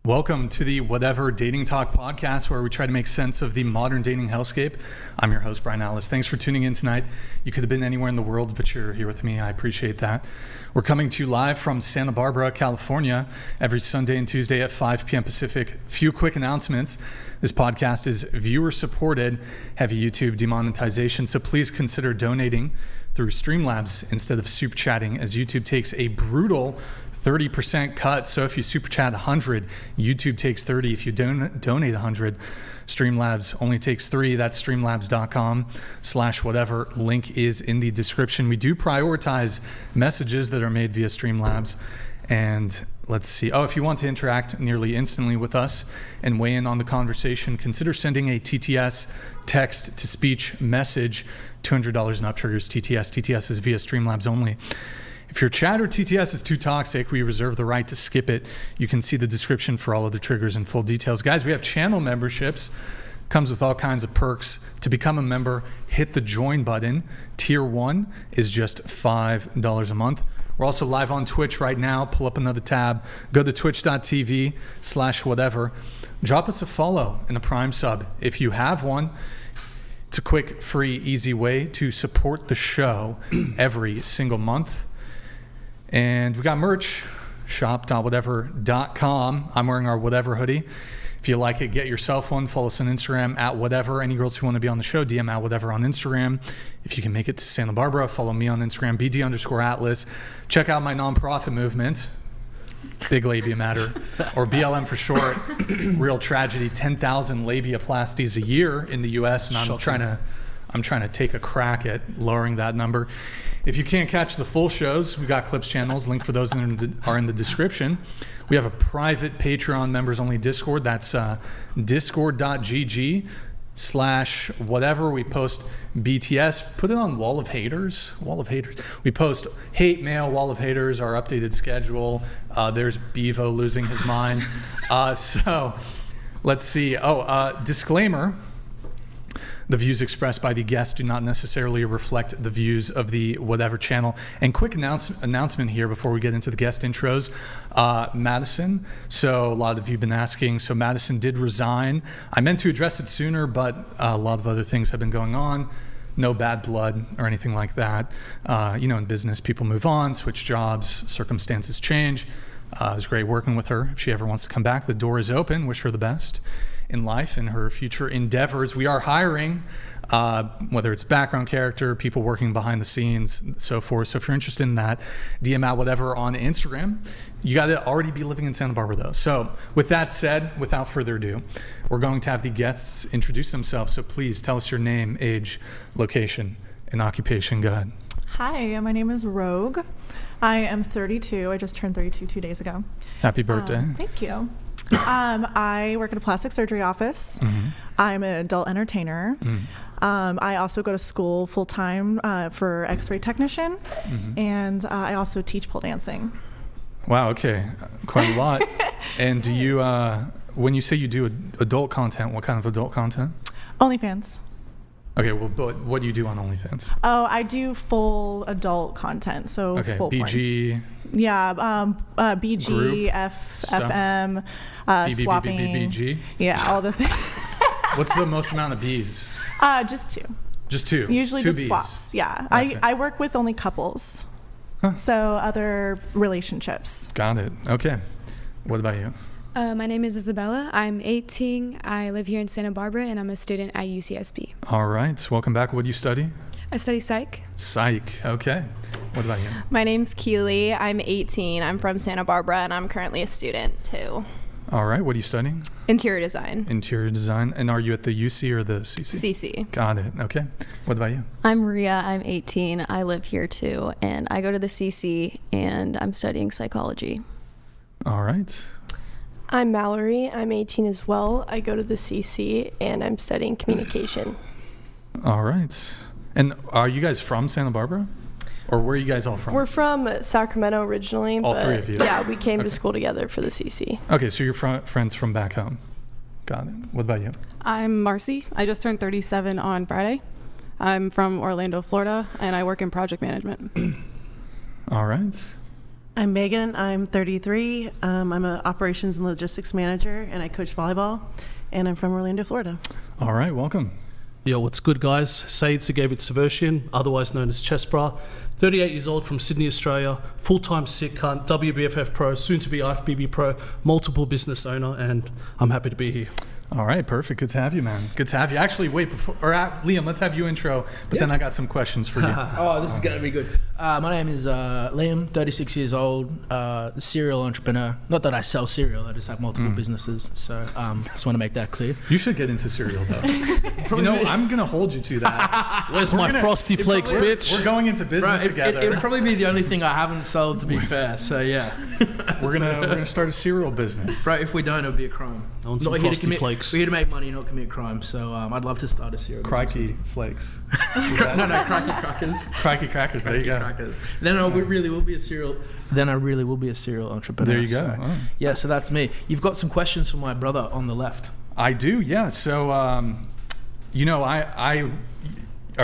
Welcome to the Whatever Dating Talk podcast, where we try to make sense of the modern dating hellscape. I'm your host, Brian Alice. Thanks for tuning in tonight. You could have been anywhere in the world, but you're here with me. I appreciate that. We're coming to you live from Santa Barbara, California, every Sunday and Tuesday at 5 p.m. Pacific. Few quick announcements. This podcast is viewer-supported, heavy YouTube demonetization, so please consider donating through Streamlabs instead of super chatting, as YouTube takes a brutal 30% cut. So if you super chat 100, YouTube takes 30. If you donate 100, Streamlabs only takes 3. That's streamlabs.com/whatever. Link is in the description. We do prioritize messages that are made via Streamlabs. And let's see. Oh, if you want to interact nearly instantly with us and weigh in on the conversation, consider sending a TTS, text to speech message. $200 and up triggers TTS. TTS is via Streamlabs only. If your chat or TTS is too toxic, we reserve the right to skip it. You can see the description for all of the triggers and full details. Guys, we have channel memberships. Comes with all kinds of perks. To become a member, hit the join button. Tier 1 is just $5 a month. We're also live on Twitch right now. Pull up another tab. Go to twitch.tv/whatever. Drop us a follow and a Prime sub if you have one. It's a quick, free, easy way to support the show every single month. And we got merch, shop.whatever.com. I'm wearing our Whatever hoodie. If you like it, get yourself one. Follow us on Instagram at Whatever. Any girls who want to be on the show, DM at Whatever on Instagram. If you can make it to Santa Barbara, follow me on Instagram, BD_Atlas. Check out my nonprofit movement, Big Labia Matter, or BLM for short. Real tragedy, 10,000 labiaplasties a year in the U.S., and I'm trying to take a crack at lowering that number. If you can't catch the full shows, we got Clips channels. Link for those are in the description. We have a private Patreon members only Discord. That's discord.gg/whatever. We post BTS. Put it on Wall of Haters. Wall of Haters. We post hate mail, Wall of Haters, our updated schedule. There's Bevo losing his mind. So let's see. Disclaimer. The views expressed by the guests do not necessarily reflect the views of the Whatever channel. And quick announcement here before we get into the guest intros. Madison, so a lot of you have been asking, so Madison did resign. I meant to address it sooner, but a lot of other things have been going on. No bad blood or anything like that. In business, people move on, switch jobs, circumstances change. It was great working with her. If she ever wants to come back, the door is open. Wish her the best in life and her future endeavors. We are hiring, whether it's background character, people working behind the scenes, so forth. So if you're interested in that, DM out Whatever on Instagram. You got to already be living in Santa Barbara, though. So with that said, without further ado, we're going to have the guests introduce themselves. So please tell us your name, age, location, and occupation. Go ahead. Hi, my name is Rogue. I am 32. I just turned 32 2 days ago. Happy birthday. Thank you. I work at a plastic surgery office. Mm-hmm. I'm an adult entertainer. Mm-hmm. I also go to school full-time for x-ray technician. Mm-hmm. And I also teach pole dancing. Wow, okay. Quite a lot. And do you, when you say you do adult content, what kind of adult content? OnlyFans. Okay, well, but what do you do on OnlyFans? Oh, I do full adult content, so full BG. Porn. Yeah, BG, group, FM, swapping. BG? Yeah, all the things. What's the most amount of Bs? Just 2. Just 2? Usually 2 just Bs. Swaps, yeah. Okay. I work with only couples, so other relationships. Got it. Okay. What about you? My name is Isabella. I'm 18. I live here in Santa Barbara, and I'm a student at UCSB. All right. Welcome back. What do you study? I study psych. Psych. Okay. What about you? My name's Keely. I'm 18. I'm from Santa Barbara, and I'm currently a student, too. All right. What are you studying? Interior design. Interior design. And are you at the UC or the CC? CC. Got it. Okay. What about you? I'm Maria. I'm 18. I live here, too, and I go to the CC, and I'm studying psychology. All right. I'm Mallory. I'm 18 as well. I go to the CC and I'm studying communication. All right. And are you guys from Santa Barbara? Or where are you guys all from? We're from Sacramento originally. All three of you? Yeah, we came to school together for the CC. Okay, so you're friends from back home. Got it. What about you? I'm Marcy. I just turned 37 on Friday. I'm from Orlando, Florida, and I work in project management. All right. I'm Megan. I'm 33. I'm an operations and logistics manager, and I coach volleyball. And I'm from Orlando, Florida. All right, welcome. Yo, what's good, guys? Subversive, otherwise known as Chestbrah. 38 years old from Sydney, Australia. Full-time sick cunt, WBFF pro, soon to be IFBB pro, multiple business owner, and I'm happy to be here. All right, perfect. Good to have you, man. Good to have you. Actually, wait, Liam, let's have you intro, but then I got some questions for you. Oh, this is going to be good. My name is Liam, 36 years old, serial entrepreneur. Not that I sell cereal, I just have multiple businesses. So just want to make that clear. You should get into cereal, though. I'm going to hold you to that. Where's my Frosty Flakes, bitch? We're going into business together. It'll probably be the only thing I haven't sold, to be fair. So, yeah. We're gonna start a cereal business. Right, if we don't, it'll be a crime. I want some Frosty Flakes. We're here to make money, not commit crime. So I'd love to start a cereal Crikey Flakes. No, Crikey Crackers. Crikey Crackers, there you go. Crackers. Then I really will be a cereal. Then I really will be a serial entrepreneur. There you go. So, yeah, so that's me. You've got some questions for my brother on the left. I do, yeah. So, are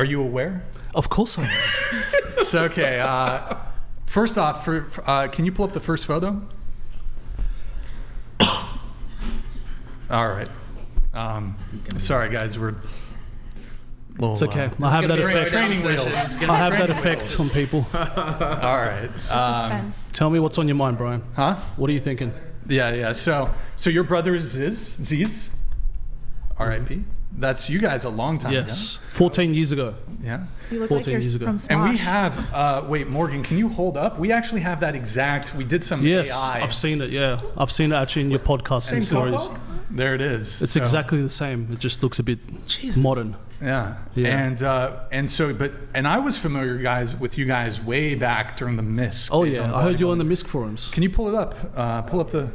you aware? Of course I am. So, okay. First off, can you pull up the first photo? All right. Sorry, guys. We're little, it's okay. I have that effect. Training wheels. I have that effect on people. All right. Suspense. Tell me what's on your mind, Brian. Huh? What are you thinking? Yeah. So your brother is Zyzz. R.I.P. That's you guys a long time ago. Yes. 14 years ago. Yeah. You look 14 like you're years ago. from Smosh. And we have, wait, Morgan, can you hold up? We actually have that exact, we did some Yes, AI. I've seen it, yeah. I've seen it actually in your podcast and stories. There it is. It's exactly the same. It just looks a bit modern. Yeah. Yeah. And I was familiar with you guys way back during the MISC. Oh days yeah, on I heard you on the bodybuilding. MISC forums. Can you pull it up? Pull up the...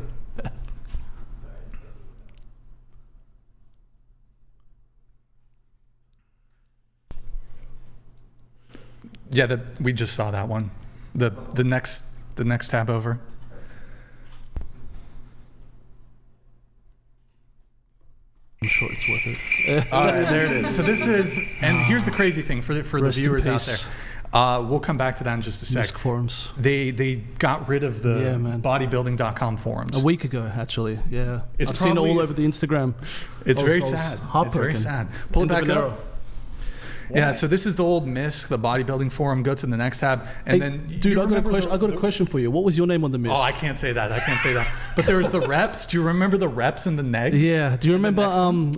Yeah, we just saw that one. The next tab over. I'm sure it's worth it. All right, there it is. So this is, and here's the crazy thing for the viewers out there. We'll come back to that in just a sec. MISC forums. They got rid of the bodybuilding.com forums. A week ago, actually. Yeah, It's I've seen it all over the Instagram. It's very I was sad. It's heartbroken. very sad. Pull it back End of an up. Yeah, so this is the old MISC, the bodybuilding forum. Go to the next tab, and then dude, I got a question for you. What was your name on the MISC? Oh, I can't say that. But there was the reps. Do you remember the reps and the negs? Yeah. Do you remember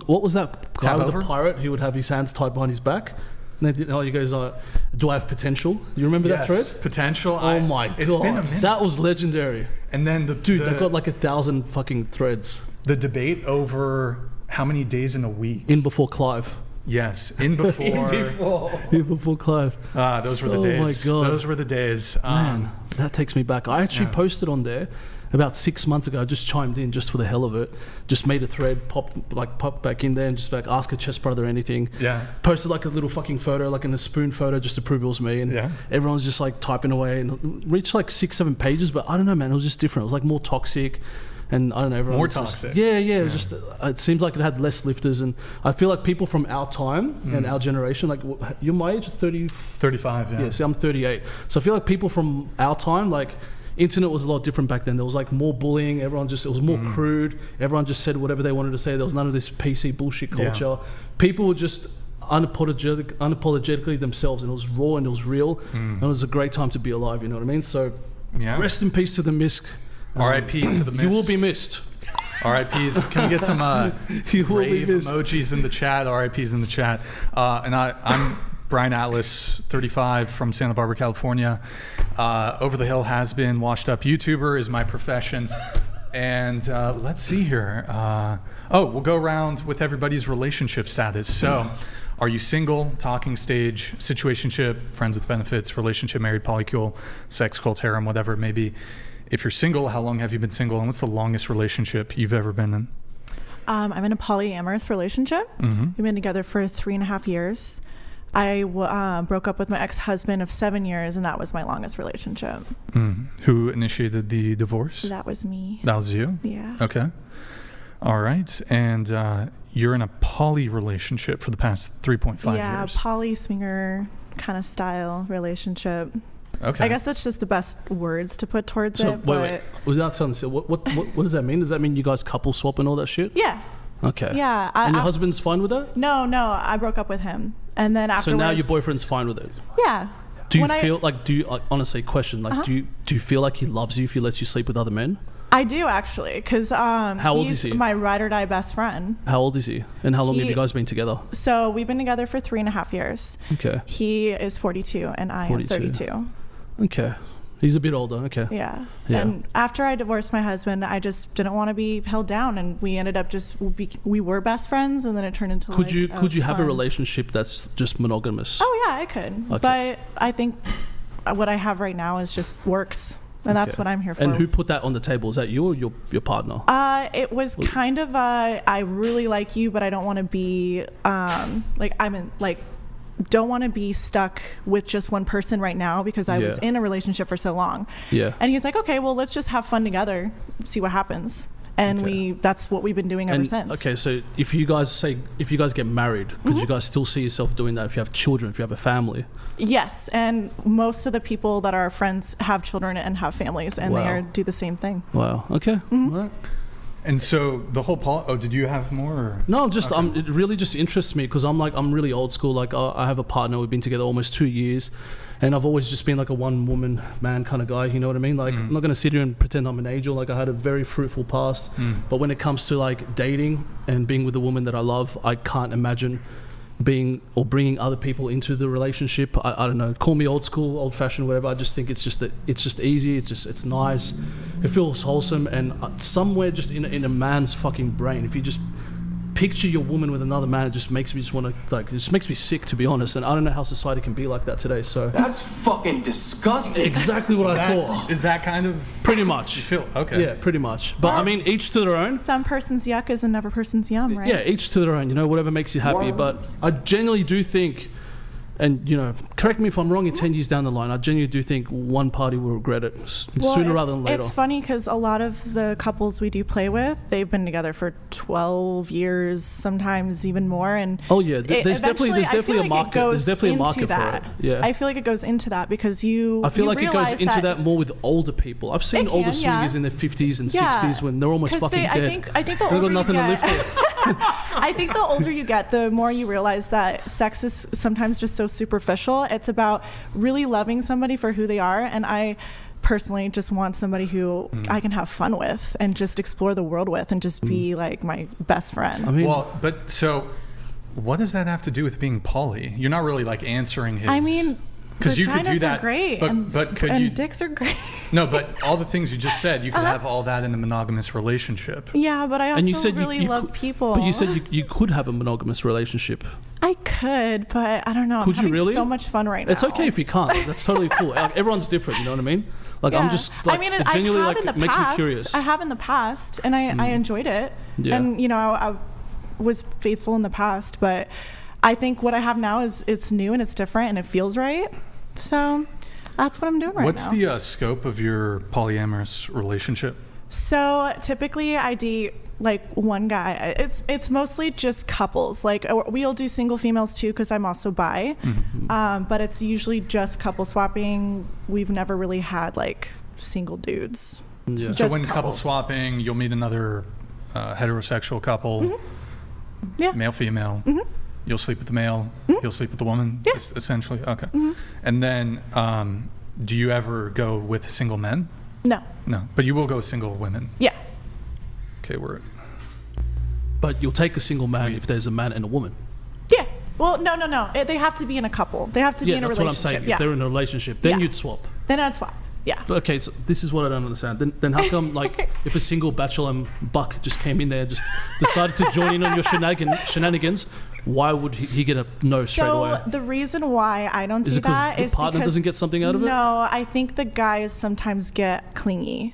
what was that guy Tab with over? the pirate? He would have his hands tied behind his back. And then he goes, "Do I have potential?" You remember that thread? Potential. Oh my god, it's been a minute. that was legendary. And then they've got like 1,000 fucking threads. The debate over how many days in a week. In before Clive. Yes, in before. In before Clive. Those were the days. Oh my god, those were the days. Man, that takes me back. I actually posted on there about 6 months ago. I just chimed in just for the hell of it. Just made a thread, popped back in there, and just like ask a chest brother anything. Yeah. Posted like a little fucking photo, like in a spoon photo, just to prove it was me. And everyone's just like typing away, and it reached like 6-7 pages. But I don't know, man. It was just different. It was like more toxic. And I don't know, everyone more was toxic. Just, it was just, it seems like it had less lifters, and I feel like people from our time and our generation, like you're my age, 35, yeah. Yeah, see, I'm 38. So I feel like people from our time, like internet was a lot different back then. There was like more bullying. It was more crude. Everyone just said whatever they wanted to say. There was none of this PC bullshit culture. Yeah. People were just unapologetically themselves, and it was raw and it was real. And it was a great time to be alive, you know what I mean? So rest in peace to the MISC. R.I.P. to the MISC. You will be missed. R.I.P.s. Can we get some brave emojis in the chat? R.I.P.s in the chat. And I'm Brian Atlas, 35, from Santa Barbara, California. Over the hill has been, washed up YouTuber is my profession. And let's see here. We'll go around with everybody's relationship status. So, are you single, talking stage, situationship, friends with benefits, relationship, married, polycule, sex, cult, harem, whatever it may be? If you're single, how long have you been single, and what's the longest relationship you've ever been in? I'm in a polyamorous relationship. We've been together for 3.5 years. I broke up with my ex-husband of 7 years, and that was my longest relationship. Who initiated the divorce? That was me. That was you? Yeah. Okay. All right. And you're in a poly relationship for the past 3.5 years. Yeah, poly swinger kind of style relationship. Okay. I guess that's just the best words to put towards So it. wait. Was that something? What does that mean? Does that mean you guys couple swap and all that shit? Yeah. Okay. Yeah. And your husband's fine with that? No, I broke up with him, and then afterwards. So now your boyfriend's fine with it. Yeah. Do you feel like? Do you honestly question? Like, do you feel like he loves you if he lets you sleep with other men? I do actually, because How old is he's he? my ride or die best friend. How old is he? And how long have you guys been together? So we've been together for 3.5 years. Okay. He is 42 and I am 32. Okay. He's a bit older. Okay. Yeah. Yeah. And after I divorced my husband, I just didn't want to be held down, and we ended up we were best friends, and then it turned into Could you have a relationship that's just monogamous? Oh yeah, I could. Okay. But I think what I have right now is just works. And that's what I'm here for. And who put that on the table? Is that you or your partner? It was kind of I really like you, but I don't want to be don't want to be stuck with just one person right now, because I was in a relationship for so long. Yeah. And he's like, okay, well, let's just have fun together, see what happens. And that's what we've been doing ever since. Okay, so if you guys get married, could you guys still see yourself doing that if you have children, if you have a family? Yes, and most of the people that are our friends have children and have families, and they do the same thing. Wow. Okay. All right. And so the whole did you have more? Or? No, it really just interests me, because I'm really old school. Like I have a partner. We've been together almost 2 years. And I've always just been like a one-woman man kind of guy, you know what I mean? Like, I'm not going to sit here and pretend I'm an angel. Like, I had a very fruitful past. But when it comes to like dating and being with a woman that I love, I can't imagine bringing other people into the relationship. I don't know. Call me old school, old-fashioned, whatever. I just think it's just easy. It's nice. It feels wholesome. And somewhere just in a man's fucking brain, if you just picture your woman with another man, it just makes me it just makes me sick, to be honest. And I don't know how society can be like that today. So that's fucking disgusting. Exactly what I thought. Is that kind of pretty much? You feel okay? Yeah, pretty much. But I mean, each to their own. Some person's yuck is another person's yum, right? Yeah, each to their own. You know, whatever makes you happy. But I genuinely do think, and you know, correct me if I'm wrong, in 10 years down the line, I genuinely do think one party will regret it sooner rather than later. It's funny because a lot of the couples we do play with, they've been together for 12 years, sometimes even more. And there's definitely a market. There's definitely a market for it. Yeah, I feel like it goes into that because I feel like it goes into that more with older people. I've seen older swingers in their 50s and 60s when they're almost fucking dead. I think the older they've got nothing to live for. I think the older you get, the more you realize that sex is sometimes just so superficial. It's about really loving somebody for who they are, and I personally just want somebody who I can have fun with and just explore the world with and just be like my best friend. I mean, but so what does that have to do with being poly? You're not really like answering his. I mean, because you could do that. Are great, but could and you? Dicks are great. No, but all the things you just said, you could have all that in a monogamous relationship. Yeah, but I also and you said really love people. But you said you could have a monogamous relationship. I could, but I don't know. Could I'm you really? So much fun right now. It's okay if you can't. That's totally cool. Like, everyone's different. You know what I mean? Like I'm just. Like, I mean, it genuinely I have in the it makes past. me curious. I have in the past, and I enjoyed it. Yeah. And you know, I was faithful in the past, but I think what I have now is it's new and it's different and it feels right. So that's what I'm doing right now. What's the scope of your polyamorous relationship? So typically I date like one guy. It's mostly just couples. Like we'll do single females too because I'm also bi. But it's usually just couple swapping. We've never really had like single dudes. Yeah. So when couple swapping, you'll meet another heterosexual couple, male, female. You'll sleep with the male, you'll sleep with the woman, essentially. Okay. And then do you ever go with single men? No. No, but you will go with single women? Yeah. Okay, But you'll take a single man if there's a man and a woman? Yeah. Well, no. They have to be in a couple. They have to be in a relationship. Yeah, that's what I'm saying. If they're in a relationship, then you'd swap. Then I'd swap. Yeah. Okay, so this is what I don't understand. Then how come, like, if a single bachelor buck just came in there, just decided to join in on your shenanigans, why would he get a no straight away? So the reason why I don't do that is the partner doesn't get something out of it? No, I think the guys sometimes get clingy.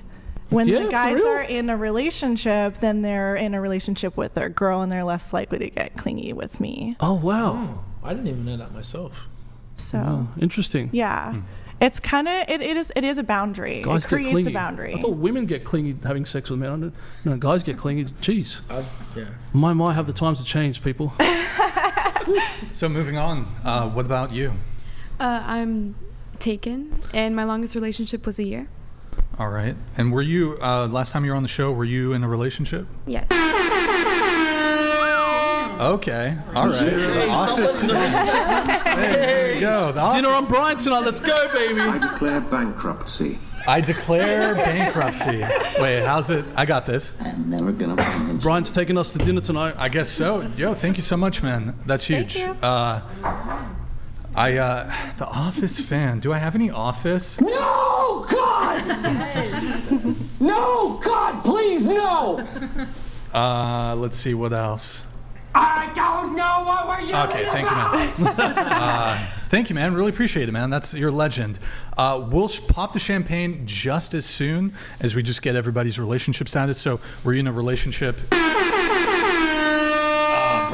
When the guys are in a relationship, then they're in a relationship with their girl and they're less likely to get clingy with me. Oh, wow. I didn't even know that myself. So interesting. Yeah. It's kind of it is a boundary. Guys it creates a boundary. I thought women get clingy having sex with men. No, guys get clingy. Jeez. Yeah. My have the times to change, people. So moving on, what about you? I'm taken, and my longest relationship was a year. All right. And were you, last time you were on the show, were you in a relationship? Yes. Okay. All right. The Office. Hey, there you go. The Dinner Office. on Brian tonight. Let's go, baby. I declare bankruptcy. I declare bankruptcy. Wait, how's it? I got this. I'm never gonna find Brian's taking us to dinner tonight. I guess so. Yo, thank you so much, man. That's huge. Thank you. The Office fan. Do I have any Office? No, God! No, God, please, no! Let's see what else. I don't know what we're doing. Okay, thank you, man. Thank you, man. Really appreciate it, man. You're a legend. We'll pop the champagne just as soon as we just get everybody's relationship status. So we're in a relationship. Bro,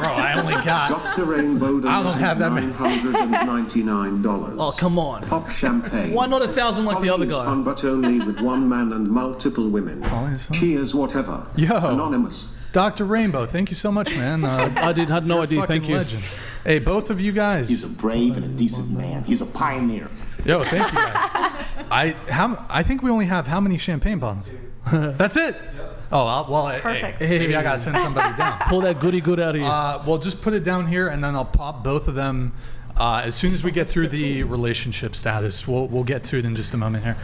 I only got. Dr. Rainbow I don't have that many. $999. Oh, come on. Pop champagne. Why not 1,000 like the other Polly is guy? fun, but only with one man and multiple women. Polly is fun. Cheers, whatever. Yo. Anonymous. Dr. Rainbow, thank you so much, man. I had no idea. Thank you. Legend. Hey, both of you guys. He's a brave and a decent man. He's a pioneer. Yo, thank you guys. I think we only have how many champagne bottles? That's it. Oh, Perfect. Hey, maybe I gotta send somebody down. Pull that goody good out of you. Well, just put it down here, and then I'll pop both of them as soon as we get through the relationship status. We'll get to it in just a moment here.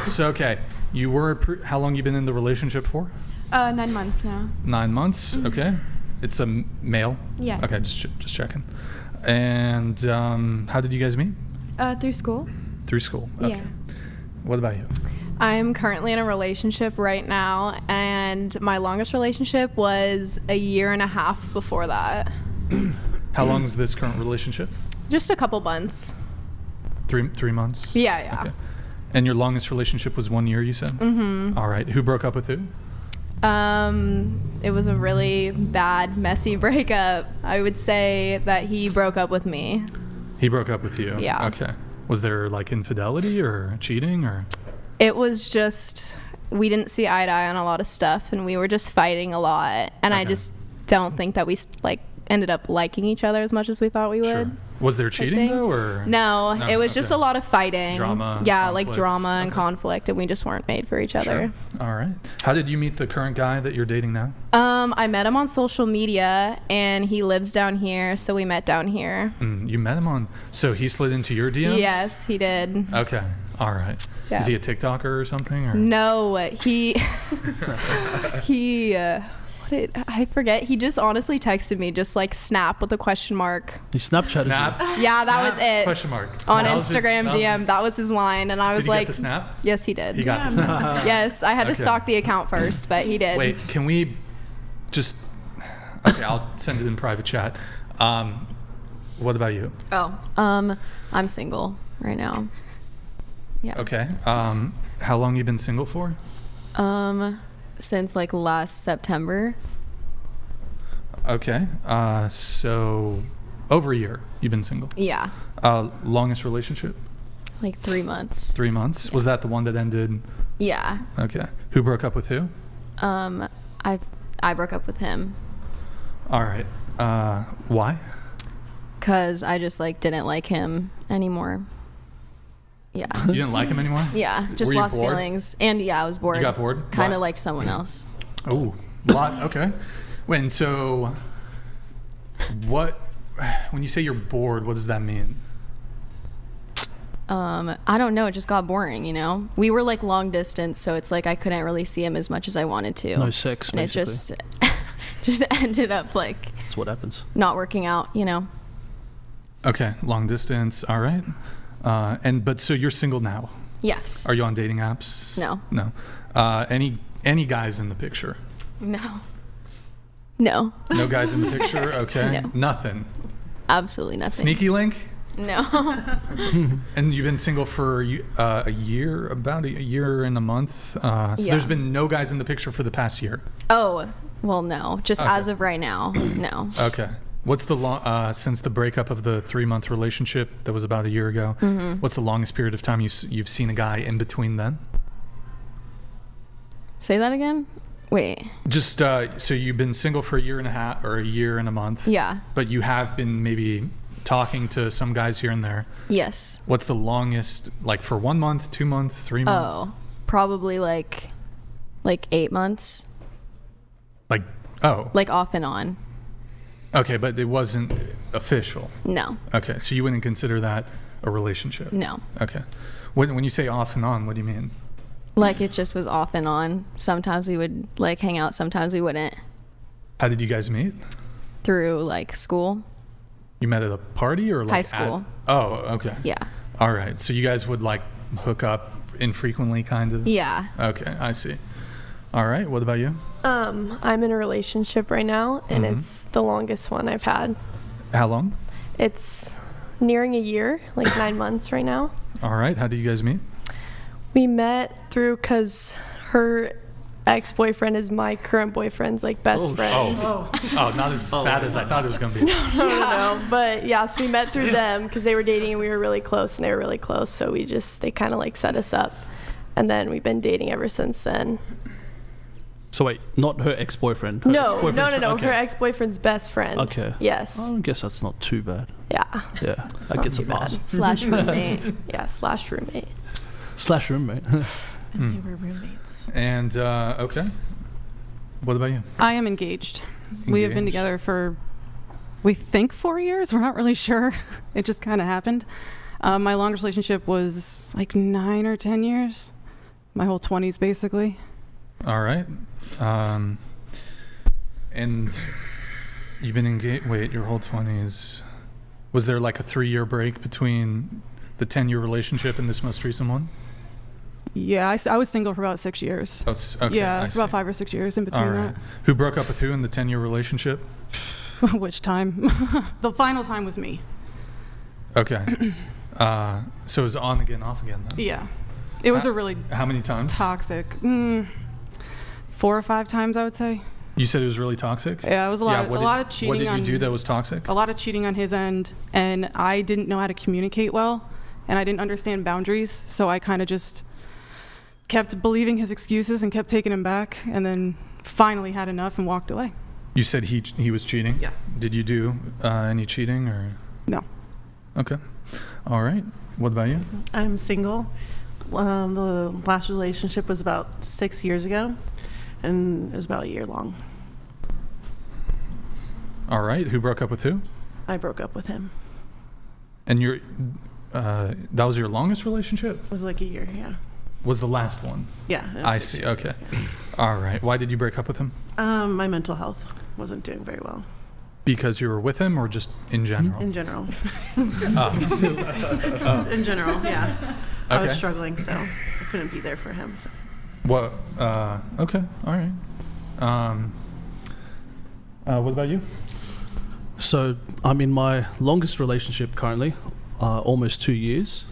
So, okay, you were how long you been in the relationship for? 9 months now. 9 months. Okay, it's a male. Yeah. Okay, just checking. And how did you guys meet? Through school. Through school. Okay. Yeah. What about you? I'm currently in a relationship right now, and my longest relationship was a year and a half before that. How long is this current relationship? Just a couple months. 3 months. Yeah. Okay. And your longest relationship was 1 year, you said? Mm-hmm. All right. Who broke up with who? It was a really bad, messy breakup. I would say that he broke up with me. He broke up with you? Yeah. Okay. Was there like infidelity or cheating or? It was just, we didn't see eye to eye on a lot of stuff, and we were just fighting a lot. And I just don't think that we ended up liking each other as much as we thought we would. Sure. Was there cheating though, or? No, it was just a lot of fighting. Drama. Yeah, conflicts. like drama and conflict, and we just weren't made for each other. Sure. All right. How did you meet the current guy that you're dating now? I met him on social media, and he lives down here, so we met down here. You met him on, so he slid into your DMs? Yes, he did. Okay. All right. Yeah. Is he a TikToker or something? Or? No, I forget. He just honestly texted me, just like snap with a question mark. He Snapchatted Snap? you. Yeah, that was it. Question mark. On That was his- Instagram DM, that was his line, and I was Did he like, get the snap? Yes, he did. He got the snap. Yes, I had to Okay. stalk the account first, but he did. Wait, can we just? Okay, I'll send it in private chat. What about you? I'm single right now. Yeah. Okay. How long you been single for? Since like last September. Okay. So over a year you've been single. Yeah. Longest relationship? Like 3 months. 3 months. Was that the one that ended? Yeah. Okay. Who broke up with who? I broke up with him. All right. Why? Cause I just like didn't like him anymore. Yeah. You didn't like him anymore? Yeah. Just Were you lost bored? feelings. And yeah, I was bored. You got bored? Kind Why? of like someone else. Oh, lot. Okay. When you say you're bored, what does that mean? I don't know. It just got boring, you know? We were like long distance, so it's like I couldn't really see him as much as I wanted to. No sex, and basically. it just ended up like That's what happens. not working out, you know? Okay, long distance. All right. But so you're single now. Yes. Are you on dating apps? No. No. Any guys in the picture? No. No. No guys in the picture? Okay. No. Nothing. Absolutely nothing. Sneaky link? No. And you've been single for a year, about a year and a month. So Yeah. there's been no guys in the picture for the past year. Oh, well, no. Just Okay. as of right now, no. Okay. What's the since the breakup of the 3-month relationship that was about a year ago? Mm-hmm. What's the longest period of time you've seen a guy in between then? Say that again? Wait. Just so you've been single for a year and a half or a year and a month. Yeah. But you have been maybe talking to some guys here and there. Yes. What's the longest, like for 1 month, 2 months, 3 months? Oh, probably like 8 months. Like, oh. Like off and on. Okay, but it wasn't official. No. Okay, so you wouldn't consider that a relationship? No. Okay. When you say off and on, what do you mean? Like it just was off and on. Sometimes we would like hang out, sometimes we wouldn't. How did you guys meet? Through like school. You met at a party or like high school? Oh, okay. Yeah. All right. So you guys would like hook up infrequently, kind of? Yeah. Okay, I see. All right. What about you? I'm in a relationship right now, and it's the longest one I've had. How long? It's nearing a year, like 9 months right now. All right. How did you guys meet? We met through because her ex-boyfriend is my current boyfriend's like best friend. Oh, not as bad as I thought it was going to be. No. But yeah, so we met through them because they were dating and we were really close and they were really close. So they kind of like set us up. And then we've been dating ever since then. So wait, not her ex-boyfriend? No. Okay. Her ex-boyfriend's best friend. Okay. Yes. I guess that's not too bad. Yeah. Yeah, It's that not gets a too bad. pass. Slash roommate. Yeah, slash roommate. Slash roommate. And they were roommates. And, okay. What about you? I am engaged. We have been together for, we think 4 years. We're not really sure. It just kind of happened. My longest relationship was like 9 or 10 years. My whole 20s, basically. All right. And you've been engaged, wait, your whole 20s. Was there like a 3-year break between the 10-year relationship and this most recent one? Yeah, I was single for about 6 years. Oh, okay, yeah, I about see. 5 or 6 years in between All right. Who broke up with who in the 10-year relationship? that. Which time? The final time was me. Okay. So it was on again, off again then? Yeah. It was a really How many times? toxic. 4 or 5 times, I would say. You said it was really toxic? Yeah, it was a lot of cheating. What did you on, do that was toxic? A lot of cheating on his end, and I didn't know how to communicate well, and I didn't understand boundaries, so I kind of just kept believing his excuses and kept taking him back, and then finally had enough and walked away. You said he was cheating? Yeah. Did you do any cheating or? No. Okay. All right. What about you? I'm single. The last relationship was about 6 years ago, and it was about a year long. All right. Who broke up with who? I broke up with him. And that was your longest relationship? It was like a year, yeah. Was the last one? Yeah. it was I 6 see. years. Okay. All right. Why did you break up with him? My mental health wasn't doing very well. Because you were with him or just in general? In general. Oh. In general, yeah. I was Okay. struggling, so I couldn't be there for him. So. What? Okay. All right. What about you? So I'm in my longest relationship currently, almost 2 years.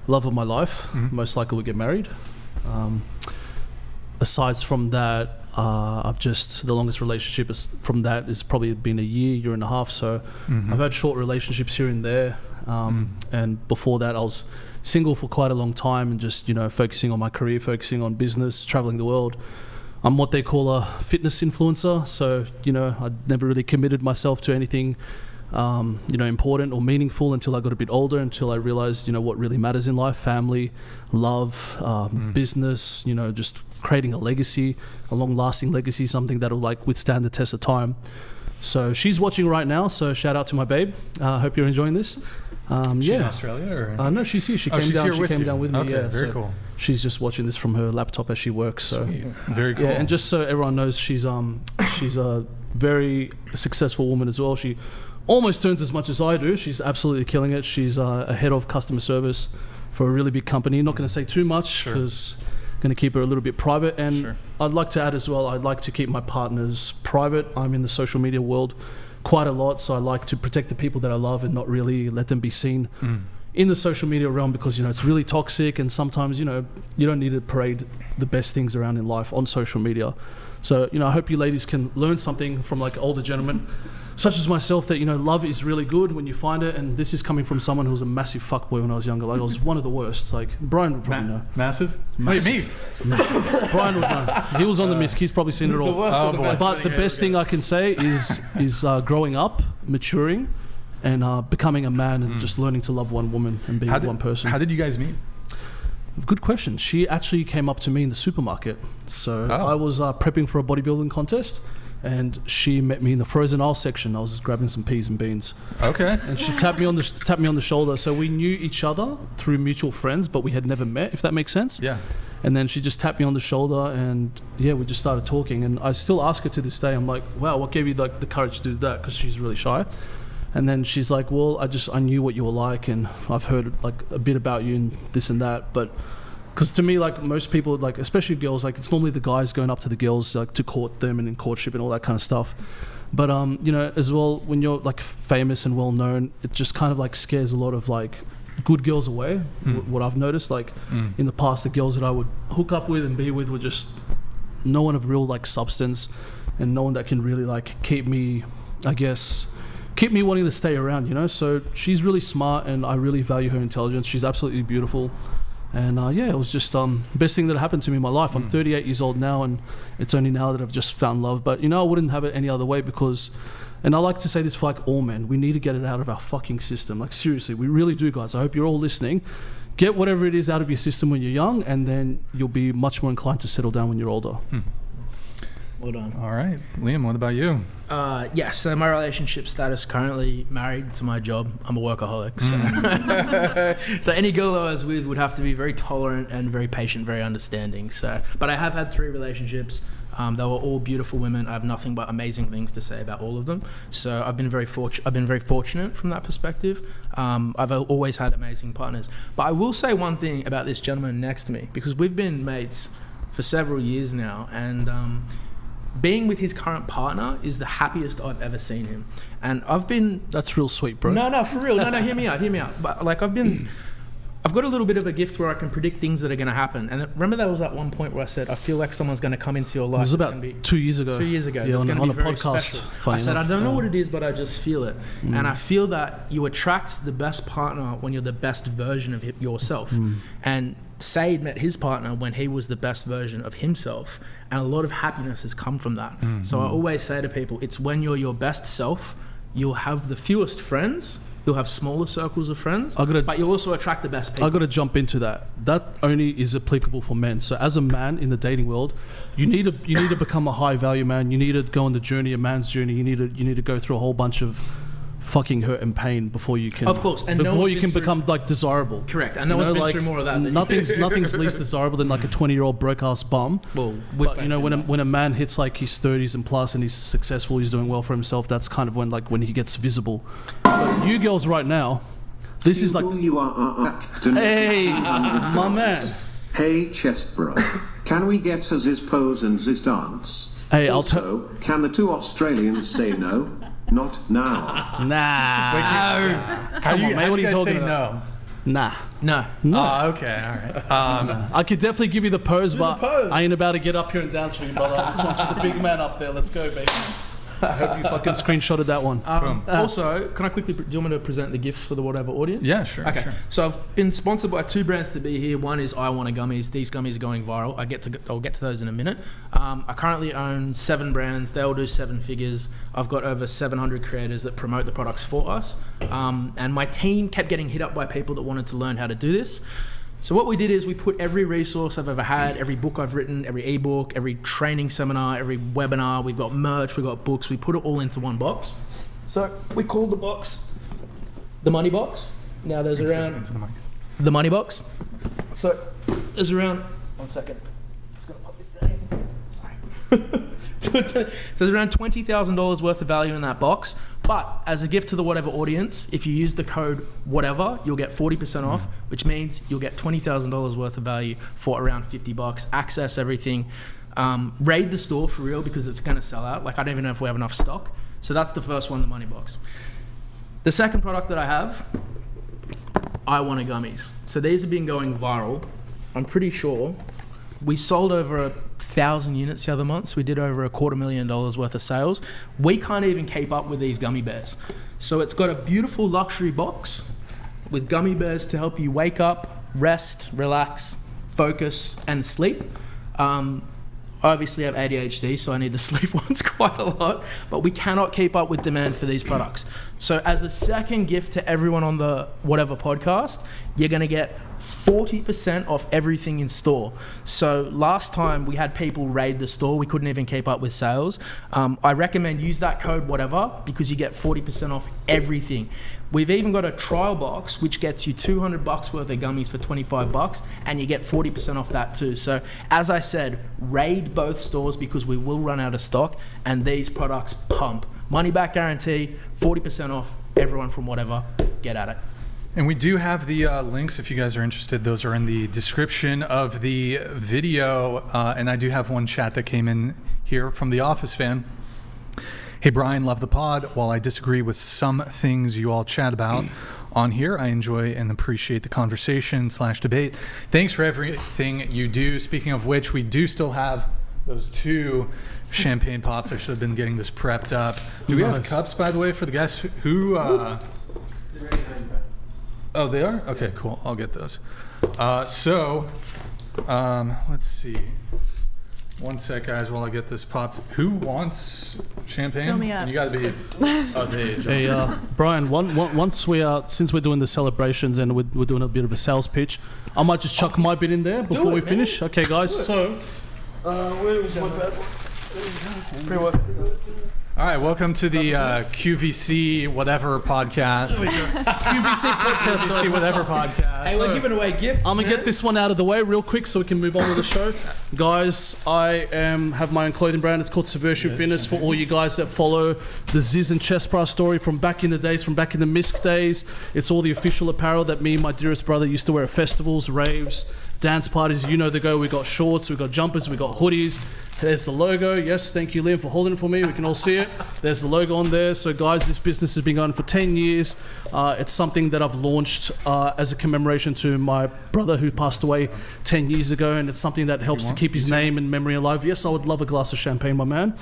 Love of my life. Mm-hmm. Most likely we'll get married. Aside from that, the longest relationship from that is probably been a year and a half. So I've had short relationships here and there. And before that, I was single for quite a long time and just, focusing on my career, focusing on business, traveling the world. I'm what they call a fitness influencer. So, I never really committed myself to anything, important or meaningful until I got a bit older, until I realized, what really matters in life: family, love, business, just creating a legacy, a long-lasting legacy, something that'll withstand the test of time. So she's watching right now. So shout out to my babe. Hope you're enjoying this. She in Australia or? No, she's here. She she's here with you. down with me. Okay, yeah, very so cool. She's just watching this from her laptop as she works. So Sweet. Very cool. yeah, and just so everyone knows, she's a very successful woman as well. She almost earns as much as I do. She's absolutely killing it. She's a head of customer service for a really big company. Not going to say too much because I'm going to keep her a little bit private. And I'd like to add as well, I'd like to keep my partners private. I'm in the social media world quite a lot, so I like to protect the people that I love and not really let them be seen in the social media realm, because it's really toxic, and sometimes you don't need to parade the best things around in life on social media. So I hope you ladies can learn something from older gentlemen such as myself, that love is really good when you find it. And this is coming from someone who was a massive fuckboy when I was younger. I was one of the worst. Brian would probably know. Massive? Massive. Wait, me? Brian would know. He was on the misc. He's probably seen it all. But the best thing I can say is growing up, maturing, and becoming a man and just learning to love one woman and being one person. How did you guys meet? Good question. She actually came up to me in the supermarket. So I was prepping for a bodybuilding contest, and she met me in the frozen aisle section. I was just grabbing some peas and beans. Okay. And she tapped me on the shoulder. So we knew each other through mutual friends, but we had never met, if that makes sense. Yeah. And then she just tapped me on the shoulder, and yeah, we just started talking. And I still ask her to this day. I'm like, wow, what gave you like the courage to do that? Because she's really shy. And then she's like, well, I knew what you were like, and I've heard like a bit about you and this and that. But because to me, like most people, like especially girls, like it's normally the guys going up to the girls like to court them and in courtship and all that kind of stuff. But you know, as well, when you're like famous and well known, it just kind of like scares a lot of like good girls away. What I've noticed, like in the past, the girls that I would hook up with and be with were just no one of real like substance, and no one that can really like keep me, I guess, keep me wanting to stay around, you know. So she's really smart, and I really value her intelligence. She's absolutely beautiful. And yeah, it was just best thing that happened to me in my life. I'm 38 years old now, and it's only now that I've just found love. But you know, I wouldn't have it any other way, because, and I like to say this for like all men, we need to get it out of our fucking system. Like seriously, we really do, guys. I hope you're all listening. Get whatever it is out of your system when you're young, and then you'll be much more inclined to settle down when you're older. Well done. All right. Liam, what about you? Yeah, so my relationship status, currently married to my job. I'm a workaholic. So, so any girl I was with would have to be very tolerant and very patient, very understanding. So, but I have had 3 relationships. They were all beautiful women. I have nothing but amazing things to say about all of them. So I've been very fortunate from that perspective. I've always had amazing partners. But I will say one thing about this gentleman next to me, because we've been mates for several years now, and being with his current partner is the happiest I've ever seen him. And I've been... That's real sweet, bro. No, for real. No, hear me out. But like I've got a little bit of a gift where I can predict things that are going to happen. And remember there was that one point where I said, I feel like someone's going to come into your life. It was about 2 years ago. 2 years ago. Yeah, on a podcast. I said, I don't know what it is, but I just feel it. And I feel that you attract the best partner when you're the best version of yourself. And Said met his partner when he was the best version of himself, and a lot of happiness has come from that. So I always say to people, it's when you're your best self, you'll have the fewest friends, you'll have smaller circles of friends, but you'll also attract the best people. I got to jump into that. That only is applicable for men. So as a man in the dating world, you need to become a high value man. You need to go on the journey, a man's journey. You need to go through a whole bunch of fucking hurt and pain before you can, of course, and before you can become like desirable. Correct, and no one's been through more of that. Nothing's least desirable than like a 20-year-old broke ass bum. Well, but you know, when a man hits like his 30s and plus, and he's successful, he's doing well for himself, that's kind of when he gets visible. But you girls right now, this is like, you are hey, my man. Hey, Chestbrah, can we get Zyzz pose and Zyzz dance? Hey, also, can the 2 Australians say no? Not now. Nah. Come on, man, what are you talking about? No. No. Oh, okay, all right. I could definitely give you the pose, but I ain't about to get up here and dance for you, brother. This one's for the big man up there. Let's go, baby. I hope you fucking screenshotted that one. Also, can I quickly, do you want me to present the gifts for the whatever audience? Yeah, sure. Okay. Sure. So I've been sponsored by 2 brands to be here. One is I Wanna Gummies. These gummies are going viral. I'll get to those in a minute. I currently own 7 brands. They all do 7 figures. I've got over 700 creators that promote the products for us. And my team kept getting hit up by people that wanted to learn how to do this. So what we did is we put every resource I've ever had, every book I've written, every ebook, every training seminar, every webinar, we've got merch, we've got books, we put it all into one box. So we call the box the money box. Now there's around the money box. So there's around, one second, just gonna pop this down. Sorry. So there's around $20,000 worth of value in that box. But as a gift to the whatever audience, if you use the code whatever, you'll get 40% off, which means you'll get $20,000 worth of value for around $50. Access everything. Raid the store for real, because it's going to sell out. Like, I don't even know if we have enough stock. So that's the first one, the money box. The second product that I have, I Wanna Gummies. So these have been going viral. I'm pretty sure we sold over 1,000 units the other month. So we did over $250,000 worth of sales. We can't even keep up with these gummy bears. So it's got a beautiful luxury box with gummy bears to help you wake up, rest, relax, focus, and sleep. I obviously have ADHD, so I need to sleep once quite a lot, but we cannot keep up with demand for these products. So as a second gift to everyone on the whatever podcast, you're going to get 40% off everything in store. So last time we had people raid the store, we couldn't even keep up with sales. I recommend use that code whatever because you get 40% off everything. We've even got a trial box which gets you $200 worth of gummies for $25 and you get 40% off that too. So as I said, raid both stores because we will run out of stock and these products pump. Money back guarantee, 40% off, everyone from whatever, get at it. And we do have the links if you guys are interested. Those are in the description of the video. And I do have one chat that came in here from the Office fan. Hey Brian, love the pod. While I disagree with some things you all chat about on here, I enjoy and appreciate the conversation / debate. Thanks for everything you do. Speaking of which, we do still have those 2 champagne pops. I should have been getting this prepped up. Do we have cups, by the way, for the guests who oh, they are? Okay, cool. I'll get those. Let's see. One sec, guys, while I get this popped. Who wants champagne? Fill me up. You gotta be. Hey, Brian. Once we are, since we're doing the celebrations and we're doing a bit of a sales pitch, I might just chuck my bit in there before we finish. Okay, guys. So, where was my bad one? Pre-workout. All right, welcome to the QVC whatever podcast. QVC podcast. QVC whatever podcast. Hey, we're giving away gifts. I'm gonna get this one out of the way real quick so we can move on with the show. Guys, I have my own clothing brand. It's called Subversive Fitness for all you guys that follow the Zyzz and Chestbrah story from back in the days, from back in the MISC days. It's all the official apparel that me and my dearest brother used to wear at festivals, raves, dance parties. You know the go. We got shorts, we got jumpers, we got hoodies. There's the logo. Yes, thank you, Liam, for holding it for me. We can all see it. There's the logo on there. So, guys, this business has been going for 10 years. It's something that I've launched as a commemoration to my brother who passed away 10 years ago, and it's something that helps to keep his name and memory alive. Yes, I would love a glass of champagne, my man.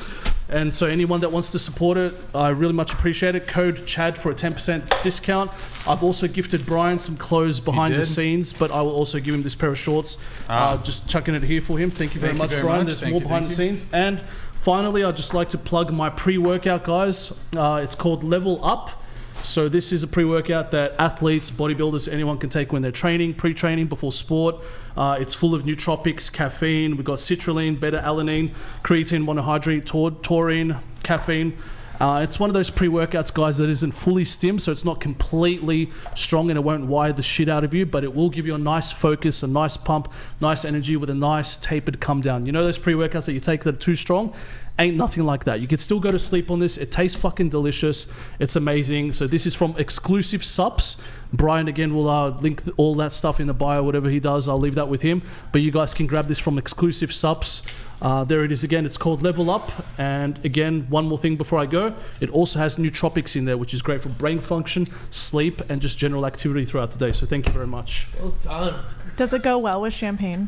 And so anyone that wants to support it, I really much appreciate it. Code CHAD for a 10% discount. I've also gifted Brian some clothes behind the scenes, but I will also give him this pair of shorts. Just chucking it here for him. Thank you very much, Brian. There's more behind the scenes. And finally, I'd just like to plug my pre-workout, guys. It's called Level Up. So this is a pre-workout that athletes, bodybuilders, anyone can take when they're training, pre-training, before sport. It's full of nootropics, caffeine. We've got citrulline, beta-alanine, creatine, monohydrate, taurine, caffeine. It's one of those pre-workouts, guys, that isn't fully stim, so it's not completely strong and it won't wire the shit out of you, but it will give you a nice focus, a nice pump, nice energy with a nice tapered come down. You know those pre-workouts that you take that are too strong? Ain't nothing like that. You could still go to sleep on this. It tastes fucking delicious. It's amazing. So this is from Exclusive Subs. Brian, again, will link all that stuff in the bio, whatever he does. I'll leave that with him. But you guys can grab this from Exclusive Subs. There it is again. It's called Level Up. And again, one more thing before I go. It also has nootropics in there, which is great for brain function, sleep, and just general activity throughout the day. So thank you very much. Well done. Does it go well with champagne?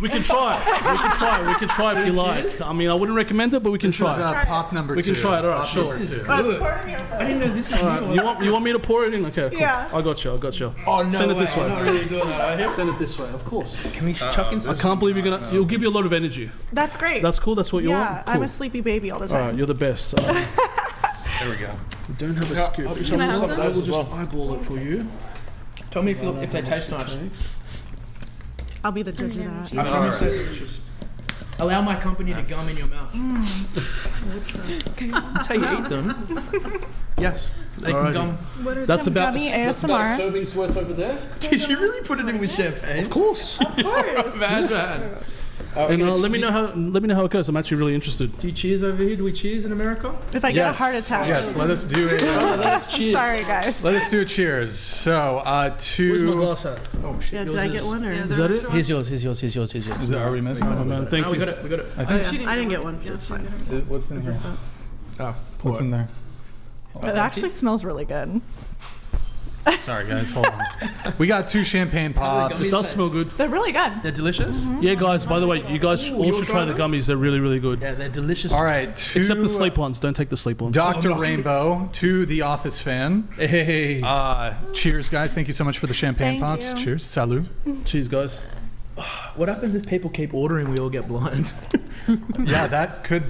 We can try. We can try if you like. I mean, I wouldn't recommend it, but we can try. This is pop number 2. We can try it. All right, sure. This is good. I didn't know this is new. You want me to pour it in? Okay, cool. Yeah. I got you. Oh, no Send it way. this way. I'm not really doing that, are you? Send it this way, of course. Can we chuck in some? I can't believe you're gonna. It'll give you a lot of energy. That's great. That's cool. That's what you want. Yeah, Cool. I'm a sleepy baby all the All time. right, you're the best. There we go. We don't have a scoop. Can I have some? I will just eyeball it for you. Tell me if they taste nice. I'll be the judge of that. I promise they're delicious. Allow my company to gum in your mouth. That's how you eat them. Yes, they can gum. That's about gummy that's ASMR? about a serving's worth over there. Did you really put it in with champagne? Of course. Bad. And let me know how it goes. I'm actually really interested. Do you cheers over here? Do we cheers in America? If I get a heart attack. Yes, let us do it. Sorry, guys. Let us do a cheers. So, Where's my glass at? Oh shit. Yeah, did I get one or? Is that it? Here's yours. are we missing one? Man, thank No, you. we got it. I think I didn't get one. That's fine. what's in there? Oh, What's in there? It actually smells really good. Sorry, guys. Hold on. We got 2 champagne pops. It does smell good. They're really good. They're delicious. Yeah, guys. By the way, you guys all should try the gummies. They're really, really good. Yeah, they're delicious. All right. Except the sleep ones. Don't take the sleep ones. Dr. Rainbow to the Office fan. Hey. Cheers, guys. Thank you so much for the champagne Thank pops. you. Cheers. Salut. Cheers, guys. What happens if people keep ordering? We all get blind. Yeah, that could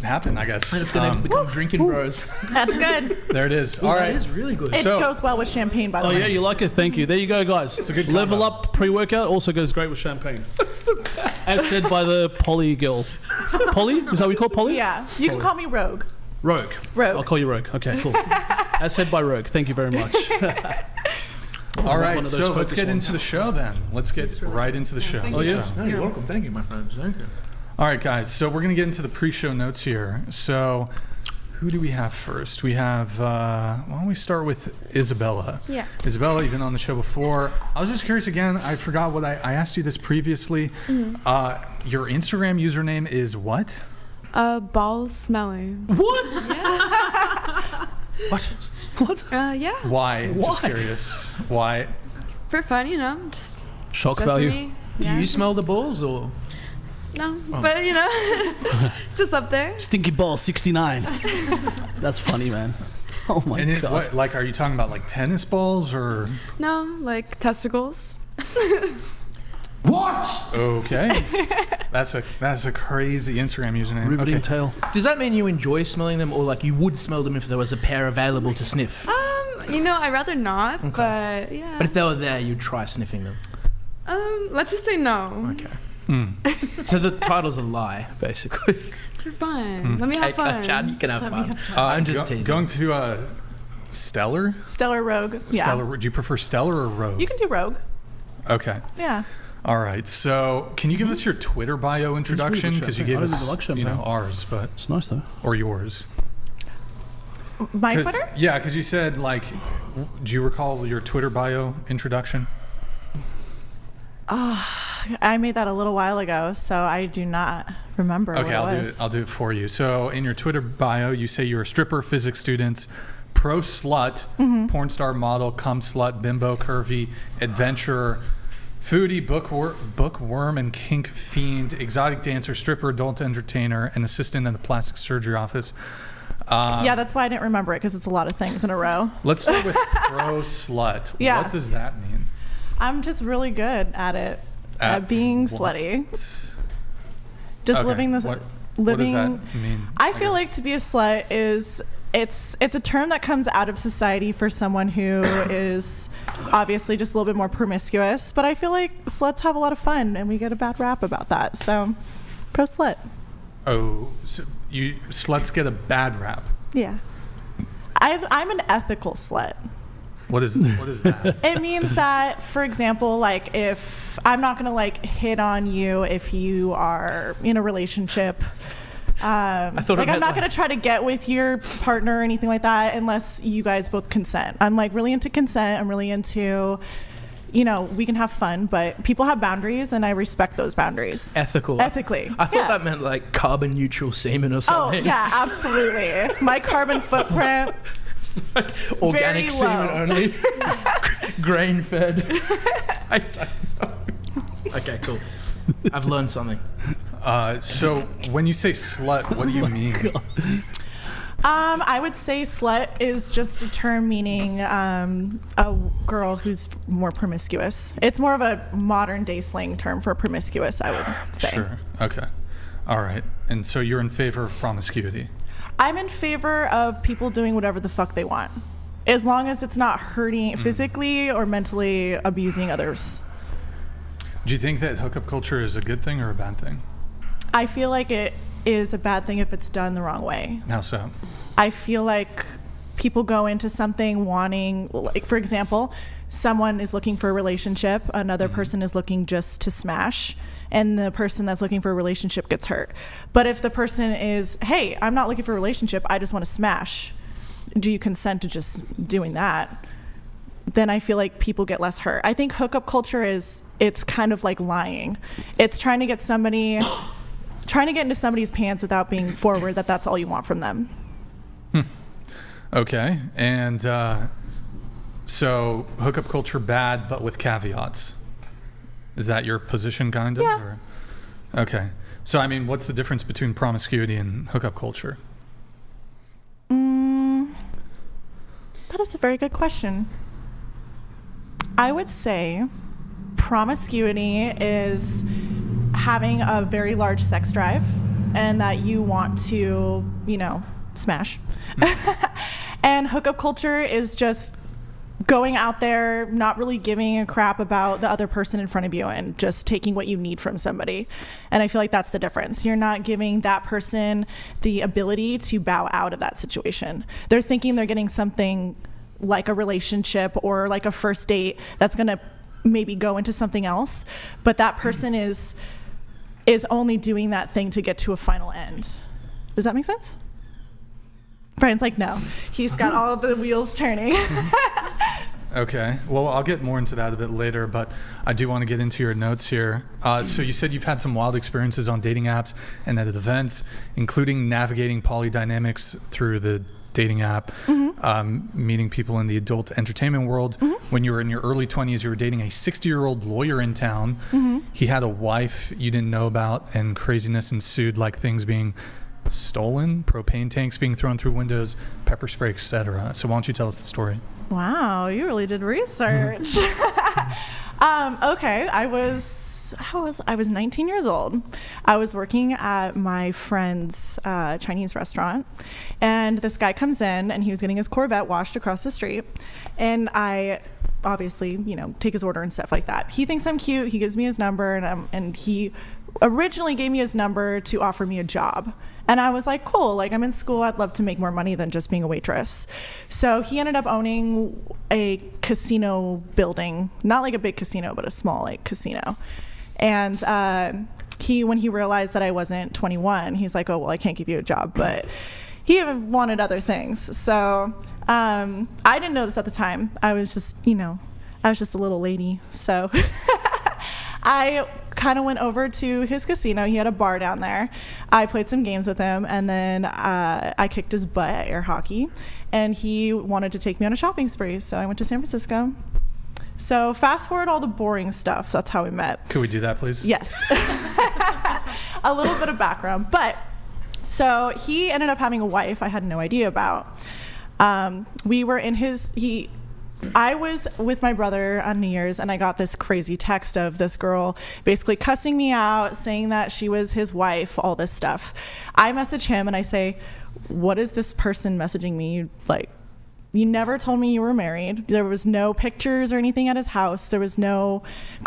happen, I guess. And it's going to become drinking bros. That's good. There it is. All right. That is really good. It goes well with champagne, by the Oh way. yeah, you like it? Thank you. There you go, guys. It's a good Level combo. up pre-workout also goes great with champagne. That's the best. As said by the Polly girl. Polly? Is that what you call Polly? Yeah. You can call me Rogue. Rogue. Rogue. I'll call you Rogue. Okay, cool. As said by Rogue. Thank you very much. All One right, of those so let's focus get ones. into the show then. Let's get right into the show. Oh, yeah. So- No, you're welcome. Thank you, my friend. Thank you. All right, guys. So we're going to get into the pre-show notes here. So who do we have first? We have, why don't we start with Isabella? Yeah. Isabella, you've been on the show before. I was just curious again. I forgot what I asked you this previously. Your Instagram username is what? Ball smeller. What? What? What? Yeah. Why? Just curious. Why? For fun, just Shock just value. for me. Do Yeah. you smell the balls or? No, but it's just up there. Stinky Ball 69. That's funny, man. Oh my And god. what, like, are you talking about like tennis balls or? No, like testicles. What? Okay. That's a crazy Instagram username. Riveting Okay. tail. Does that mean you enjoy smelling them, or like you would smell them if there was a pair available to sniff? I'd rather not, but yeah. But if they were there, you'd try sniffing them. Let's just say no. Okay. So the title's a lie, basically. It's for fun. Let me have fun. Chad, you can have fun. I'm just teasing. Going to Stellar? Stellar Rogue. Yeah. Stellar. Do you prefer Stellar or Rogue? You can do Rogue. Okay. Yeah. All right. So, can you give us your Twitter bio introduction? good Because you champagne. gave I us, don't even like champagne. ours, but It's nice though. or yours. My 'Cause- Twitter? Yeah, because you said like, do you recall your Twitter bio introduction? I made that a little while ago, so I do not remember Okay, what it was. I'll do it for you. So, in your Twitter bio, you say you're a stripper, physics student, pro slut, porn star model, cum slut, bimbo, curvy, adventurer, foodie, bookworm and kink fiend, exotic dancer, stripper, adult entertainer, and assistant in the plastic surgery office. Yeah, that's why I didn't remember it, because it's a lot of things in a row. Let's start with pro slut. Yeah. What does that mean? I'm just really good at it, at being slutty. Just Okay, living the what living. does that mean? I feel like to be a slut is it's a term that comes out of society for someone who is obviously just a little bit more promiscuous. But I feel like sluts have a lot of fun, and we get a bad rap about that. So, pro slut. Oh, so sluts get a bad rap. Yeah, I'm an ethical slut. What is that? It means that, for example, like if I'm not gonna like hit on you if you are in a relationship. I'm not gonna try to get with your partner or anything like that unless you guys both consent. I'm like really into consent. I'm really into, we can have fun, but people have boundaries, and I respect those boundaries. Ethically. I thought that meant like carbon neutral semen or Oh something. yeah, absolutely. My carbon footprint. Organic very semen low. only. Grain fed. I don't know. Okay, cool. I've learned something. So when you say slut, what do you mean? I would say slut is just a term meaning a girl who's more promiscuous. It's more of a modern day slang term for promiscuous, I would say. Sure. Okay. All right. And so you're in favor of promiscuity? I'm in favor of people doing whatever the fuck they want, as long as it's not hurting physically or mentally abusing others. Do you think that hookup culture is a good thing or a bad thing? I feel like it is a bad thing if it's done the wrong way. How so? I feel like people go into something wanting, like, for example, someone is looking for a relationship, another person is looking just to smash, and the person that's looking for a relationship gets hurt. But if the person is, hey, I'm not looking for a relationship, I just want to smash, do you consent to just doing that? Then I feel like people get less hurt. I think hookup culture it's kind of like lying. It's trying to get into somebody's pants without being forward that that's all you want from them. Okay. And so hookup culture bad, but with caveats. Is that your position, kind of? Yeah. Or? Okay. So, I mean, what's the difference between promiscuity and hookup culture? That is a very good question. I would say promiscuity is having a very large sex drive and that you want to, smash. And hookup culture is just going out there, not really giving a crap about the other person in front of you and just taking what you need from somebody. And I feel like that's the difference. You're not giving that person the ability to bow out of that situation. They're thinking they're getting something like a relationship or like a first date that's going to maybe go into something else, but that person is only doing that thing to get to a final end. Does that make sense? Brian's like, no. He's got all of the wheels turning. Okay. Well, I'll get more into that a bit later, but I do want to get into your notes here. So you said you've had some wild experiences on dating apps and at events, including navigating polydynamics through the dating app, meeting people in the adult entertainment world. When you were in your early 20s, you were dating a 60-year-old lawyer in town. He had a wife you didn't know about, and craziness ensued, like things being stolen, propane tanks being thrown through windows, pepper spray, etc. So why don't you tell us the story? Wow, you really did research. Okay, I was 19 years old. I was working at my friend's Chinese restaurant, and this guy comes in, and he was getting his Corvette washed across the street, and I obviously, take his order and stuff like that. He thinks I'm cute. He gives me his number, and he originally gave me his number to offer me a job. And I was like, cool, like I'm in school, I'd love to make more money than just being a waitress. So he ended up owning a casino building, not like a big casino, but a small like casino. And when he realized that I wasn't 21, he's like, oh, well, I can't give you a job, but he even wanted other things. So I didn't know this at the time. I was just a little lady. So I kind of went over to his casino. He had a bar down there. I played some games with him, and then I kicked his butt at air hockey, and he wanted to take me on a shopping spree. So I went to San Francisco. So fast forward all the boring stuff. That's how we met. Could we do that, please? Yes. A little bit of background. But so he ended up having a wife I had no idea about. We were in I was with my brother on New Year's, and I got this crazy text of this girl basically cussing me out, saying that she was his wife, all this stuff. I message him and I say, what is this person messaging me? You never told me you were married. There was no pictures or anything at his house. There was no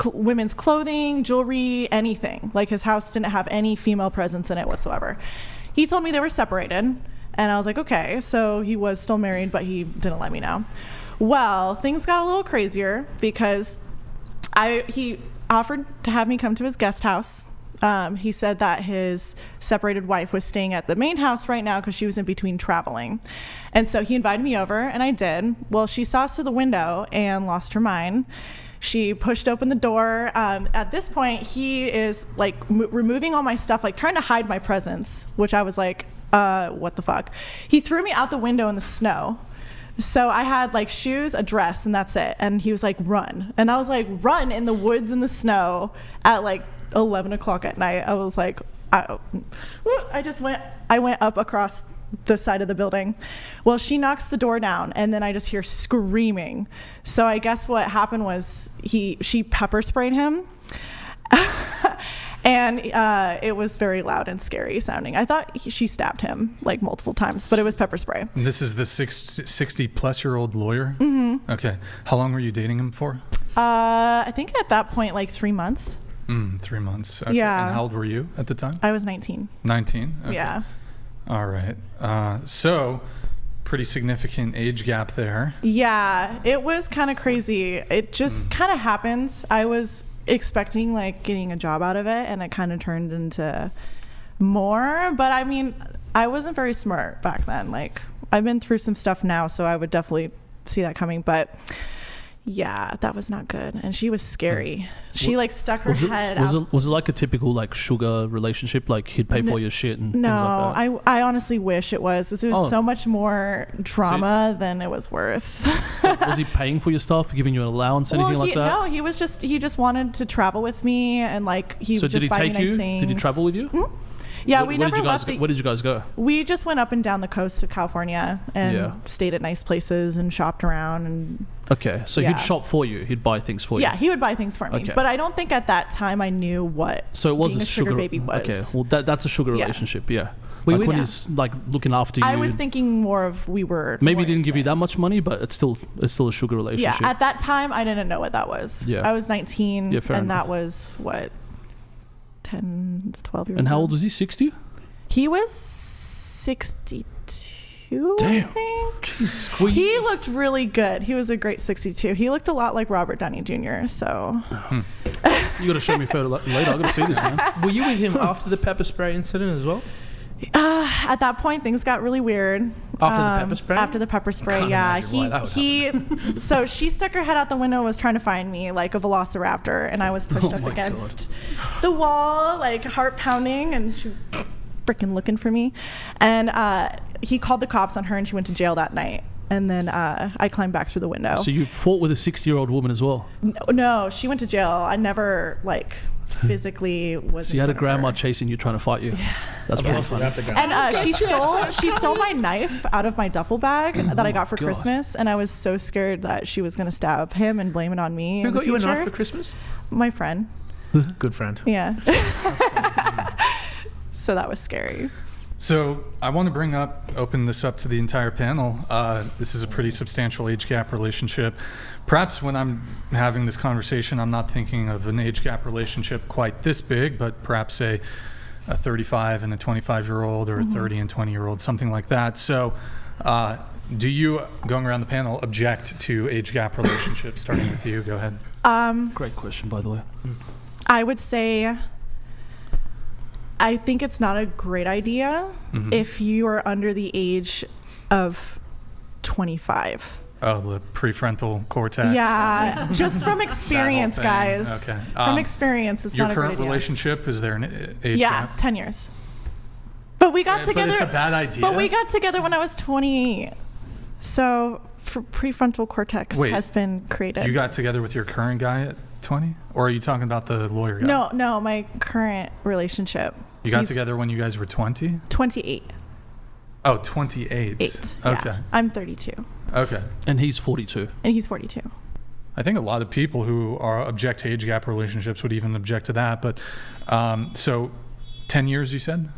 women's clothing, jewelry, anything. Like his house didn't have any female presence in it whatsoever. He told me they were separated, and I was like, okay, so he was still married, but he didn't let me know. Well, things got a little crazier because he offered to have me come to his guest house. He said that his separated wife was staying at the main house right now because she was in between traveling. And so he invited me over, and I did. Well, she saw us through the window and lost her mind. She pushed open the door. At this point, he is removing all my stuff, trying to hide my presence, which I was like, what the fuck? He threw me out the window in the snow. So I had shoes, a dress, and that's it. And he was like, run. And I was like, run in the woods in the snow at 11 o'clock at night. I was like, I went up across the side of the building. Well, she knocks the door down, and then I just hear screaming. So I guess what happened was she pepper sprayed him. And it was very loud and scary sounding. I thought she stabbed him multiple times, but it was pepper spray. And this is the 60-plus-year-old lawyer? Mm-hmm. Okay. How long were you dating him for? I think at that point, 3 months. 3 months. Okay. Yeah. And how old were you at the time? I was 19. 19? Okay. Yeah. All right. So pretty significant age gap there. Yeah. It was kind of crazy. It just kind of happens. I was expecting getting a job out of it, and it kind of turned into more, but I mean, I wasn't very smart back then. I've been through some stuff now, so I would definitely see that coming, but yeah, that was not good. And she was scary. She stuck her head out. Was it like a typical sugar relationship? He'd pay for your shit and things like that? No, I honestly wish it was. It was so much more drama than it was worth. Was he paying for your stuff, giving you an allowance, anything like that? No, he just wanted to travel with me, and he would just buy me nice things. Did he travel with you? Mm-hmm. Yeah, Where- we where never did you guys left go? the- Where did you guys go? We just went up and down the coast of California and Yeah. stayed at nice places and shopped around. And Okay, so Yeah. he'd shop for you. He'd buy things for you. yeah, he would buy things for me. Okay. But I don't think at that time I knew what So it was being a sugar baby was. Okay, well that's a sugar Yeah. relationship. Yeah. We Like would- when he's like looking after you. I was thinking more of we were. maybe more he didn't give you intimate. that much money, but it's still a sugar Yeah, relationship. at that time I didn't know what that was. Yeah. I was 19 Yeah, fair and enough. that was what 10, 12 years And how ago. old was he? 60? He was 62, I Damn. think. Jesus Christ. He looked really good. He was a great 62. He looked a lot like Robert Downey Jr. So You got to show me a photo later. I got to see this, man. Were you with him after the pepper spray incident as well? at that point, things got really weird. After the pepper spray? After the pepper spray, Can't yeah. imagine why that would He. So she stuck her head out the window, was trying to find me like a velociraptor, and I was pushed Oh up my against the wall, like heart pounding, and she was freaking looking for me. And he called the cops on her, and she went to jail that night. And then I climbed back through the window. So you fought with a 60-year-old woman as well. No, she went to jail. I never like physically was. So you had a grandma chasing you, trying to fight you. That's pretty funny. And she stole my knife out of my duffel bag that I got for God. Christmas, and I was so scared that she was gonna stab him and blame it on me. Who in the got you a knife future. for Christmas? My friend. Good friend. Yeah. So that was scary. So I want to open this up to the entire panel. This is a pretty substantial age gap relationship. Perhaps when I'm having this conversation, I'm not thinking of an age gap relationship quite this big, but perhaps a 35 and a 25-year-old or a 30 and 20-year-old, something like that. So do you, going around the panel, object to age gap relationships? Starting with you, go ahead. Great question, by the way. I would say I think it's not a great idea if you are under the age of 25. Oh, the prefrontal cortex. Yeah, just from experience, That whole thing. guys. Okay. From experience, it's Your not a great current idea. relationship, is there an age Yeah, gap? 10 years. But we got But together. it's a bad idea. But we got together when I was 28. So prefrontal cortex Wait, has been created. You got together with your current guy at 20? Or are you talking about the lawyer guy? No, my current relationship. You got He's together when you guys were 20? 28. Oh, 28. Yeah. Okay. I'm 32. Okay. And he's 42. And he's 42. I think a lot of people who are object to age gap relationships would even object to that. But so 10 years, you said?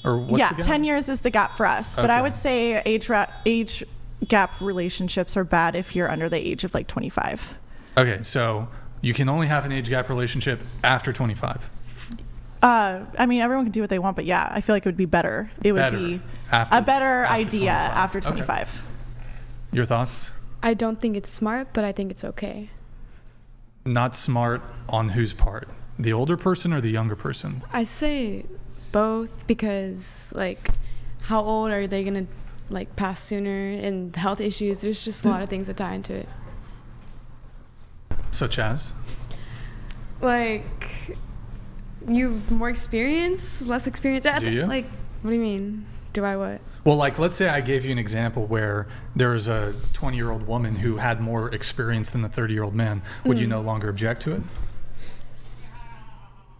Or what's Yeah, the gap? 10 years is the gap for us. But Okay. I would say age gap relationships are bad if you're under the age of like 25. Okay, so you can only have an age gap relationship after 25. I mean, everyone can do what they want, but yeah, I feel like it would be better. It would Better be after- a better after idea 25. after Okay. 25. Your thoughts? I don't think it's smart, but I think it's okay. Not smart on whose part? The older person or the younger person? I say both because, like, how old are they gonna like pass sooner, and health issues? There's just a lot of things that tie into it. Such as? Like, you've more experience, less experience. Do you? Like, what do you mean? Do I what? Well, like, let's say I gave you an example where there is a 20-year-old woman who had more experience than the 30-year-old man. Would you no longer object to it?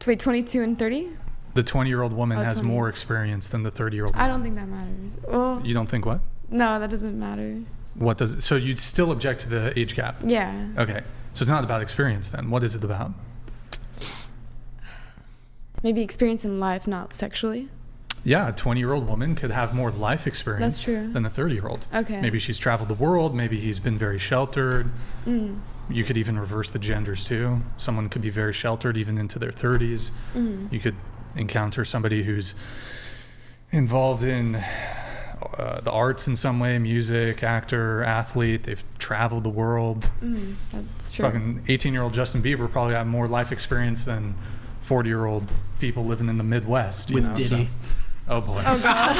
Wait, 22 and 30? The 20-year-old woman Oh, has 20. more experience than the 30-year-old I man. don't think that matters. Well, You don't think what? no, that doesn't matter. What does it? So you'd still object to the age gap? Yeah. Okay. So it's not about experience then. What is it about? Maybe experience in life, not sexually. Yeah, a 20-year-old woman could have more life experience That's true. than a 30-year-old. Okay. Maybe she's traveled the world. Maybe he's been very sheltered. Mm. You could even reverse the genders too. Someone could be very sheltered even into their 30s. Mm. You could encounter somebody who's involved in the arts in some way, music, actor, athlete. They've traveled the world. Mm, that's true. Fucking 18-year-old Justin Bieber probably had more life experience than 40-year-old people living in the Midwest. You With know, Diddy. Oh boy. Oh, God.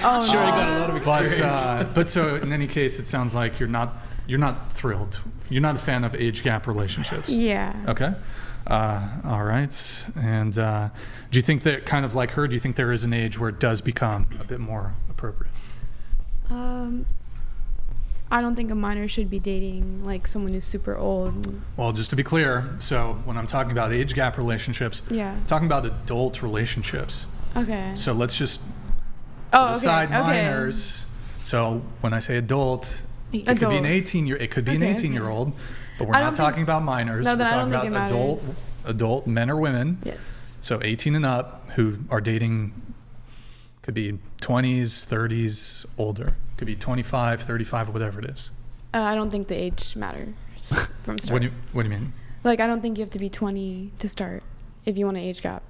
Oh, Sure, no. he got a lot of experience. But so in any case, it sounds like you're not thrilled. You're not a fan of age gap relationships. Yeah. Okay. All right. And do you think that, kind of like her, do you think there is an age where it does become a bit more appropriate? I don't think a minor should be dating like someone who's super old. Well, just to be clear, so when I'm talking about age gap relationships, Yeah. I'm talking about adult relationships. Okay. So let's just Oh, put okay, aside okay. minors. So when I say adult, it could be an Adults. 18-year-old, but we're I not don't talking think- about minors. No, We're then I don't talking think about it matters. adult men or women. Yes. So 18 and up who are dating, could be 20s, 30s, older. Could be 25, 35, whatever it is. I don't think the age matters from start. What do you mean? Like, I don't think you have to be 20 to start if you want an age gap.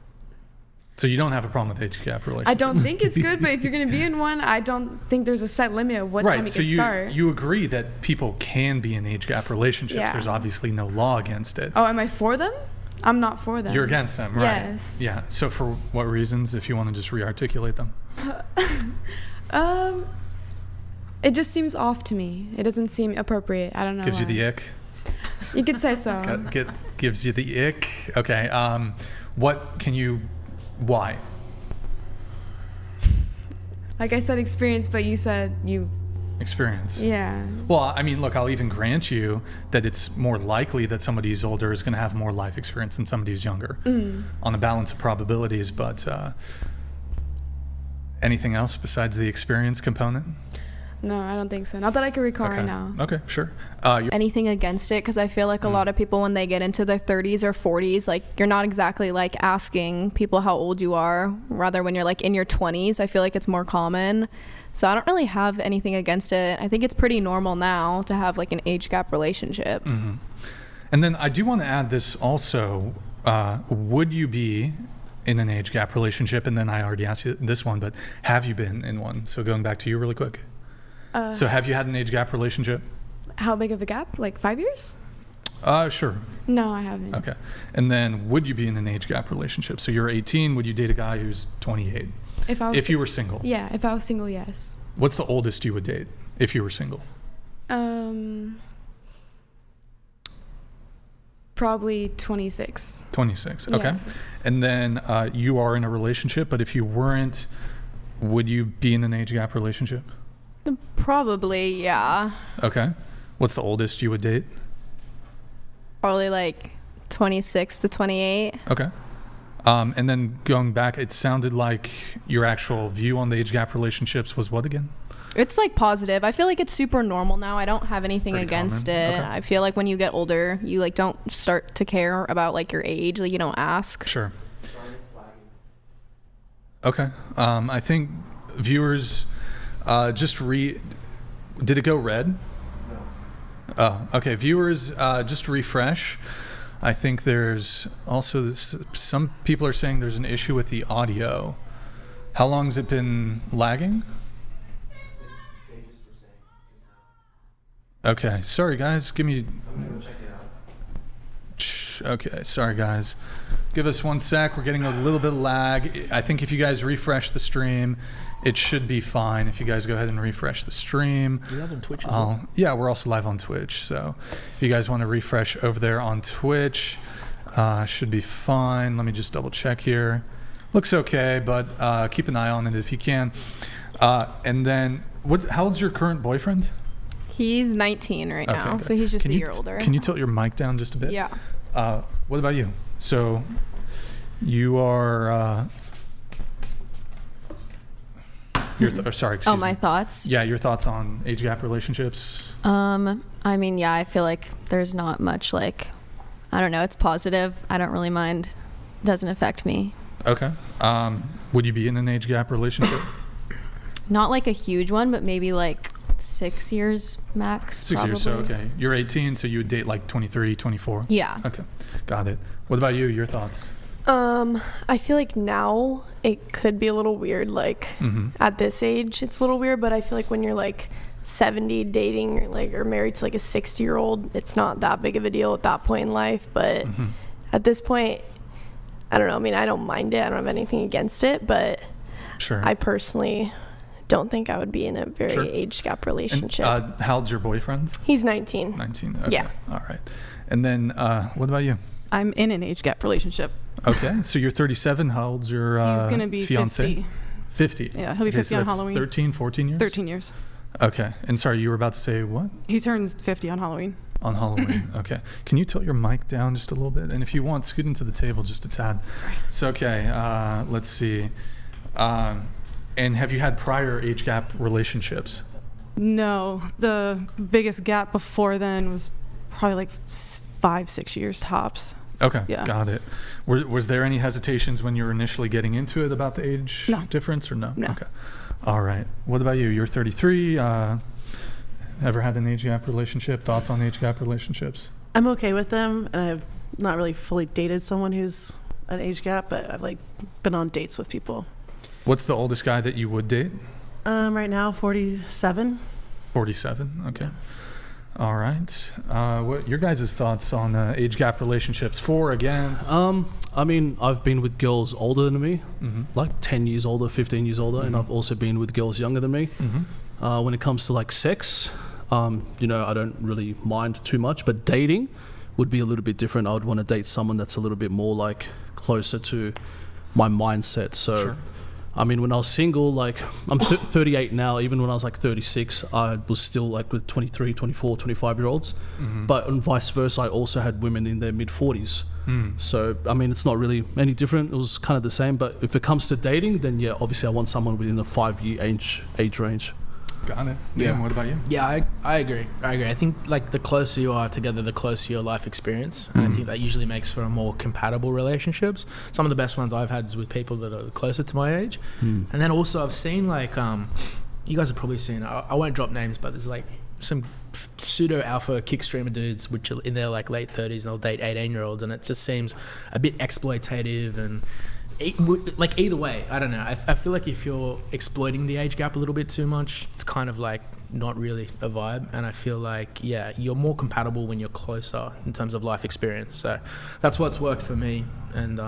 So you don't have a problem with age gap relationships? I don't think it's good, but if you're going to be in one, I don't think there's a set limit of what time Right, it so can start. you agree that people can be in age gap relationships. Yeah. There's obviously no law against it. Oh, am I for them? I'm not for them. You're against them, right? Yes. Yeah. So for what reasons, if you want to just re-articulate them? It just seems off to me. It doesn't seem appropriate. I don't know. Gives you why. the ick? You could say so. Gives you the ick? Okay. Why? Like I said, experience, but you said you. Experience. Yeah. Well, I mean, look, I'll even grant you that it's more likely that somebody who's older is going to have more life experience than somebody who's younger on a balance of probabilities. But anything else besides the experience component? No, I don't think so. Not that I can recall right now. Okay, sure. Anything against it? Because I feel like a lot of people, when they get into their 30s or 40s, like you're not exactly like asking people how old you are. Rather, when you're like in your 20s, I feel like it's more common. So I don't really have anything against it. I think it's pretty normal now to have like an age gap relationship. Mm-hmm. And then I do want to add this also. Would you be in an age gap relationship? And then I already asked you this one, but have you been in one? So going back to you really quick. So have you had an age gap relationship? How big of a gap? Like 5 years? Sure. No, I haven't. Okay. And then would you be in an age gap relationship? So you're 18, would you date a guy who's 28? If you were single? Yeah, if I was single, yes. What's the oldest you would date if you were single? Probably 26. 26, okay. Yeah. And then you are in a relationship, but if you weren't, would you be in an age gap relationship? Probably, yeah. Okay. What's the oldest you would date? Probably like 26 to 28. Okay. And then going back, it sounded like your actual view on the age gap relationships was what again? It's like positive. I feel like it's super normal now. I don't have anything Pretty against common. it. Okay. I feel like when you get older, you like don't start to care about like your age. Like you don't ask. Sure. Okay. I think viewers did it go red? No. Oh, okay. Viewers, just to refresh, I think there's also some people are saying there's an issue with the audio. How long has it been lagging? Okay, sorry guys, okay, sorry guys. Give us 1 sec, we're getting a little bit of lag. I think if you guys refresh the stream, it should be fine. If you guys go ahead and refresh the stream. Are you live on Twitch as well? Yeah, we're also live on Twitch. So if you guys want to refresh over there on Twitch, should be fine. Let me just double check here. Looks okay, but keep an eye on it if you can. And then, how old's your current boyfriend? He's 19 right now, good. so he's just a year older. Can you tilt your mic down just a bit? Yeah. What about you? So you are... sorry, excuse me. My thoughts? Yeah, your thoughts on age gap relationships? I mean, yeah, I feel like there's not much like, I don't know, it's positive. I don't really mind. It doesn't affect me. Okay. Would you be in an age gap relationship? Not like a huge one, but maybe like 6 years max. 6 years, so okay. You're 18, so you would date like 23, 24? Yeah. Okay, got it. What about you, your thoughts? I feel like now it could be a little weird, like at this age it's a little weird, but I feel like when you're like 70 dating or married to like a 60-year-old, it's not that big of a deal at that point in life. But at this point, I don't know, I mean, I don't mind it, I don't have anything against it, but sure. I personally don't think I would be in a very age gap relationship. And, how old's your boyfriend? He's 19. 19, okay. Yeah. All right. And then what about you? I'm in an age gap relationship. Okay, so you're 37. How old's your He's going to be fiance? 50. 50. Yeah, he'll be 50 so on that's Halloween. 13, 14 years? 13 years. Okay. And sorry, you were about to say what? He turns 50 on Halloween. On Halloween. Okay. Can you tilt your mic down just a little bit? And if you want, scoot into the table just a tad. So, okay. Let's see. And have you had prior age gap relationships? No, the biggest gap before then was probably like 5-6 years tops. Okay, Yeah. got it. Was there any hesitations when you were initially getting into it about the age difference or no? No. Okay. All right. What about you? You're 33. Ever had an age gap relationship? Thoughts on age gap relationships? I'm okay with them, and I've not really fully dated someone who's an age gap, but I've like been on dates with people. What's the oldest guy that you would date? Right now, 47. 47. Okay. All right. What your guys' thoughts on age gap relationships? For, against? I mean, I've been with girls older than me, like 10 years older, 15 years older, and I've also been with girls younger than me. When it comes to like sex, you know, I don't really mind too much, but dating would be a little bit different. I would want to date someone that's a little bit more like closer to my mindset. So, Sure. I mean, when I was single, like I'm 38 now, even when I was like 36, I was still like with 23, 24, 25-year-olds. But and vice versa, I also had women in their mid-40s. So, I mean, it's not really any different. It was kind of the same. But if it comes to dating, then yeah, obviously I want someone within a 5-year age range. Got it. Liam, what about you? Yeah, I agree. I think like the closer you are together, the closer your life experience, and I think that usually makes for a more compatible relationships. Some of the best ones I've had is with people that are closer to my age, and then also I've seen like you guys have probably seen. I won't drop names, but there's like some pseudo alpha kick streamer dudes which are in their like late 30s and they'll date 18-year-olds, and it just seems a bit exploitative and. Like either way, I don't know. I feel like if you're exploiting the age gap a little bit too much, it's kind of like not really a vibe. And I feel like, yeah, you're more compatible when you're closer in terms of life experience. So that's what's worked for me. And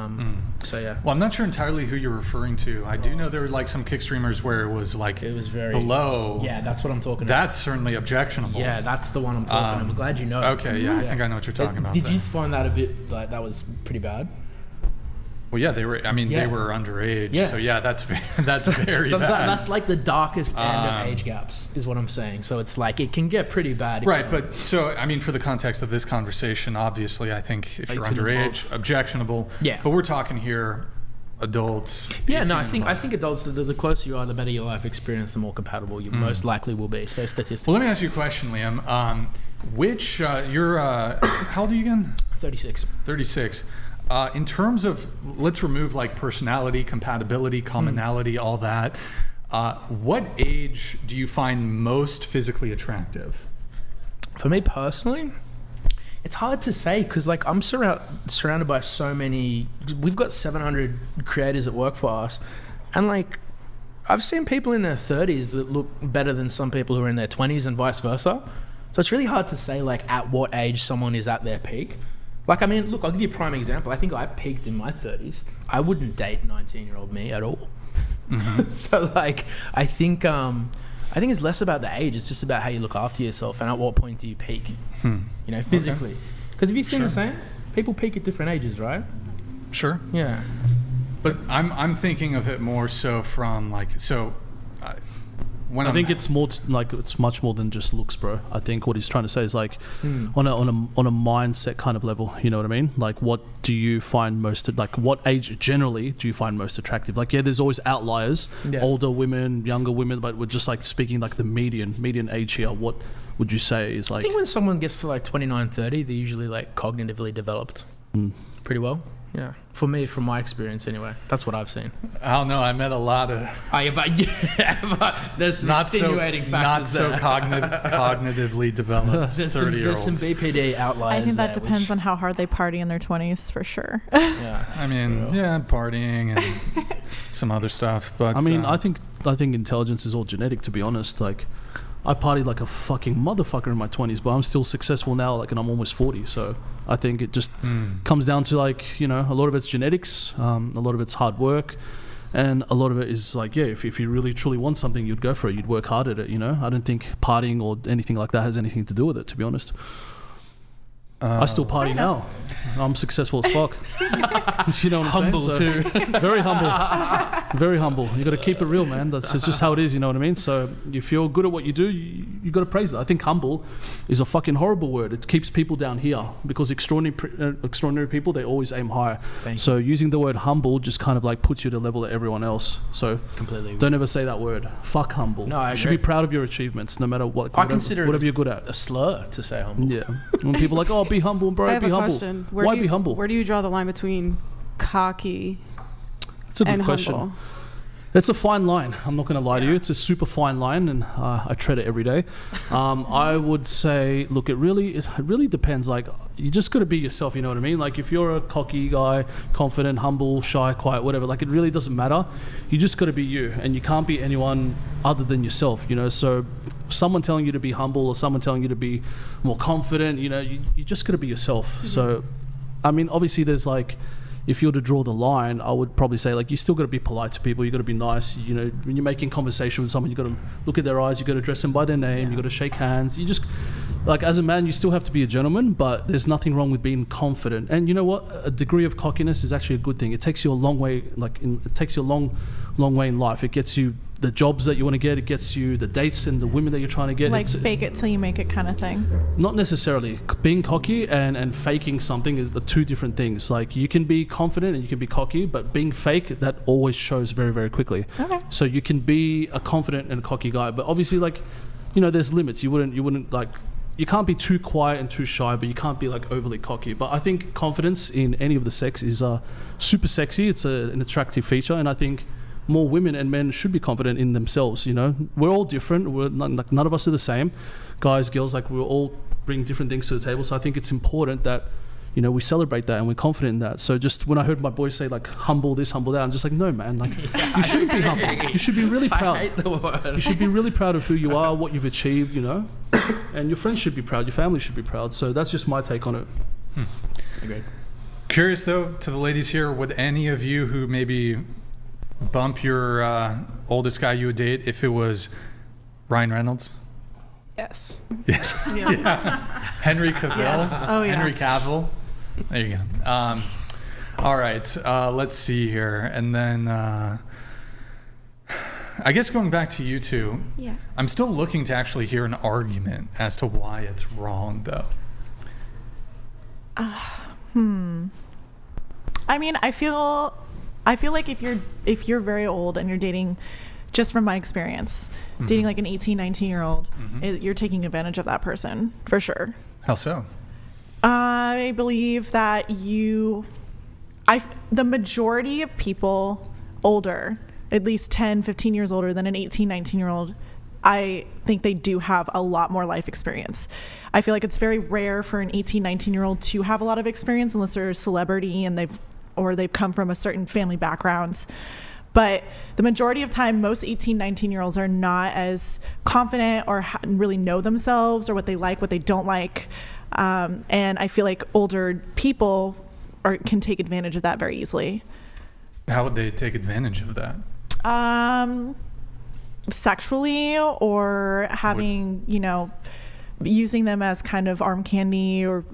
so, yeah. Well, I'm not sure entirely who you're referring to. I do know there were like some kick streamers where it was like it was very below. Yeah, that's what I'm talking about. That's certainly objectionable. Yeah, that's the one I'm talking about. I'm glad you know. Okay, yeah, I think I know what you're talking about. Did you find that a bit like that was pretty bad? Well, yeah, they were. I mean, they were underage. Yeah. So yeah, that's very so bad. That's like the darkest end of age gaps, is what I'm saying. So it's like it can get pretty bad. Right, but so I mean, for the context of this conversation, obviously, I think if you're underage, objectionable. Yeah. But we're talking here, adult. Yeah, no, I think adults. The closer you are, the better your life experience, the more compatible you most likely will be. So statistically. Well, let me ask you a question, Liam. Which you're how old are you again? 36. 36. In terms of, let's remove like personality, compatibility, commonality, all that. What age do you find most physically attractive? For me personally, it's hard to say because like I'm surrounded by so many. We've got 700 creators that work for us, and like I've seen people in their 30s that look better than some people who are in their 20s and vice versa. So it's really hard to say like at what age someone is at their peak. Like, I mean, look, I'll give you a prime example. I think I peaked in my 30s. I wouldn't date 19-year-old me at all. So, like, I think it's less about the age. It's just about how you look after yourself and at what point do you peak, you know, physically. Because have you seen the same? People peak at different ages, right? Sure. Yeah. But I'm thinking of it more so from like, so when I think it's more like it's much more than just looks, bro. I think what he's trying to say is like on a mindset kind of level. You know what I mean? Like, what do you find most like? What age generally do you find most attractive? Like, yeah, there's always outliers, older women, younger women, but we're just like speaking like the median age here. What would you say is like? I think when someone gets to like 29, 30, they're usually like cognitively developed pretty well. Yeah, for me, from my experience anyway, that's what I've seen. I don't know. I met a lot of. But there's some insinuating factors not so cognitively developed 30-year-olds. There's some BPD outliers. I think that depends on how hard they party in their 20s, for sure. Yeah, I mean, partying and some other stuff, but I mean, I think intelligence is all genetic. To be honest, like. I partied like a fucking motherfucker in my 20s, but I'm still successful now, like, and I'm almost 40. So I think it just comes down to like, you know, a lot of it's genetics, a lot of it's hard work, and a lot of it is like, yeah, if you really truly want something, you'd go for it. You'd work hard at it, you know. I don't think partying or anything like that has anything to do with it, to be honest. I still party now. I'm successful as fuck. You know what I'm Humble saying? too. Very humble. Very humble. You got to keep it real, man. That's it's just how it is. You know what I mean? So if you're good at what you do, you got to praise it. I think humble is a fucking horrible word. It keeps people down here because extraordinary people, they always aim higher. So using the word humble just kind of like puts you to the level of everyone else. So Completely. don't ever say that word. Fuck humble. No, I you should agree. be proud of your achievements, no matter what. I consider whatever it you're good at. a slur to say humble. Yeah. When people are like, oh, be humble, bro. I have Be a humble. question. Why be humble? Where do you draw the line between cocky That's a good and question. humble? It's a fine line. I'm not going to lie to you. It's a super fine line, and I tread it every day. I would say, look, it really depends. Like, you just got to be yourself. You know what I mean? Like, if you're a cocky guy, confident, humble, shy, quiet, whatever, like, it really doesn't matter. You just got to be you, and you can't be anyone other than yourself. You know, so someone telling you to be humble or someone telling you to be more confident, you know, you just got to be yourself. Mm-hmm. So, I mean, obviously, there's like, if you were to draw the line, I would probably say, like, you still got to be polite to people. You got to be nice. You know, when you're making conversation with someone, you got to look at their eyes. You got to address them by their name. You got to shake hands. You just, like, as a man, you still have to be a gentleman, but there's nothing wrong with being confident. And you know what? A degree of cockiness is actually a good thing. It takes you a long way. It takes you a long way in life. It gets you the jobs that you want to get. It gets you the dates and the women that you're trying to get. Like fake it till you make it kind of thing. Not necessarily. Being cocky and faking something is the two different things. Like, you can be confident and you can be cocky, but being fake, that always shows very, very quickly. Okay. So you can be a confident and a cocky guy, but obviously, like, you know, there's limits. You wouldn't like, you can't be too quiet and too shy, but you can't be like overly cocky. But I think confidence in any of the sex is super sexy. It's an attractive feature, and I think more women and men should be confident in themselves. You know, we're all different. We're not, like, none of us are the same. Guys, girls, like, we all bring different things to the table. So I think it's important that, you know, we celebrate that and we're confident in that. So just when I heard my boys say, like, humble this, humble that, I'm just like, no, man, like, you shouldn't be humble. You should be really proud. I hate the word. You should be really proud of who you are, what you've achieved, you know, and your friends should be proud, your family should be proud. So that's just my take on it. Agreed. Curious, though, to the ladies here, would any of you who maybe bump your oldest guy you would date if it was Ryan Reynolds? Yes. Yes. Yeah. Henry Cavill. Yes. Oh, yeah. Henry Cavill. There you go. All right. Let's see here. And then I guess going back to you two, Yeah. I'm still looking to actually hear an argument as to why it's wrong, though. I mean, I feel like if you're very old and you're dating, just from my experience, dating like an 18, 19-year-old, you're taking advantage of that person for sure. How so? I believe that the majority of people older, at least 10, 15 years older than an 18, 19-year-old, I think they do have a lot more life experience. I feel like it's very rare for an 18, 19-year-old to have a lot of experience unless they're a celebrity and they've come from a certain family backgrounds. But the majority of time, most 18, 19-year-olds are not as confident or really know themselves or what they like, what they don't like. And I feel like older people can take advantage of that very easily. How would they take advantage of that? Sexually, or having, using them as kind of arm candy or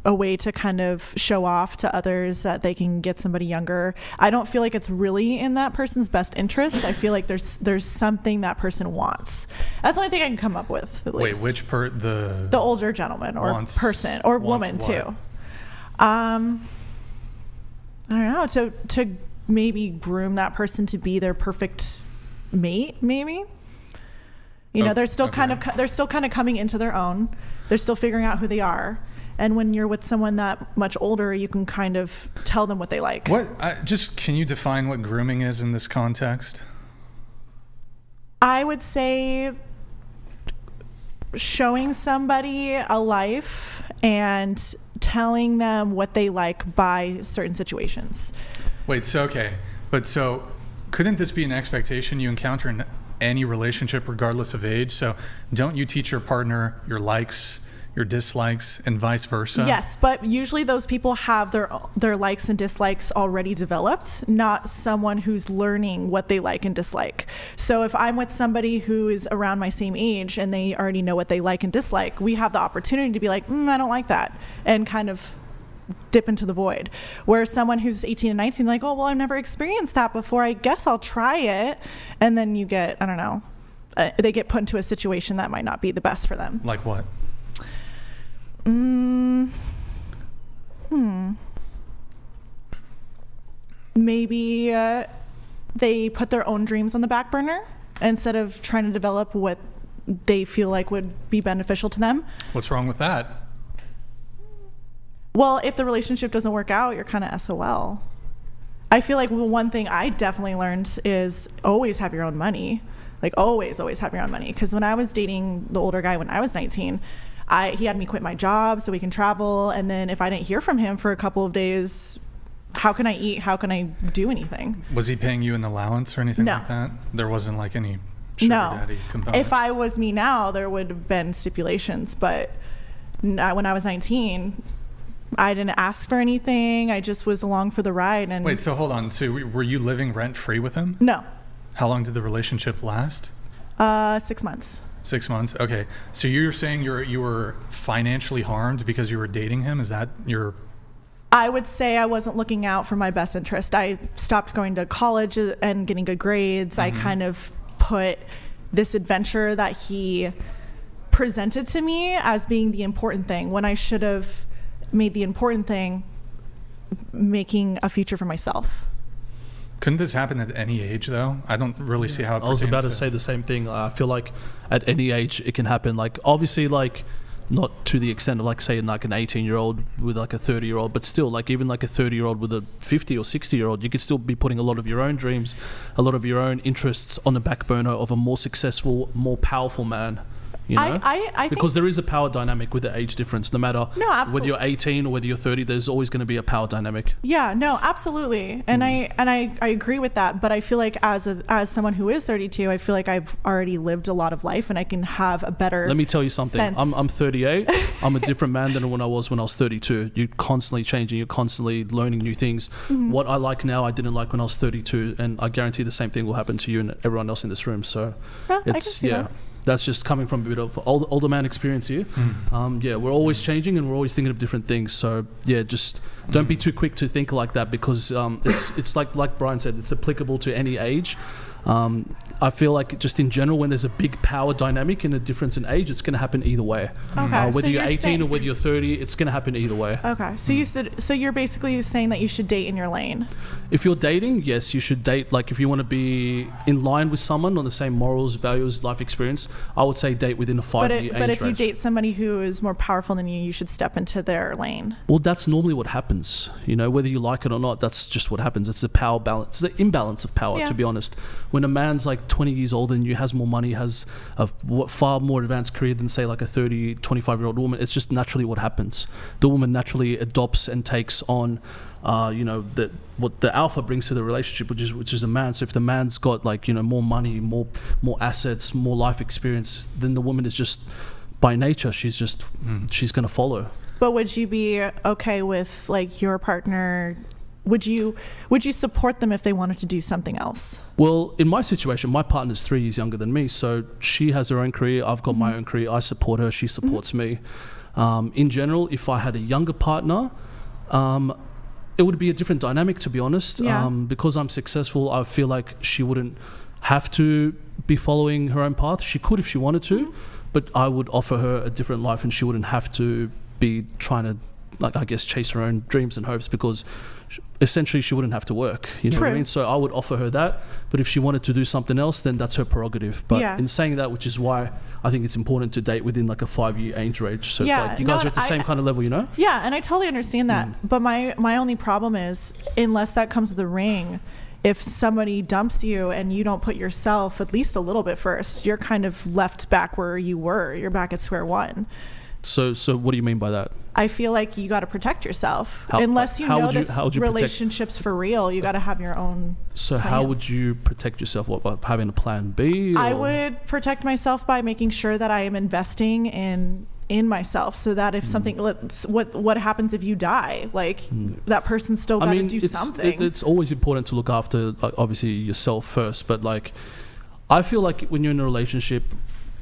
a way to kind of show off to others that they can get somebody younger. I don't feel like it's really in that person's best interest. I feel like there's something that person wants. That's the only thing I can come up with, at least. Wait, which the older gentleman or person or woman too. I don't know. To maybe groom that person to be their perfect mate, maybe. They're still kind of coming into their own. They're still figuring out who they are. And when you're with someone that much older, you can kind of tell them what they like. Can you define what grooming is in this context? I would say showing somebody a life and telling them what they like by certain situations. Wait, so couldn't this be an expectation you encounter in any relationship regardless of age? So don't you teach your partner your likes, your dislikes and vice versa? Yes, but usually those people have their likes and dislikes already developed, not someone who's learning what they like and dislike. So if I'm with somebody who is around my same age and they already know what they like and dislike, we have the opportunity to be like, I don't like that, and kind of dip into the void. Where someone who's 18 and 19, like, oh, well, I've never experienced that before, I guess I'll try it. And then you get, I don't know, they get put into a situation that might not be the best for them. Like what? Maybe they put their own dreams on the back burner instead of trying to develop what they feel like would be beneficial to them. What's wrong with that? Well, if the relationship doesn't work out, you're kind of SOL. I feel like one thing I definitely learned is always have your own money. Like always have your own money. Because when I was dating the older guy when I was 19, he had me quit my job so we can travel. And then if I didn't hear from him for a couple of days, how can I eat? How can I do anything? Was he paying you an allowance or anything like that? There wasn't like any sugar daddy component? If I was me now, there would have been stipulations. But when I was 19, I didn't ask for anything. I just was along for the ride. And wait, so hold on. So were you living rent free with him? No. How long did the relationship last? 6 months. 6 months. Okay. So you're saying you were financially harmed because you were dating him? Is that your... I would say I wasn't looking out for my best interest. I stopped going to college and getting good grades. I kind of put this adventure that he presented to me as being the important thing when I should have made the important thing making a future for myself. Couldn't this happen at any age, though? I don't really see how it pertains I was about to say the same thing. I feel like at any age it can happen. Like, obviously, like, not to the extent of, like, say, like an 18-year-old with, like, a 30-year-old, but still, like, even, like, a 30-year-old with a 50 or 60-year-old, you could still be putting a lot of your own dreams, a lot of your own interests on the back burner of a more successful, more powerful man. You know? I because there is a power dynamic with the age difference. No matter whether you're 18 or whether you're 30, there's always going to be a power dynamic. Yeah, no, absolutely. And I agree with that. But I feel like as someone who is 32, I feel like I've already lived a lot of life and I can have a better Let me tell you something. sense. I'm 38. I'm a different man than when I was 32. You're constantly changing. You're constantly learning new things. What I like now, I didn't like when I was 32. And I guarantee the same thing will happen to you and everyone else in this room. So it's, that. That's just coming from a bit of older man experience here. We're always changing and we're always thinking of different things. So just don't be too quick to think like that because it's like Brian said, it's applicable to any age. I feel like just in general, when there's a big power dynamic and a difference in age, it's going to happen either way. Okay, whether so you're 18 saying, or whether you're 30, it's going to happen either way. Okay, so you're basically saying that you should date in your lane. If you're dating, yes, you should date. Like if you want to be in line with someone on the same morals, values, life experience, I would say date within a 5-year age range. But if you date somebody who is more powerful than you, you should step into their lane. Well, that's normally what happens. You know, whether you like it or not, that's just what happens. It's a power balance. It's the imbalance of power, to be honest. When a man's like 20 years older than you, has more money, has a far more advanced career than say like a 30, 25-year-old woman, it's just naturally what happens. The woman naturally adopts and takes on what the alpha brings to the relationship, which is a man. So if the man's got like, more money, more assets, more life experience, then the woman is just by nature, she's going to follow. But would you be okay with like your partner? Would you support them if they wanted to do something else? Well, in my situation, my partner's 3 years younger than me, so she has her own career, I've got my own career, I support her, she supports me. In general, if I had a younger partner, it would be a different dynamic, to be honest. Because I'm successful, I feel like she wouldn't have to be following her own path. She could if she wanted to, but I would offer her a different life and she wouldn't have to be trying to, like, I guess, chase her own dreams and hopes, because essentially she wouldn't have to work, you know what I mean? So I would offer her that, but if she wanted to do something else, then that's her prerogative. But in saying that, which is why I think it's important to date within like a 5-year age range, so it's like you guys are at the same kind of level, Yeah, and I totally understand that. But my only problem is, unless that comes with a ring, if somebody dumps you and you don't put yourself at least a little bit first, you're kind of left back where you were. You're back at square one. So what do you mean by that? I feel like you got to protect yourself. Unless you know this relationship's for real, you got to have your own So plans. how would you protect yourself? What, by having a plan B? I would protect myself by making sure that I am investing in in myself, so that if something, what happens if you die? Like that person's still got to do something. It's always important to look after, like, obviously yourself first, but like I feel like when you're in a relationship,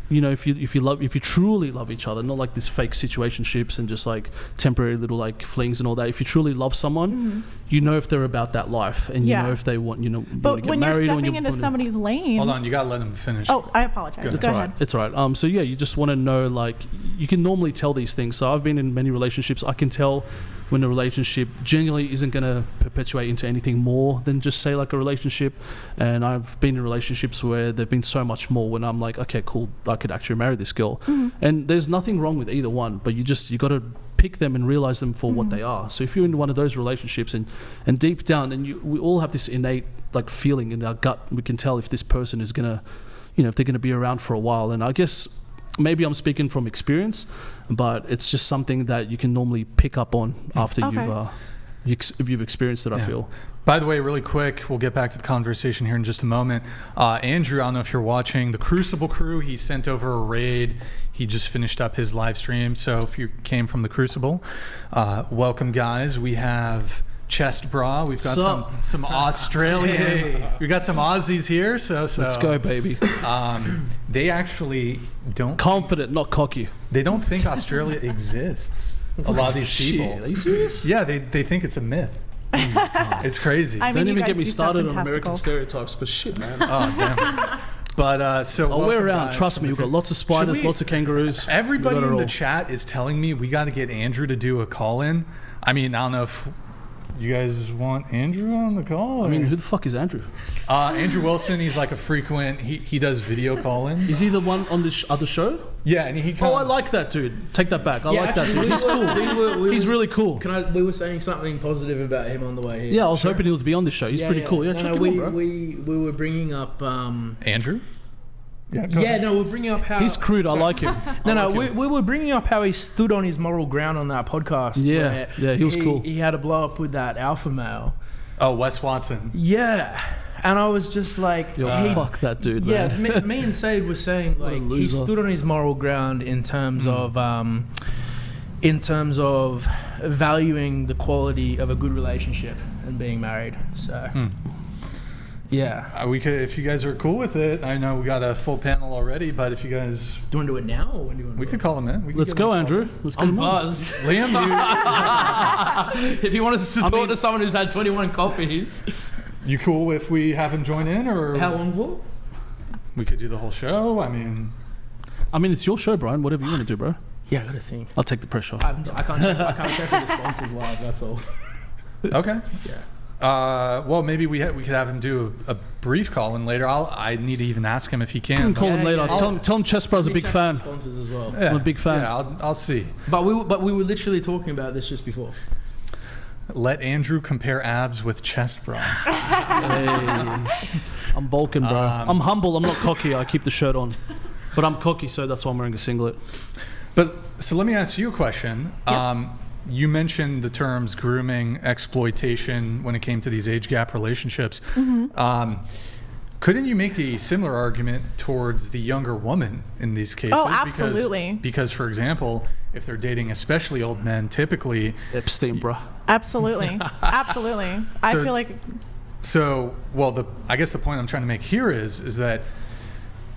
you know, if you truly love each other, not like this fake situationships and just like temporary little like flings and all that. If you truly love someone, you know if they're about that life, and you know if they want, But when you're stepping into somebody's lane, hold on, you gotta let them finish. Oh, I apologize. Go ahead. It's all right. So yeah, you just want to know, like, you can normally tell these things. So I've been in many relationships. I can tell when a relationship genuinely isn't going to perpetuate into anything more than just say like a relationship. And I've been in relationships where there've been so much more, when I'm like, okay, cool, I could actually marry this girl. And there's nothing wrong with either one, but you got to pick them and realize them for what they are. So if you're in one of those relationships and deep down, and we all have this innate like feeling in our gut, we can tell if this person is going to, if they're going to be around for a while. And I guess maybe I'm speaking from experience, but it's just something that you can normally pick up on after you've experienced it, I feel. By the way, really quick, we'll get back to the conversation here in just a moment. Andrew, I don't know if you're watching, the Crucible crew, he sent over a raid. He just finished up his live stream. So if you came from the Crucible, welcome, guys. We have Chestbrah. We've got some Australian. We got some Aussies here. So let's go, baby. They actually don't confident, not cocky. They don't think Australia exists. A lot of these people. Are you serious? Yeah, they think it's a myth. It's crazy. I mean, don't even get me started on American stereotypes, but shit, man. Oh, damn. But so we're around. Trust me, we've got lots of spiders, lots of kangaroos. Everybody in the chat is telling me we got to get Andrew to do a call-in. I mean, I don't know if you guys want Andrew on the call. I mean, who the fuck is Andrew? Andrew Wilson. He's like a frequent. He does video call-ins. Is he the one on this other show? Yeah, and he comes. Oh, I like that dude. Take that back. I like that dude. He's cool. He's really cool. We were saying something positive about him on the way here. Yeah, I was hoping he was to be on this show. He's pretty cool. Yeah, check him out, bro. We were bringing up Andrew. We're bringing up how he's crude. I like him. We were bringing up how he stood on his moral ground on that podcast. Yeah, he was cool. He had a blow up with that alpha male. Oh, Wes Watson. Yeah, and I was just like, fuck that dude. Yeah, man. me and Said were saying like he stood on his moral ground in terms of valuing the quality of a good relationship and being married. So. Yeah, we could, if you guys are cool with it. I know we got a full panel already, but if you guys do you want to do it now, or when do you want to we could call him in. Let's go, Andrew. Let's go. I'm buzzed. Liam, if you want us to talk to someone who's had 21 coffees, you cool if we have him join in, or how long for? We could do the whole show. I mean, it's your show, Brian. Whatever you want to do, bro. Yeah, I gotta think. I'll take the pressure. I can't check with the sponsors live. That's all. Okay. Yeah. Well, maybe we could have him do a brief call-in later. I need to even ask him if he can. Call him later. Tell him Chestbrah's a big fan. Sponsors as well. Yeah. I'm a big fan. Yeah, I'll see. But we were literally talking about this just before. Let Andrew compare abs with Chestbrah. Hey. I'm bulking, bro. I'm humble. I'm not cocky. I keep the shirt on. But I'm cocky, so that's why I'm wearing a singlet. But so let me ask you a question. Yep. You mentioned the terms grooming, exploitation when it came to these age gap relationships. Couldn't you make a similar argument towards the younger woman in these cases? Oh, absolutely. Because for example, if they're dating especially old men, typically Epstein, bro. Absolutely. Absolutely. I feel like. So, well, I guess the point I'm trying to make here is that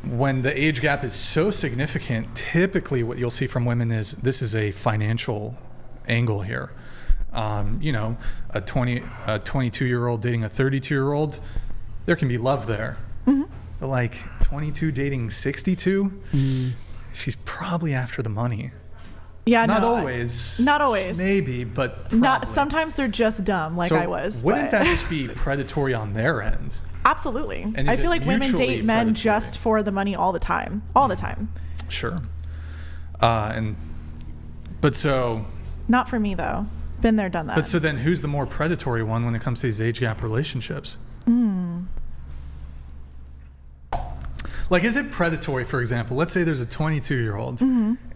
when the age gap is so significant, typically what you'll see from women is this is a financial angle here. A 22-year-old dating a 32-year-old, there can be love there. But like 22 dating 62, she's probably after the money. Yeah, not always. Not always. Maybe, but probably. Not sometimes they're just dumb, like I was. Wouldn't that just be predatory on their end? Absolutely. And I feel like women date men predatory? just for the money all the time. All the time. Sure. So. Not for me though. Been there, done that. But so then who's the more predatory one when it comes to these age gap relationships? Like, is it predatory, for example? Let's say there's a 22-year-old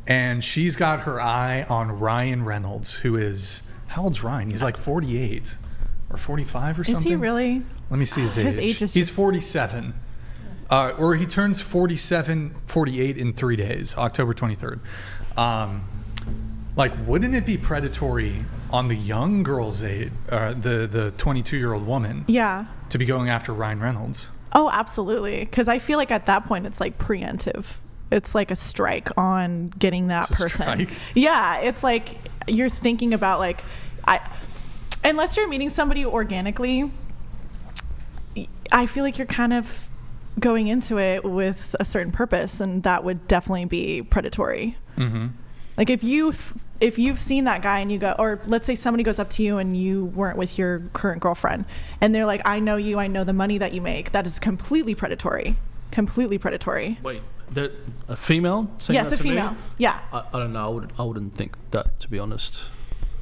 and she's got her eye on Ryan Reynolds, who is, how old's Ryan? He's like 48 or 45 or something. Is he really? Let me see his age. His age is He's 47. Or he turns 48 in 3 days, October 23rd. Like, wouldn't it be predatory on the young girl's age, the 22-year-old woman, Yeah. to be going after Ryan Reynolds? Oh, absolutely. Because I feel like at that point it's like preemptive. It's like a strike on getting that It's a person. strike? Yeah, it's like you're thinking about like, unless you're meeting somebody organically, I feel like you're kind of going into it with a certain purpose, and that would definitely be predatory. Mm-hmm. Like if you've seen that guy and you go, or let's say somebody goes up to you and you weren't with your current girlfriend, and they're like, I know you, I know the money that you make. That is completely predatory. Completely predatory. Wait, a female saying Yes, that a to me? female. Yeah. I don't know. I wouldn't think that, to be honest.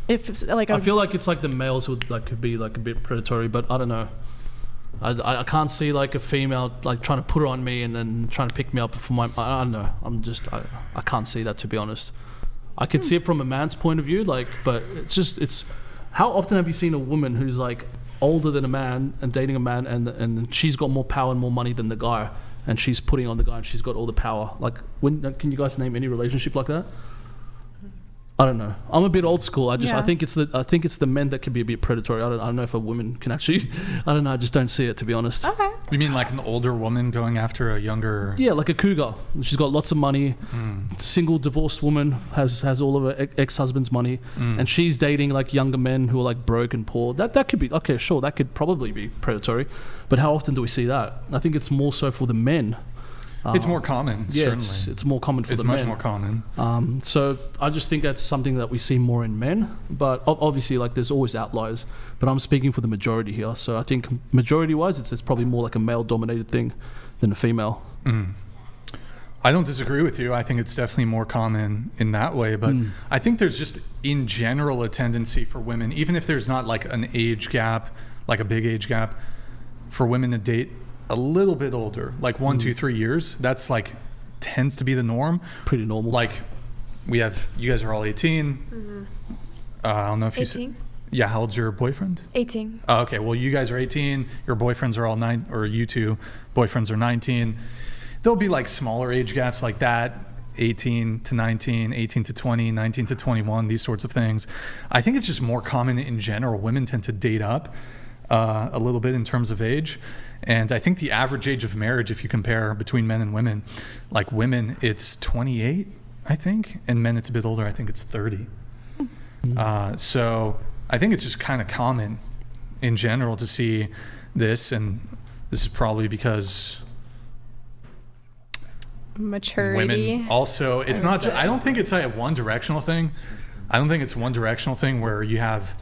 If it's like I feel like it's like the males who like could be like a bit predatory, but I don't know. I can't see like a female like trying to put her on me and then trying to pick me up for my. I don't know. I can't see that, to be honest. I could see it from a man's point of view, like, but it's how often have you seen a woman who's like older than a man and dating a man and she's got more power and more money than the guy, and she's putting on the guy and she's got all the power. Like, can you guys name any relationship like that? I don't know. I'm a bit old school. I think it's the men that can be a bit predatory. I don't know if a woman can actually. I don't know. I just don't see it, to be honest. Okay. You mean like an older woman going after a younger? Yeah, like a cougar. She's got lots of money. Single divorced woman has all of her ex-husband's money, and she's dating like younger men who are like broke and poor. That could be okay. Sure, that could probably be predatory, but how often do we see that? I think it's more so for the men. It's more common. Yeah, certainly. it's more common for it's the men. It's much more common. So I just think that's something that we see more in men, but obviously like there's always outliers, but I'm speaking for the majority here. So I think majority wise it's probably more like a male dominated thing than a female. I don't disagree with you. I think it's definitely more common in that way, but I think there's just in general a tendency for women, even if there's not like an age gap, like a big age gap, for women to date a little bit older, like 1, 2, 3 years. That's like tends to be the norm. Pretty normal. Like you guys are all 18. I don't know if 18. Yeah, how old's your boyfriend? 18. Oh, okay, well you guys are 18. Your boyfriends are all 9, or you two boyfriends are 19. There'll be like smaller age gaps like that. 18 to 19, 18 to 20, 19 to 21, these sorts of things. I think it's just more common in general. Women tend to date up a little bit in terms of age. And I think the average age of marriage, if you compare between men and women, like women, it's 28, I think, and men, it's a bit older. I think it's 30. So I think it's just kind of common in general to see this, and this is probably because maturity. Women also, it's not. I don't think it's a one-directional thing. I don't think it's one-directional thing where you have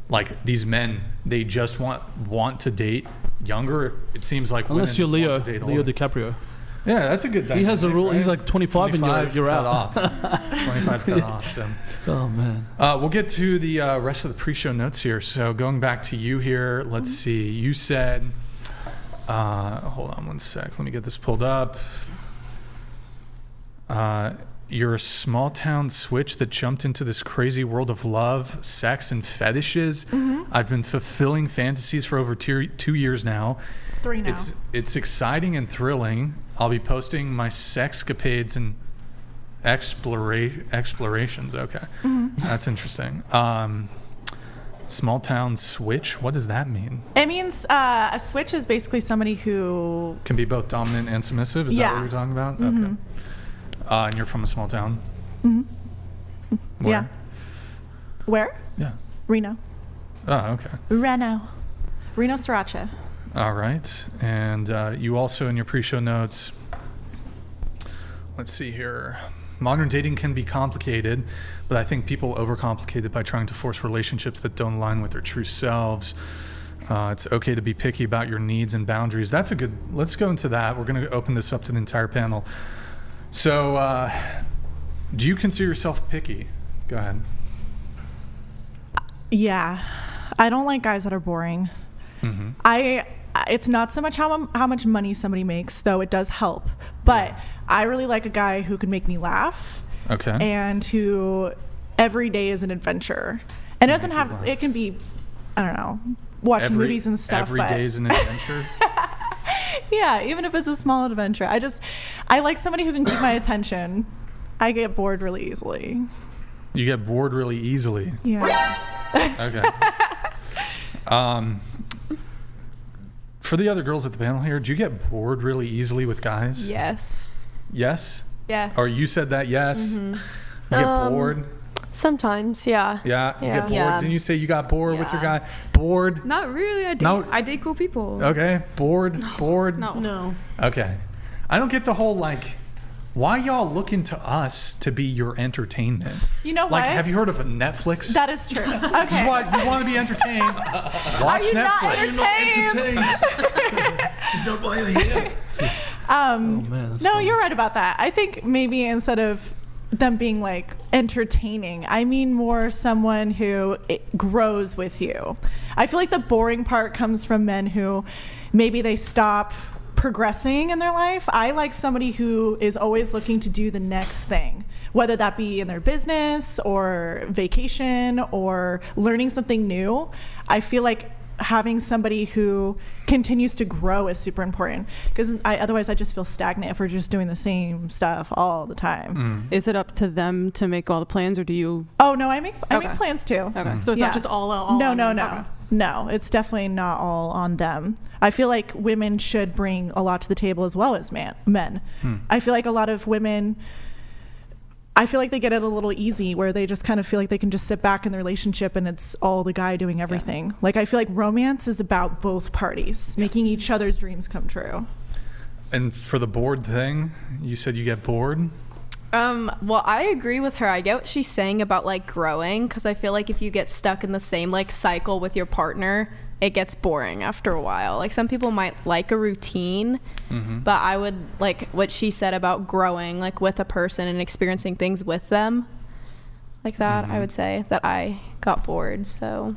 like these men, they just want to date younger. It seems like unless you're Leo older. DiCaprio. Yeah, that's a good dynamic. He has a rule. Right? He's like 25 and you're out. Off. 25 cut off. So. Oh man. We'll get to the rest of the pre-show notes here. So going back to you here, let's see. You said, hold on one sec. Let me get this pulled up. You're a small town switch that jumped into this crazy world of love, sex, and fetishes. I've been fulfilling fantasies for over 2 years now. 3 now. It's exciting and thrilling. I'll be posting my sexcapades and explorations. Okay, that's interesting. Small town switch. What does that mean? It means a switch is basically somebody who can be both dominant and submissive. Is that what you're talking about? Okay. And you're from a small town? Where? Yeah. Where? Yeah. Reno. Oh, okay. Reno Sriracha. All right. And you also, in your pre-show notes, let's see here. Modern dating can be complicated, but I think people overcomplicate it by trying to force relationships that don't align with their true selves. It's okay to be picky about your needs and boundaries. That's a good, let's go into that. We're going to open this up to the entire panel. So, do you consider yourself picky? Go ahead. Yeah. I don't like guys that are boring. It's not so much how much money somebody makes, though it does help. But I really like a guy who can make me laugh. Okay. And who every day is an adventure. And it doesn't have, it can be, I don't know, watching movies and stuff. Every day is an adventure? Yeah, even if it's a small adventure. I like somebody who can keep my attention. I get bored really easily. You get bored really easily. Yeah. Okay. For the other girls at the panel here, do you get bored really easily with guys? Yes. Yes? Yes. Or you said that, yes? Mm-hmm. You get bored? Sometimes, yeah. Yeah, you get bored. Yeah. Didn't you say you got bored with your guy? Bored? Not really. I date cool people. Okay. Bored? Bored? No. Okay. I don't get the whole, like, why y'all looking to us to be your entertainment? You know Like, what? have you heard of Netflix? That is true. Okay. This is what you want to be entertained. Watch Are you not Netflix. entertained? She's not why you're here. Man, that's No, funny. you're right about that. I think maybe instead of them being like entertaining, I mean more someone who grows with you. I feel like the boring part comes from men who maybe they stop progressing in their life. I like somebody who is always looking to do the next thing, whether that be in their business or vacation or learning something new. I feel like having somebody who continues to grow is super important, because otherwise I just feel stagnant if we're just doing the same stuff all the time. Is it up to them to make all the plans, or do you? Oh no, I make Okay. plans too. Okay, so it's Yeah. not just all No, on no, them. no. Okay. No, it's definitely not all on them. I feel like women should bring a lot to the table as well as men. I feel like a lot of women, I feel like they get it a little easy where they just kind of feel like they can just sit back in the relationship and it's all the guy doing everything. Like, I feel like romance is about both parties making each other's dreams come true. And for the bored thing, you said you get bored? Well, I agree with her. I get what she's saying about like growing, because I feel like if you get stuck in the same like cycle with your partner, it gets boring after a while. Like, some people might like a routine, but I would like what she said about growing like with a person and experiencing things with them like that. I would say that I got bored. So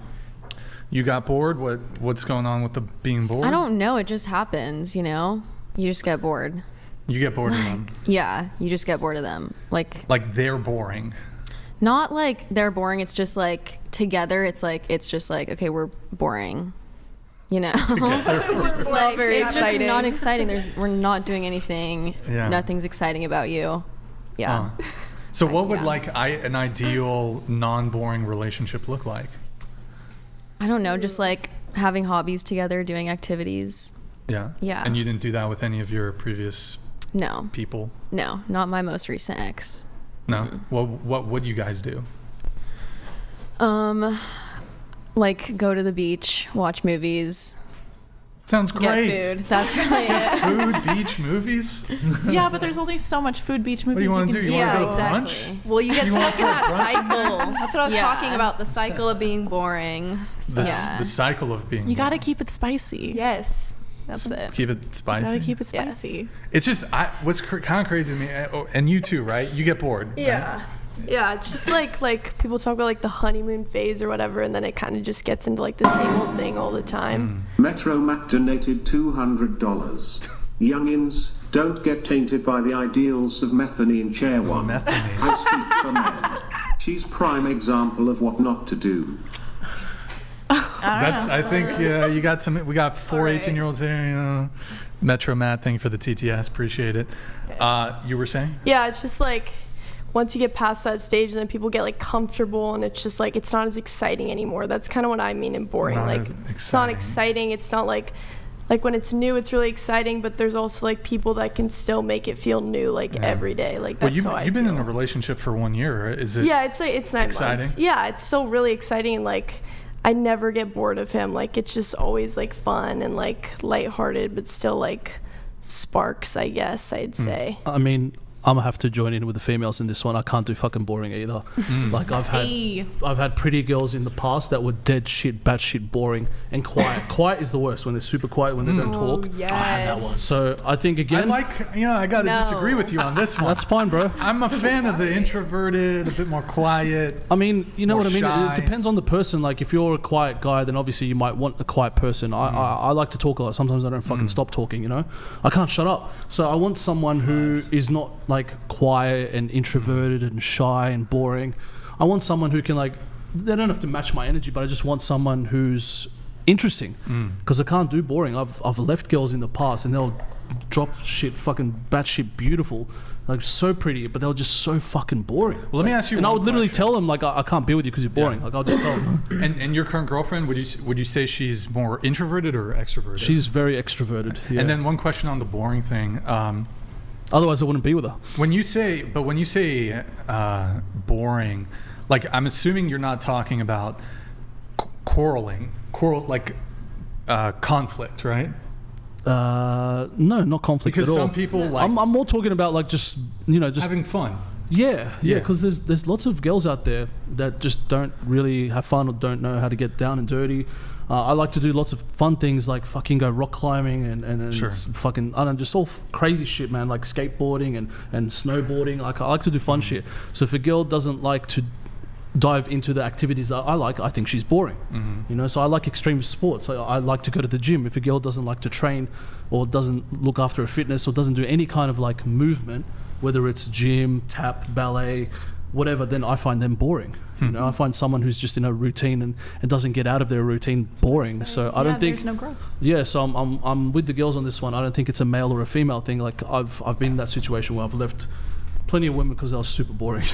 You got bored? What's going on with the being bored? I don't know. It just happens, you know? You just get bored. You get bored of them. Yeah, you just get bored of them. Like They're boring. not like they're boring. It's just like together. It's just like okay, we're boring. You know, it's just not very it's exciting. just not exciting. We're not doing anything. Yeah. Nothing's exciting about you. Yeah. So what would Yeah. an ideal non-boring relationship look like? I don't know. Just like having hobbies together, doing activities. Yeah. Yeah. And you didn't do that with any of your previous No. people? No, not my most recent ex. No. Well, what would you guys do? Like go to the beach, watch movies, Sounds great. get food. That's really it. Food, beach, movies. Yeah, but there's only so much food beach movies What do you want to can do? You Yeah, want to go to exactly. brunch? Well, you get You wanna stuck in go that brunch? cycle. That's what I was Yeah. talking about, the cycle of being boring. The, Yeah. the cycle of being. You got to boring. keep it spicy. Yes, that's it. Keep it spicy. Got to keep it Yes. spicy. It's just what's kind of crazy to me, and you too, right? You get bored. right? Yeah. Yeah, it's just like people talk about like the honeymoon phase or whatever, and then it kind of just gets into like the same old thing all the time. Metro Matt donated $200. Youngins, don't get tainted by the ideals of Methany Chair One. Methany. I speak for men. She's prime example of what not to do. I think you got some. We got four All right. 18-year-olds here. You know, Metro Matt, thank you for the TTS. Appreciate it. You were saying? Yeah, it's just like once you get past that stage, and then people get like comfortable, and it's just like it's not as exciting anymore. That's kind of what I mean in boring. Not Like as it's not exciting. exciting. It's not like when it's new, it's really exciting. But there's also like people that can still make it feel new, like every day. Like that's Well, how I you've been feel. in a relationship for 1 year. Right? Is it? Yeah, it's 9 exciting? months. Yeah, it's still really exciting, and like I never get bored of him. Like it's just always like fun and like lighthearted, but still like sparks, I guess I'd say. I mean, I'm gonna have to join in with the females in this one. I can't do fucking boring either. Like I've had pretty girls in the past that were dead shit, bat shit boring and quiet. Quiet is the worst when they're super quiet when they don't talk. yes. I had that one. So I think I again, I got to No. disagree with you on this one. that's fine, bro. I'm a fan of the introverted, a bit more quiet. I mean, you know More what I mean? shy. It depends on the person. Like, if you're a quiet guy, then obviously you might want a quiet person. I like to talk a lot. Sometimes I don't fucking stop talking, you know? I can't shut up. So I want someone who is not, like, quiet and introverted and shy and boring. I want someone who can, like, they don't have to match my energy, but I just want someone who's interesting because I can't do boring. I've left girls in the past and they'll drop shit fucking batshit beautiful, like so pretty, but they're just so fucking boring. Well, let me ask you. And I would literally question. tell them like I can't be with you because you're boring. Like I'll just tell them. And your current girlfriend, would you say she's more introverted or extroverted? She's very extroverted. Yeah. And then one question on the boring thing. Otherwise, I wouldn't be with her. When you say boring, like I'm assuming you're not talking about quarrel like conflict, right? No, not conflict Because at all. some people like. I'm more talking about like just just having fun. Yeah. Because there's lots of girls out there that just don't really have fun or don't know how to get down and dirty. I like to do lots of fun things like fucking go rock climbing and Sure. fucking I don't know, just all crazy shit, man, like skateboarding and snowboarding. Like I like to do fun shit. So if a girl doesn't like to dive into the activities that I like, I think she's boring. So I like extreme sports. I like to go to the gym. If a girl doesn't like to train or doesn't look after her fitness or doesn't do any kind of like movement, whether it's gym, tap, ballet, whatever, then I find them boring. I find someone who's just in a routine and doesn't get out of their routine boring. So I don't think there's no growth. Yeah, so I'm with the girls on this one. I don't think it's a male or a female thing. Like I've been in that situation where I've left plenty of women because they were super boring.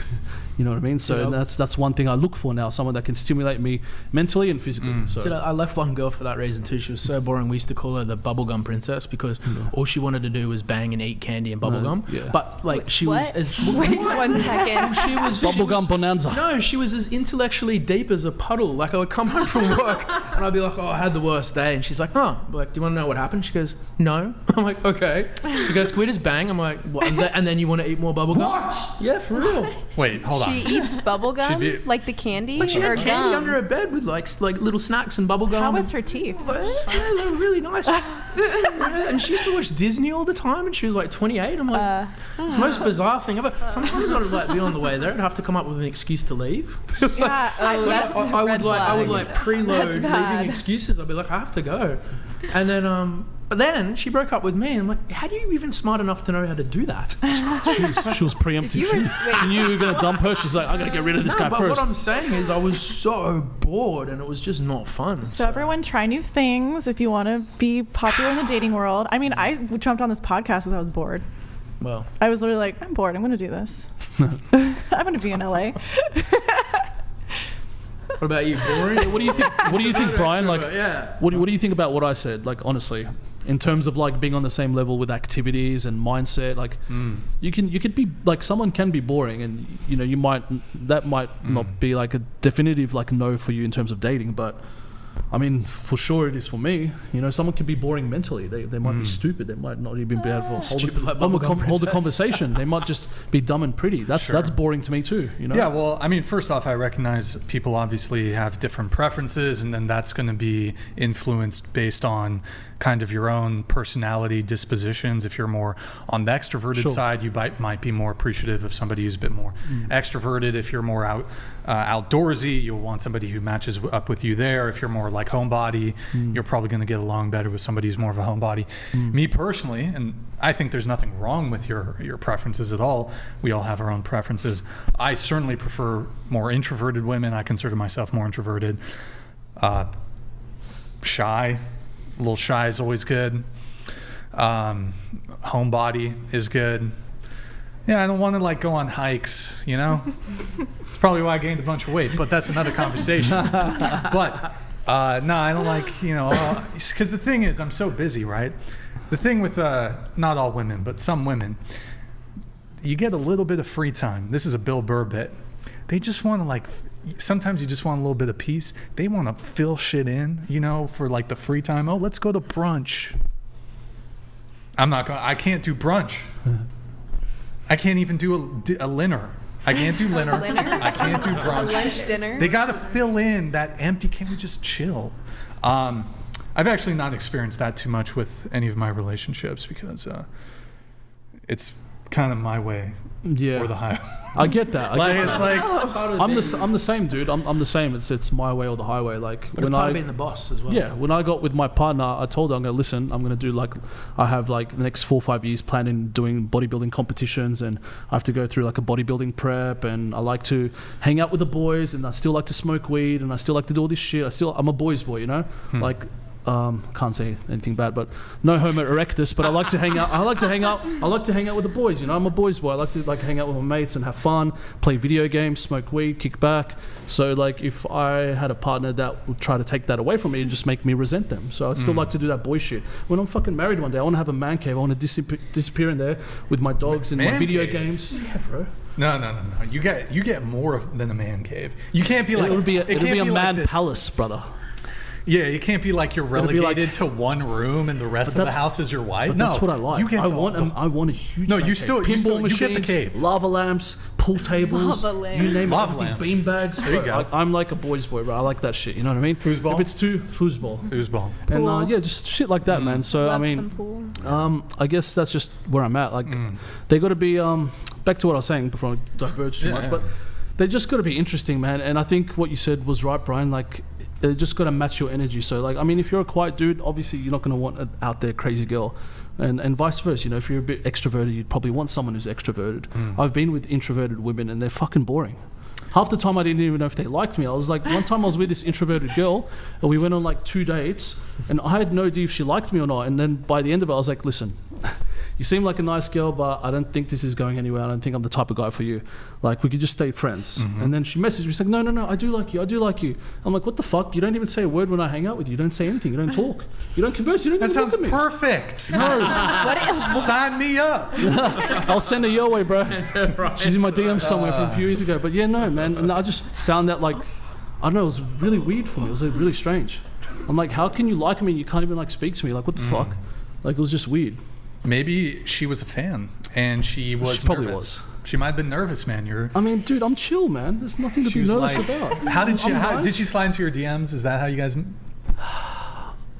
You know what I mean? So that's one thing I look for now, someone that can stimulate me mentally and physically. So Dude, I left one girl for that reason too. She was so boring. We used to call her the bubblegum princess because all she wanted to do was bang and eat candy and bubblegum. Yeah. But like she What? was as Wait 1 second. bubblegum bonanza. No, she was as intellectually deep as a puddle. Like I would come home from work and I'd be like, oh, I had the worst day. And she's like, oh, like, do you want to know what happened? She goes, no. I'm like, okay. She goes, can we just bang? I'm like, what? And then you want to eat more bubblegum? What? Yeah, for real. Wait, hold on. She eats bubble gum, like the candy, Like she or had candy gum? under her bed with like little snacks and bubblegum. How was her teeth? Yeah, they were really nice. Yeah, and she used to watch Disney all the time, and she was like 28. I'm like, it's the most bizarre thing ever. Sometimes I'd like be on the way there and have to come up with an excuse to leave. Yeah, Oh, that's I red would flag. preload That's bad. leaving excuses. I'd be like, I have to go, and then but then she broke up with me, and I'm like, how do you even smart enough to know how to do that? She was preemptive. She knew you were going to dump her. She's like, I got to get rid of this guy but first. what I'm saying is I was so bored, and it was just not fun. So everyone try new things if you want to be popular in the dating world. I mean, I jumped on this podcast because I was bored. Well, I was literally like, I'm bored. I'm going to do this. I'm going to be in LA. what about you? Boring? What do you think? What do you think, Brian? Like, yeah. what do you think about what I said? Like, honestly, in terms of like being on the same level with activities and mindset, like you could be like someone can be boring, and you might not be like a definitive like no for you in terms of dating, but I mean, for sure it is for me. Someone can be boring mentally. They might be stupid. They might not even be able to hold the conversation. They might just be dumb and pretty. That's boring to me too. Yeah, well, I mean, first off, I recognize people obviously have different preferences, and then that's going to be influenced based on kind of your own personality dispositions. If you're more on the extroverted side, you might be more appreciative of somebody who's a bit more extroverted. If you're more outdoorsy, you'll want somebody who matches up with you there. If you're more like homebody, you're probably going to get along better with somebody who's more of a homebody. Me personally, and I think there's nothing wrong with your preferences at all. We all have our own preferences. I certainly prefer more introverted women. I consider myself more introverted. Shy. A little shy is always good. Homebody is good. Yeah, I don't want to like go on hikes, It's probably why I gained a bunch of weight, but that's another conversation. But no, I don't like, because the thing is, I'm so busy, right? The thing with not all women, but some women, you get a little bit of free time. This is a Bill Burr bit. They just want to sometimes you just want a little bit of peace. They want to fill shit in, for like the free time. Oh, let's go to brunch. I can't do brunch. I can't even do a dinner. I can't do dinner. I can't do brunch. Lunch dinner. They got to fill in that empty. Can we just chill? I've actually not experienced that too much with any of my relationships because kind of my way Yeah. or the highway. I get that. I'm the same, dude. I'm the same. It's my way or the highway. Like But it's part of being the boss as well. Yeah, when I got with my partner, I told her, I'm going to listen. I'm going to do I have the next 4 or 5 years planning doing bodybuilding competitions, and I have to go through like a bodybuilding prep, and I like to hang out with the boys, and I still like to smoke weed, and I still like to do all this shit. I'm a boy's boy, you know? Can't say anything bad, but no homo erectus, but I like to hang out. I like to hang out with the boys, you know? I'm a boy's boy. I like to hang out with my mates and have fun, play video games, smoke weed, kick back. So if I had a partner that would try to take that away from me and just make me resent them. So I still like to do that boy shit. When I'm fucking married one day, I want to have a man cave. I want to disappear in there with my dogs and my video games. Yeah, bro. No. You get more than a man cave. You can't be like... It'll be a man like palace, brother. Yeah, it can't be like you're relegated to one room and the rest of the house is your wife. But that's what I like. I want a huge. No, man you cave. still pinball you get the machines, cave. lava lamps, pool tables, you name lava it, lamps. bean bags. There you go. I'm like a boy's boy, bro. I like that shit. You know what I mean? Foosball. If it's too foosball, and Pool. just shit like that, man. So Love I mean, some pool. I guess that's just where I'm at. Like, they got to be back to what I was saying before I diverge too much, but they just got to be interesting, man. And I think what you said was right, Brian. Like, they just got to match your energy. So I mean, if you're a quiet dude, obviously you're not going to want an out there crazy girl, and vice versa. You know, if you're a bit extroverted, you'd probably want someone who's extroverted. I've been with introverted women, and they're fucking boring. Half the time I didn't even know if they liked me. I was like, one time I was with this introverted girl, and we went on 2 dates, and I had no idea if she liked me or not. And then by the end of it, I was like, listen, you seem like a nice girl, but I don't think this is going anywhere. I don't think I'm the type of guy for you. Like, we could just stay friends. And then she messaged me. She's like, no, I do like you. I'm like, what the fuck? You don't even say a word when I hang out with you. You don't say anything. You don't talk. You don't converse. You don't even look at me. That sounds perfect. No. Sign me up. I'll send her your way, bro. She's in my DM somewhere from a few years ago. But yeah, no, man. And I just found that, I don't know, it was really weird for me. It was really strange. I'm like, how can you like me and you can't even speak to me? Like, what the fuck? It was just weird. Maybe she was a fan and she probably nervous. She might have been nervous, man. I mean, dude, I'm chill, man. There's nothing to be nervous about. How did she slide into your DMs? Is that how you guys...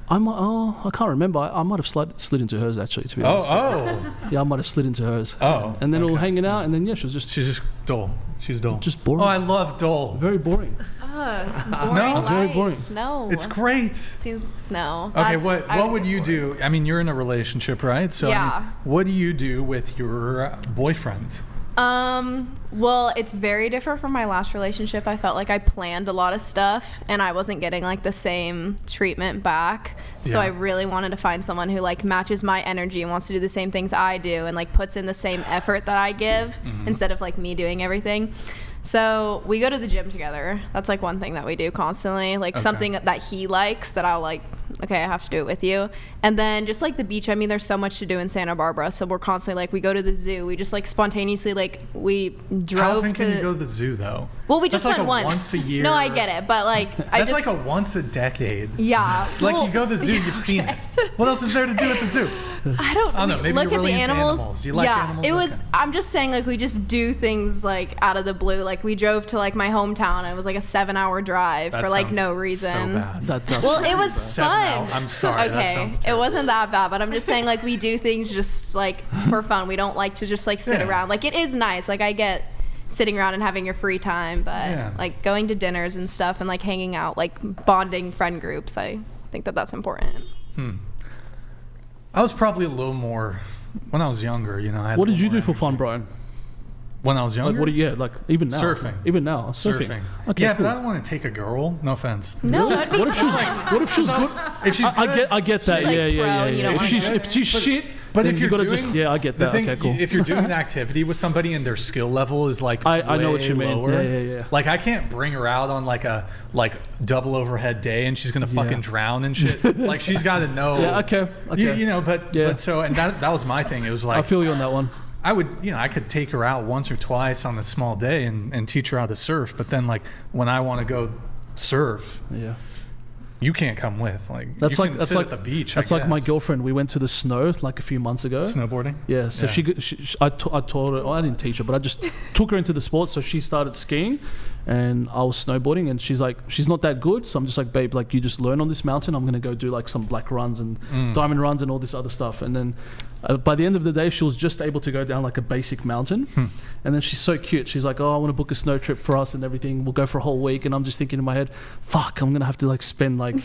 I can't remember. I might have slid into hers, actually, to be honest. Oh. Yeah, I might have slid into hers. Oh. And then we were hanging out, and then, she's just dull. She's dull. Just boring. Oh, I love dull. Very boring. Boring very boring. No. It's great. Seems, no. Okay, what would you do? I mean, you're in a relationship, right? So, yeah. I mean, what do you do with your boyfriend? Well, it's very different from my last relationship. I felt like I planned a lot of stuff and I wasn't getting the same treatment back. So I really wanted to find someone who matches my energy and wants to do the same things I do and puts in the same effort that I give instead of me doing everything. So we go to the gym together. That's one thing that we do constantly. Something that he likes that I'll okay, I have to do it with you. And then just the beach, I mean, there's so much to do in Santa Barbara. So we're constantly we go to the zoo. We just spontaneously we drove. How often can you go to the zoo though? Well, we just went once a year. No, I get it, but that's a once a decade. Yeah. You go to the zoo, you've seen it. What else is there to do at the zoo? I don't know. Maybe look you're really at the into animals. You like animals? It was. I'm just saying, we just do things out of the blue. We drove to my hometown. And it was a 7-hour drive that for no reason. So bad. That does. Well, it was fun. I'm sorry. Okay, it wasn't that bad, but I'm just saying we do things just for fun. We don't like to just sit around. It is nice. I get sitting around and having your free time, but going to dinners and stuff and hanging out, bonding friend groups. I think that's important. I was probably a little more when I was younger. What did you do for fun, Brian? When I was younger? Even now. Surfing. Even now, surfing. Okay, yeah, cool. but I don't want to take a girl. No offense. No, that'd be What if she's good? If she's good, I get that. Yeah. If she's shit, but then if you're gotta doing, I get that. Okay, cool. If you're doing an activity with somebody and their skill level is I know what you mean. Lower, Yeah. I can't bring her out on a double overhead day and she's gonna fucking drown and shit. She's got to know. Yeah. Okay. But so and that was my thing. It was I feel you on that one. I would, I could take her out once or twice on a small day and teach her how to surf. But then, when I want to go surf, you can't come with. That's you can sit at the beach. That's my girlfriend. We went to the snow a few months ago. Snowboarding. Yeah. So I taught her. Well, I didn't teach her, but I just took her into the sport. So she started skiing, and I was snowboarding. And she's she's not that good. So I'm just babe, you just learn on this mountain. I'm gonna go do some black runs and diamond runs and all this other stuff. And then By the end of the day, she was just able to go down like a basic mountain. And then she's so cute. She's like, oh, I want to book a snow trip for us and everything. We'll go for a whole week. And I'm just thinking in my head, fuck, I'm going to have to like spend like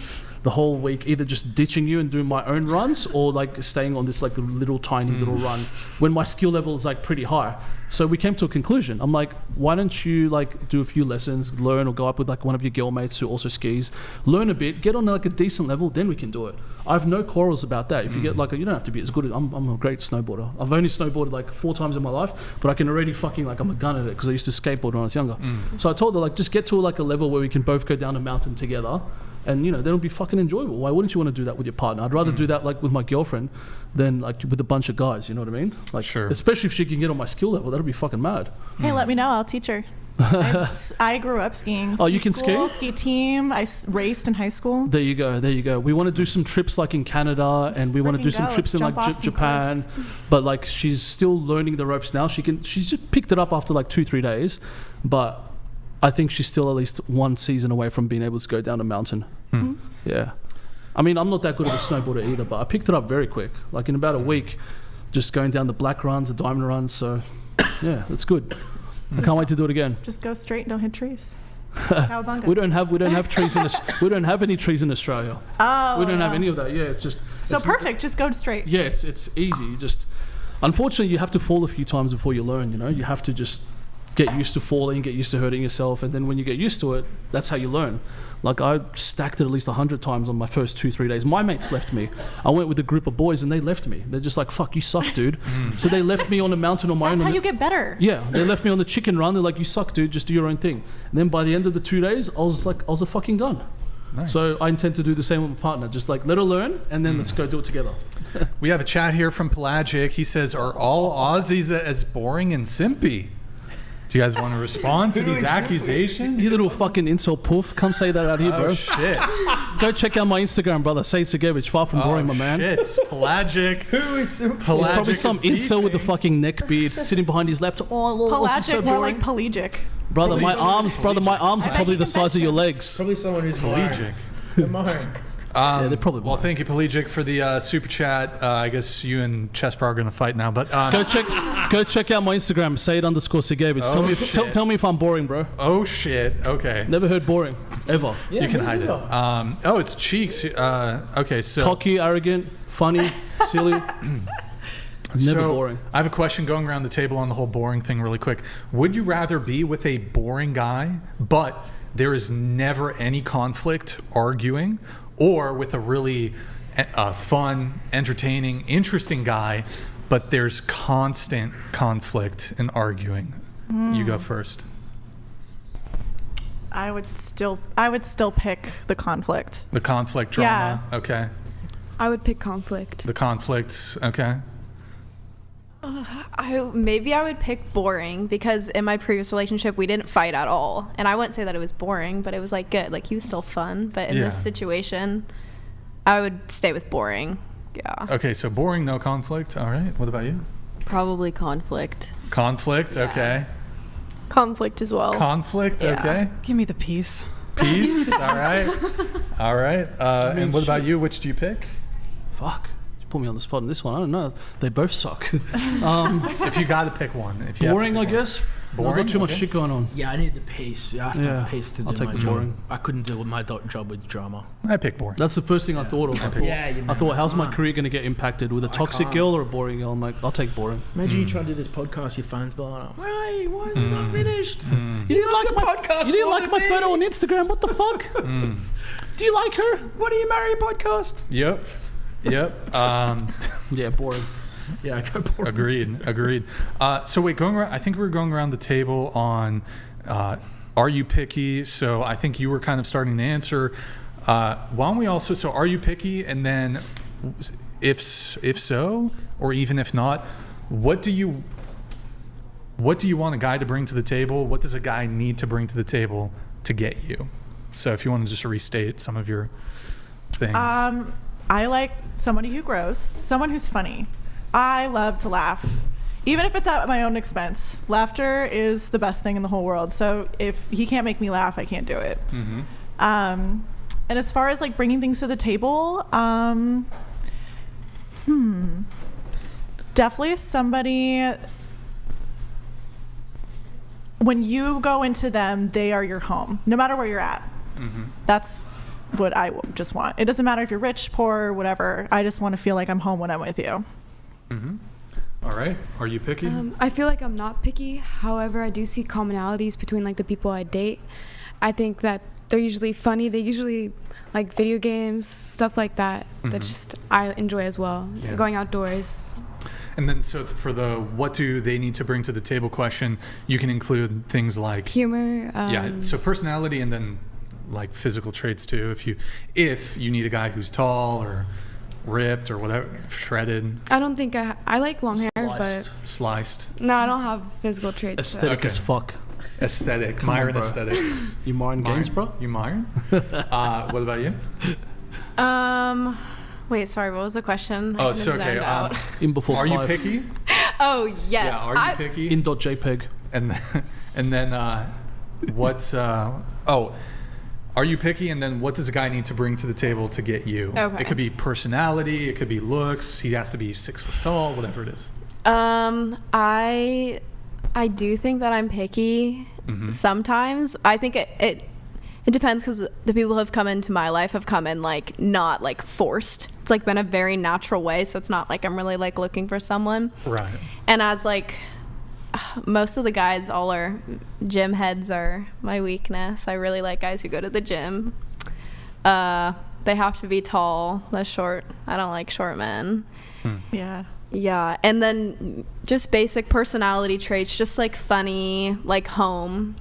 the whole week either just ditching you and doing my own runs or like staying on this like little tiny little run when my skill level is like pretty high. So we came to a conclusion. I'm like, why don't you like do a few lessons, learn, or go up with like one of your girl mates who also skis, learn a bit, get on like a decent level, then we can do it. I have no quarrels about that. If you get like, you don't have to be as good as, I'm a great snowboarder. I've only snowboarded like 4 times in my life, but I can already fucking like, I'm a gun at it because I used to skateboard when I was younger. So I told her like, just get to like a level where we can both go down a mountain together. And then it'll be fucking enjoyable. Why wouldn't you want to do that with your partner? I'd rather do that like with my girlfriend than like with a bunch of guys. You know what I mean? Like, sure. Especially if she can get on my skill level, that'll be fucking mad. Hey, let me know. I'll teach her. I grew up skiing. Oh, you can school, ski? Ski team. I raced in high school. There you go. We want to do some trips like in Canada, and we want to do some go. trips in Jump like off some Japan. But like she's still learning the ropes now. She's just picked it up after like 2-3 days, but I think she's still at least 1 season away from being able to go down a mountain. Yeah. I mean, I'm not that good of a snowboarder either, but I picked it up very quick. Like in about a week, just going down the black runs, the diamond runs. So yeah, that's good. I can't wait to do it again. Just go straight and don't hit trees. Cowabunga. We don't have trees in we don't have any trees in Australia. Oh, we don't have any of that. Yeah, it's just so it's, perfect. Just go straight. Yeah, it's easy. You just unfortunately you have to fall a few times before you learn. You know, you have to just get used to falling, get used to hurting yourself, and then when you get used to it, that's how you learn. Like I stacked it at least 100 times on my first 2-3 days. My mates left me. I went with a group of boys and they left me. They're just like, fuck, you suck, dude. So they left me on a mountain on my own. That's how you get better. Yeah, they left me on the chicken run. They're like, you suck, dude, just do your own thing. And then by the end of the 2 days, I was a fucking gun. Nice. So I intend to do the same with my partner. Just like let her learn and then let's go do it together. We have a chat here from Pelagic. He says, are all Aussies as boring and simpy? Do you guys want to respond to these accusations? You little fucking insult poof. Come say that out here, bro. Oh, shit. Go check out my Instagram, brother. Zyzz Segevich. Far from boring, my man. Shit. Pelagic. Who is so He's probably some incel with the fucking neck beard sitting behind his laptop. Oh, Pelagic, so more boring. like pelagic. Brother, my arms are probably the size of your legs. Probably someone who's Pelagic. Mine. Yeah, they're probably well, thank you, Pelagic, for the super chat. I guess you and Chestbrah are going to fight now, but go check out my Instagram, Sayed_Segevich. Tell me if I'm boring, bro. Oh shit. Okay. Never heard boring ever. Yeah, you can hide it. It's cheeks. Okay, so cocky, arrogant, funny, silly. Never boring. I have a question going around the table on the whole boring thing really quick. Would you rather be with a boring guy, but there is never any conflict arguing, or with a really fun, entertaining, interesting guy, but there's constant conflict and arguing? You go first. I would still pick the conflict. The conflict drama. Yeah. Okay. I would pick conflict. The conflict. Okay. Maybe I would pick boring because in my previous relationship we didn't fight at all, and I wouldn't say that it was boring, but it was like good, like he was still fun. But in this situation, I would stay with boring. Yeah. Okay, so boring, no conflict. All right. What about you? Probably conflict. Conflict. Yeah. Okay. Conflict as well. Conflict. Yeah. Okay. Give me the peace. Peace. All right. All right. And what about you? Which do you pick? Fuck. Put me on the spot on this one. I don't know. They both suck. If you got to pick one, if you boring, have to pick I guess. Boring. I've got too much shit going on. Yeah, I need the pace. I have to have pace to do I'll take my the job. boring. I couldn't do my job with drama. I pick boring. That's the first thing I thought of. I thought, how's my career going to get impacted with a toxic girl or a boring girl? I'm like, I'll take boring. Imagine you try to do this podcast, your phone's blowing up. Why is it not finished? You didn't like my podcast. You didn't like my photo on Instagram. What the fuck? Do you like her? Why do you marry a podcast? Yep. Yeah, boring. Yeah, I go boring. Agreed. So wait, I think we're going around the table on are you picky? So I think you were kind of starting to answer. Why don't we also, so are you picky? And then if so, or even if not, what do you want a guy to bring to the table? What does a guy need to bring to the table to get you? So if you want to just restate some of your things. I like somebody who grows, someone who's funny. I love to laugh, even if it's at my own expense. Laughter is the best thing in the whole world. So if he can't make me laugh, I can't do it. Mm-hmm. And as far as like bringing things to the table, Definitely somebody, when you go into them, they are your home, no matter where you're at. That's what I just want. It doesn't matter if you're rich, poor, whatever. I just want to feel like I'm home when I'm with you. All right. Are you picky? I feel like I'm not picky. However, I do see commonalities between like the people I date. I think that they're usually funny. They usually like video games, stuff like that. That just I enjoy as well. Yeah. Going outdoors. And then so for the what do they need to bring to the table question, you can include things like Humor. so personality and then like physical traits too. If you need a guy who's tall or ripped or whatever, shredded. I don't think I like long hair, but sliced. no, I don't have physical traits. Aesthetic as fuck. Aesthetic. Come on, Myron bro. aesthetics. You Myron games, bro? You Myron? What about you? Wait, sorry, what was the question? Oh, so okay. In before are 5. you picky? Oh, yeah. Yeah. Are you picky? In .jpg. And then what's are you picky? And then what does a guy need to bring to the table to get you? Okay. It could be personality. It could be looks. He has to be 6 foot tall. Whatever it is. I do think that I'm picky sometimes. I think it depends, because the people who have come into my life have come in like not like forced. It's like been a very natural way, so it's not like I'm really like looking for someone. Right. And as like most of the guys, all are gym heads are my weakness. I really like guys who go to the gym. They have to be tall. Less short. I don't like short men. Yeah, and then just basic personality traits, just like funny, like home.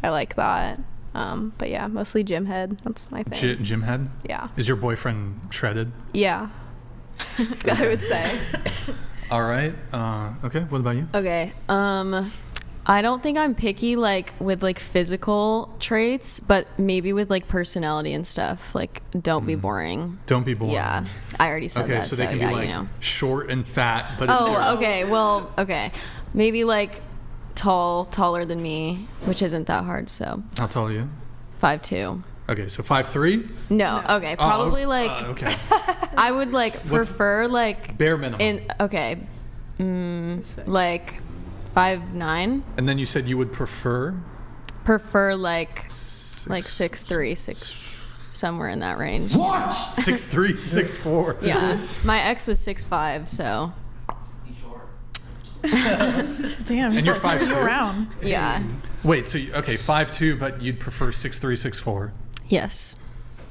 I like that. But yeah, mostly gym head. That's my thing. Gym head? Yeah. Is your boyfriend shredded? Yeah. I would say. All right. Okay. What about you? Okay. I don't think I'm picky like with like physical traits, but maybe with like personality and stuff. Like, don't be boring. Don't be boring. Yeah, I already said that. Okay, so they can yeah, be like you know. short and fat, but Oh, okay. Well, okay. Maybe like taller than me, which isn't that hard. So I'll tell you. 5'2". Okay, so 5'3". No. Okay. Probably like. Okay. I would like prefer like bare minimum. Like 5'9". And then you said you would prefer like 6'3", somewhere in that range. What? 6'3", 6'4". Yeah. My ex was 6'5", so. Damn. And you're 5'2". Around. Yeah. Wait, so 5'2", but you'd prefer 6'3", 6'4". Yes.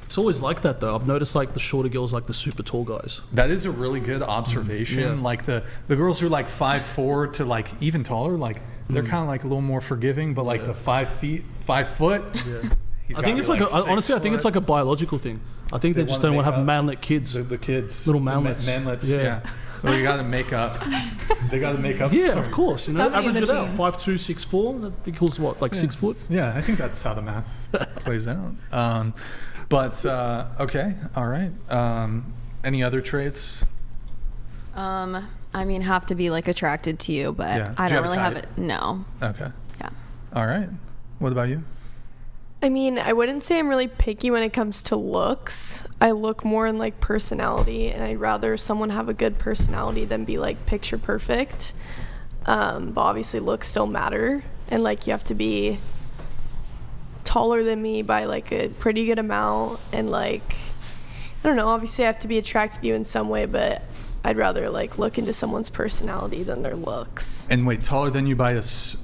It's always like that though. I've noticed like the shorter girls like the super tall guys. That is a really good observation. Yeah. Like the girls who are like 5'4" to like even taller, like they're kind of like a little more forgiving, but like the 5 foot. Yeah. He's I think it's like honestly, I think it's like a biological thing. I think they just don't want to have manlet kids. The kids. Little manlets. Manlets, yeah. Well, you got to make up. They got to make up. Yeah, of course. You know, Somebody in average the it out. genes. 5'2", 6'4". That equals what, like 6 foot? Yeah, I think that's how the math plays out. But okay, all right. Any other traits? I mean, have to be like attracted to you, but Yeah. I Do you don't have a really have type? it. No. Okay. Yeah. All right. What about you? I mean, I wouldn't say I'm really picky when it comes to looks. I look more in like personality, and I'd rather someone have a good personality than be like picture perfect. But obviously looks still matter, and like you have to be taller than me by like a pretty good amount, and like I don't know, obviously I have to be attracted to you in some way, but I'd rather like look into someone's personality than their looks. And wait, taller than you by so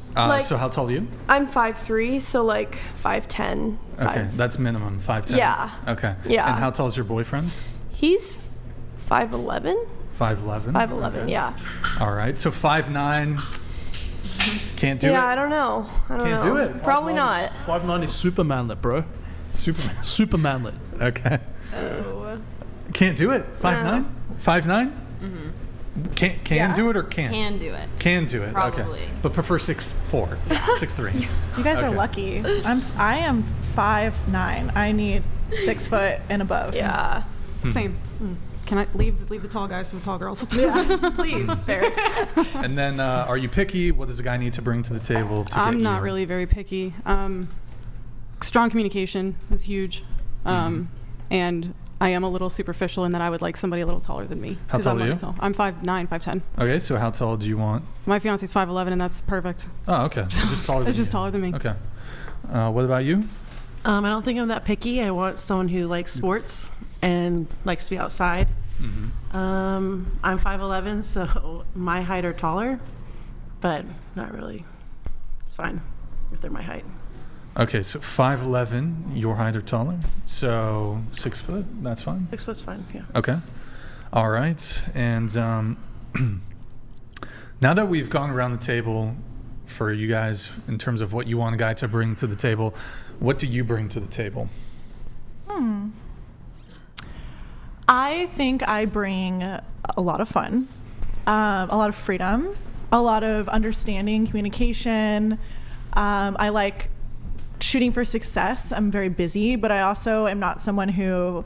how tall are you? I'm 5'3", so like 5'10". Okay, that's minimum 5'10". Yeah. Okay. Yeah. And how tall is your boyfriend? He's 5'11". 5'11". 5'11", Okay. yeah. All right. So 5'9". Can't do it. Yeah, I don't know. Can't do it. Probably not. 5'9" is super manlet, bro. Super manlet. Okay. Oh. Can't do it. 5'9". 5'9". Can do it or can't? Can do it. Can do it. Probably. Okay. But prefer 6'4", 6'3". You guys are Okay. lucky. I am 5'9". I need 6 foot and above. Yeah. Same. Can I leave the tall guys for the tall girls? Yeah, please. Fair. And then, are you picky? What does a guy need to bring to the table to get I'm not you? really very picky. Strong communication is huge. And I am a little superficial in that I would like somebody a little taller than me. How 'cause tall I'm are not you? tall. I'm 5'9", 5'10". Okay, so how tall do you want? My fiance's 5'11", and that's perfect. Oh, okay. So just taller than It's just you. taller than me. Okay. What about you? I don't think I'm that picky. I want someone who likes sports and likes to be outside. I'm 5'11", so my height or taller, but not really. It's fine if they're my height. Okay, so 5'11", your height or taller. So 6 foot, that's fine. 6 foot's fine, yeah. Okay. All right. And now that we've gone around the table for you guys in terms of what you want a guy to bring to the table, what do you bring to the table? I think I bring a lot of fun, a lot of freedom, a lot of understanding, communication. I like shooting for success. I'm very busy, but I also am not someone who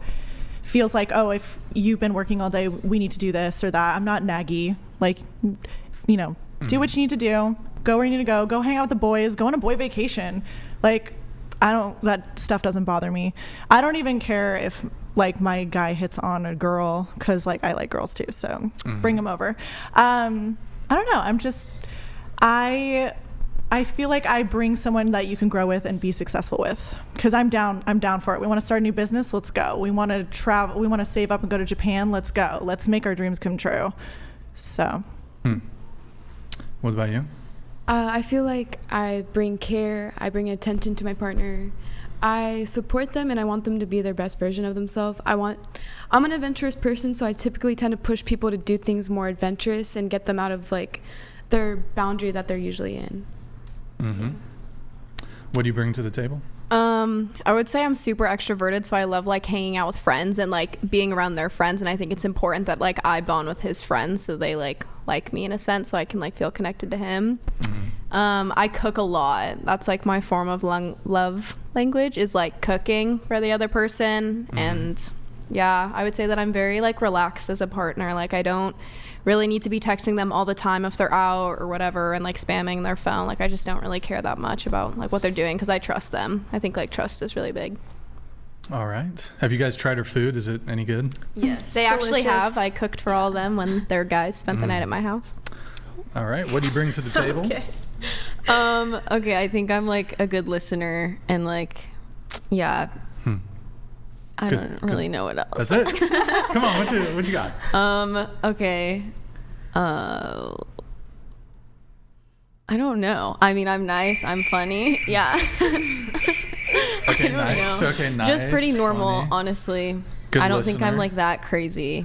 feels like, oh, if you've been working all day, we need to do this or that. I'm not naggy. Like, you know, do what you need to do. Go where you need to go. Go hang out with the boys. Go on a boy vacation. Like, that stuff doesn't bother me. I don't even care if, like, my guy hits on a girl, because, like, I like girls too, so bring them over. I don't know. I feel like I bring someone that you can grow with and be successful with, because I'm down for it. We want to start a new business. Let's go. We want to travel. We want to save up and go to Japan. Let's go. Let's make our dreams come true. So. What about you? I feel like I bring care, I bring attention to my partner. I support them and I want them to be their best version of themselves. I'm an adventurous person, so I typically tend to push people to do things more adventurous and get them out of, like, their boundary that they're usually in. What do you bring to the table? I would say I'm super extroverted, so I love, like, hanging out with friends and, like, being around their friends, and I think it's important that, like, I bond with his friends so they like me in a sense, so I can, like, feel connected to him. I cook a lot. That's, like, my form of love language is, like, cooking for the other person. And yeah, I would say that I'm very, like, relaxed as a partner. Like, I don't really need to be texting them all the time if they're out or whatever and, like, spamming their phone. Like, I just don't really care that much about, like, what they're doing, because I trust them. I think, like, trust is really big. All right. Have you guys tried her food? Is it any good? Yes. They actually have. I cooked for all of them when their guys spent the night at my house. All right. What do you bring to the table? Okay, I think I'm, like, a good listener and, like, yeah. I don't really know what else. That's it? Come on, what you got? Okay. I don't know. I mean, I'm nice. I'm funny. Yeah. Okay, nice. Okay, nice. Just pretty normal, funny. honestly. Good I don't think I'm, listener. like, that crazy.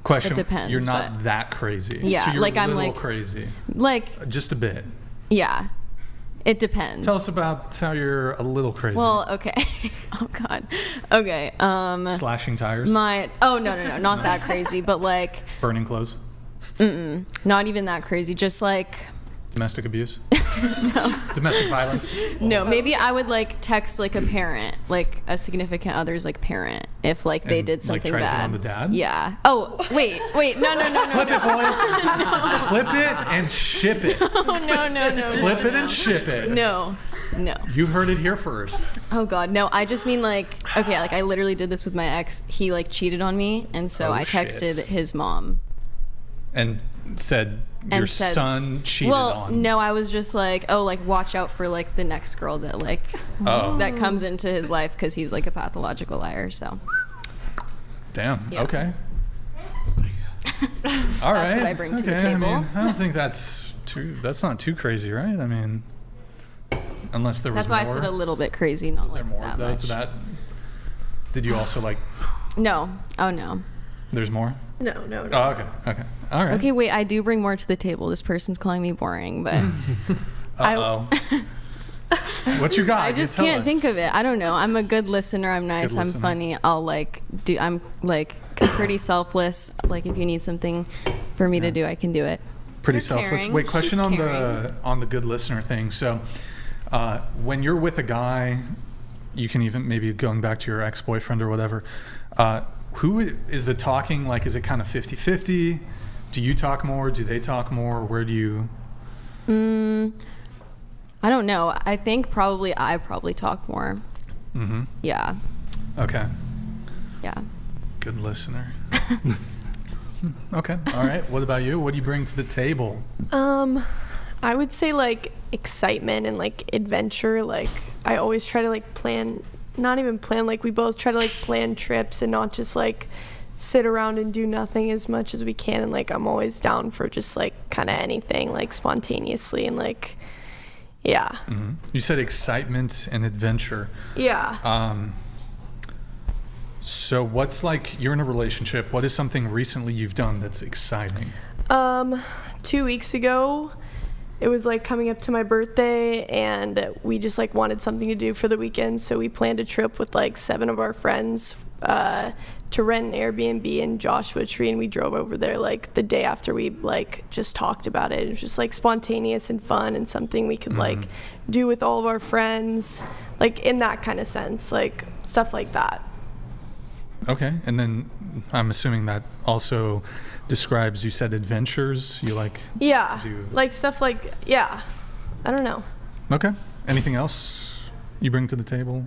Question. It depends. You're not that crazy. Yeah, so you're like, a I'm, little like, crazy. Like, Just a bit. yeah. It depends. Tell us about how you're a little crazy. Well, okay. Oh God. Okay. Slashing tires. No, not that crazy, but, like, Burning clothes. not even that crazy. Just, like, Domestic abuse. No. Domestic violence. No, maybe I would, like, text, like, a parent, like a significant other's, like, parent, if, like, they did something try bad. to hit on the dad? Yeah. Oh, wait, no. Clip it, boys. Clip it and ship it. Oh, no. Clip it and ship it. No. You heard it here first. Oh God, no. I just mean, like, okay, like, I literally did this with my ex. He, like, cheated on me, and so I texted his mom. And said your son cheated on. No, I was just like, oh, like, watch out for, like, the next girl that, like, that comes into his life, because he's, like, a pathological liar. So. Damn. Yeah. Okay. All right. That's what I bring to the table. I mean, I don't think that's not too crazy, right? I mean, unless there was That's more. why I said a little bit crazy, not, Was there like, more that though much. to that? Did you also, like? No. Oh no. There's more? No. Oh, okay. All right. Okay, wait. I do bring more to the table. This person's calling me boring, but Uh-oh. What you got? I just Tell can't us. think of it. I don't know. I'm a good listener. I'm nice. Good I'm listener. funny. I'm like pretty selfless. Like, if you need something for me to do, I can do it. Pretty You're selfless. caring. Wait, question She's on the good listener thing. So, when you're with a guy, you can even maybe going back to your ex-boyfriend or whatever. Who is the talking? Like, is it kind of 50-50? Do you talk more? Do they talk more? Where do you? I don't know. I think I probably talk more. Mm-hmm. Yeah. Okay. Yeah. Good listener. Okay. All right. What about you? What do you bring to the table? I would say like excitement and like adventure. Like I always try to like not even plan, like we both try to like plan trips and not just like sit around and do nothing as much as we can. And like I'm always down for just like kind of anything, like spontaneously, and like yeah. You said excitement and adventure. Yeah. So what's like, you're in a relationship, what is something recently you've done that's exciting? 2 weeks ago, it was like coming up to my birthday, and we just like wanted something to do for the weekend, so we planned a trip with like 7 of our friends to rent an Airbnb in Joshua Tree, and we drove over there like the day after we like just talked about it. It was just like spontaneous and fun, and something we could like do with all of our friends, like in that kind of sense, like stuff like that. Okay, and then I'm assuming that also describes, you said adventures, you like Yeah, to do... like stuff like, yeah, I don't know. Okay, anything else you bring to the table?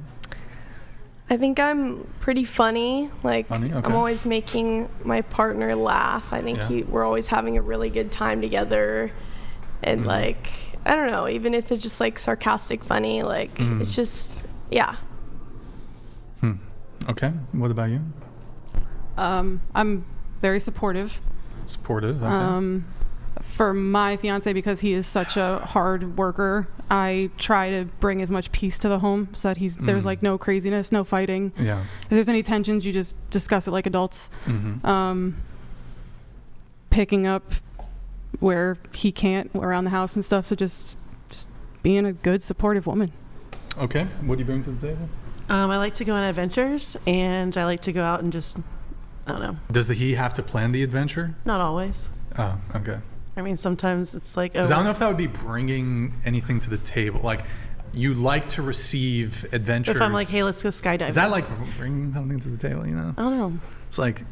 I think I'm pretty funny. Like Funny? Okay. I'm always making my partner laugh. I think we're always having a really good time together, and like I don't know, even if it's just like sarcastic funny, like it's just Okay, what about you? I'm very supportive. Supportive, okay. For my fiance, because he is such a hard worker, I try to bring as much peace to the home so that there's like no craziness, no fighting. Yeah. If there's any tensions, you just discuss it like adults. Picking up where he can't around the house and stuff, so just being a good supportive woman. Okay, what do you bring to the table? I like to go on adventures, and I like to go out and just, I don't know. Does he have to plan the adventure? Not always. Oh, okay. I mean, sometimes it's like... Because I don't know if that would be bringing anything to the table. Like, you like to receive adventures. If I'm like, hey, let's go skydiving. Is that like bringing something to the table, you know? I don't know. It's like,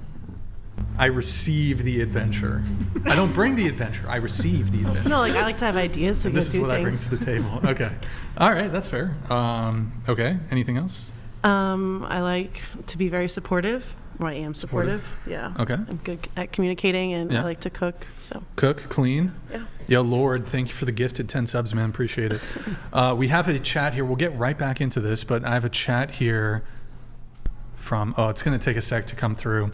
I receive the adventure. I don't bring the adventure. I receive the adventure. No, like I like to have ideas to And go this is do what things. I bring to the table. Okay. All right, that's fair. Okay, anything else? I like to be very supportive. Well, I am supportive. Yeah. Okay. I'm good at communicating, and Yeah. I like to cook. So. Cook, clean. Yeah. Yo, Lord, thank you for the gifted 10 subs, man. Appreciate it. We have a chat here. We'll get right back into this, but I have a chat here from, it's going to take a sec to come through.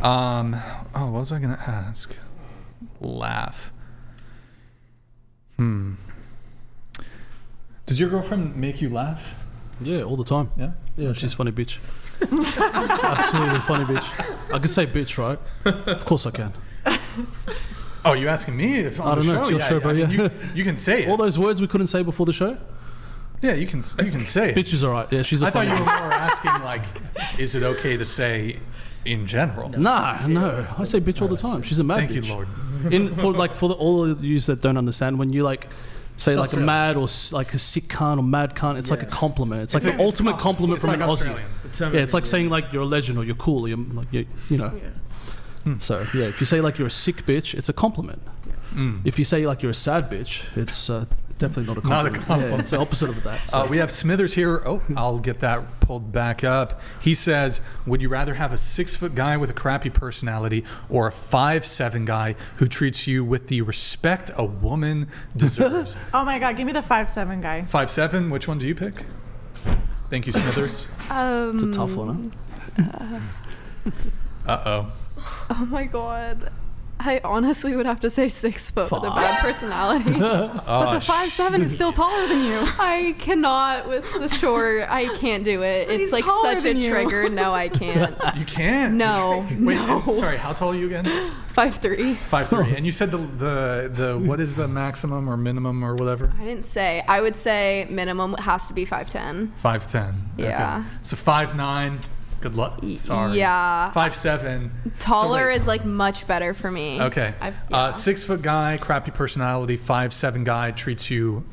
What was I going to ask? Laugh. Does your girlfriend make you laugh? Yeah, all the time. Yeah? Yeah, okay. She's a funny bitch. Absolutely funny bitch. I can say bitch, right? Of course I can. Oh, you asking me if on I don't the know. show? It's your show, bro. I mean, Yeah. you can say it. All those words we couldn't say before the show? Yeah, you can say it. Bitch is all right. Yeah, she's a I thought funny you were bitch. more asking, like, is it okay to say in general? Nah, no. I say bitch all the time. She's a mad Thank bitch. you, Lord. For all of you that don't understand, when you like say It's like Australian. a mad or like a sick cunt or mad cunt, it's like a compliment. It's like It's the a ultimate compliment it's from like an Aussie. Australian. Yeah, it's like saying like you're a legend or you're cool. Or you're like you know. So yeah, if you say like you're a sick bitch, it's a compliment. If you say like you're a sad bitch, it's definitely not a Not a compliment. compliment. Yeah, it's the opposite of that. So. We have Smithers here. Oh, I'll get that pulled back up. He says, would you rather have a 6-foot guy with a crappy personality or a 5'7" guy who treats you with the respect a woman deserves? Oh my God, give me the 5'7" guy. 5'7", which one do you pick? Thank you, Smithers. It's a tough one, huh? Uh-oh. Oh my God. I honestly would have to say 6 foot with a bad personality. But the 5'7" is still taller than you. I cannot with the short. I can't do it. But It's he's like taller such a than you. trigger. No, I can't. You can't? No. Wait, no. sorry, how tall are you again? 5'3". 5'3". And you said the what is the maximum or minimum or whatever? I didn't say. I would say minimum has to be 5'10". 5'10". Yeah. Okay. So 5'9". Good luck. Sorry. Yeah. 5'7". Taller So wait. is like much better for me. Okay. 6-foot guy, crappy personality. 5'7" guy treats you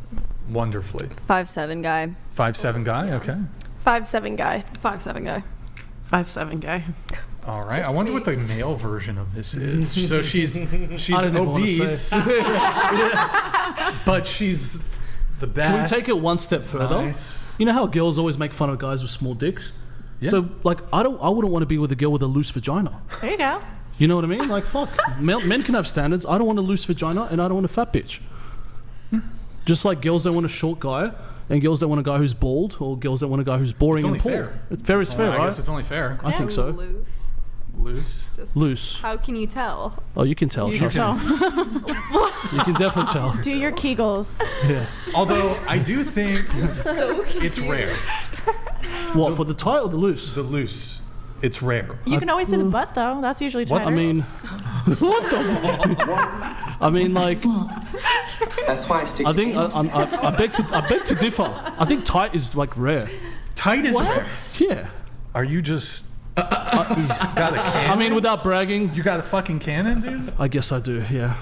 wonderfully. 5'7" guy. 5'7" guy. Okay. 5'7" guy. 5'7" guy. 5'7" guy. All right. So I wonder what the sweet. male version of this is. So she's I didn't even wanna obese, but she's the best. Can we take it one step further? Nice. You know how girls always make fun of guys with small dicks? Yeah. So like, I wouldn't want to be with a girl with a loose vagina. There you go. You know what I mean? Like, fuck. Men can have standards. I don't want a loose vagina, and I don't want a fat bitch. Just like girls don't want a short guy, and girls don't want a guy who's bald, or girls don't want a guy who's boring and poor. Fair. Fair is fair, I right? guess it's only fair. I think so. Loose. Just Loose. How can you tell? Oh, you can tell. You can trust me. You can definitely tell. Do your Kegels. Yeah. Although I do think So it's rare. What, for the tight or the loose? The loose, it's rare. You can always do the butt though. That's usually tighter. I mean, what the fuck? I mean, like, That's why I stick I to think games. I beg to differ. I think tight is like rare. Tight is rare. Yeah. Are you just you got a cannon? I mean, without bragging, You got a fucking cannon, dude? I guess I do. Yeah.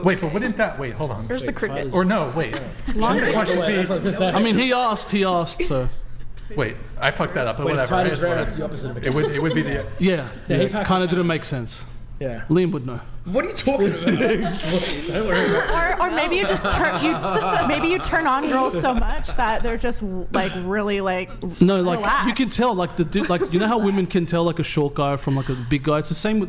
Wait, but wouldn't that... Wait, hold on. Where's the cricket? Or no, wait. Shouldn't the question be... I mean, he asked, so Wait, I fucked that up, but Wait, if whatever. tight is It's rare, whatever. it's the opposite of a It would be the... yeah, he packs kind of didn't make sense. Yeah. Liam would know. What are you talking about? Don't worry about it. or maybe you just turn on girls so much that they're just like really like No, like relaxed. you can tell, like like you know how women can tell like a short guy from like a big guy. It's the same with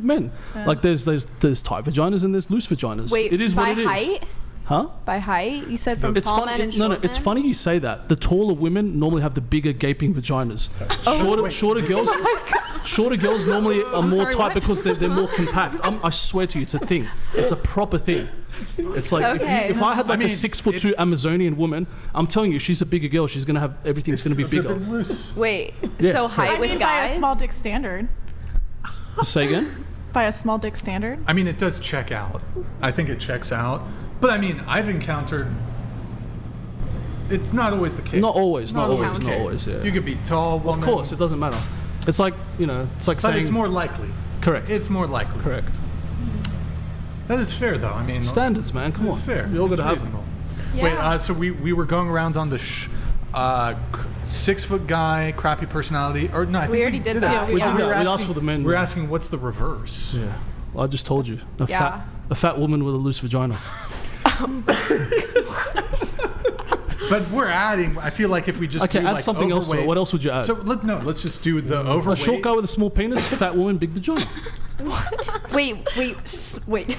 men. Yeah. Like there's tight vaginas and there's loose vaginas. Wait, it is by what it is. height? Huh? By height? You said from It's tall funny. men and No, short it's men? funny you say that. The taller women normally have the bigger gaping vaginas. Shorter girls. Shorter girls normally are more sorry, tight what? because they're more compact. I swear to you, it's a thing. It's a proper thing. It's like Okay. if I had like I mean, a 6'2" Amazonian woman, I'm telling you, she's a bigger girl. She's gonna have everything's gonna be bigger. loose. Wait, Yeah. so height I with mean, by guys? a small dick standard. Say again. By a small dick standard. I mean, it does check out. I think it checks out. But I mean, I've encountered... It's not always the case. Not always. the case. Yeah. You could be tall, woman. Of course, it doesn't matter. It's like it's like But saying it's more likely. correct. It's more likely. Correct. That is fair, though. I mean... Standards, man. Come It's on. fair. We all It's gotta have reasonable. Yeah. Wait, so we were going around on the 6-foot guy, crappy personality, or no? I think We already did that. Yeah, we We did Yeah. that. We asked for the men. We're asking what's the reverse. Yeah. Well, I just told you. Yeah. A fat woman with a loose vagina. But we're adding. I feel like if we just Okay, do add like something else. overweight- What else would you add? So let's just do the overweight. A short guy with a small penis, fat woman, big vagina. Wait.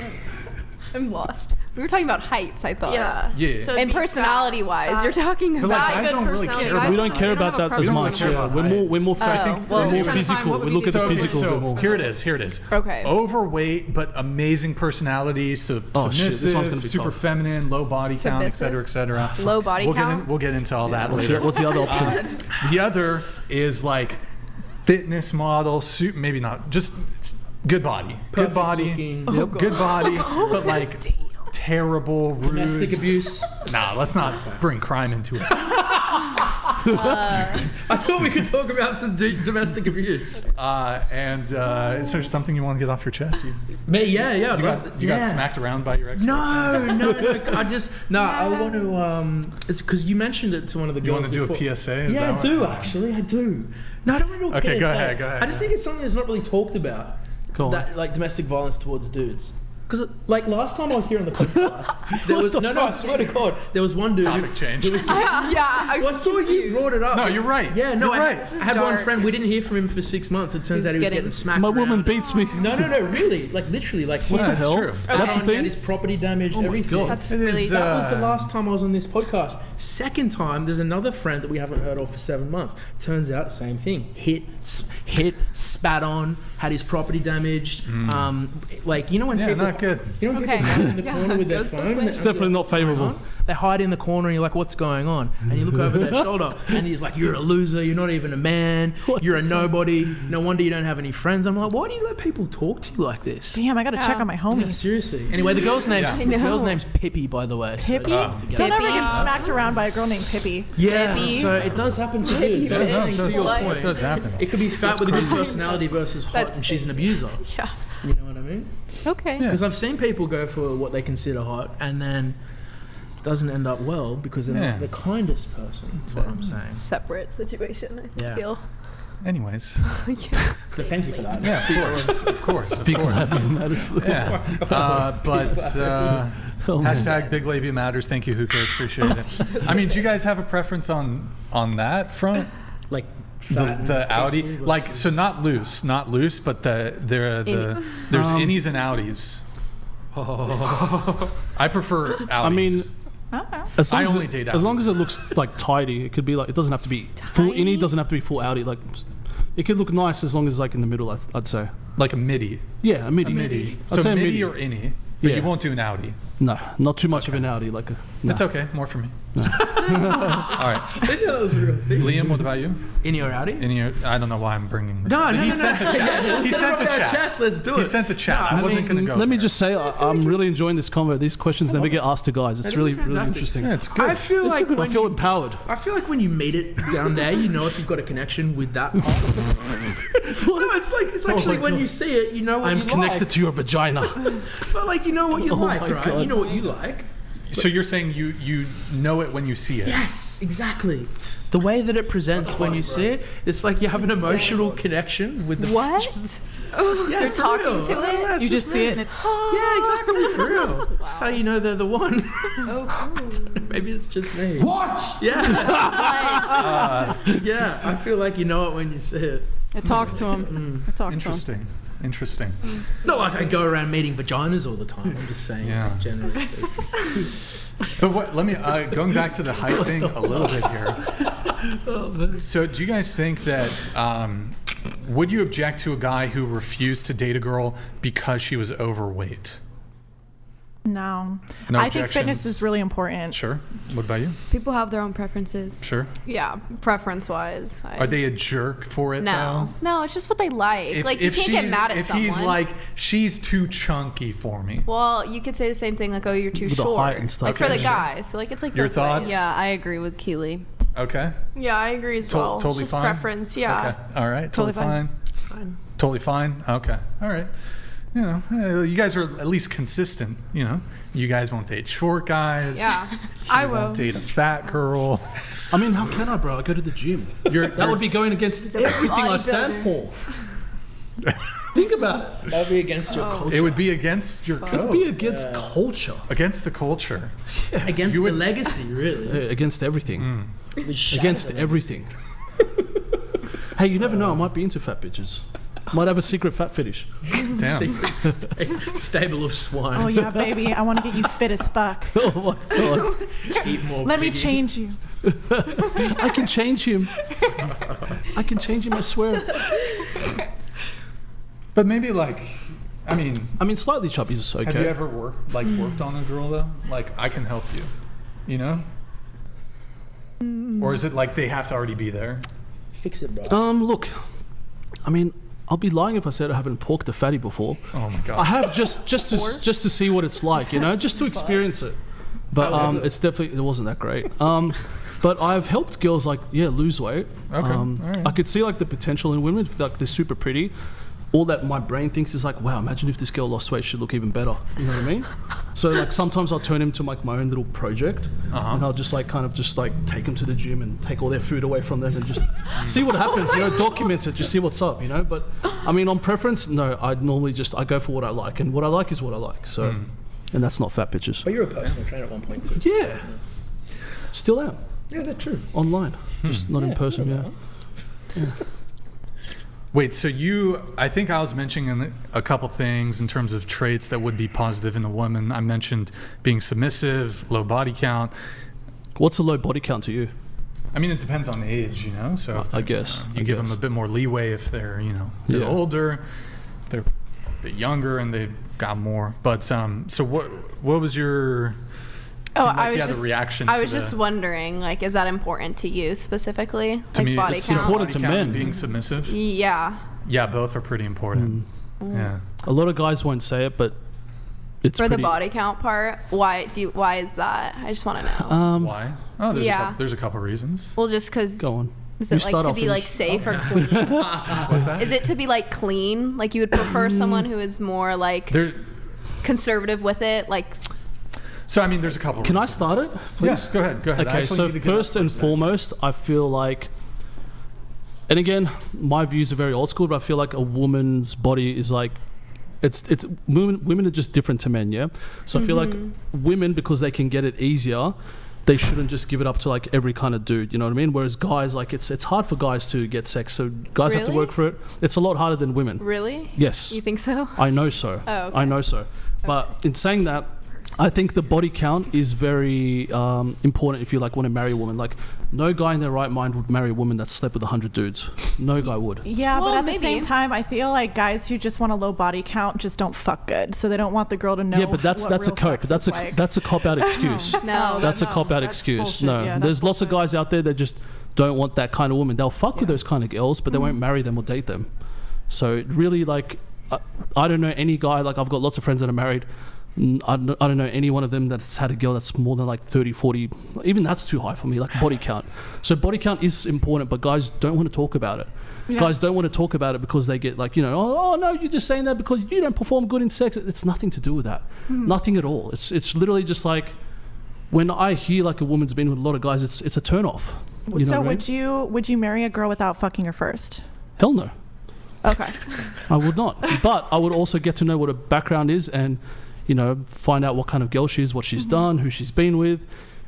I'm lost. We were talking about heights, I thought. Yeah. Yeah. So it'd And be personality-wise, fat, you're talking But like about... guys don't really care. Guys We don't care don't about have that a as preference. much. We don't care Yeah. about We're height. more. So I think well, we're more Define physical. what would We be look at the the definition? physical. a bit more. Here it is. Okay. Overweight but amazing personality, Oh, submissive, shit, this one's gonna be super tough. feminine, low body count, Submissive? etc. Low body count? We'll get into all that What's later. the other option? The other is like fitness model, maybe not, just good body. Perfect Good body. looking. Oh, Good body, but like terrible, rude. Domestic abuse. Nah, let's not bring crime into it. I thought we could talk about some domestic abuse. Is there something you want to get off your chest? You Yeah. got smacked around by your ex? No. I want to. It's because you mentioned it to one of the You girls. want to do before. a PSA? Is Yeah, that I what- do actually. I do. No, I don't want to do a Okay, PSA. go ahead. I just think it's something that's not really talked about. Go on. That like domestic violence towards dudes. Because like last time I was here on the podcast, there was I swear to God, there was one dude. Topic change. There was, Well, I saw you brought it up. No, you're right. Yeah, no, You're right. I had one dark. friend. We didn't hear from him for 6 months. It turns He's out he was getting- getting smacked. My woman around. beats me. No, really, like literally, like What the That's hell? true. That's a Had thing. his property damaged, Oh my everything. God. That's It really... is, That was the last time I was on this podcast. Second time, there's another friend that we haven't heard of for 7 months. Turns out, same thing. Hit, spat on, had his property damaged. Like you know when Yeah, people, not good. You know when Okay. people hide in the Yeah, corner with their goes both phone. ways. It's definitely not favourable. They hide in the corner and you're like, what's going on? And you look over their shoulder and he's like, you're a loser, you're not even a man, you're a nobody, no wonder you don't have any friends. I'm like, why do you let people talk to you like this? Damn, I gotta check on my Yeah, homies. seriously. Anyway, the girl's name's Yeah. the girl's name's Pippi, by the way. Pippi? So Don't ever Pippi. get smacked around by a girl named Pippi. yeah, Pippi. so it does happen to dudes. Pippi. So It to your does- point, it does happen. it could be fat with a good personality versus hot That's and she's an abuser. Yeah. You know what I mean? Okay. Yeah. Because I've seen people go for what they consider hot and then doesn't end up well because they're Yeah. not the kindest person. That's what I'm saying. Separate situation, I Yeah. feel. Anyways. So thank you for that. Yeah, of course. Big labia matters. Yeah. Oh, man. Hashtag big labia matters. Thank you, Hookers. Appreciate it. I mean, do you guys have a preference on that front? Like the outie, like, so not loose, but there's innies and outies. I prefer outies. I mean, as long I as only it, date as long outies. as it looks like tidy, it could be like, it doesn't have to be full innie, doesn't have to be full outie. Like, it could look nice as long as like in the middle. I'd say Like a midi. Yeah, a midi. So I'd say a midi or innie, but Yeah. you won't do an outie. No, not too much of an outie. Like, It's okay, more for me. All right. I didn't know that was a real thing. Liam, what about you? Innie or outie? I don't know why I'm bringing this. No, up. no, He no, sent no. a chat. Yeah, He let's sent put a it on our chat. chest, let's do He it. sent a chat. I wasn't going to go. Let me there. just say, I'm really enjoying this convo. These questions never get asked to guys. It's That is really fantastic. interesting. Yeah, it's good. I feel like I feel empowered. I feel like when you made it down there, you know if you've got a connection with that. No, it's actually my when God. you see it, you know what I'm you connected like. to your vagina. But like you know what you Oh like, my right? God. You know what you like. So you're saying you know it when you see it? Yes, exactly. The way that it presents when you see it, it's like you have an emotional connection with the. What? Yeah, You're for talking real. to I don't know, it? it's You just see me. it and it's. Yeah, exactly. For real. That's how you know they're the one. Oh, cool. Maybe it's just me. What? Yeah. Yeah, I feel like you know it when you see it. It talks to him. It talks to him. Interesting. Not like I go around meeting vaginas all the time. I'm just saying, Yeah. like, generally. But what? Let me going back to the height thing a little bit here. So, do you guys think that would you object to a guy who refused to date a girl because she was overweight? No. No I think fitness objections? is really important. Sure. What about you? People have their own preferences. Sure. Yeah, preference-wise. Are they a jerk for it No. No, it's just what they like. Like, you can't get mad at someone. If he's like, she's too chunky for me. Well, you could say the same thing, like, oh, you're too With the short. height and stuff. Like, for Okay, the sure. guys. So, like, it's like Your both thoughts? ways. Yeah, I agree with Keely. Okay. Yeah, I agree as well. Totally it's just fine? preference. Yeah. Okay. All right. Totally fine. Fine. Totally fine. Okay. All right. You know, you guys are at least consistent. You know, you guys won't date short guys. Yeah. I You won't will. date a fat girl. I mean, how can I, bro? I go to the gym. That would be going against everything I stand for. Think about it. That'd be against your culture. It would be against your It would code. be against culture. Against the culture. Against the legacy, really. Against everything. Against Against everything. Hey, you never know. I might be into fat bitches. Might have a secret fat fetish. Damn. Stable of swine. Oh, yeah, baby. I want to get you fit as fuck. Oh my god. Eat more Let me piggy. change you. I can change him. I can change him, I swear. But maybe like, I mean, Slightly chubby is okay. have you ever worked on a girl though? Like, I can help you. You know? Or is it like they have to already be there? Fix it, bro. Look, I'll be lying if I said I haven't porked a fatty before. Oh my god. I have just to see what it's like, you know, just to experience it. But it's definitely, it wasn't that great. But I've helped girls lose weight. Okay, all right. I could see like the potential in women, like they're super pretty. All that my brain thinks is like, wow, imagine if this girl lost weight, she'd look even better. You know what I mean? So like sometimes I'll turn him to like my own little project, and I'll just like kind of just like take them to the gym and take all their food away from them and just see what happens. You know, document it, just see what's up. You know, but I mean, on preference, no, I normally I go for what I like, and what I like is what I like. So, and that's not fat bitches. But you're a personal trainer at one point too. Yeah, still am Yeah, that's true. online, just not in person. Yeah. Wait, so I think I was mentioning a couple things in terms of traits that would be positive in a woman. I mentioned being submissive, low body count. What's a low body count to you? I mean, it depends on the age, you know? So if I they're, guess. you give them a bit more leeway if they're, they're Yeah. older, they're a bit younger, and they've got more. But so what was your... Oh, seemed like I you was had a just reaction I to was just wondering, like, is that important to you specifically? To like me, body it's count? important to body count men. and being submissive. Yeah. Yeah, both are pretty important. Yeah. A lot of guys won't say it, but it's For pretty, the body count part, why is that? I just want to know. Why? Oh, there's a couple reasons. Well, just because. Go on. Is You it like start, to I'll be like finish. safe or clean? What's that? Is it to be like clean? Like you would prefer someone who is more like There, conservative with it? Like so I mean, there's a couple. Can I reasons. start it, please? Yes, go ahead. I Okay, actually so need to get first that and foremost, I feel like, and again, my views are very old school, but I feel like a woman's body is like, it's women are just different to men, yeah? So I feel like women, because they can get it easier, they shouldn't just give it up to like every kind of dude, you know what I mean? Whereas guys, like it's hard for guys to get sex, so guys have to Really? work for it. It's a lot harder than women. Really? Yes. You think so? I know so. Oh, okay. I know so. But in saying that, I think the body count is very important if you like want to marry a woman. Like, no guy in their right mind would marry a woman that slept with 100 dudes. No guy would. Yeah, Well, but at maybe. the same time, I feel like guys who just want a low body count just don't fuck good, so they don't want the girl to know. Yeah, but that's what a real cope. sex is like. That's a cop out excuse. No. That's a cop out that's excuse. bullshit. No, Yeah, there's that's lots of bullshit. guys out there that just don't want that kind of woman. They'll fuck with those kind of girls, but they won't marry them or date them. So it really, like, I don't know any guy. Like, I've got lots of friends that are married. I don't know any one of them that's had a girl that's more than like 30, 40. Even that's too high for me, like body count. So body count is important, but guys don't want to talk about it. Yeah. Guys don't want to talk about it because they get like, you know, oh no, you're just saying that because you don't perform good in sex. It's nothing to do with that. Nothing at all. It's literally just like, when I hear like a woman's been with a lot of guys, it's a turn off. You know So what I mean? would you marry a girl without fucking her first? Hell no. Okay. I would not. But I would also get to know what her background is and, you know, find out what kind of girl she is, what she's done, who she's been with.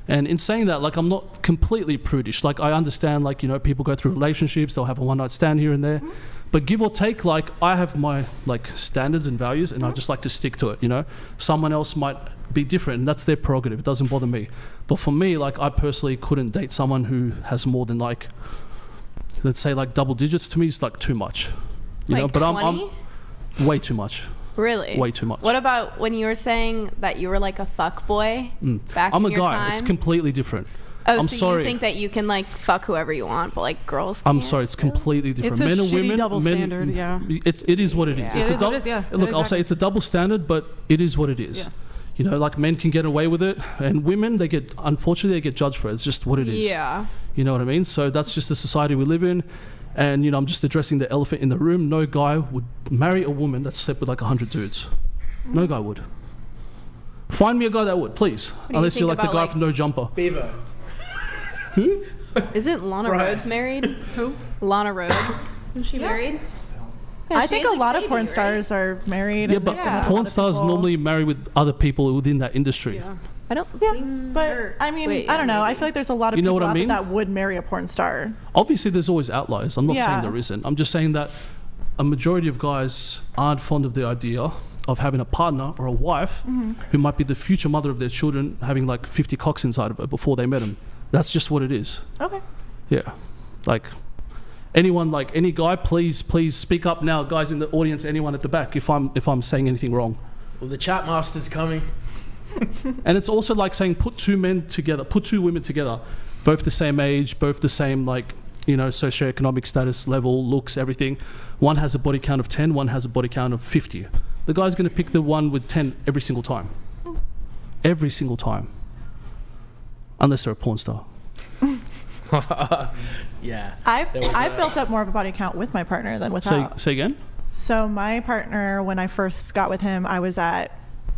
And in saying that, like, I'm not completely prudish. Like, I understand, like, you know, people go through relationships, they'll have a one-night stand here and there. But give or take, like, I have my, like, standards and values, and I just like to stick to it, you know? Someone else might be different, and that's their prerogative. It doesn't bother me. But for me, like, I personally couldn't date someone who has more than, like, let's say, like, double digits. To me is, like, too much. You know? Like But 20? I'm way too much. Really? Way too much. What about when you were saying that you were like a fuck boy back I'm in a your guy. time? It's completely different. Oh, I'm so sorry. you think that you can like fuck whoever you want, but like girls I'm can't? sorry, it's completely different. It's a Men and shitty women, double standard, yeah. It is what it is. Yeah. It's It a is what it is, yeah. Look, I'll say Exactly. it's a double standard, but it is what it is. Yeah. You know, like men can get away with it, and women, unfortunately, they get judged for it. It's just what it is. Yeah. You know what I mean? So that's just the society we live in. And, you know, I'm just addressing the elephant in the room. No guy would marry a woman that slept with like 100 dudes. No guy would. Find me a guy that would, please. do you Unless you're think like the about, guy like- from No Jumper. Beaver. Isn't Lana Right. Rhodes married? Who? Lana Rhodes. Isn't she married? Yeah, I she think has a lot of baby, porn right? stars are married. Yeah, and but they've been with porn other stars people. normally marry with other people within that industry. Yeah. I don't Yeah, think. but I mean, wait, I don't know. I maybe. feel like there's a lot of You know people what I out there mean? that would marry a porn star. Obviously, there's always outliers. I'm not saying Yeah. there isn't. I'm just saying that a majority of guys aren't fond of the idea of having a partner or a wife who might be the future mother of their children having like 50 cocks inside of her before they met him. That's just what it is. Okay. Yeah. Like, anyone, like any guy, please speak up now, guys in the audience, anyone at the back, if I'm saying anything wrong. Well, the chat master's coming. And it's also like saying put two women together, both the same age, both the same, like, you know, socioeconomic status level, looks, everything. One has a body count of 10, one has a body count of 50. The guy's going to pick the one with 10 every single time. Every single time. Unless they're a porn star. Yeah. I've built up more of a body count with my partner than without. Say again? So my partner, when I first got with him, I was at,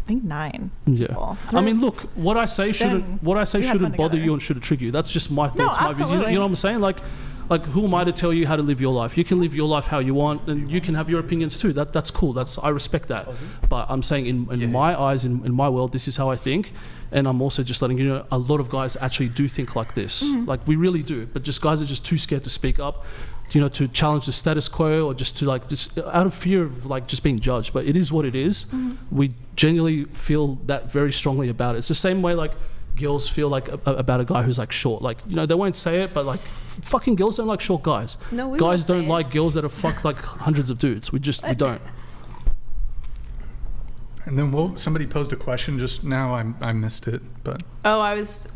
I think 9. Yeah. people. I mean, look, what I say we shouldn't had fun bother together. you and shouldn't trigger you. That's just my thoughts, my views. You absolutely. know what I'm saying? Like, who am I to tell you how to live your life? You can live your life how you want, and you can have your opinions too. That's cool. I respect that. But I'm saying in my eyes, in my world, this is how I think. And I'm also just letting you know, a lot of guys actually do think like this. Like, we really do. But just guys are just too scared to speak up, you know, to challenge the status quo, or just to like, just out of fear of like just being judged. But it is what it is. We genuinely feel that very strongly about it. It's the same way like girls feel like about a guy who's like short. Like, you know, they won't say it, but like fucking girls don't like short guys. No, we guys will don't say like girls that have fucked like hundreds of dudes. We don't. And then somebody posed a question just now. I missed it, but Oh, I was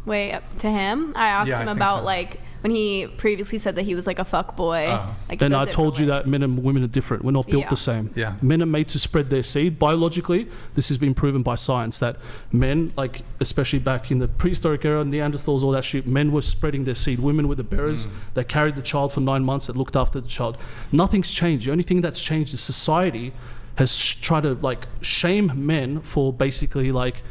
wait, to him. I asked Yeah, I him think about so. like when he previously said that he was like a fuck boy. Oh. Like, And does I it told you relate? that men and women are different. We're not built Yeah. the same. Yeah. Men are made to spread their seed. Biologically, this has been proven by science that men, like especially back in the prehistoric era, Neanderthals, all that shit, men were spreading their seed. Women were the bearers. They carried the child for 9 months, that looked after the child. Nothing's changed. The only thing that's changed is society has tried to like shame men for basically like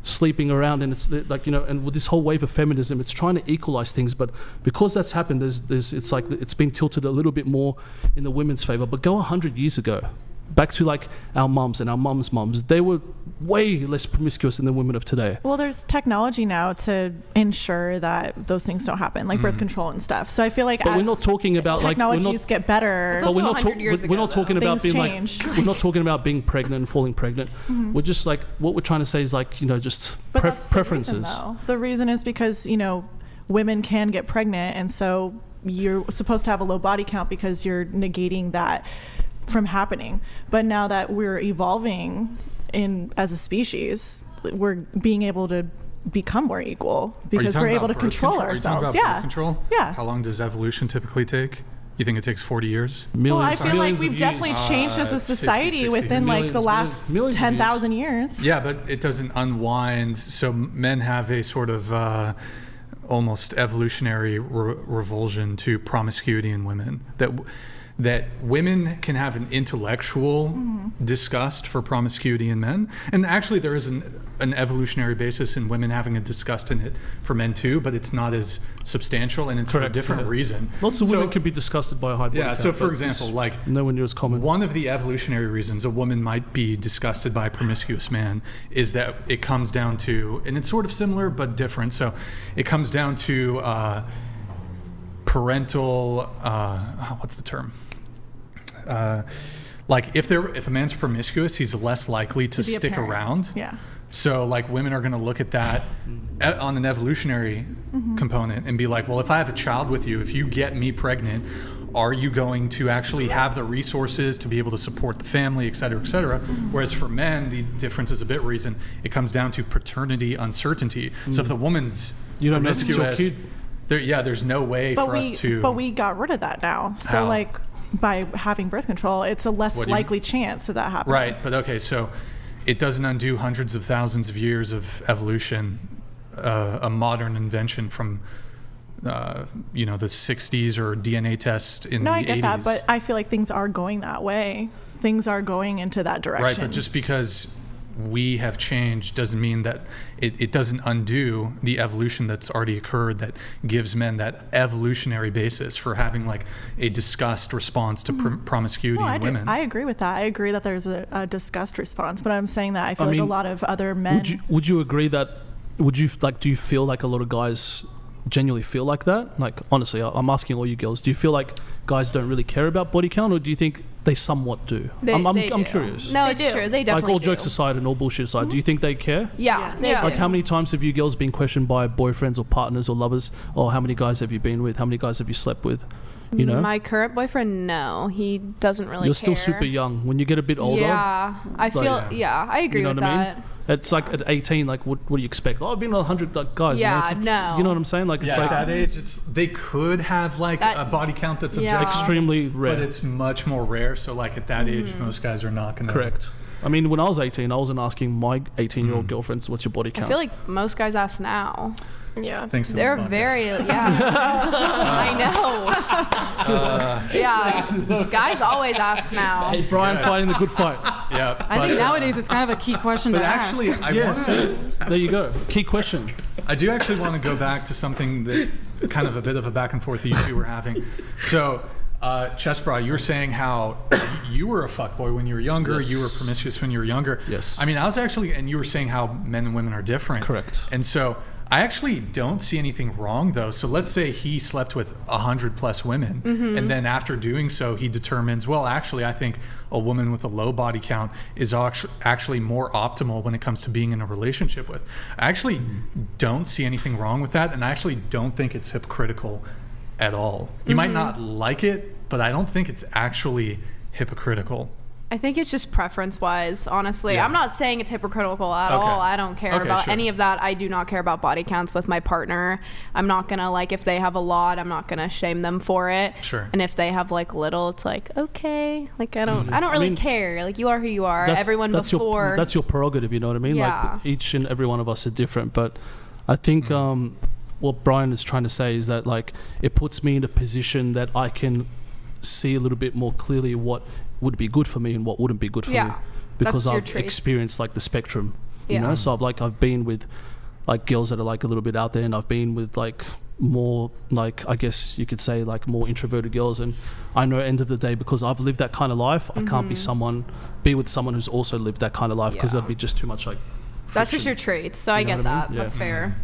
sleeping around, and it's like, you know, and with this whole wave of feminism, it's trying to equalize things. But because that's happened, it's like it's been tilted a little bit more in the women's favor. But go 100 years ago, back to like our mums and our mums' mums, they were way less promiscuous than the women of today. Well, there's technology now to ensure that those things don't happen, like birth control and stuff. So I feel like But we're not talking about like technologies get better. But we're not talking about Things being change. like we're not talking about being pregnant and falling pregnant. We're just like what we're trying to say is like just But that's preferences. The reason, though. The reason is because women can get pregnant, and so you're supposed to have a low body count because you're negating that from happening. But now that we're evolving as a species, we're being able to become more equal because we're able to control ourselves. Birth control? Yeah. How long does evolution typically take? You think it takes 40 years? Well, I feel like we've definitely changed as a society 50, 60, within like the last 10,000 years. Yeah, but it doesn't unwind. So men have a sort of almost evolutionary revulsion to promiscuity in women. That women can have an intellectual disgust for promiscuity in men. And actually there is an evolutionary basis in women having a disgust in it for men too, but it's not as substantial and it's for a different reason. Lots of women could be disgusted by a high body count. So for example, like nowhere near as common. One of the evolutionary reasons a woman might be disgusted by a promiscuous man is that it comes down to, and it's sort of similar but different. So it comes down to parental, what's the term? Like if a man's promiscuous, he's less likely to stick around. Yeah. So like women are going to look at that on an evolutionary component and be like, well, if I have a child with you, if you get me pregnant, are you going to actually have the resources to be able to support the family, et cetera, et cetera? Whereas for men, the difference is a bit reason. It comes down to paternity uncertainty. So if the woman's promiscuous, there's no way for us to. But we got rid of that now. So How? like by having birth control, it's a less likely chance of that happening. Right, but okay, so it doesn't undo hundreds of thousands of years of evolution, a modern invention from the 60s or DNA test in the 80s. No, I get that, but I feel like things are going that way. Things are going into that direction. Right, but just because we have changed doesn't mean that it doesn't undo the evolution that's already occurred that gives men that evolutionary basis for having like a disgust response to promiscuity in women. I agree with that. I agree that there's a disgust response, but I'm saying that I feel like a lot of other men. Would you agree that? Do you feel like a lot of guys genuinely feel like that? Like honestly, I'm asking all you girls. Do you feel like guys don't really care about body count, or do you think they somewhat do? I'm curious. No, it's true. They definitely like all do. jokes aside and all bullshit aside, do you think they care? Yeah, they do. Like how many times have you girls been questioned by boyfriends or partners or lovers? Or how many guys have you been with? How many guys have you slept with? You know? My current boyfriend, no, he doesn't really You're care. still super young. When you get a bit older, yeah, I feel. I agree with that. It's like at 18, like what do you expect? Oh, I've been with 100 guys. Yeah, you know, no. You know what I'm saying? Like it's like at that age, they could have like a body count that's objective, extremely rare, but it's much more rare. So like at that age, most guys are not going to. Correct. I mean, when I was 18, I wasn't asking my 18-year-old girlfriends, "What's your body count?" I feel like most guys ask now. Yeah. Thanks to They're very, I know. Guys always ask now. Hey, Brian fighting the good fight. Yeah. I think nowadays it's kind of a key question to ask. But actually, there you go. Key question. I do actually want to go back to something that kind of a bit of a back and forth that you two were having. So, Chestbrah, you were saying how you were a fuckboy when you were younger. Yes. You were promiscuous when you were younger. Yes. I mean, and you were saying how men and women are different. Correct. And so I actually don't see anything wrong though. So let's say he slept with 100+ women, and then after doing so, he determines, well, actually, I think a woman with a low body count is actually more optimal when it comes to being in a relationship with. I actually don't see anything wrong with that, and I actually don't think it's hypocritical at all. You might not like it, but I don't think it's actually hypocritical. I think it's just preference-wise, honestly. Yeah. I'm not saying it's hypocritical at all. I don't care about any of that. I do not care about body counts with my partner. I'm not gonna, like, if they have a lot, I'm not gonna shame them for it. Sure. And if they have like little, it's like, okay. Like I don't really care. Like you are who you are. Everyone that's before. That's your prerogative, you know what I mean? Yeah. Like each and every one of us are different, but I think what Brian is trying to say is that like it puts me in a position that I can see a little bit more clearly what would be good for me and what wouldn't be good for me, because I've experienced like the spectrum, you know. So I've been with like girls that are like a little bit out there, and I've been with like more like, I guess you could say, like more introverted girls. And I know end of the day, because I've lived that kind of life, I can't be with someone who's also lived that kind of life, because that'd be just too much like friction. That's just your traits, so I get that. That's fair.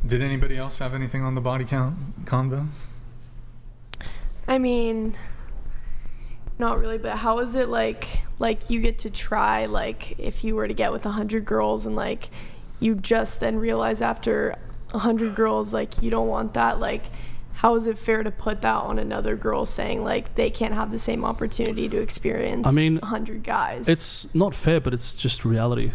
Did anybody else have anything on the body count convo? I mean, not really, but how is it like you get to try, like if you were to get with 100 girls and like you just then realize after 100 girls like you don't want that, like how is it fair to put that on another girl, saying like they can't have the same opportunity to experience 100 guys? It's not fair, but it's just reality.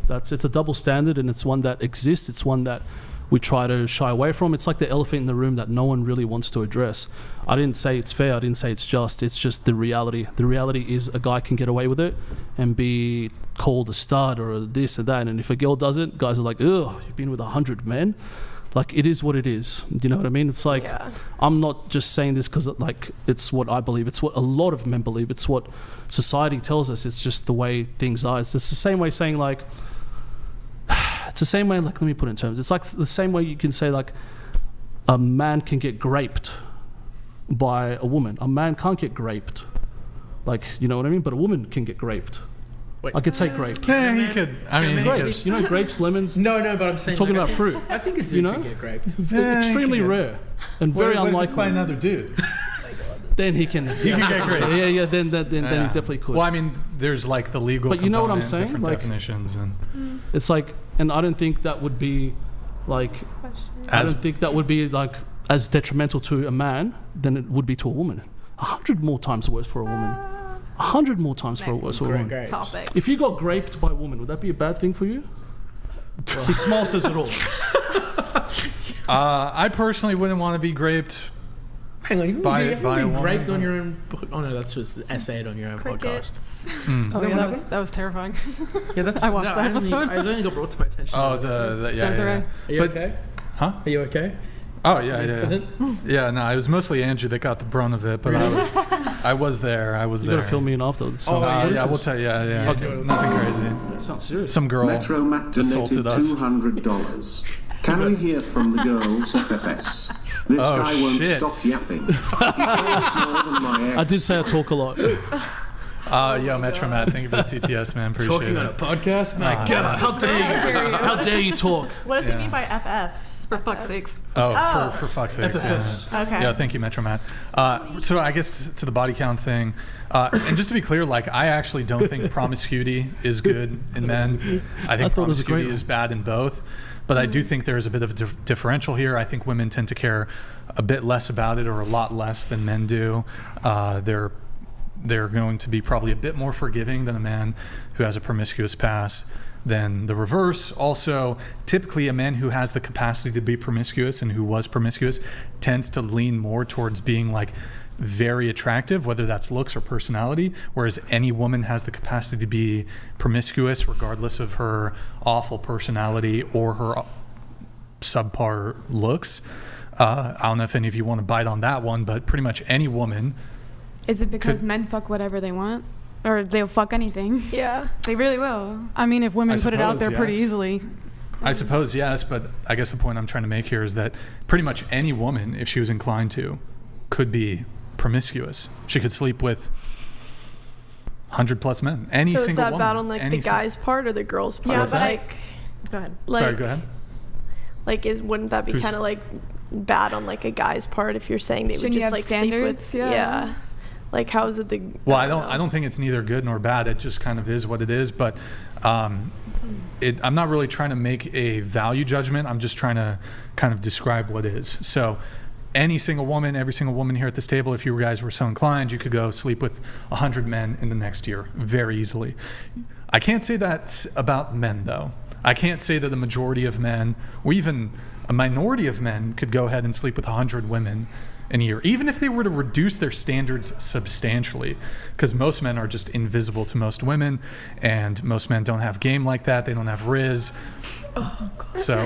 It's a double standard, and it's one that exists. It's one that we try to shy away from. It's like the elephant in the room that no one really wants to address. I didn't say it's fair, I didn't say it's just. It's just the reality. The reality is a guy can get away with it and be called a stud or this and that, and if a girl does it, guys are like, ugh, you've been with 100 men? Like, it is what it is. You know what I mean? It's like, I'm not just saying this because like it's what I believe. It's what a lot of men believe. It's what society tells us. It's just the way things are. It's the same way saying like, it's the same way, like, let me put it in terms. It's like the same way you can say like a man can get graped by a woman. A man can't get graped. Like, you know what I mean? But a woman can get graped. Wait. I could say grape. Yeah, he could. I mean, grapes. You know, grapes, lemons. No, but I'm saying, I'm talking like, about fruit. I think a dude can get graped. Extremely rare and very unlikely. By another dude. Then he can get graped. Yeah. Then he definitely could. Well, I mean, there's like the legal. But you know what I'm saying? Different Like, definitions, and it's like, and I don't think that would be like. I don't think that would be like as detrimental to a man than it would be to a woman. 100 more times worse for a woman. 100 more times for a woman. Topic. If you got graped by a woman, would that be a bad thing for you? He small says it all. I personally wouldn't want to be graped. Hang on, you can by be a woman. raped on your own. Oh no, that's just essayed on your own podcast. Oh yeah, that was terrifying. Yeah, that's. I watched that episode. I only got brought to my attention. Oh, the yeah. Desiree. Are you okay? Huh? Are you okay? Oh yeah. No, it was mostly Andrew that got the brunt of it, but I was there. You gotta fill me in afterwards. Yeah, we'll tell you. Yeah. Okay. Nothing crazy. Sounds serious. Some girl Metro Matt assaulted donated us. $200. Can we hear from the girls FFS? This guy won't stop yapping. He talks more than my ex. I did say I talk a lot. Yo, Metro Matt, thank you for the TTS, man. Appreciate Talking it. on a podcast? My God, how dare you? How dare you talk? What does he mean by FFs? For fuck's sakes. For fuck's sake. FFS. Yeah. Okay. Yeah, thank you, Metro Matt. So I guess to the body count thing, and just to be clear, like, I actually don't think promiscuity is good in men. I think thought it was a promiscuity great is bad in both. But I do think there's a bit of a differential here. I think women tend to care a bit less about it, or a lot less than men do. They're going to be probably a bit more forgiving than a man who has a promiscuous past than the reverse. Also, typically a man who has the capacity to be promiscuous and who was promiscuous tends to lean more towards being like very attractive, whether that's looks or personality, whereas any woman has the capacity to be promiscuous regardless of her awful personality or her subpar looks. I don't know if any of you want to bite on that one, but pretty much any woman. Is it because men fuck whatever they want? Or they'll fuck anything? Yeah. They really will. I mean, if women put it out suppose, there pretty yes. easily. I suppose, yes, but I guess the point I'm trying to make here is that pretty much any woman, if she was inclined to, could be promiscuous. She could sleep with 100 plus men. Any so single is that woman. bad on like the guy's part or the girl's part? Yeah, but like, go ahead. like, go ahead. Like, wouldn't that be kind of like bad on like a guy's part if you're saying they Shouldn't would you have just like standards? sleep with? Yeah. Like, how is it the? Well, I don't think it's neither good nor bad. It just kind of is what it is. But I'm not really trying to make a value judgment. I'm just trying to kind of describe what is. So any single woman, every single woman here at this table, if you guys were so inclined, you could go sleep with 100 men in the next year very easily. I can't say that's about men, though. I can't say that the majority of men, or even a minority of men, could go ahead and sleep with 100 women in a year, even if they were to reduce their standards substantially, because most men are just invisible to most women, and most men don't have game like that. They don't have Rizz. So,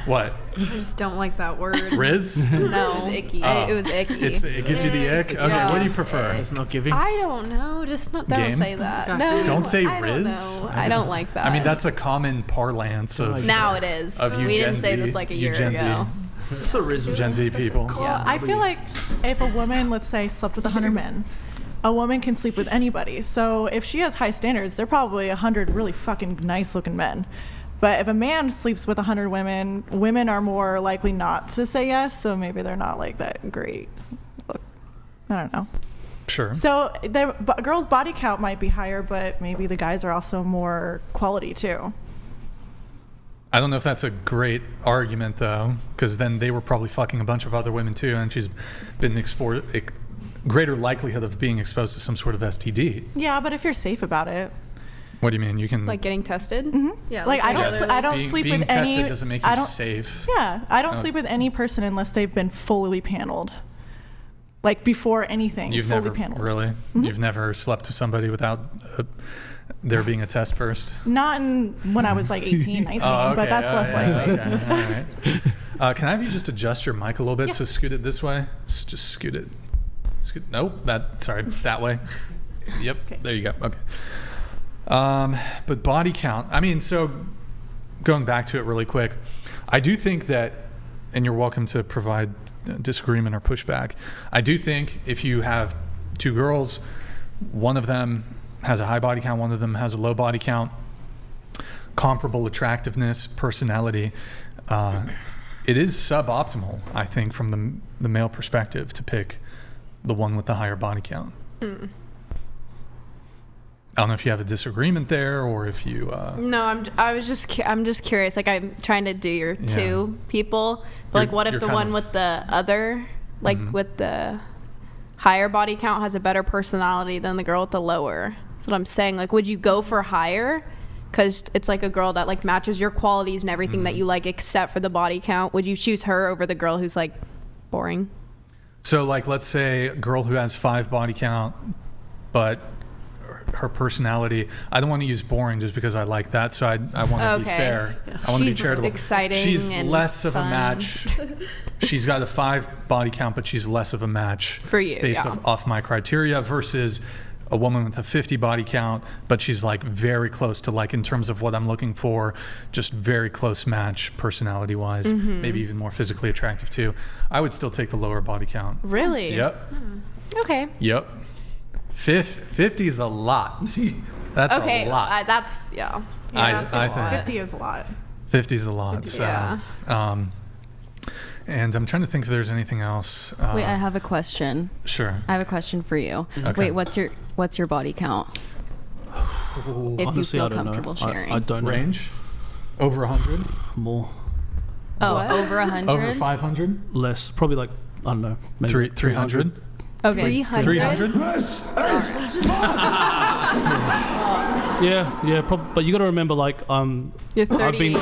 what? I just don't like that word. Riz? No. It was icky. It was icky. It gives you the ick? Okay, what do you prefer? It's not giving. I don't know. Just don't Game? say that. No. Don't say I don't Riz? know. I don't like that. I mean, that's a common parlance of now it is. of you We Gen didn't say Z- this like a you year Gen Z. ago. It's the Riz. Gen Z people. Well, I feel like if a woman, let's say, slept with 100 men, a woman can sleep with anybody. So if she has high standards, there are probably 100 really fucking nice looking men. But if a man sleeps with 100 women, women are more likely not to say yes. So maybe they're not like that great. Look, I don't know. Sure. So the girls' body count might be higher, but maybe the guys are also more quality too. I don't know if that's a great argument though, because then they were probably fucking a bunch of other women too, and she's been greater likelihood of being exposed to some sort of STD. Yeah, but if you're safe about it. What do you mean? You can Like getting tested? Mm-hmm. Yeah. Like I don't sleep being with tested any. doesn't make I you don't, safe. Yeah, I don't sleep with any person unless they've been fully paneled. Like before anything, You've fully never paneled. really. Mm-hmm. You've never slept with somebody without there being a test first. Not when I was like 18, 19, Oh, okay. but that's less likely. Okay. All right. Can I have you just adjust your mic a little bit? Yeah. So scoot it this way. Just scoot it. Nope. That way. Yep. Okay. There you go. Okay. But body count. I mean, so going back to it really quick, I do think that, and you're welcome to provide disagreement or pushback. I do think if you have two girls, one of them has a high body count, one of them has a low body count, comparable attractiveness, personality, it is suboptimal, I think, from the male perspective to pick the one with the higher body count. Mm. I don't know if you have a disagreement there or if you... No, I'm just curious. Like I'm trying to do your two people, but like what if the one with the other, like with the higher body count has a better personality than the girl with the lower? That's what I'm saying. Like, would you go for higher? Because it's like a girl that like matches your qualities and everything that you like except for the body count. Would you choose her over the girl who's like boring? So like, let's say a girl who has 5 body count, but her personality, I don't want to use boring just because I like that, so I want to be fair. I want to be charitable. Exciting. She's and less of fun. a match. She's got a 5 body count, but she's less of a match for you based off my criteria versus a woman with a 50 body count, but she's like very close to, like, in terms of what I'm looking for, just very close match personality wise, maybe even more physically attractive too. I would still take the lower body count. Really? Yep. Okay. Yep. 50 is a lot. That's a lot. That's I think 50 is a lot. 50 is a lot. So, and I'm trying to think if there's anything else. Wait, I have a question. Sure. I have a question for you. Okay. Wait, what's your body count? If Honestly, you I feel don't comfortable know. sharing. I don't know. Range? Over 100? More. Oh, over 100? Over 500? Less. Probably like, I don't know. Maybe 300? Okay. 300? 300? Yeah, but you got to remember, like, You're 38.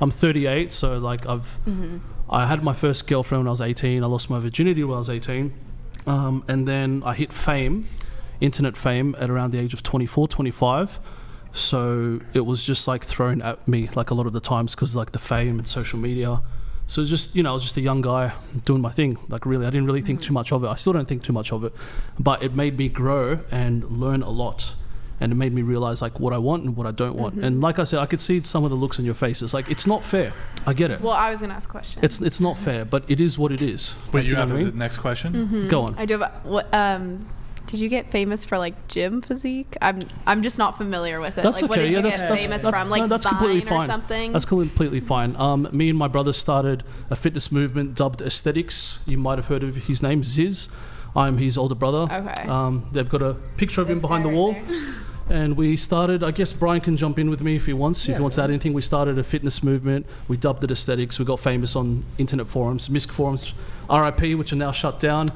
I'm 38, so like I had my first girlfriend when I was 18. I lost my virginity when I was 18, and then I hit fame, internet fame, at around the age of 24, 25. So it was just like thrown at me like a lot of the times because like the fame and social media. So it's just, I was just a young guy doing my thing. Like really, I didn't really think too much of it. I still don't think too much of it, but it made me grow and learn a lot. And it made me realize like what I want and what I don't want. And like I said, I could see some of the looks on your faces. Like, it's not fair. I get it. Well, I was gonna ask a question. It's not fair, but it is what it is. Wait, you know have what I the mean? next question? Go on. I do have what did you get famous for like gym physique? I'm just not familiar with it. That's like what okay. did you Yeah, get that's famous that's, from? Like no, that's Vine completely or fine. something? That's completely fine. Me and my brother started a fitness movement dubbed Aesthetics. You might have heard of his name, Zyzz. I'm his older brother. Okay. They've got a picture of him behind the wall. And we started, I guess Brian can jump in with me if he wants, if he wants to add anything. We started a fitness movement. We dubbed it Aesthetics. We got famous on internet forums, MISC forums, RIP, which are now shut down.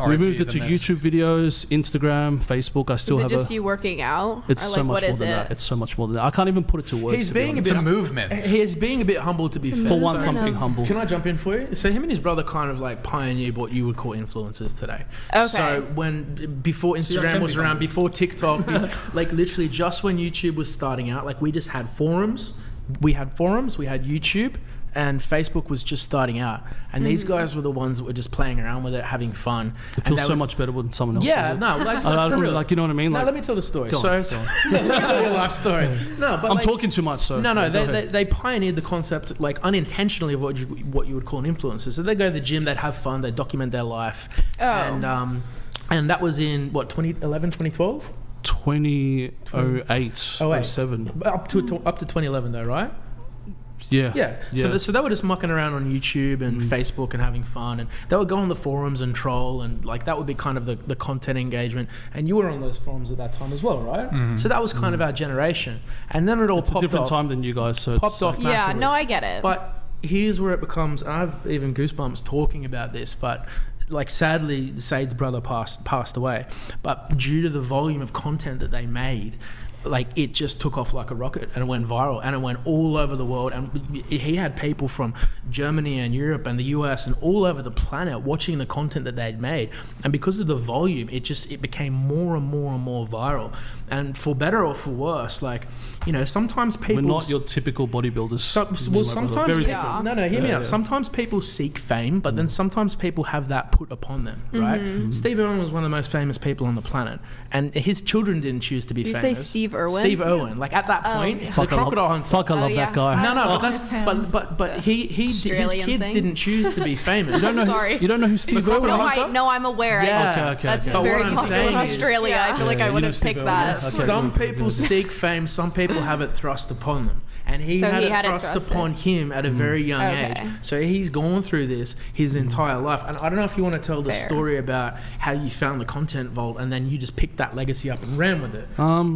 We moved it to YouTube videos, Instagram, Facebook. I still Is have it just you working out? It's or so like, much what more is than it? that. It's so much more than that. I can't even put it to words. He's to be being a honest. bit It's a movement. He's being a bit humble, to be fair. For once, I'm being humble. Can I jump in for you? So him and his brother kind of like pioneered what you would call influencers today. Okay. So before Instagram was around, before TikTok, like literally just when YouTube was starting out, like we just had forums we had forums, we had YouTube, and Facebook was just starting out. And these guys were the ones that were just playing around with it, having fun. It feels so much better when someone else Yeah, says it. no, like, I for don't- real. like, you know what I mean? No, Like, let me tell the story. go on, Let me tell your life story. No, but I'm like, talking too much, so No, go ahead. they pioneered the concept, like, unintentionally of what you would call an influencer. So they go to the gym, they'd have fun, they'd document their life. And that was in, what, 2011, 2012? 2008, 07. Up to 2011 though, right? Yeah. Yeah. So they were just mucking around on YouTube and Facebook and having fun, and they would go on the forums and troll, and like that would be kind of the content engagement. And you were on those forums at that time as well, right? So that was kind of our generation. And then it all It's a popped different off. time than you guys, so Popped off Yeah, massively. no, I get it. But here's where it becomes, and I've even goosebumps talking about this, but like sadly Zyzz's brother passed away, but due to the volume of content that they made, like it just took off like a rocket, and it went viral, and it went all over the world, and he had people from Germany and Europe and the US and all over the planet watching the content that they'd made. And because of the volume, it became more and more and more viral. And for better or for worse, like, you know, sometimes people, we're not your typical bodybuilders. sometimes very people, different. no, hear me out. Sometimes people seek fame, but then sometimes people have that put upon them, right? Steve Irwin was one of the most famous people on the planet, and his children didn't choose to be Did you famous. say Steve Irwin? Steve Irwin. Like at that point, the crocodile hunter. Fuck, I love yeah. that guy. No, Oh, but it's him. but his Australian kids thing? didn't choose to be famous. You don't know. Sorry. You don't know who Steve Irwin crocodile is? No, I'm aware. Yeah. Okay. That's But very what I'm popular in saying is- Australia. I feel like Yeah, I you would know have Steve picked Irwin, that. yeah. Okay. Some people seek fame, some people have it thrust upon them. And he So had he it had it thrust thrusted. upon him at a very young Okay. age. So he's gone through this his entire life. And I don't know if you want to tell the Fair. story about how you found the content vault and then you just picked that legacy up and ran with it.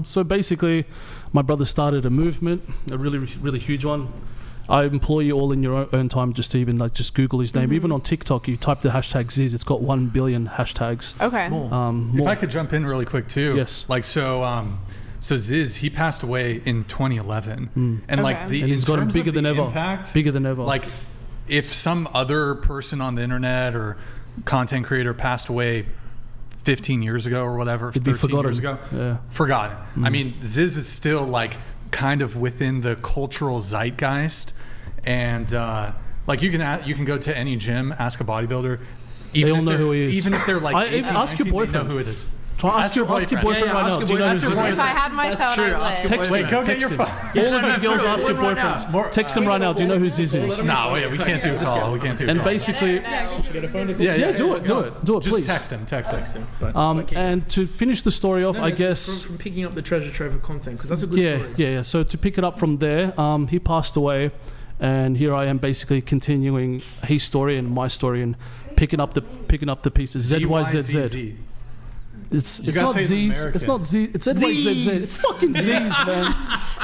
So basically, my brother started a movement, a really, really huge one. I implore you all in your own time just to even just Google his name. Even on TikTok, you type the hashtag Zyzz, it's got 1 billion hashtags. Okay. If I could jump in really quick too. Yes. Like so Zyzz, he passed away in 2011, and like Okay. the And he's in gotten terms bigger of than the ever. impact, Bigger than ever. Like if some other person on the internet or content creator passed away 15 years ago or whatever, It'd be 13 forgotten. years ago, Yeah. forgotten. I mean, Zyzz is still like kind of within the cultural zeitgeist, and like you can go to any gym, ask a bodybuilder. Even all if know they're- who he is. Even if they're like 18, ask your 19, they boyfriend. know who it is. Ask your boyfriend Yeah, right ask now. your Do you know boyfriend. who Ask your Zyzz is? If I had my That's phone, true. I Ask would. your Text Wait, him. go get Text your him. phone. All of you girls ask your One right now. boyfriends. Text him right now. Do you know who Zyzz is? No, wait, we can't do a call. We can't do a And call. basically, yeah, do it, Just please. text him. And to finish the story off, I guess. From picking up the treasure trove of content, because that's a good story. Yeah. So to pick it up from there, he passed away, and here I am basically continuing his story and my story and picking up the pieces. ZYZZ. It's gotta not say it in Zyzz. It's not Z. It's ZYZZ. It's fucking Zyzz, man.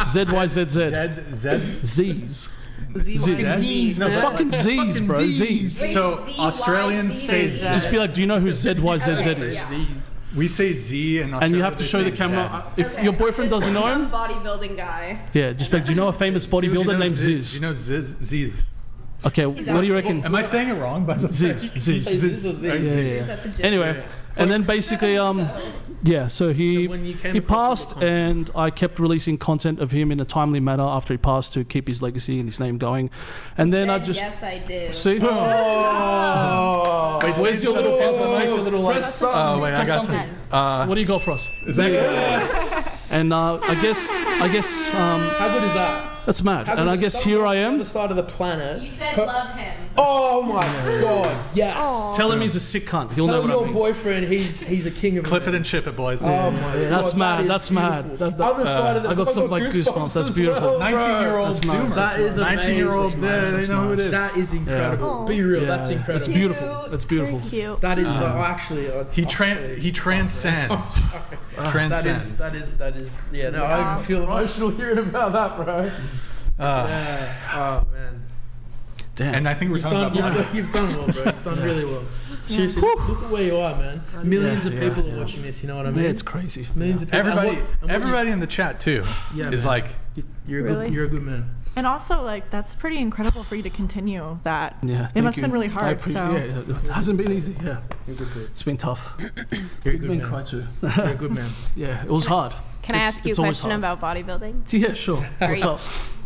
ZYZZ. Zyzz. Zyzz. No, it's fucking Zyzz, bro. Zyzz. So Australians say Z. Just be like, do you know who ZYZZ is? We say Z, and And you have to show the camera. If your boyfriend doesn't know him, bodybuilding guy. yeah, just be like, do you know a famous bodybuilder named Zyzz? You know Zyzz. Okay, what do you reckon? Am I saying it wrong? But Zyzz. Yeah. Anyway, and then basically, so he when you came he across passed, all the content- and I kept releasing content of him in a timely manner after he passed to keep his legacy and his name going. And then I just Yes, I do. see. Oh. Wait, Where's your little pencil? Where's your little like? Oh wait, I got some. What do you got for us? Is that And I guess How good is that? that's mad. How And good I is guess that? here I On am. the side of the planet. You said love him. Oh my god, yes. Tell him he's a sick cunt. He'll know Tell what I your mean. boyfriend he's a king of Clip men. it and ship it, boys. Oh my god, That's that mad. is That's beautiful. mad. Other side of the I got some like goosebumps. That's as beautiful. well, 19-year-old That's nice. Zoomer. That is 19-year-old. amazing. They know who it is. That is incredible. Yeah. Be real, Yeah, that's incredible. It's beautiful. It's beautiful. Cute. That is actually. He transcends. Transcends. That is. Yeah, no, I even feel emotional hearing about that, bro. Yeah. Oh man. Damn. And I think we're talking about You've done well, bro. You've done really well. Seriously, look at where you are, man. Millions of people are watching this. You know what I mean? Yeah, it's crazy. Millions of people. everybody in the chat too is man. like, You're a Really? good. You're a good man. And also, like, that's pretty incredible for you to continue that. Yeah, It must have been really hard. So it hasn't been easy. Yeah, it's been tough. You're a Big good men man. cry too. You're a good man. Yeah, it was hard. Can I It's- ask you a it's always question hard. about bodybuilding? Yeah, sure. What's you- up?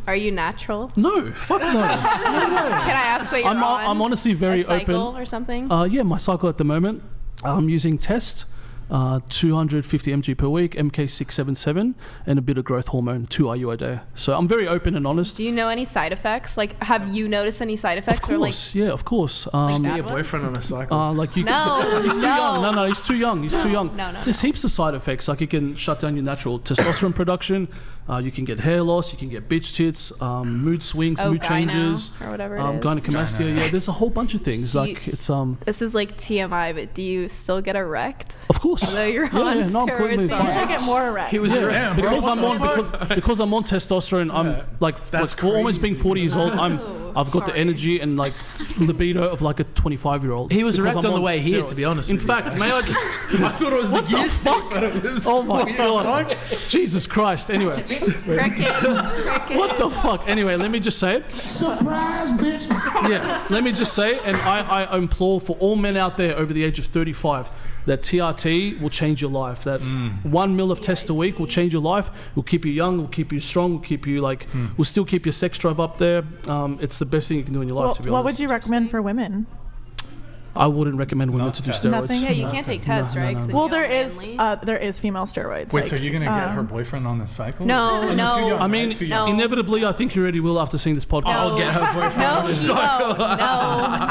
Are you natural? No, fuck no. No way. Can I ask what you're on? I'm honestly very a cycle open. or something? Yeah, my cycle at the moment, I'm using Test, 250 mg per week, MK677, and a bit of growth hormone, 2 IU a day. So I'm very open and honest. Do you know any side effects? Like, have you noticed any side effects? Of course, yeah, of course. Get your boyfriend on a cycle. Like you No, he's too young. No, he's too young. He's too young. No. There's heaps of side effects. Like, it can shut down your natural testosterone production. You can get hair loss. You can get bitch tits, mood swings, mood changes, or whatever it is. gynecomastia. Yeah, there's a whole bunch of things. Like, it's This is like TMI, but do you still get erect? Of course. Although you're on no, I'm completely steroids. fine. You should get more erect. He was Yeah, because I'm on testosterone. I'm like for almost being 40 years old. I've got the energy and like libido of like a 25-year-old. He was because erect I'm on the way here, steroids. to be honest. In with fact, you. may I just? I thought it was What the the gear fuck? stick, but it was. Oh my god! Jesus Christ! Anyway, Crickets. what the fuck? Anyway, let me just say. Surprise, bitch! Yeah, let me just say, and I implore for all men out there over the age of 35 that TRT will change your life. That 1 mil of test a week will change your life. Will keep you young. Will keep you strong. Will keep you like. Will still keep your sex drive up there. It's the best thing you can do in your life. Well, To be what honest, would you recommend for women? I wouldn't recommend women to do test. steroids. Nothing? Yeah, you can't take tests, right? 'Cause Well, if you there don't is female steroids. Wait, like, so you're gonna get her boyfriend on the cycle? No, Oh, no. too young, I mean, right? Too young. inevitably, I think you already will after seeing this podcast. I'll get her boyfriend. No, on the he won't. No,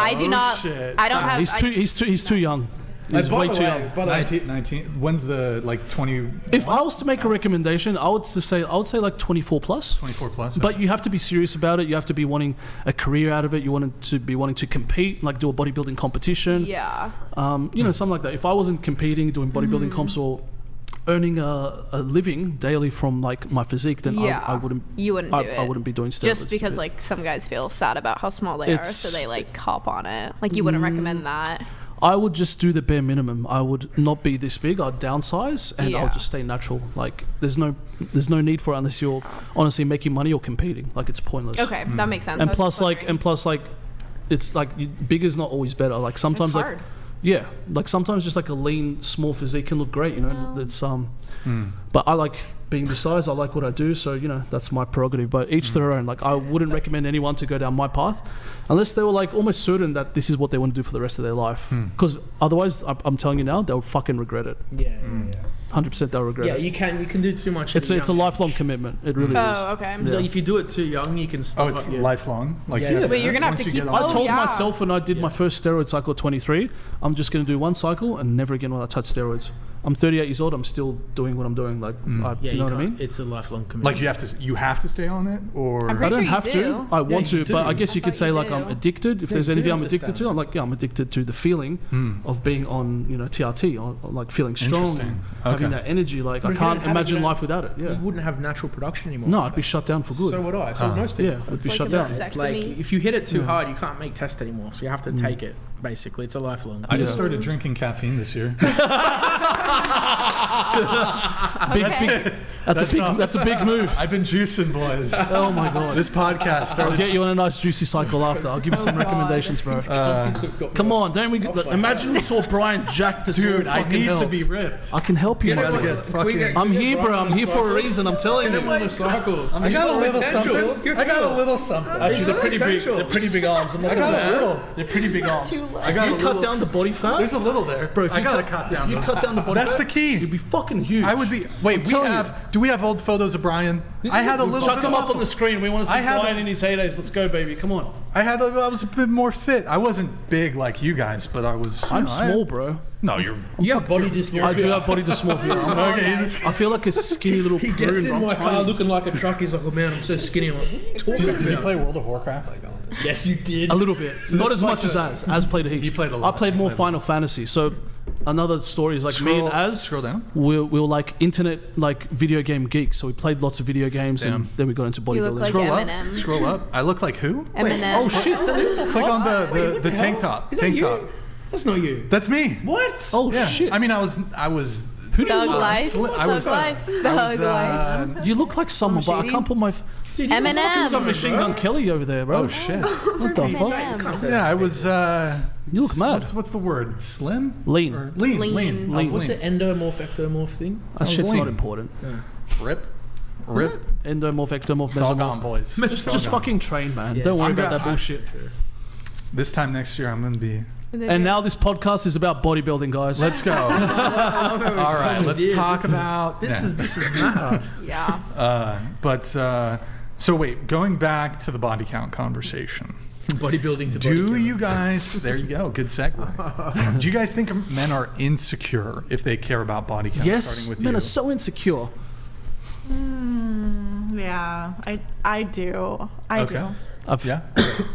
I do not. shit. I don't have. He's too young. He's By way the too way, young. by the way, 19. When's the like 20? If I was to make a recommendation, I would say like 24 plus. 24 plus. But you have to be serious about it. You have to be wanting a career out of it. You want to be wanting to compete, like do a bodybuilding competition. Yeah. You know, something like that. If I wasn't competing, doing bodybuilding comps or earning a living daily from like my physique, then I wouldn't. You wouldn't do it. I wouldn't be doing steroids. Just because like some guys feel sad about how small they are, so they like hop on it. Like you wouldn't recommend that. I would just do the bare minimum. I would not be this big. I'd downsize and I would just stay natural. Like there's no need for it unless you're honestly making money or competing. Like it's pointless. Okay, that makes sense. And plus like it's like bigger is not always better. Like sometimes it's hard. like sometimes just like a lean small physique can look great, you know. It's but I like being this size. I like what I do, so you know that's my prerogative. But each their own. Like I wouldn't recommend anyone to go down my path unless they were like almost certain that this is what they want to do for the rest of their life. Because otherwise, I'm telling you now, they'll fucking regret it. Yeah. 100% they'll regret it. You can do too much. It's a lifelong commitment. It really is. Oh, okay. Yeah. If you do it too young, you can stop. Oh, it's lifelong. Like Yeah. you have But you're gonna have once to you keep- get on- I told yeah. myself when I did my first steroid cycle at 23, I'm just going to do one cycle and never again will I touch steroids. I'm 38 years old. I'm still doing what I'm doing. Like, you know what I mean? It's a lifelong commitment. Like you have to stay on it, or I'm I pretty don't sure you have do. to. I want you to, but do. I guess you could say you like do. I'm addicted. If Yeah, there's you do anything I'm have to addicted stay to, I'm like, I'm addicted to the feeling of being on, you know, TRT, or like feeling strong, Interesting. having Okay. that energy. Like But I if you can't don't have it, imagine you life without it. You Yeah. wouldn't have natural production anymore. No, I'd be shut down for good. So would I. So would most people. Yeah, would be like shut a down. vasectomy. Like if you hit it too hard, you can't make test anymore. So you have to take it. Basically, it's a lifelong. I just started drinking caffeine this year. That's a big move. I've been juicing, boys. Oh my god. This podcast I'll started. get you on a nice juicy cycle after. I'll give you some recommendations, bro. Come on, don't we? Imagine we saw Brian jacked as Dude, I fucking need hell. to be ripped. I can help you, I'm about man. to get fucking. I'm here, bro. I'm here for a reason. I'm telling you. on the cycle. I got a little something. I got a little something. Actually, they're pretty big. They're pretty big arms. I'm not I got gonna a lie. little. They're pretty big arms. I got a You cut little. down the body fat. There's a little there, Bro, if I you gotta cut- cut down. If you cut down the body That's fat, the key. You'd be fucking huge. I would be. Wait, we telling have. Do we have old photos of Brian? I had a little. Chuck bit them of up on the muscle. screen. We want to see I had Brian a- in his heydays. Let's go, baby. Come on. I was a bit more fit. I wasn't big like you guys, but I was. I'm small, bro. No, you're. You have body dysmorphia. I do have body dysmorphia. Okay. I feel like a skinny little He prune. gets in I'm my car tiny. looking like a truck. He's like, oh man, I'm so skinny. I'm like, talking Did you about? play World of Warcraft? Yes, you did. A little bit. Not as much as Az. Az played a heap. He played a lot. I played more He played Final Fantasy. So another story is like me and Az. Scroll down. We were like internet like video game geeks. So we played lots of video games and then we got into You look bodybuilding. like Scroll Eminem. up. Scroll up. I look like who? Eminem. Oh shit! That is. Click on the tank top. Tank top. That's not you. That's me. What? Oh Yeah. shit! I mean, I was. Who do you Thug look? life. I was. Thug life. Thug life. You look like someone, but I can't put my. Dude, You got Eminem. Machine Gun Kelly over there, bro. Oh shit. What the fuck? Eminem. Yeah, I was. You look mad. What's the word? Slim? Lean. Or lean. Lean. I was What's lean. the endomorph, ectomorph thing? That shit's lean. not important. Rip. Rip. Endomorph, ectomorph, It's all gone, mesomorph. boys. Just all gone. fucking train, man. Yeah. Don't worry I'm about gonna- that bullshit. This time next year, I'm going to be... And now this podcast is about bodybuilding, guys. Let's go. All right, let's talk about... This is mad. Yeah. So wait, going back to the body count conversation. Bodybuilding to Do body you guys... There you go. Good segue. Do you guys think men are insecure if they care about body count? Yes, starting with men you? are so insecure. Yeah, I do. I Okay. do. I've Yeah?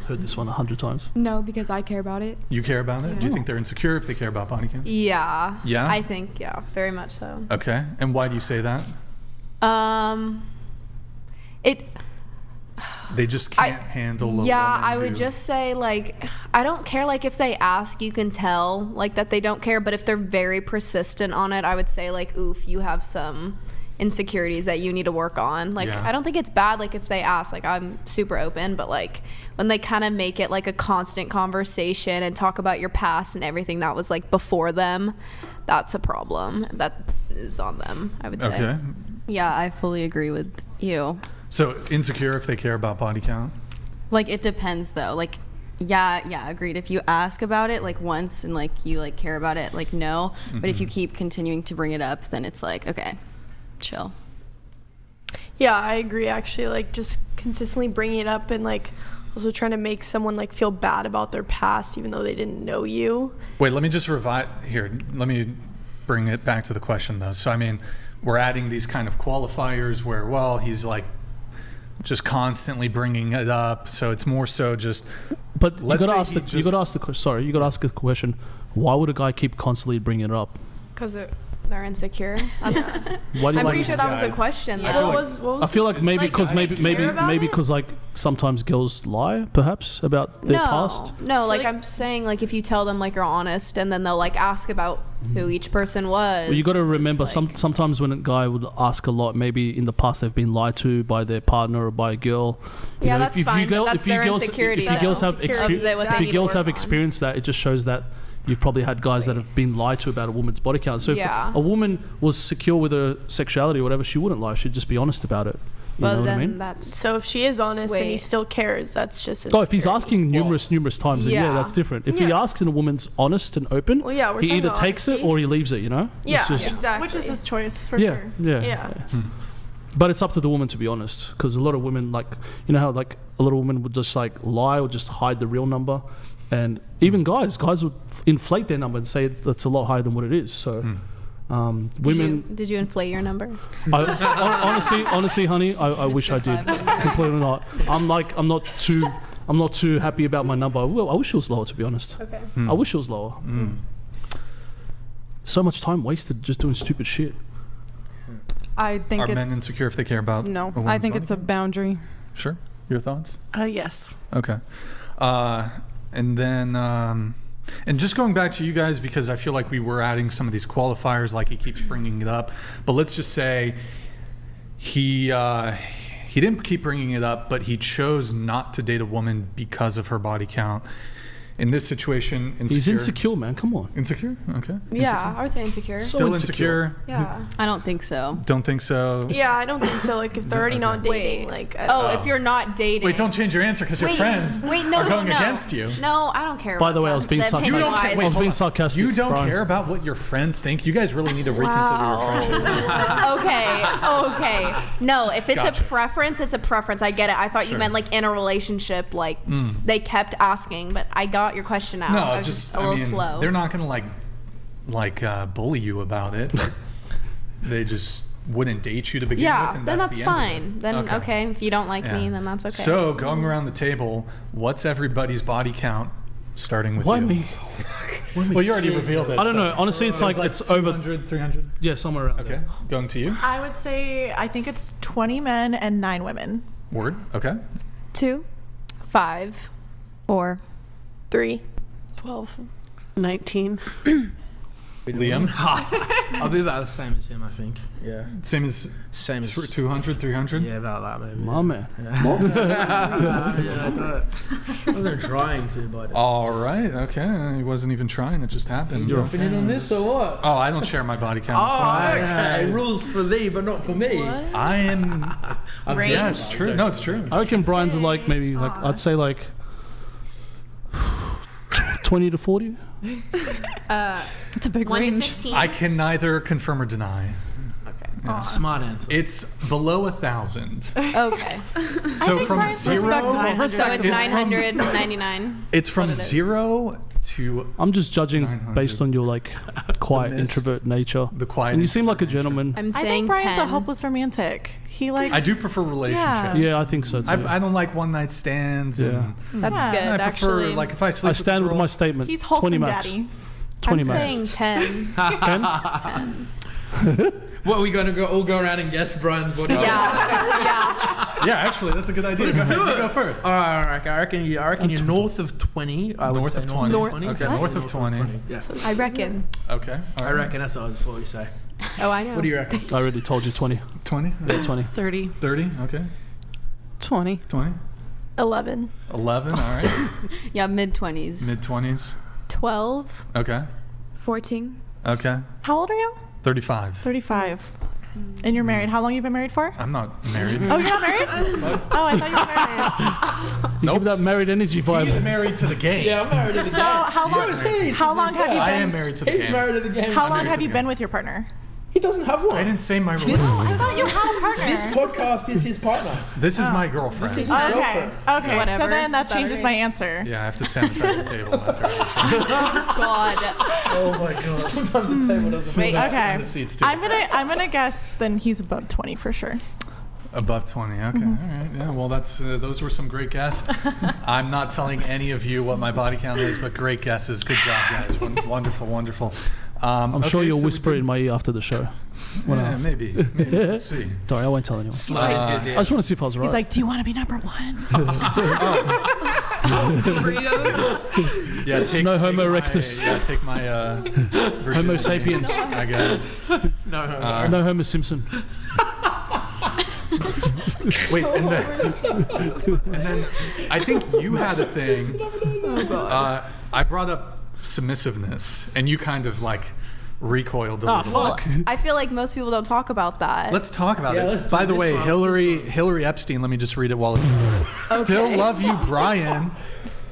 heard this one 100 times. No, because I care about it. You care about it? Yeah. Do you think they're insecure if they care about body count? Yeah. Yeah? I think, yeah, very much so. Okay. And why do you say that? It... They just can't handle a Yeah, woman I would who- just say, like, I don't care, like, if they ask, you can tell, like, that they don't care, but if they're very persistent on it, I would say, like, oof, you have some insecurities that you need to work on. Like, Yeah. I don't think it's bad, like, if they ask, like, I'm super open, but, like, when they kind of make it, like, a constant conversation and talk about your past and everything that was, like, before them, that's a problem. That is on them, I would say. Okay. Yeah, I fully agree with you. So insecure if they care about body count? Like, it depends though. Like, yeah, agreed. If you ask about it like once and like you like care about it, like no. But if you keep continuing to bring it up, then it's like, okay, chill. Yeah, I agree actually. Like, just consistently bringing it up and like also trying to make someone like feel bad about their past even though they didn't know you. Wait, let me just revive here. Let me bring it back to the question though. So I mean, we're adding these kind of qualifiers where, well, he's like just constantly bringing it up. So it's more so just. But you let's got to say ask he the. just- You got to ask the. Sorry, you got to ask a question. Why would a guy keep constantly bringing it up? Because they're insecure. Why do you I'm like? pretty sure that was a question. I though. feel What like- was what was I feel like maybe like, because guys maybe care about it? because like sometimes girls lie perhaps about their past. No, like, like- I'm saying, like, if you tell them, like, you're honest, and then they'll, like, ask about who each person was. Well, you got to it's remember like- sometimes when a guy would ask a lot, maybe in the past they've been lied to by their partner or by a girl. You Yeah, know, that's fine, but that's their insecurity, if you girls though. have Insecurity. experience, Of what they if need you to girls have work on. experienced that, it just shows that you've probably had guys that have been lied to about a woman's body count. So if Yeah. a woman was secure with her sexuality or whatever, she wouldn't lie. She'd just be honest about it. You Well, know what then I mean? that's So if she is honest and he Wait. still cares, that's just Oh, if he's insecurity. asking numerous times, then yeah, Yeah. that's different. If he Yeah. asks and a woman's honest and open, Well, yeah, we're he talking either about takes it honesty. or he leaves it, you know? Yeah, It's just- exactly. Which is his choice for yeah, sure. yeah, Yeah. But it's up to the woman to be honest, because a lot of women, like, you know how like a lot of women would just like lie or just hide the real number, and even guys would inflate their number and say that's a lot higher than what it is. So women, Did you inflate your number? honestly, honey, I wish I did. Completely not. I'm not too happy about my number. Well, I wish it was lower, to be honest. Okay. I wish it was lower. So much time wasted just doing stupid shit. I think Are it's men insecure if they care about? no. a I woman's think body it's a count? boundary. Sure. Your thoughts? Yes. Okay. And then, and just going back to you guys, because I feel like we were adding some of these qualifiers, like he keeps bringing it up. But let's just say he didn't keep bringing it up, but he chose not to date a woman because of her body count. In this situation, insecure. He's insecure, man. Come on. Insecure? Okay. Yeah, I would say insecure. Still insecure. insecure? Yeah. I don't think so. Don't think so. Yeah, I don't think so. Like if they're already not dating, Wait. like I don't Oh, if you're not dating. Wait, don't change your answer because your friends Wait, no, are going no. against you. No, I don't care. By about the way, I that. was being The sarcastic. opinion You don't wise- care- I was hold being on. sarcastic. You don't Brian. care about what your friends think? You guys really need to reconsider your friendship. Okay. No, if it's Gotcha. a preference, it's a preference. I get it. I thought Sure. you meant like in a relationship, like they kept asking, but I got your question out. I No, was just a little slow. they're not gonna like bully you about it. They just wouldn't date you to begin with, yeah, and then that's that's the end of fine. it. Then okay, if you don't like me, Yeah. then that's okay. So going around the table, what's everybody's body count, starting with Why you? me? Well, you already revealed it. I don't so- know. Honestly, it's like it's over. 200, 300. Yeah, somewhere around Okay, there. going to you. I would say I think it's 20 men and 9 women. Word. Okay. 2, 5, 4, 3. 19. Liam? I'll be about the same as him, I think. Yeah. Same as 200, 300? Yeah, about that maybe. My man. Yeah, I wasn't trying to, but. All right. Okay. He wasn't even trying. It just happened. Your opinion on this or what? Oh, I don't share my body count. Oh, okay. Rules for thee, but not for me. What? I am. Range? Yeah, it's true. No, it's true. I reckon Brian's are like maybe like I'd say like 20 to 40. It's a big 1 to range. 15. I can neither confirm or deny. Yeah. Smart answer. It's below 1,000. Okay. So from zero, So it's from- 999. it's from what it is. 0 to I'm just judging 900. based on your like quiet The miss. introvert nature. the quiet. And you seem like a introvert nature. gentleman. I'm I saying think Brian's 10. a hopeless romantic. He likes. I do prefer relationships. Yeah, I think so too. I don't like one night stands. Yeah. And That's Yeah. good, I prefer actually. like if I sleep. I stand with, with a my girl, statement. He's 20 wholesome max. daddy. 20 I'm max. saying 10. 10? What, are we going to all go around and guess Brian's body? Yeah. Yeah. Yeah, actually, that's a good idea. Go ahead. You go first. All right, I reckon you're north of 20. I would North say of 20. Okay, What? north of 20. Yeah. I reckon. Okay. all I right. reckon that's what we say. Oh, I know. What do you reckon? I already told you 20. 20. Yeah, 20. 30. 30. Okay. 20. 20. 11. 11. All right. Yeah, mid-20s. Mid 20s. 12. Okay. 14. Okay. How old are you? 35. 35. And you're married. How long you been married for? I'm not married. Oh, you're not married? Oh, I thought you were married. You give that married energy vibe. He's married to the game. Yeah, I'm married to the So game. how long have you I been? am married to the He's game. married to the game. How I'm long married have to you the been game. with your partner? He doesn't have one. I didn't say my relationship. I thought you had a partner. This podcast is his partner. This is my girlfriend. This is his Okay. girlfriend. Okay. Whatever. So then that changes Better. my answer. Yeah, I have to sanitize the table after every show. God. Oh my god. Sometimes the table doesn't. Wait. That's Okay. in the seats too. I'm gonna guess then he's above 20 for sure. Above 20. Okay. All right. Yeah. Well, that's those were some great guesses. I'm not telling any of you what my body count is, but great guesses. Good job, guys. Wonderful, wonderful. I'm sure okay, you'll so whisper it in my ear after the show. When I Yeah, ask. maybe. Let's see. Sorry, I won't tell anyone. Slide I just want to see if I was right. He's like, do you want to be number one? Yeah. Take No take Homo my- erectus. Yeah. Take my Homo virginity, sapiens. I guess. No. No Homer Simpson. Wait, and then I think you had a thing. I brought up submissiveness, and you kind of like recoiled a little. Well, I feel like most people don't talk about that. Let's talk about Yeah, it. let's do By the this way, one. Hillary Epstein. Let me just read it while it's still love you, Brian.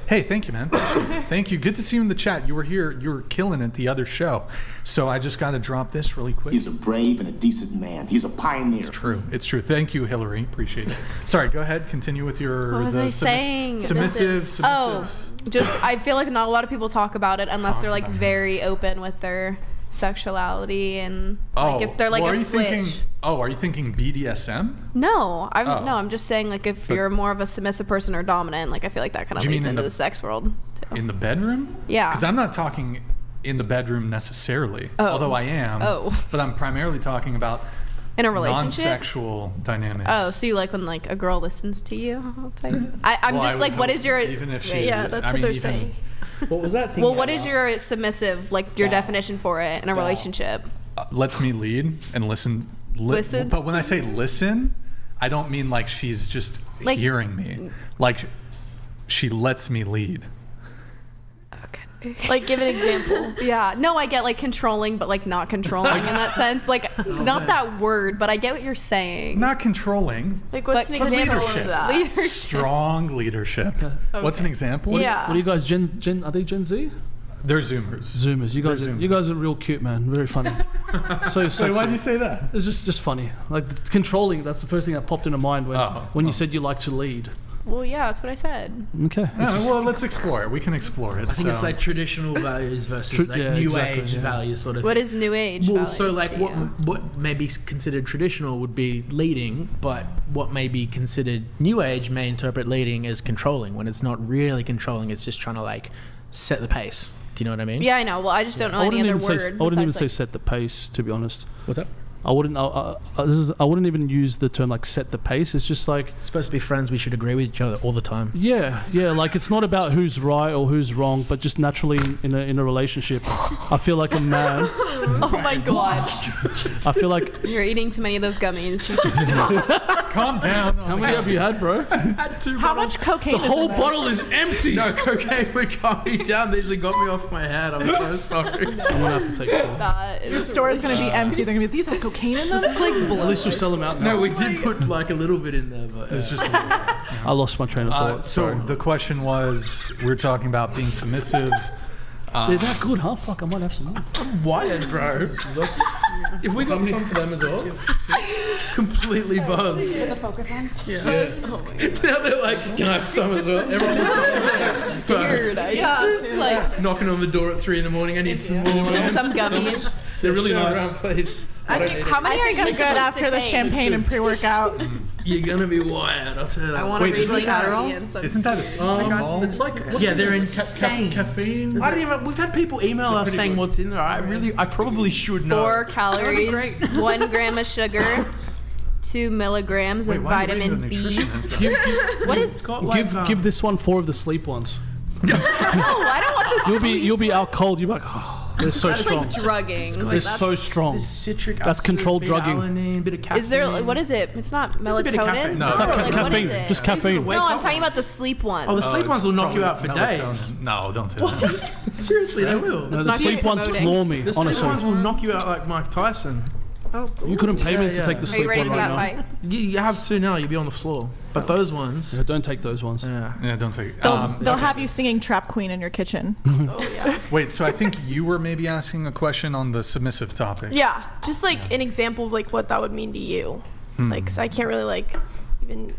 Hey, thank you, man. Appreciate it. Thank you. Good to see you in the chat. You were here. You were killing it the other show. So I just got to drop this really quick. He's a brave and a decent man. He's a pioneer. It's true. It's true. Thank you, Hillary. Appreciate it. Sorry. Go ahead. Continue with your. What was I saying? Submissive. Oh, just I feel like not a lot of people talk about it unless Talks they're like about it. very open with their sexuality and like if they're like well, a are you switch. Thinking, are you thinking BDSM? No, Oh. I'm just saying like if But- you're more of a submissive person or dominant, like I feel like that kind of Do you mean leads in into the- the sex world too. In the bedroom? Yeah. Because I'm not talking in the bedroom necessarily, Oh. although I am. Oh. But I'm primarily talking about In a relationship. non-sexual dynamics. Oh, so you like when like a girl listens to you? I'm Well, I just would like, what hope, is your? even if she's, Yeah, that's I what mean, they're even- saying. What was that thing? Well, what is your submissive like your definition for it in a relationship? Lets me lead and listen. Listens But when I say listen, I don't mean like she's just Like- hearing me. Like she lets me lead. Like, give an example. Yeah, no, I get like controlling, but like not controlling in that sense. Like not that word, but I get what you're saying. Not controlling, Like, what's But an example leadership. of that? Leadership. strong leadership. What's an example? Yeah. What are you guys? Gen? Are they Gen Z? They're Zoomers. Zoomers. You guys. They're You guys are real cute, man. Very funny. so Wait, why do you say that? It's just funny. Like controlling. That's the first thing that popped into mind when you said you like to lead. Well, yeah, that's what I said. Okay. Yeah, well, let's explore it. We can explore it. I think it's so. like traditional values versus like yeah, new exactly, age yeah. values sort of What thing. is new age? Well, so values like to you? what may be considered traditional would be leading, but what may be considered new age may interpret leading as controlling when it's not really controlling. It's just trying to like set the pace. Do you know what I mean? Yeah, I know. Well, I just don't know I any wouldn't other even word. say. I wouldn't even besides, say like, set the pace. To be honest. What's up? I wouldn't even use the term like set the pace. It's just like supposed to be friends. We should agree with each other all the time. Yeah. Like it's not about who's right or who's wrong, but just naturally in a relationship, I feel like a man. Oh my god. I feel like You're eating too many of those gummies. You should stop. Calm down. how many have you had, bro? Had 2 How bottles. much cocaine The is whole in this? bottle is empty. No cocaine would calm me down. These have got me off my head. I'm so sorry. I'm gonna have to take 2. That The is store is going to be empty. They're going to be, these have cocaine in them? This is like At least we'll sell them out now. No, we did put like a little bit in there, but It's just. I lost my train of thought. So Sorry. the question was, we're talking about being submissive. They're that good, huh? Fuck, I might have some more. wired, bro. If we got some for them as well, completely buzzed. The focus on. Yeah. Now they're like, can I have some as well? Everyone's scared. Like knocking on the door at 3 a.m. I need some more. some gummies. They're really Show nice. around, Please. I think, How many I think are I'm you good supposed after to the take? champagne and pre-workout. You're gonna be wired. I'll tell you that. I want to Wait, read isn't like that ingredients. Isn't that a small? It's like they're in caffeine. I don't even. We've had people email us saying what's in there. I probably should know. 4 calories, 1 gram of sugar, 2 milligrams of Why are you reading vitamin the B. nutrition info? What is? Give this one 4 of the sleep ones. No, I don't want this. You'll be out cold. You'll be like, oh, they're so That's strong. like drugging. They're Like, so strong. Citric That's acid, controlled bit of drugging. alanine, bit of caffeine. is there? What is it? It's not Just a bit of melatonin. caffeine. No. It's not Like, what caffeine, is it? just caffeine. Wake No, I'm up talking one. about the sleep one. Oh, the sleep ones will knock you out for Probably days. melatonin. No, don't say that. Seriously, they will. No, the not sleep good ones promoting. floor me, The sleep ones honestly. will knock you out like Mike Tyson. You couldn't pay me Yeah, to yeah. take the Are you sleep ready one for right that now. fight? You have to now. You'll be on the floor. But those ones. Yeah, don't take those ones. Yeah. Yeah, don't take it. They'll Okay. have you singing Trap Queen in your kitchen. Wait, so I think you were maybe asking a question on the submissive topic. Yeah, just like an example of like what that would mean to you. Like, 'cause I can't really like even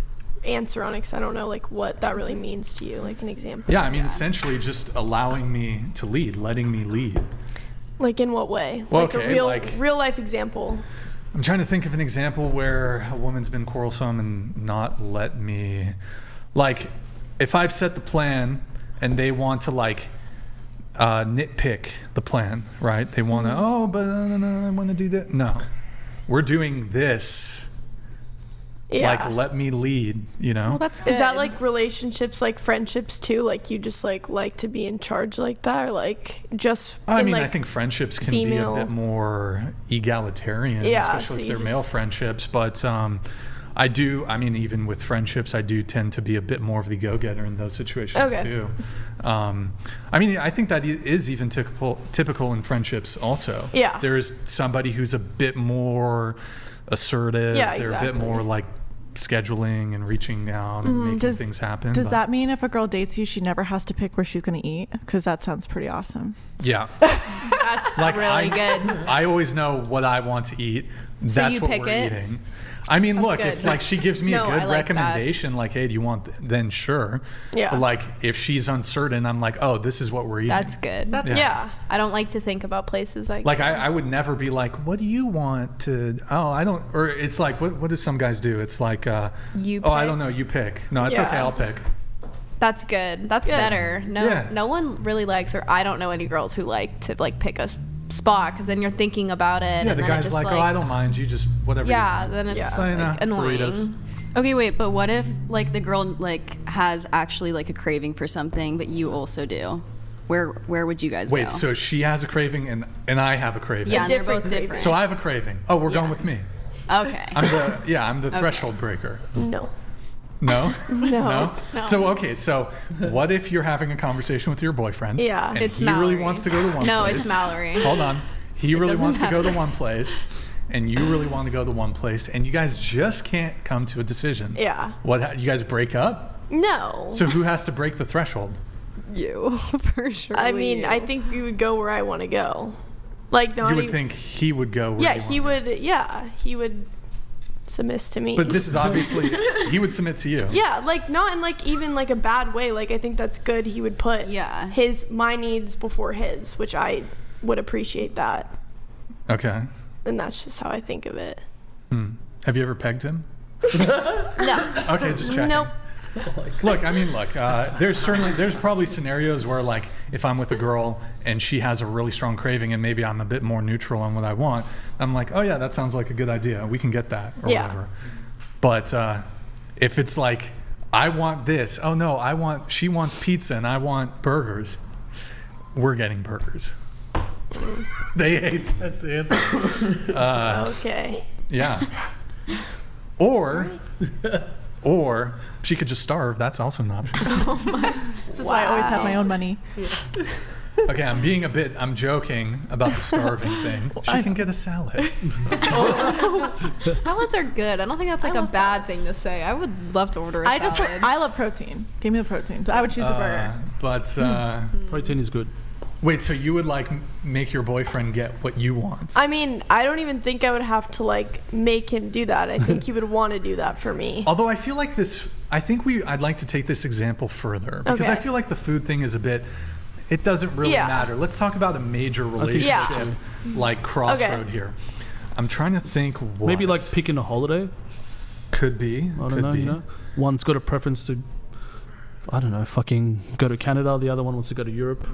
answer on it 'cause I don't know like what that really means to you. Like an example. Yeah, I mean, essentially just allowing me to lead, letting me lead. Like in what way? Well, Like okay, a real like- real life example. I'm trying to think of an example where a woman's been quarrelsome and not let me, like, if I've set the plan and they want to like nitpick the plan, right? They want to, oh, but I want to do that. No, we're doing this. Yeah. Like, let me lead, you know? Well, that's good. Is that like relationships, like friendships too? Like you just like to be in charge like that, or like just? I in, mean, like, I think friendships can female- be a bit more egalitarian, Yeah, especially so if you they're male just- friendships. But I mean, even with friendships, I do tend to be a bit more of the go-getter in those situations Okay. too. I mean, I think that is even typical in friendships also. Yeah. There is somebody who's a bit more assertive. Yeah, They're a bit exactly. more like scheduling and reaching out and making Does- things happen. Does but- that mean if a girl dates you, she never has to pick where she's going to eat? Because that sounds pretty awesome. Yeah. That's Like, really good. I always know what I want to eat. So That's you what pick we're it? eating. I mean, That's look, if good. like she gives me No, a I good like that. recommendation, like, hey, do you want? Then sure. Yeah. But like, if she's uncertain, I'm like, oh, this is what we're eating. That's good. That's Yeah. I don't like to think about places like Like I would never be like, what do you want to? Oh, I don't. Or it's like, what do some guys do? It's like, You oh, I pick? don't know. You pick. No, it's Yeah. okay. I'll pick. That's good. That's Good. better. No, Yeah. no one really likes, or I don't know any girls who like to like pick a spot because then you're thinking about it. Yeah, and the then it guy's just, like, oh, I don't mind. You just whatever. Yeah, You then it's Yeah. Say, nah, like, annoying. burritos. Okay, wait, but what if like the girl like has actually like a craving for something, but you also do? Where would you guys Wait, go? so she has a craving and I have a craving. yeah, and they're different both craving. different. So I have a craving. Oh, we're going Yeah. with me. Okay. I'm the threshold breaker. No. No? No. No? So, okay, so what if you're having a conversation with your boyfriend? Yeah. And It's he really Mallory. wants to go to one No, place. it's Mallory. Hold on. He really doesn't wants to go to happen. one place, and you really want to go to one place, and you guys just can't come to a decision. Yeah. What, you guys break up? No. So who has to break the threshold? you for sure. I mean, I think we would go where I want to go. Like not You would even- think he would go where Yeah, you he want. would. Yeah, he would submit to me. But this is obviously, he would submit to you. Yeah, like not in like even like a bad way. Like I think that's good. He would put Yeah. my needs before his, which I would appreciate that. Okay. And that's just how I think of it. Have you ever pegged him? No. Okay, just checking. Nope. Look, there's probably scenarios where, like, if I'm with a girl and she has a really strong craving and maybe I'm a bit more neutral on what I want, I'm like, oh yeah, that sounds like a good idea. We can get that or whatever. But if it's like, I want this, oh no, she wants pizza and I want burgers, we're getting burgers. They hate this answer. Okay. Yeah. Or she could just starve. That's also an option. This is why I always have my own money. Okay, I'm joking about the starving thing. She can get a salad. Salads are good. I don't think that's like a bad thing to say. I would love to order a salad. I love protein. Give me the protein. I would choose a burger. But Protein is good. wait, so you would like make your boyfriend get what you want? I mean, I don't even think I would have to like make him do that. I think he would want to do that for me. Although I feel like I'd like to take this example further because I feel like the food thing is it doesn't really matter. Let's talk about a major relationship like crossroad here. I'm trying to think what. Maybe like picking a holiday. Could be. I don't know, you know. One's got a preference to, I don't know, fucking go to Canada. The other one wants to go to Europe.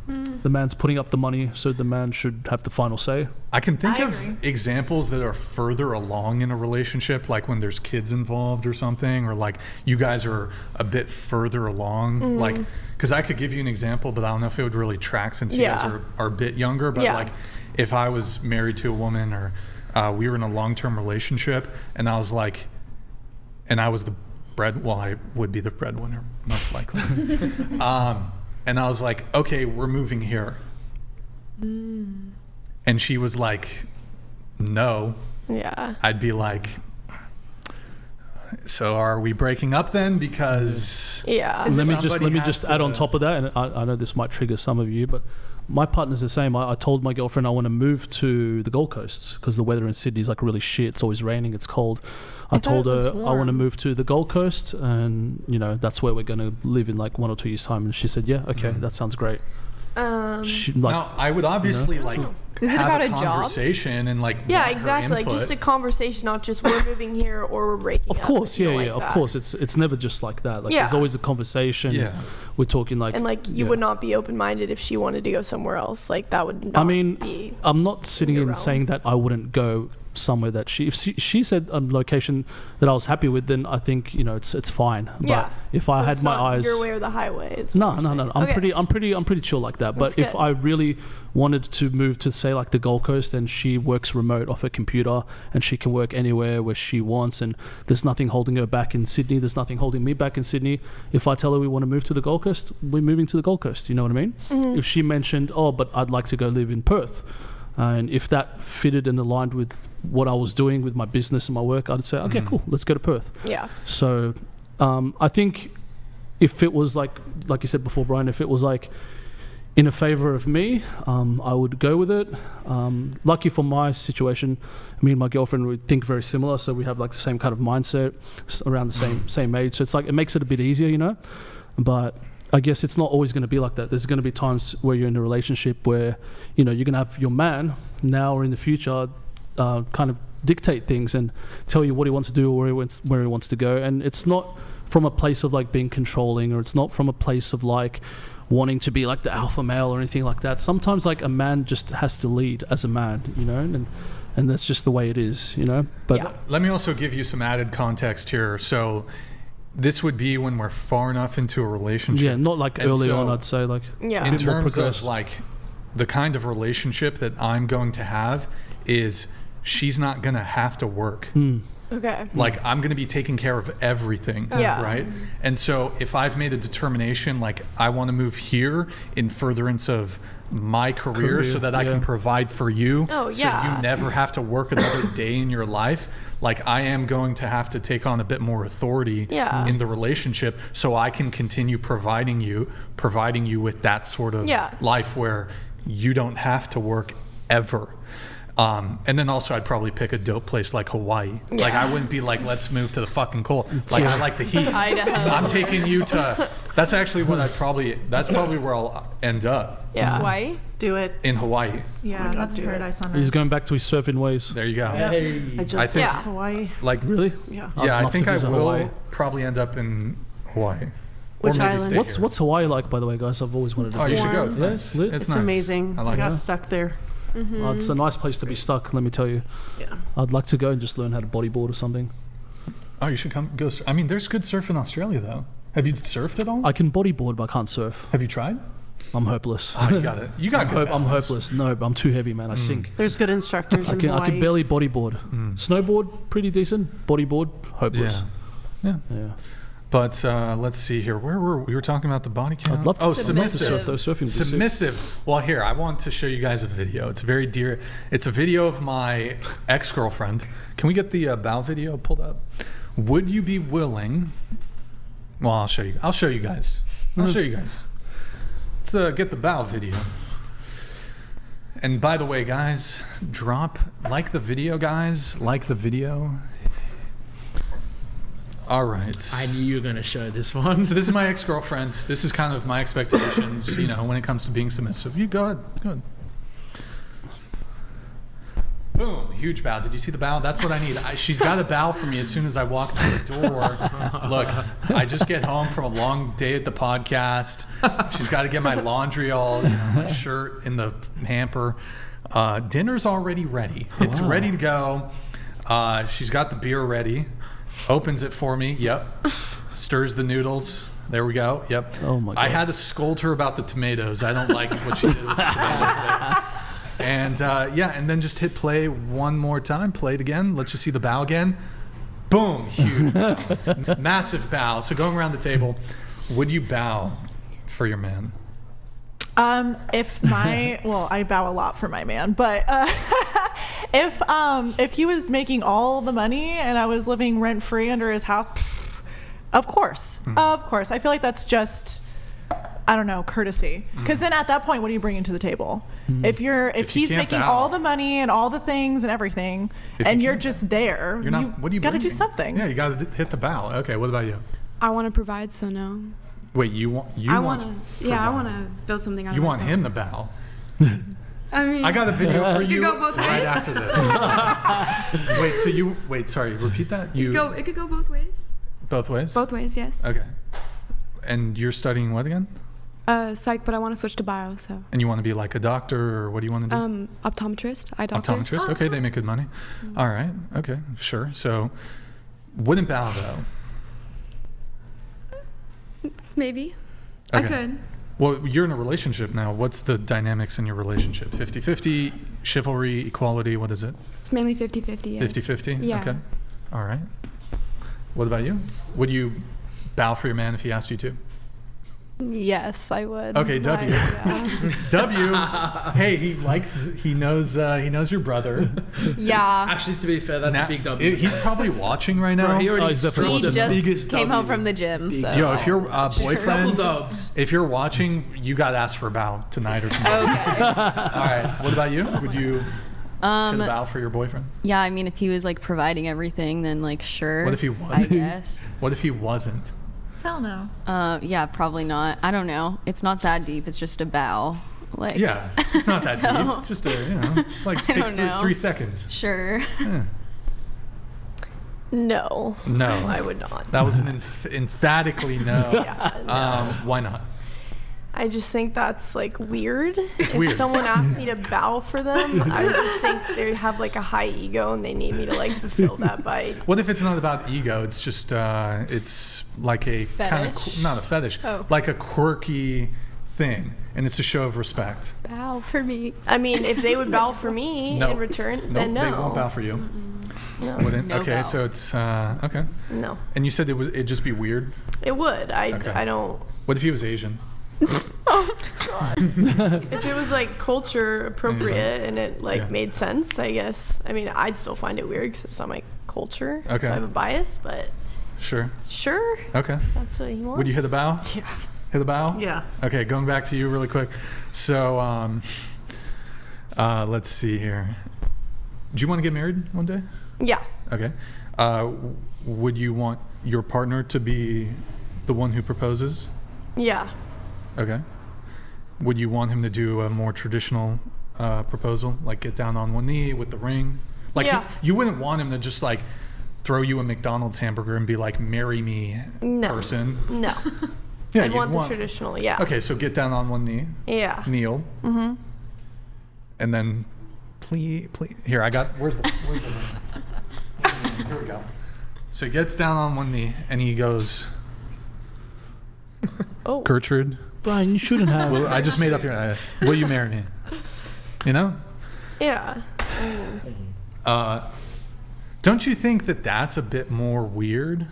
The man's putting up the money, so the man should have the final say. I can think of examples that are further along in a relationship, like when there's kids involved or something, or like you guys are a bit further along. Like, because I could give you an example, but I don't know if it would really track since you guys are a bit younger. But like, if I was married to a woman or we were in a long-term relationship and I was like, and I was I would be the breadwinner, most likely. And I was like, okay, we're moving here. And she was like, no. Yeah. I'd be like, so are we breaking up then? Because let me just add on top of that, and I know this might trigger some of you, but my partner's the same. I told my girlfriend I want to move to the Gold Coast because the weather in Sydney is like really shit. It's always raining, it's cold. I told her I want to move to the Gold Coast, and you know that's where we're going to live in like 1 or 2 years time. And she said, yeah, okay, that sounds great. Now I would obviously is it about have a job? Conversation and like exactly, like just a conversation, not just we're moving here or we're breaking up. Of course, of course, it's never just like that. Like there's always a conversation. We're talking like, and like you would not be open-minded if she wanted to go somewhere else. Like that would not be I'm not sitting in saying that I wouldn't go somewhere that if she said a location that I was happy with, then I think it's fine. But if I had my eyes your way or the highway, no. I'm pretty chill like that. But if I really wanted to move to say like the Gold Coast, and she works remote off her computer and she can work anywhere where she wants, and there's nothing holding her back in Sydney, there's nothing holding me back in Sydney. If I tell her we want to move to the Gold Coast, we're moving to the Gold Coast. You know what I mean? If she mentioned, but I'd like to go live in Perth, and if that fitted and aligned with what I was doing with my business and my work, I'd say, okay, cool, let's go to Perth. Yeah. So I think if it was like you said before, Brian, if it was like in a favor of me, I would go with it. Lucky for my situation, me and my girlfriend would think very similar, so we have like the same kind of mindset, around the same age. So it's like it makes it a bit easier, But I guess it's not always going to be like that. There's going to be times where you're in a relationship where, you're going to have your man now or in the future kind of dictate things and tell you what he wants to do or where he wants to go. And it's not from a place of like being controlling, or it's not from a place of like wanting to be like the alpha male or anything like that. Sometimes like a man just has to lead as a man, and that's just the way it is, But let me also give you some added context here. So this would be when we're far enough into a relationship. Yeah, not like early on, I'd say. Like, in terms of like the kind of relationship that I'm going to have is she's not going to have to work. Okay. Like I'm going to be taking care of everything. Right. And so if I've made a determination, like I want to move here in furtherance of my career so that I can provide for you. So you never have to work another day in your life. Like I am going to have to take on a bit more authority in the relationship so I can continue providing you with that sort of life where you don't have to work ever. And then also I'd probably pick a dope place like Hawaii. Like I wouldn't be like, let's move to the fucking cold. Like I like the heat. Idaho. I'm taking you to, that's actually what that's probably where I'll end up. Hawaii? Do it. in Hawaii. Yeah, God, that's do it. paradise on He's earth. going back to his surfing ways. There you go. Hey. I just I think- left Hawaii. Like, Really? Yeah. I'd yeah, I love to think I visit will Hawaii. probably end up in Hawaii. Which or maybe island? stay What's here. what's Hawaii like, by the way, guys? I've always wanted to. Oh, you should go. It's Yeah, nice. lit. It's nice. amazing. I I like got it. stuck there. Oh, it's a nice place to be stuck. Let me tell you. Yeah. I'd like to go and just learn how to bodyboard or something. Oh, you should come go. I mean, there's good surf in Australia, though. Have you surfed at all? I can bodyboard, but I can't surf. Have you tried? I'm hopeless. Oh, you got it. You got good I'm balance. hopeless. No, but I'm too heavy, man. I sink. There's good instructors in Hawaii. I can barely bodyboard. Snowboard, pretty decent. Bodyboard, hopeless. Yeah. Yeah. But let's see here. Where were we? We were talking about the body count. I'd love to, Oh, I'd love to submissive. surf though. Surfing would be sick. Submissive. Well, here, I want to show you guys a video. It's very dear. It's a video of my ex-girlfriend. Can we get the bow video pulled up? Would you be willing? Well, I'll show you. I'll show you guys. I'll show you guys. Let's get the bow video. And by the way, guys, like the video, guys. Like the video. All right. I knew you were going to show this one. So this is my ex-girlfriend. This is kind of my expectations, you know, when it comes to being submissive. You go ahead. Go ahead. Boom. Huge bow. Did you see the bow? That's what I need. She's got a bow for me as soon as I walk through the door. Look, I just get home from a long day at the podcast. She's got to get my laundry all, you know, my shirt in the hamper. Dinner's already ready. It's ready to go. She's got the beer ready. Opens it for me. Yep. Stirs the noodles. There we go. Yep. Oh my God. I had to scold her about the tomatoes. I don't like what she did with the tomatoes there. And yeah, and then just hit play one more time. Play it again. Let's just see the bow again. Boom. Huge bow. Massive bow. So going around the table, would you bow for your man? Well, I bow a lot for my man, but if he was making all the money and I was living rent free under his house, of course, I feel like that's just, I don't know, courtesy. Because then at that point, what are you bringing to the table? If he's can't making bow. all the money and all the things and everything, If and you you're can't just there, You're not. What do you got to do bringing? something. Yeah, you got to hit the bow. Okay. What about you? I want to provide, so no. Wait, I want to build something out of You want myself. him to bow. I mean, I got a video for you go both right ways. after this. Sorry, repeat that. It could go both ways. Both ways? Both ways, yes. Okay. And you're studying what again? Psych, but I want to switch to bio, so. And you want to be like a doctor, or what do you want to do? Optometrist, eye doctor. Optometrist? Okay, they make good money. All right. Okay, sure. So, wouldn't bow though. Maybe. Okay. I could. Well, you're in a relationship now. What's the dynamics in your relationship? 50-50, chivalry, equality, what is it? It's mainly 50-50, yes. 50-50? Yeah. Okay. All right. What about you? Would you bow for your man if he asked you to? Yes, I would. Okay, W. W. Hey, he knows your brother. Yeah. Actually, to be fair, that's a big W. He's probably watching right now. Bro, he already he's definitely He watching. just biggest came home W. from the gym, so. Yo, if your boyfriend, Double dubs. if you're watching, you got to ask for a bow tonight or tomorrow. Okay. All right. What about you? Would you hit a bow for your boyfriend? Yeah, I mean, if he was like providing everything, then like sure. What if he wasn't? I guess. What if he wasn't? Hell no. Yeah, probably not. I don't know. It's not that deep. It's just a bow. Like. Yeah, it's not that So- deep. It's just it's like I take don't know. 3 seconds. Sure. Yeah. No. No. I would not. That was an emphatically no. Yeah, no. Why not? I just think that's like weird. It's if weird. someone asked me to bow for them, I would just think they have like a high ego and they need me to like fulfill that by. What if it's not about ego? It's just it's like a kind of Fetish? not a fetish, Oh. like a quirky thing, and it's a show of respect. Bow for me. I mean, if they would bow for me No. in return, Nope, then no. they won't bow for you. No. Wouldn't? No Okay, bow. so it's okay. No. And you said it'd just be weird. It would. Okay. I don't. What if he was Asian? If it was like culture appropriate and it like Yeah. made sense, I guess. I mean, I'd still find it weird because it's not my culture. Okay. So I have a bias, but Sure. sure, Okay. that's what he wants. Would you hit a bow? Yeah. Hit a bow? Yeah. Okay, going back to you really quick. So, let's see here. Do you want to get married one day? Yeah. Okay. Would you want your partner to be the one who proposes? Yeah. Okay. would you want him to do a more traditional proposal, like get down on one knee with the ring? Like you wouldn't want him to just like throw you a McDonald's hamburger and be like, marry me, person. No. Yeah, I'd want the traditional, Okay, so get down on one knee. Yeah. Kneel. Mm-hmm. And then, please. Here, where's the ring? Here we go. So he gets down on one knee and he goes, oh. Gertrude. Brian, you shouldn't have. Well, I just made up your. Will you marry me? You know? Yeah. Don't you think that that's a bit more weird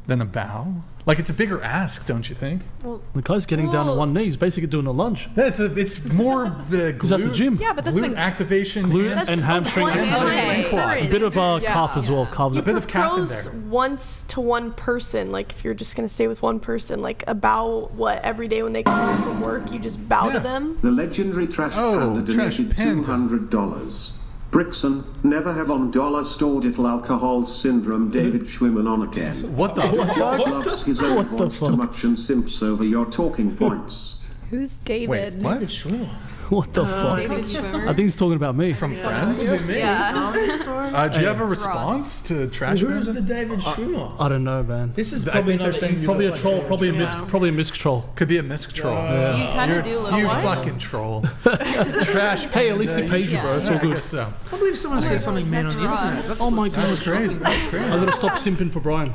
than a bow? Like, it's a bigger ask, don't you think? Well, the guy's getting down on one knee. He's basically doing a lunge. It's more the glute. He's at the gym. Yeah, but that's glute activation. Glute and hamstring. Okay. A bit of calf as well. Calves. A bit of calf in there. Once to one person, like if you're just going to stay with one person, like a bow, every day when they come home from work, you just bow to them? The legendary Trash Panda donated $200. Brixan, never have on dollar stored ethyl alcohol syndrome David Schwimmer on again. What the fuck? fuck? Loves his own voice too much and simps over your talking points. Who's David? Wait, what? David Schwimmer. What the fuck? David Schwimmer. I think he's talking about me. From Friends? Yeah. Do you have a response to Trash Who's Panda? the David Schwimmer? I don't know, man. This is I probably think they're not saying Probably a troll. Probably a misc troll. Could be a misc troll. You kind of do look You like fucking troll. Trash Panda. Hey, at least he paid you, bro. It's all I good. guess so. I can't believe someone says something mean on the internet. Oh my god, That's crazy. That's crazy. I gotta stop simping for Brian.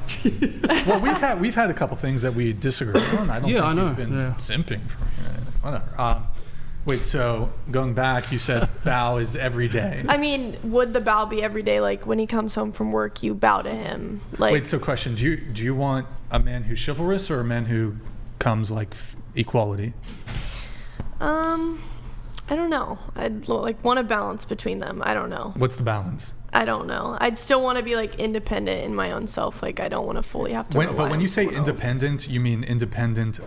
Well, we've had a couple things that we disagree on. I don't think I know. you've been Yeah. simping for whatever. Wait, so going back, you said bow is every day. I mean, would the bow be every day? Like when he comes home from work, you bow to him. Like, Wait, so question: Do you want a man who's chivalrous or a man who comes like equality? I don't know. I'd like want a balance between them. I don't know. What's the balance? I don't know. I'd still want to be like independent in my own self. Like I don't want to fully have to. But when you say independent, you mean independent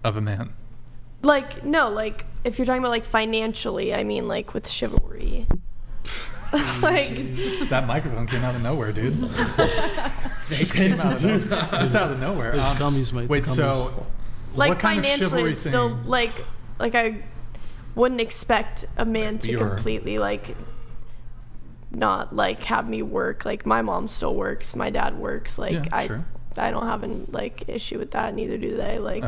of a man? Like no, like if you're talking about like financially, I mean like with chivalry. Like that microphone came out of nowhere, dude. Just came out of nowhere. Just out of nowhere. It's gummies, mate. Wait, Gummies. so like what kind of financially, chivalry it's still thing? like I wouldn't expect a man to completely like not like have me work. Like my mom still works, my dad works. Like I don't have an like issue with that. Neither do they. Like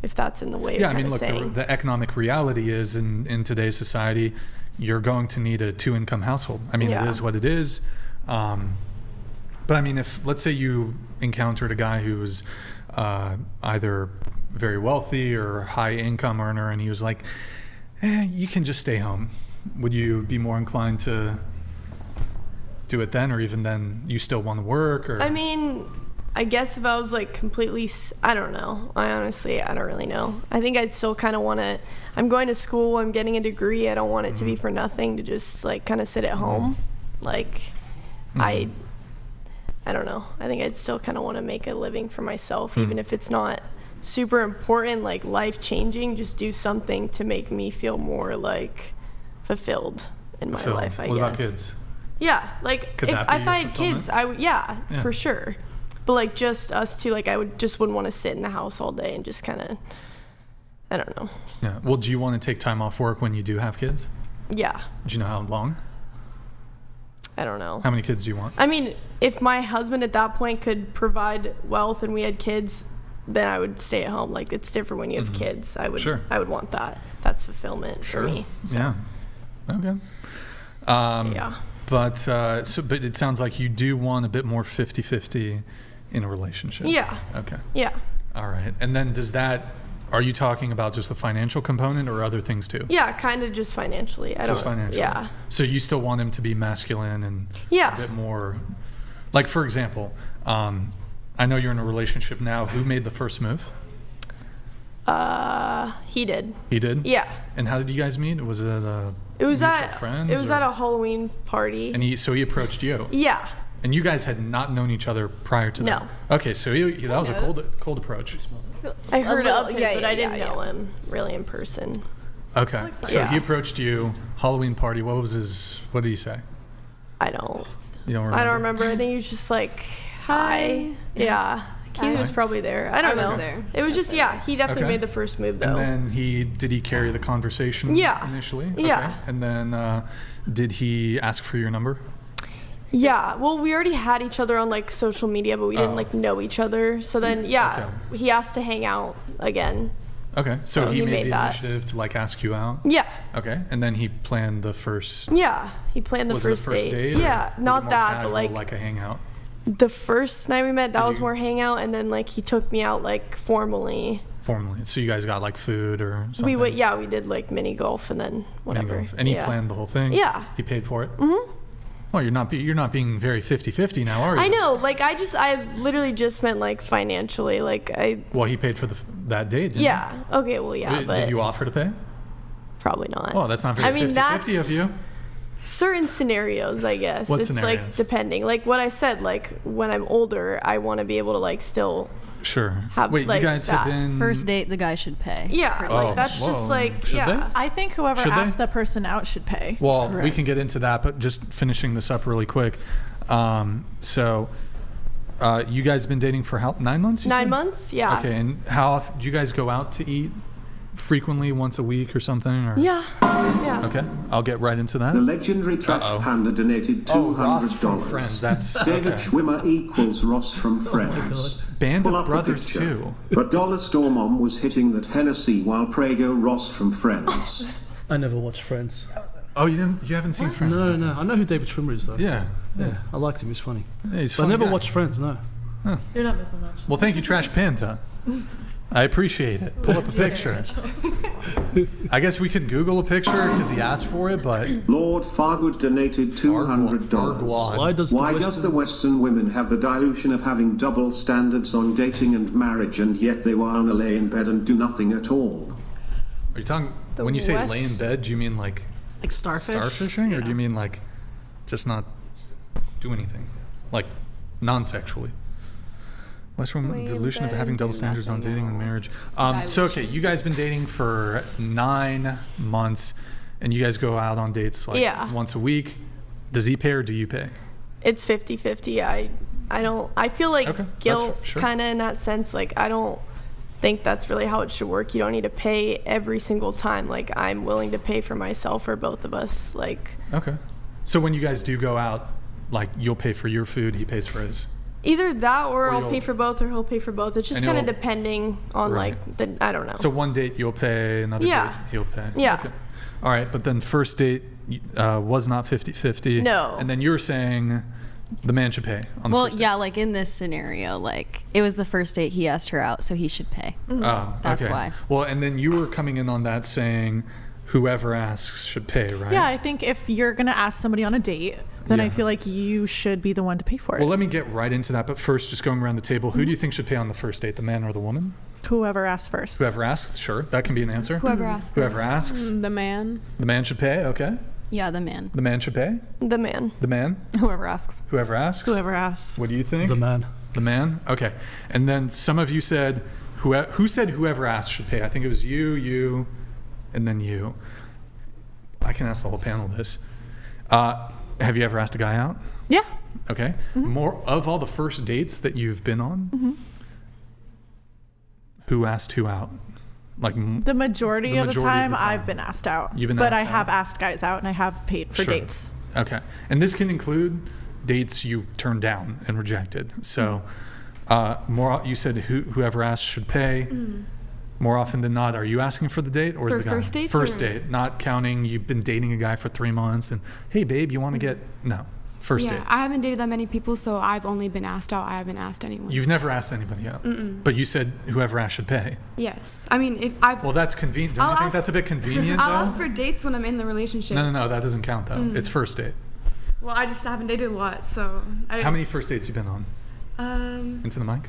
if that's in the way. Yeah, I mean, look, the economic reality is in today's society, you're going to need a 2-income household. I mean, it is what it is. But I mean, if let's say you encountered a guy who was either very wealthy or high income earner, and he was like, you can just stay home. Would you be more inclined to do it then, or even then you still want to work? Or I mean, I guess if I was like completely, I don't know. I don't really know. I think I'd still kind of want to, I'm going to school, I'm getting a degree. I don't want it to be for nothing, to just like kind of sit at home. Like I don't know. I think I'd still kind of want to make a living for myself, even if it's not super important, like life changing. Just do something to make me feel more like fulfilled in my life, I guess. What about kids? Yeah, like if I had kids, I would, for sure. But like just us two, like I wouldn't want to sit in the house all day and just kind of, I don't know. Yeah. Well, do you want to take time off work when you do have kids? Yeah. Do you know how long? I don't know. How many kids do you want? I mean, if my husband at that point could provide wealth and we had kids, then I would stay at home. Like it's different when you have kids. I would want that. That's fulfillment for me. So. Yeah. Okay. Yeah. But but it sounds like you do want a bit more 50-50 in a relationship. Yeah. Okay. Yeah. All right. And then are you talking about just the financial component or other things too? Yeah, kind of just financially. Just financially. Yeah. So you still want him to be masculine and a bit more, like for example, I know you're in a relationship now. Who made the first move? He did. He did? Yeah. And how did you guys meet? Was it It was at a Halloween party. And he approached you? Yeah. And you guys had not known each other prior to that? No. Okay, so that was a cold approach. I heard of him, but I didn't know him really in person. Okay, so he approached you, Halloween party. What did he say? I don't. You don't remember? I don't remember. I think he was just like, hi. Yeah. He was probably there. I don't know. I was there. It was just, yeah, he definitely Okay. made the first move, though. And then did he carry the conversation Yeah. initially? Yeah. Okay. And then did he ask for your number? Yeah, well, we already had each other on like social media, but we didn't like know each other. So then, yeah, he asked to hang out again. Okay, so he made the that. initiative to like ask you out? Yeah. Okay, and then he planned the first... Yeah, he planned the was first it the first date? Yeah, or not was it more that, casual, but like a hangout? The first night we met, that was more hangout, and then like he took me out like formally. Formally, so you guys got like food or something? We went, yeah, we did like mini golf and then whatever. Mini golf. And he Yeah. planned the whole thing? Yeah. He paid for it? Mm-hmm. Well, you're not being very 50-50 now, are you? I know, like I literally just meant like financially, like Well, he paid for that date, didn't yeah. Okay, well, yeah, he? but Did you offer to pay? probably not. Well, that's not very 50-50 of you. Certain scenarios, I guess. What it's scenarios? like depending. Like what I said, like when I'm older, I want to be able to like still Sure. have Wait, like you guys have that. been... First date, the guy should pay. Yeah, pretty like much. that's just like Should yeah. they? I think whoever Should they? asked the person out should pay. Well, we can get into that, but just finishing this up really quick. So, you guys been dating for how 9 months? You 9 said? months, yeah. Okay, and how often do you guys go out to eat? Frequently, once a week or something? Or? Yeah. Okay, I'll get right into that. The legendary Trash Panda donated $200. Ross from Friends. That's David okay. Schwimmer equals Ross from Friends. Band Pull of up a Brothers picture. too. But Dollar Store Mom was hitting that Hennessy while Prego Ross from Friends. I never watched Friends. Oh, you haven't seen Friends? No. I know who David Schwimmer is, though. Yeah. I liked him. He's funny. Yeah, he's a But I funny never guy. watched Friends, no. You're not missing much. Well, thank you, Trash Panda. I appreciate it. Pull up a picture. I guess we could Google a picture because he asked for it, but... Lord Fargood donated $200. Fargwad. Why does the Western women have the delusion of having double standards on dating and marriage, and yet they want to lay in bed and do nothing at all? Are you talking... When you say lay in bed, do you mean like starfish? Starfishing? Or do you mean like just not do anything? Like non-sexually? Western women, delusion of having double standards on dating and marriage. So, okay, you guys been dating for 9 months, and you guys go out on dates like once a week. Does he pay or do you pay? It's 50-50. I feel like guilt sure. kind of in that sense. Like I don't think that's really how it should work. You don't need to pay every single time. Like I'm willing to pay for myself or both of us. Like okay. So when you guys do go out, like you'll pay for your food, he pays for his. either that or I'll you'll- pay for both or he'll pay for both. It's just And kind of you'll- depending on Right. like the I don't know. So one date you'll pay, another Yeah. date he'll pay. Yeah. Okay. All right, but then first date was not 50-50. No. And then you're saying the man should pay on the Well, first date. yeah, like in this scenario, like it was the first date he asked her out, so he should pay. That's okay. why. Well, and then you were coming in on that saying whoever asks should pay, right? Yeah, I think if you're going to ask somebody on a date, then I Yeah. feel like you should be the one to pay for it. Well, let me get right into that. But first, just going around the table, who do you think should pay on the first date, the man or the woman? Whoever asks first. Whoever asks, sure. That can be an answer. Whoever asks Whoever first. asks. The man. The man should pay, okay. Yeah, the man. The man should pay. The man. The man. Whoever asks. Whoever asks. Whoever asks. What do you think? The man. The man? Okay. And then some of you said, who said whoever asks should pay? I think it was you, and then you. I can ask the whole panel this. Have you ever asked a guy out? Yeah. Okay. More of all the first dates that you've been on, who asked who out? Like The majority The of the majority of time, the time. I've been asked out. You've been but asked I have out. asked guys out and I have paid for Sure. dates. Okay. And this can include dates you turned down and rejected. So more, you said whoever asks should pay. More often than not, are you asking for the date or is For the guy? first dates First or- date, not counting you've been dating a guy for 3 months and, hey, babe, you want to get... No. First Yeah, date. I haven't dated that many people, so I've only been asked out. I haven't asked anyone. You've never asked anybody out. But you said whoever asked should pay. Yes. I mean, if I've... Well, that's convenient. Don't I'll you think ask- that's a bit convenient, I'll though? ask for dates when I'm in the relationship. No, that doesn't count, though. It's first date. Well, I just haven't dated a lot, so... How many first dates you been on? Into the mic?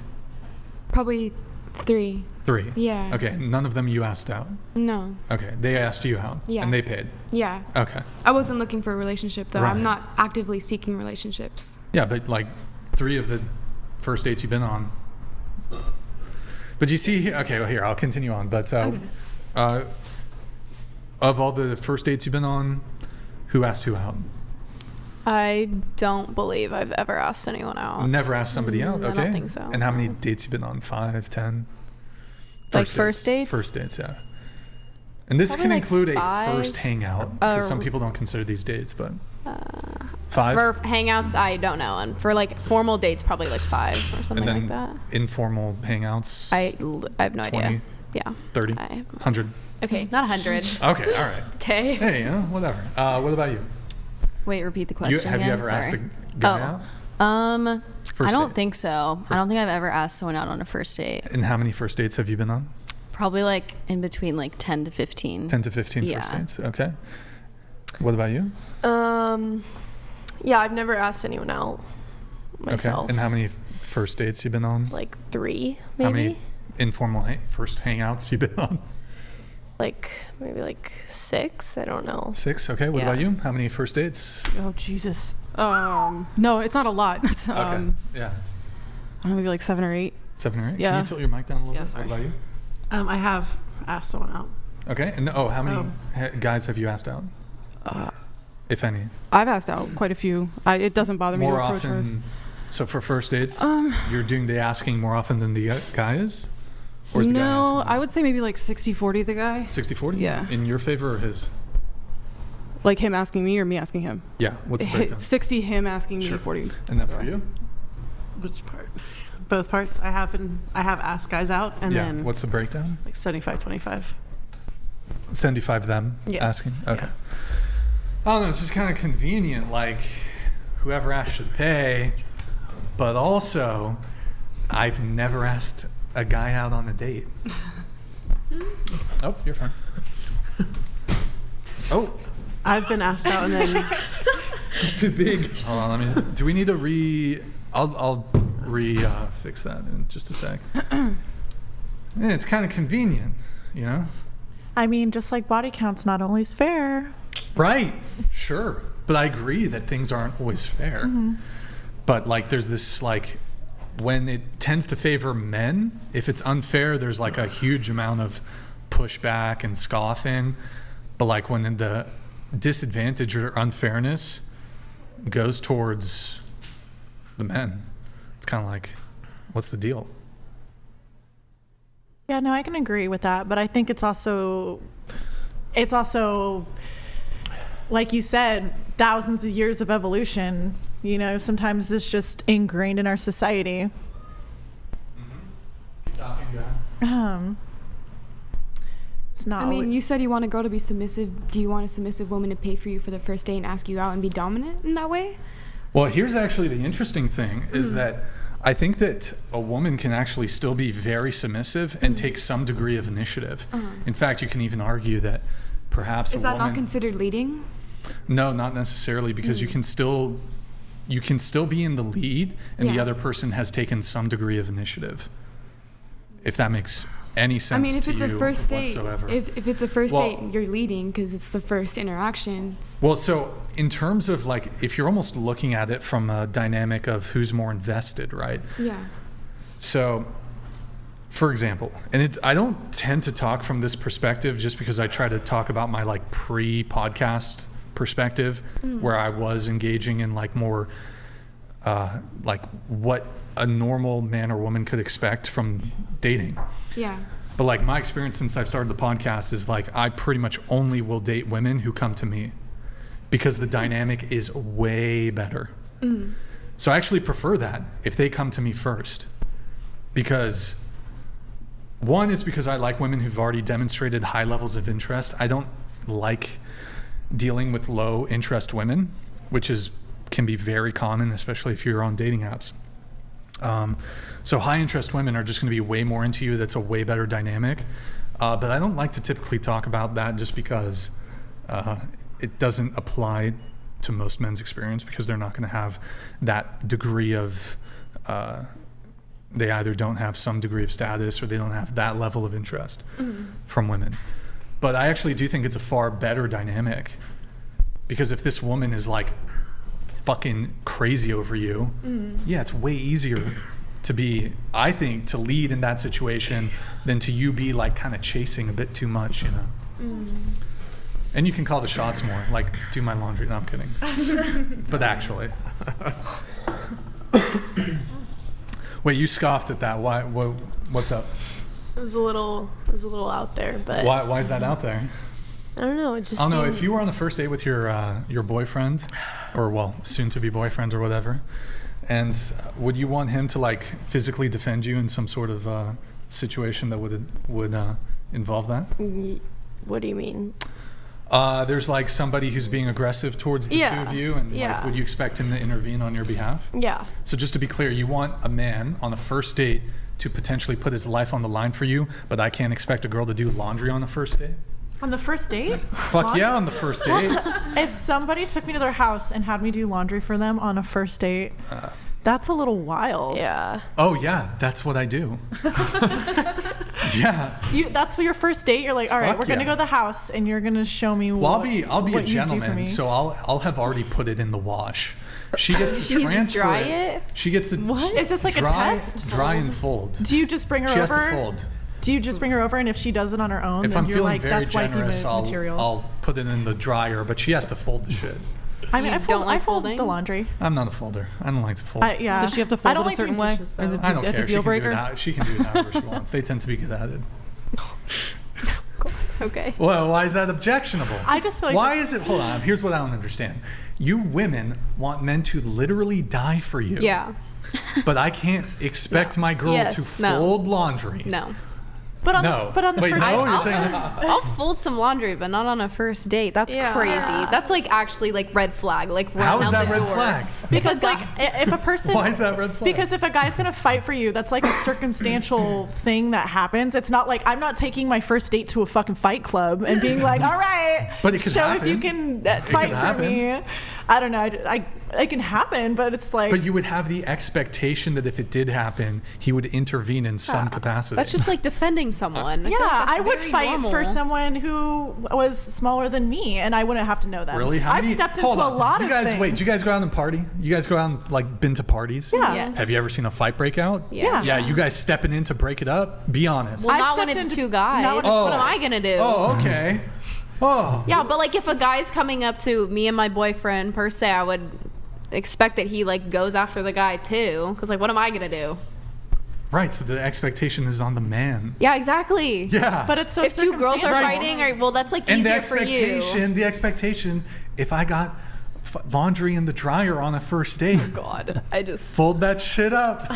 Probably 3. 3. Yeah. Okay, none of them you asked out. No. Okay, they asked you out. Yeah. And they paid. Yeah. Okay. I wasn't looking for a relationship, though. Right. I'm not actively seeking relationships. Yeah, but like 3 of the first dates you've been on. But you see, okay, well, here, I'll continue on. But of all the first dates you've been on, who asked who out? I don't believe I've ever asked anyone out. Never asked somebody out. Okay. I don't think so. And how many dates you been on? 5, 10? First dates? First dates, yeah. And this Probably can like include 5. a first hangout, because some people don't consider these dates, but 5. For hangouts, I don't know. And for like formal dates, probably like 5 or something and then like that. informal hangouts. I have no 20, idea. Yeah. 30, 100. Okay, not 100. Okay, all right. Okay. Hey, whatever. What about you? Wait, repeat the question Have again. you ever asked a guy out? I don't think so. I don't think I've ever asked someone out on a first date. And how many first dates have you been on? Probably like in between like 10 to 15. 10 to 15 first dates. Okay. What about you? Yeah, I've never asked anyone out myself. Okay. And how many first dates you been on? Like 3, maybe. How many informal first hangouts you been on? Like maybe like 6. I don't know. 6. Okay. What about you? How many first dates? Oh Jesus. No, it's not a lot. It's, okay. Yeah. I don't know, maybe like 7 or 8. 7 or 8. Yeah. Can you tilt your mic down a little bit? Sorry. What about you? I have asked someone out. Okay. And how many guys have you asked out? If any. I've asked out quite a few. It doesn't bother me More to approach often. first. So for first dates, you're doing the asking more often than the guy is? Or is the guy No, asking? I would say maybe like 60-40 the guy. 60-40? Yeah. In your favor or his? Like him asking me or me asking him? Yeah. What's the breakdown? 60 him asking me, Sure. 40. And that for you? Which part? Both parts. I have asked guys out, and then What's the breakdown? like 75-25. 75 them Yes. asking? Okay. I don't know. It's just kind of convenient. Like, whoever asks should pay. But also, I've never asked a guy out on a date. Oh, you're fine. Oh. I've been asked out, and then It's too big. Hold on, do we need to I'll fix that in just a sec. Yeah, it's kind of convenient, you know? I mean, just like body count's not always fair. Right, sure. But I agree that things aren't always fair. Mm-hmm. But like there's this like, when it tends to favor men, if it's unfair, there's like a huge amount of pushback and scoffing. But like when the disadvantage or unfairness goes towards the men, it's kind of like, what's the deal? Yeah, no, I can agree with that, but I think it's also like you said, thousands of years of evolution. You know, sometimes it's just ingrained in our society. It's not. I mean, you said you want a girl to be submissive. Do you want a submissive woman to pay for you for the first date and ask you out and be dominant in that way? Well, here's actually the interesting thing is that I think that a woman can actually still be very submissive and take some degree of initiative. In fact, you can even argue that perhaps Is a that woman... not considered leading? No, not necessarily, because you can still be in the lead and the other person has taken some degree of initiative. If that makes any sense to you I mean, if it's a first date, whatsoever. if it's a first date, you're leading because it's the first interaction. Well, so in terms of like, if you're almost looking at it from a dynamic of who's more invested, right? Yeah. So, for example, and I don't tend to talk from this perspective just because I try to talk about my like pre-podcast perspective where I was engaging in like more like what a normal man or woman could expect from dating. Yeah. But like my experience since I've started the podcast is like I pretty much only will date women who come to me because the dynamic is way better. So I actually prefer that if they come to me first, because one is because I like women who've already demonstrated high levels of interest. I don't like dealing with low interest women, which can be very common, especially if you're on dating apps. So high interest women are just going to be way more into you. That's a way better dynamic. But I don't like to typically talk about that just because it doesn't apply to most men's experience, because they're not going to have that degree of, they either don't have some degree of status or they don't have that level of interest from women. But I actually do think it's a far better dynamic, because if this woman is like fucking crazy over you, yeah, it's way easier to be, I think, to lead in that situation than to you be like kind of chasing a bit too much, you know? And you can call the shots more, like do my laundry. No, I'm kidding. But actually. Wait, you scoffed at that. Why? What's up? It was a little out there, but Why is that out there? I don't know. It just. I don't know. If you were on the first date with your boyfriend, or well, soon to be boyfriend or whatever, and would you want him to like physically defend you in some sort of situation that would involve that? What do you mean? There's like somebody who's being aggressive towards the two of you, and like, would you expect him to intervene on your behalf? Yeah. So just to be clear, you want a man on a first date to potentially put his life on the line for you, but I can't expect a girl to do laundry on the first date? On the first date? Fuck yeah, on the first date. If somebody took me to their house and had me do laundry for them on a first date, that's a little wild. Yeah. Oh yeah, that's what I do. Yeah. That's for your first date. You're like, all right, Fuck we're gonna yeah. go to the house, and you're gonna show me. Well, I'll be what a you do for gentleman, me. so I'll have already put it in the wash. She gets to She needs to transfer dry it? She gets to What? Is this like a dry, test? Dry and fold. Do you just bring her She over? has to fold. Do you just bring her over, and if she does it on her own, If then I'm you're feeling like, very that's wifey generous, material? I'll put it in the dryer, but she has to fold the shit. I mean, You I don't like fold folding? the laundry. I'm not a folder. I don't like to fold. Yeah. Does she have to I fold don't it a like certain doing way? dishes, Or is though. it I don't that's care. a deal breaker? She can do it however she wants. They tend to be good at it. Okay. Well, why is that objectionable? I just feel like why is it? Hold on. Here's what I don't understand. You women want men to literally die for you. Yeah. But I can't expect my girl Yes. to No. fold laundry. No. But on No. the Wait, first no? date, You're saying I'll fold some laundry, but not on a first date. That's Yeah. crazy. That's like actually like red flag. Like run How is out that the red door. flag? because like if a person Why is that red flag? Because if a guy's gonna fight for you, that's like a circumstantial thing that happens. It's not like I'm not taking my first date to a fucking fight club and being like, all right, But it could show happen. if you can It fight could for happen. me. I don't know. It can happen, but it's like. But you would have the expectation that if it did happen, he would intervene in some capacity. That's just like defending someone. yeah, feel like that's I would very fight normal. for someone who was smaller than me, and I wouldn't have to know that. Really? How I've many? stepped into Hold a on. lot you of guys, things. Wait, do you guys go out and party? You guys go out and like been to parties? Yeah. Yes. Have you ever seen a fight break out? Yeah. Yeah, you guys stepping in to break it up? Be honest. Well, I've not when stepped it's into- two guys. not when it's What two am I guys. gonna do? Oh, okay. Oh. Yeah, but like if a guy's coming up to me and my boyfriend per se, I would expect that he like goes after the guy too. Because like, what am I gonna do? Right, so the expectation is on the man. Yeah, exactly. Yeah. But it's so If two girls are circumstantial. fighting, or well, that's like and the easier for you. the expectation, if I got laundry in the dryer on a first date, God, I just fold that shit up.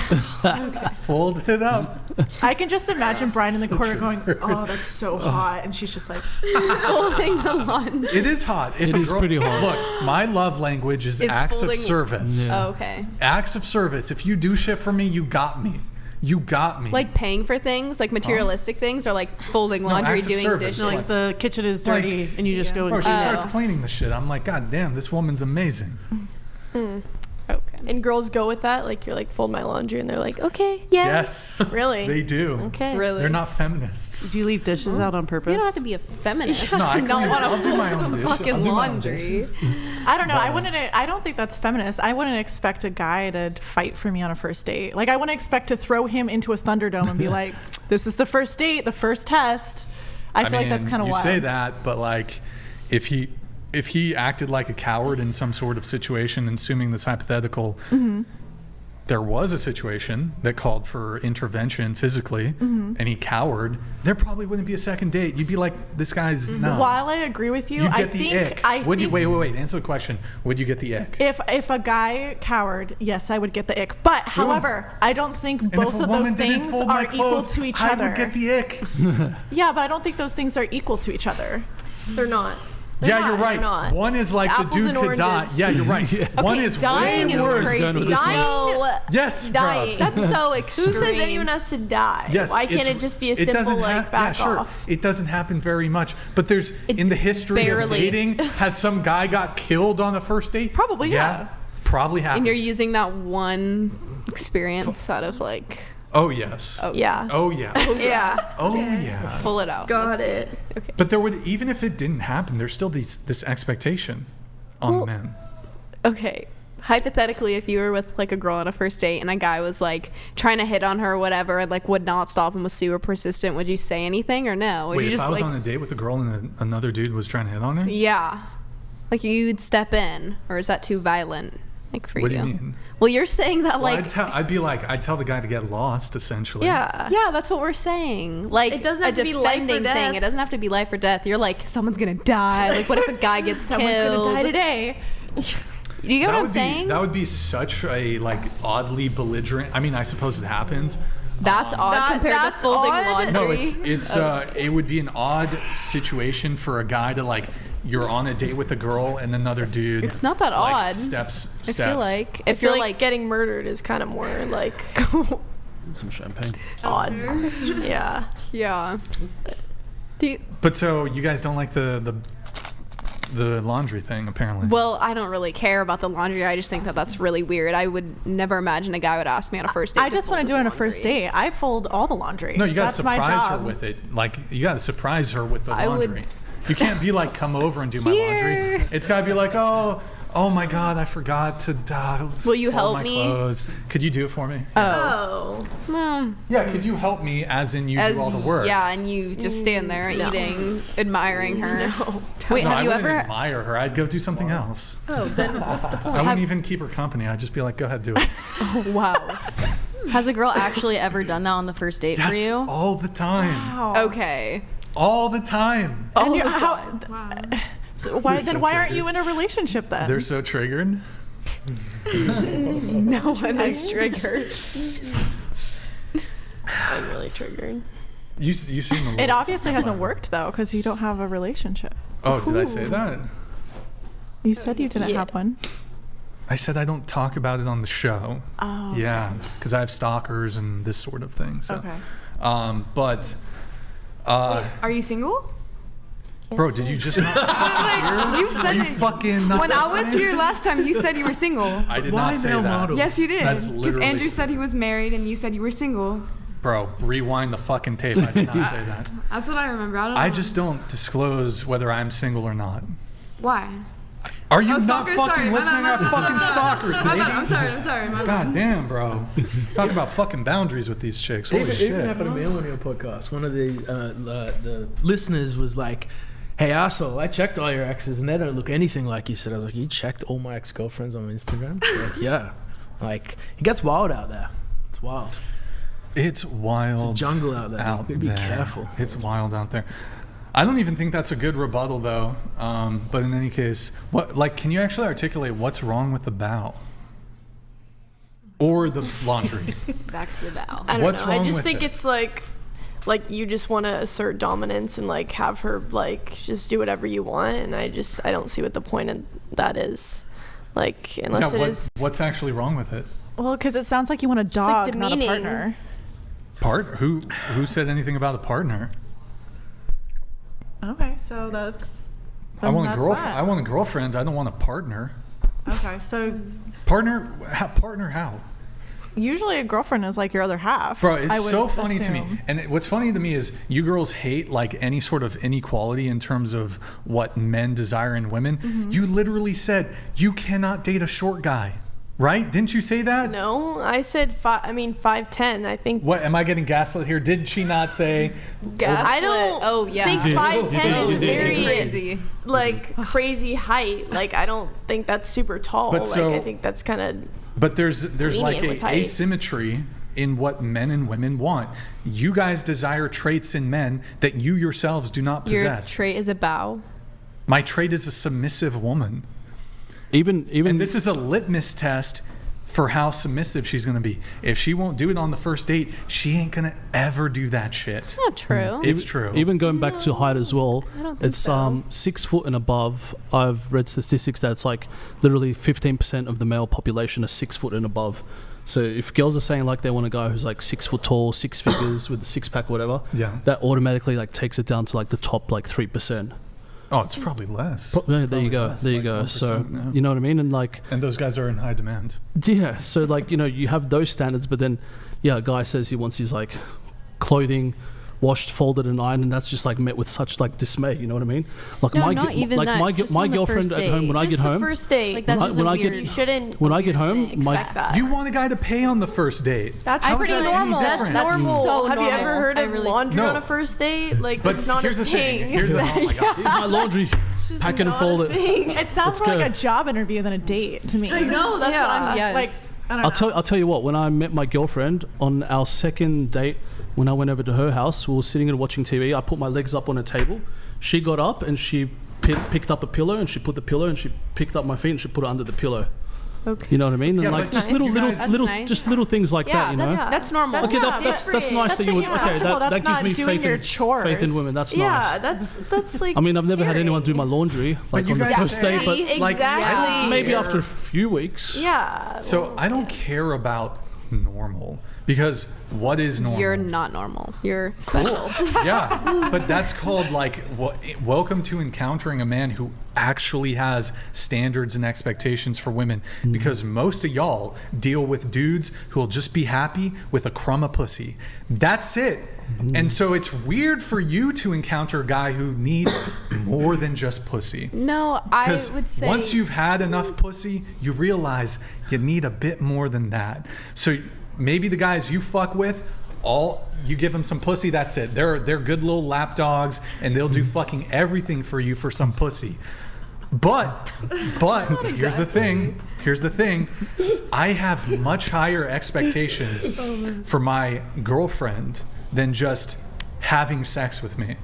Fold it up. I can just imagine Brian in the corner true. going, "Oh, that's so hot," and she's just like, folding the laundry. It is hot. If It a is pretty hot. Look, my love language is It's acts of folding- service. Yeah. Oh, okay. Acts of service. If you do shit for me, you got me. You got me. Like paying for things, like materialistic things, or like folding laundry, acts of doing service. dishes. No, like the kitchen is dirty and you just go and Bro, she clean it. starts cleaning the shit. I'm like, God damn, this woman's amazing. Okay. And girls go with that, like you're like fold my laundry, and they're like, okay, yeah, Yes. really, They do. okay, Really? They're not feminists. Do you leave dishes out on purpose? You don't have to be a feminist. No, I to not clean- want I'll to do my fold own some dishes. I'll fucking do my own laundry. dishes. I don't know. I don't think that's feminist. I wouldn't expect a guy to fight for me on a first date. Like I wouldn't expect to throw him into a Thunderdome and be like, "This is the first date, the first test." I feel like that's kind of you wild. say that, but like, if he acted like a coward in some sort of situation, and assuming this hypothetical, there was a situation that called for intervention physically, and he cowered, there probably wouldn't be a second date. You'd be like, this guy's no. While I agree with you, You I get the think ick. Would you wait? Answer the question. Would you get the ick? if a guy cowered, yes, I would get the ick. But however, I don't think And both if a of woman those didn't things fold my are equal clothes, to each I other. would get the ick. Yeah, but I don't think those things are equal to each other. they're not. Yeah, you're They're right. not. One is like It's the apples dude and could die. oranges. Yeah, you're right. One Okay, is dying way is worse. crazy. Done with this one. No, Yes, Dying. bruv. that's so extreme. Who says anyone has to die? Yes, Why can't it's- it just be a it simple doesn't like back yeah, sure. off? It doesn't happen very much, but there's in the history of barely. dating, has some guy got killed on a first date? Probably, yeah. Probably happened. And you're using that one experience out of like, Oh yes. Yeah. Oh yeah. Yeah. Oh yeah. pull it out. Got Let's it. see. Okay. But there would, even if it didn't happen, there's still this expectation on the men. Okay. hypothetically, if you were with like a girl on a first date and a guy was like trying to hit on her or whatever, and like would not stop and was super persistent, would you say anything or no? Would Wait, you if just, I was like, on a date with a girl and another dude was trying to hit on her? yeah, like you'd step in, or is that too violent? Like for What you? do you mean? Well, you're saying that Well, like. I'd tell the guy to get lost, essentially. Yeah, that's what we're saying. Like It doesn't a have to be life or defending death. thing. It doesn't have to be life or death. You're like, someone's gonna die. Like, what if a guy gets Someone's killed? gonna die today. Do you get what I'm saying? That would be such a like oddly belligerent. I mean, I suppose it happens. That's odd compared to that's folding odd. laundry. No, it's it would be an odd situation for a guy to like. You're on a date with a girl and another dude. It's not that like, odd. Steps. I feel like I if feel you're like like getting murdered is kind of more like Some champagne. odd. Yeah. yeah. Do you, But so you guys don't like the laundry thing, apparently. well, I don't really care about the laundry. I just think that that's really weird. I would never imagine a guy would ask me on a first date. I just want to do it on a first date. I fold all the laundry. No, you gotta That's my surprise her job. with it. Like you gotta surprise her with the I would- laundry. You can't be like, come over and do my Here. laundry. It's gotta be like, oh my God, I forgot to Will you fold help my me? clothes. Could you do it for me? Oh. Well, Yeah, could you help me as in you as do all the work? yeah, and you just stand there eating, admiring her. No. Wait, No, have I you wouldn't ever? admire her. I'd go do something else. Oh, then what's the point? I wouldn't even keep her company. I'd just be like, go ahead, do it. Wow. Has a girl actually ever done that on the first date for Yes, you? all the time. Wow. Okay. All the time. And All you- the how- time. So why You're so then? Why aren't triggered. you in a relationship then? They're so triggered. No one is triggered. I'm really triggered. You seem a little. It obviously hasn't worked though, because you don't have a relationship. Oh, did I say that? You said you didn't Yeah. have one. I said I don't talk about it on the show. Oh. Yeah, because I have stalkers and this sort of thing. So. Okay. But. Are you single? Bro, did you just not fucking hear? You said Are you it. fucking not When I was listening? here last time, you said you were single. I did Why not say male that. models? Yes, you did. That's Because literally. Andrew said he was married and you said you were single. Bro, rewind the fucking tape. I did not say that. That's what I remember. I don't know. I just don't disclose whether I'm single or not. Why? Are you Oh, not stalkers, fucking sorry. listening My to bad. fucking stalkers, My bad. lady? I'm sorry. My bad. God damn, bro. Talk about fucking boundaries with these chicks. Holy It shit. even happened to me on one of your podcasts. One of the listeners was like, "Hey, asshole, I checked all your exes and they don't look anything like you." Said I was like, "You checked all my ex-girlfriends on Instagram?" They're like, yeah. Like it gets wild out there. It's wild. It's wild. It's a jungle out there. You gotta be careful. It's wild out there. I don't even think that's a good rebuttal, though. But in any case, can you actually articulate what's wrong with the bow or the laundry? Back to the bow. I don't What's know. wrong I just with think it? it's like you just want to assert dominance and like have her like just do whatever you want, and I don't see what the point of that is. Like unless it is What's actually wrong with it? Well, because it sounds like you want a like, dog, not a demeaning. partner. Who said anything about a partner? Okay, so that's. I want a that's girlfriend. that. I want a girlfriend. I don't want a partner. Okay, so Partner how? usually a girlfriend is like your other half. Bro, I it's would so funny to me. assume. And what's funny to me is you girls hate like any sort of inequality in terms of what men desire in women. Mm-hmm. You literally said you cannot date a short guy, right? Didn't you say that? No, I said 5'10". I think What, am I getting gaslit here? Did she not say? I don't Oh yeah. think did. 5'10" You is did. very crazy. like crazy height. Like I don't think that's super tall. But like so- I think that's kind of But there's like Lenient with a height. asymmetry in what men and women want. You guys desire traits in men that you yourselves do not Your possess. trait is a bow. My trait is a submissive woman. Even And this is a litmus test for how submissive she's going to be. If she won't do it on the first date, she ain't going to ever do that shit. Not true. It's true. Even going back to height as well, don't think it's so. 6 foot and above. I've read statistics that it's like literally 15% of the male population are 6 foot and above. So if girls are saying like they want a guy who's like 6 foot tall, six figures with a six pack or whatever, Yeah. that automatically like takes it down to like the top like 3%. Oh, it's probably less. There you Probably go. less, There you like go. 1%, So yeah. you know what I mean? And like And those guys are in high demand. yeah, so like you have those standards, but then a guy says he wants his like clothing washed, folded, and ironed, and that's just like met with such like dismay. You know what I mean? Like No, not even like that. It's just my on the girlfriend first at home when I Just get home. the first date. Like, that's just when a I weird. get You shouldn't. when I get home, expect that. You want a guy to pay on the first date. That's How is pretty that any normal. That's different? normal. so Have you normal. ever heard I of really- laundry No. on a first date? Like, But it's not here's a the thing. thing. Here's the oh my god. here's my laundry, Just pack it and not fold a it. thing. It sounds Let's more like go. a job interview than a date to me. I know. That's what I'm Yes. Like, I don't know. I'll tell you what. When I met my girlfriend on our second date, when I went over to her house, we were sitting and watching TV. I put my legs up on a table. She got up and she picked up a pillow and she put the pillow and she picked up my feet and she put it under the pillow. Okay. You know what I mean? And Yeah, like but just nice. little, You little, guys- little, That's nice. just little things like that. You know? That's normal. Okay, that's nice that you would. Okay, that gives me doing faith your in chores. faith in women. That's Yeah, nice. that's like. I mean, I've never had caring. anyone do my laundry like you on the guys first say- date, but Exactly. Yeah. maybe after a few weeks. Yeah. So I don't care about normal because what is normal? You're not normal. You're special. Yeah, but that's called like welcome to encountering a man who actually has standards and expectations for women. Because most of y'all deal with dudes who will just be happy with a crumb of pussy. That's it. And so it's weird for you to encounter a guy who needs more than just pussy. No, I Because would say once you've had enough pussy, you realize you need a bit more than that. So maybe the guys you fuck with, you give them some pussy, that's it. They're good little lap dogs, and they'll do fucking everything for you for some pussy. But here's the thing. I have much higher expectations for my girlfriend than just having sex with me.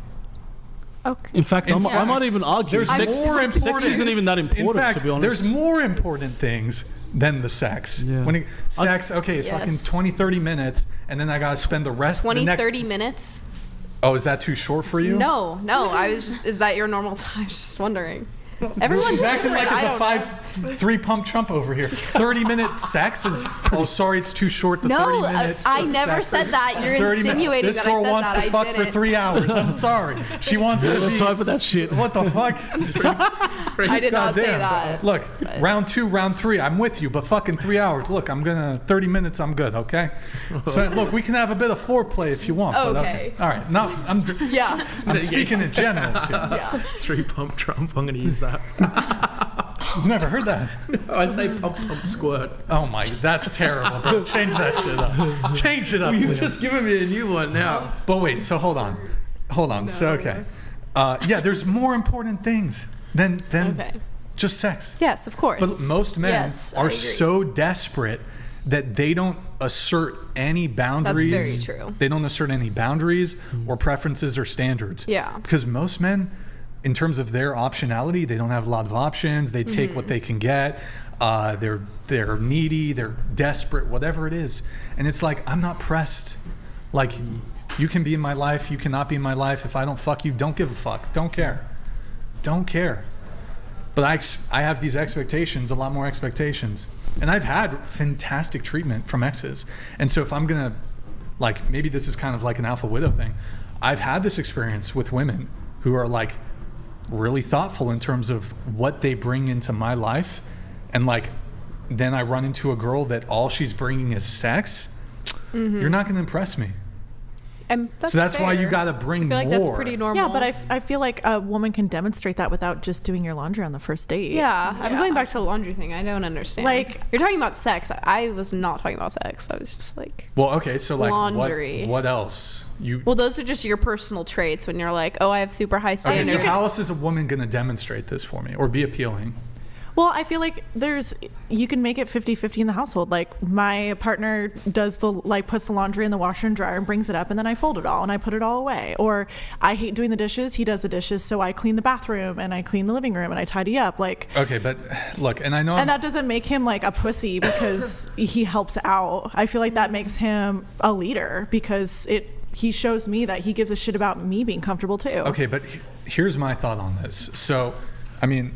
okay. In fact, I might even argue There's more important. sex isn't even that important, In fact, to be honest. there's more important things than the sex. Yeah. Sex, okay, fucking 20, 30 minutes, and then I gotta spend the rest 20, the next 30 minutes? Oh, is that too short for you? No. I was just, is that your normal time? I was just wondering. Everyone's She's acting like different. it's a 5-3 pump chump over here. 30-minute sex is. Oh, sorry, it's too short. The 30 minutes. I of never sex. said that. You're 30 minutes. insinuating This that girl I said wants that. to I fuck for didn't. 3 hours. I'm sorry. She wants to no be. time for that shit. What the fuck? I did not say Goddamn. that. Look, round 2, round 3, I'm with you, but fucking 3 hours. Look, 30 minutes, I'm good, okay? So, look, we can have a bit of foreplay if you want. But Okay. All right. Yeah. I'm speaking in general here. Yeah. 3 pump Trump. I'm gonna use that. I've never heard that. I say pump squirt. Oh my, that's terrible, bro. Change that shit up. Change it up. You've please. just given me a new one now. But wait, so hold on. So okay, yeah, there's more important things than Okay. just sex. Yes, of course. But most men Yes, I are agree. so desperate that they don't assert any boundaries. very true. They don't assert any boundaries or preferences or standards. Yeah. Because most men, in terms of their optionality, they don't have a lot of options. They take what they can get. They're needy. They're desperate. Whatever it is, and it's like I'm not pressed. Like you can be in my life. You cannot be in my life. If I don't fuck you, don't give a fuck. Don't care. Don't care. But I have these expectations, a lot more expectations. And I've had fantastic treatment from exes. And so if I'm going to, like, maybe this is kind of like an alpha widow thing. I've had this experience with women who are like really thoughtful in terms of what they bring into my life. And like, then I run into a girl that all she's bringing is sex. You're not going to impress me. And So that's why you fair. got to bring I feel like more. that's pretty normal. Yeah, but I feel like a woman can demonstrate that without just doing your laundry on the first date. Yeah, I'm going back to the laundry thing. I don't understand. Like- you're talking about sex. I was not talking about sex. I was just like, Well, okay, so like Laundry. what else? well, those are just your personal traits when you're like, oh, I have super high Okay, standards. so how else is a woman going to demonstrate this for me or be appealing? Well, I feel like you can make it 50-50 in the household. Like my partner puts the laundry in the washer and dryer and brings it up, and then I fold it all and I put it all away. Or I hate doing the dishes. He does the dishes. So I clean the bathroom and I clean the living room and I tidy up. Like, Okay, but look, and I know and that doesn't make him like a pussy because he helps out. I feel like that makes him a leader because he shows me that he gives a shit about me being comfortable too. Okay, but here's my thought on this. So, I mean,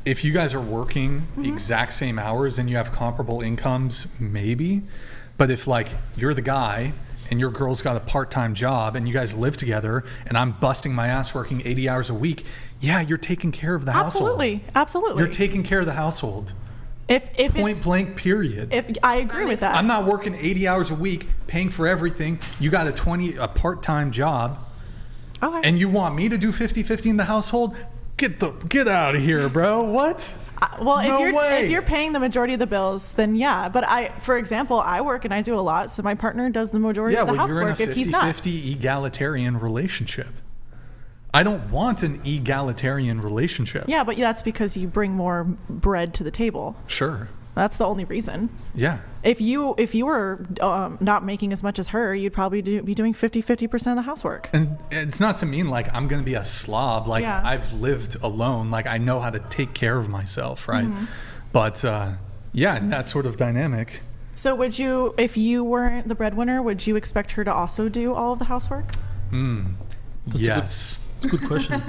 if you guys are working exact same hours and you have comparable incomes, maybe. But if like you're the guy and your girl's got a part-time job and you guys live together and I'm busting my ass working 80 hours a week, yeah, you're taking care of the household. Absolutely. You're taking care of the household. If Point it's, blank, period. if I agree with that. I'm not working 80 hours a week, paying for everything. You got a part-time job. Okay. And you want me to do 50-50 in the household? Get out of here, bro. What? Well, No way. if you're paying the majority of the bills, then yeah. But for example, I work and I do a lot, so my partner does the majority of the housework if he's not. You're in a 50-50 egalitarian relationship. I don't want an egalitarian relationship. Yeah, but that's because you bring more bread to the table. Sure. That's the only reason. Yeah. If you were not making as much as her, you'd probably be doing 50% of the housework. And it's not to mean like I'm going to be a slob. Like Yeah. I've lived alone. Like I know how to take care of myself, right? But yeah, that sort of dynamic. So would you, if you weren't the breadwinner, would you expect her to also do all of the housework? Yes. It's a good question.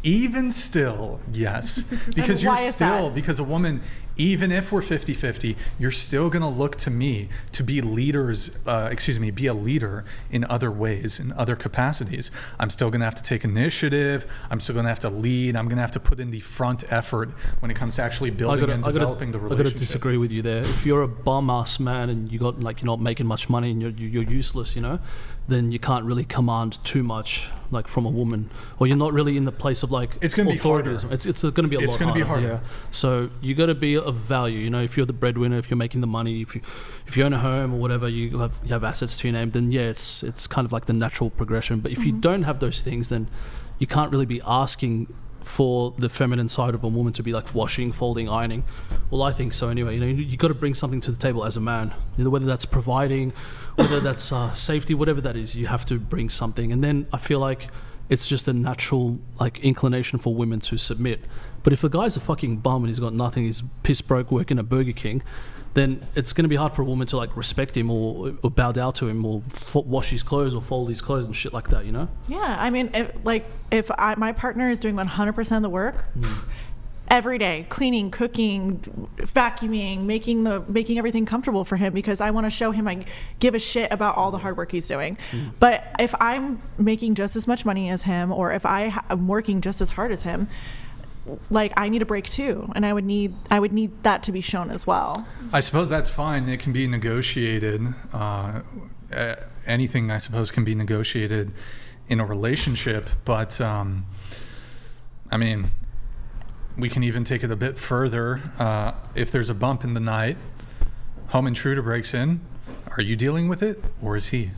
Even still, yes. Because why is that? because a woman, even if we're 50-50, you're still going to look to me to be be a leader in other ways, in other capacities. I'm still going to have to take initiative. I'm still going to have to lead. I'm going to have to put in the front effort when it comes to actually building and developing the relationship. I got to disagree with you there. If you're a bum-ass man and you're not making much money and you're useless, then you can't really command too much like from a woman, or you're not really in the place of like it's going to be harder. It's going to be a lot harder. It's going to be harder. Yeah. So you got to be of value. If you're the breadwinner, if you're making the money, if you own a home or whatever, you have assets to your name, then yeah, it's kind of like the natural progression. But if you don't have those things, then you can't really be asking for the feminine side of a woman to be like washing, folding, ironing. Well, I think so anyway. You got to bring something to the table as a man. Whether that's providing, whether that's safety, whatever that is, you have to bring something. And then I feel like it's just a natural like inclination for women to submit. But if a guy's a fucking bum and he's got nothing, he's piss broke working at Burger King, then it's going to be hard for a woman to like respect him or bow down to him or wash his clothes or fold his clothes and shit like that, Yeah, I mean, if my partner is doing 100% of the work every day, cleaning, cooking, vacuuming, making everything comfortable for him, because I want to show him I give a shit about all the hard work he's doing. But if I'm making just as much money as him, or if I'm working just as hard as him, like I need a break too, and I would need that to be shown as well. I suppose that's fine. It can be negotiated. Anything, I suppose, can be negotiated in a relationship. But I mean, we can even take it a bit further. If there's a bump in the night, home intruder breaks in. Are you dealing with it, or is he?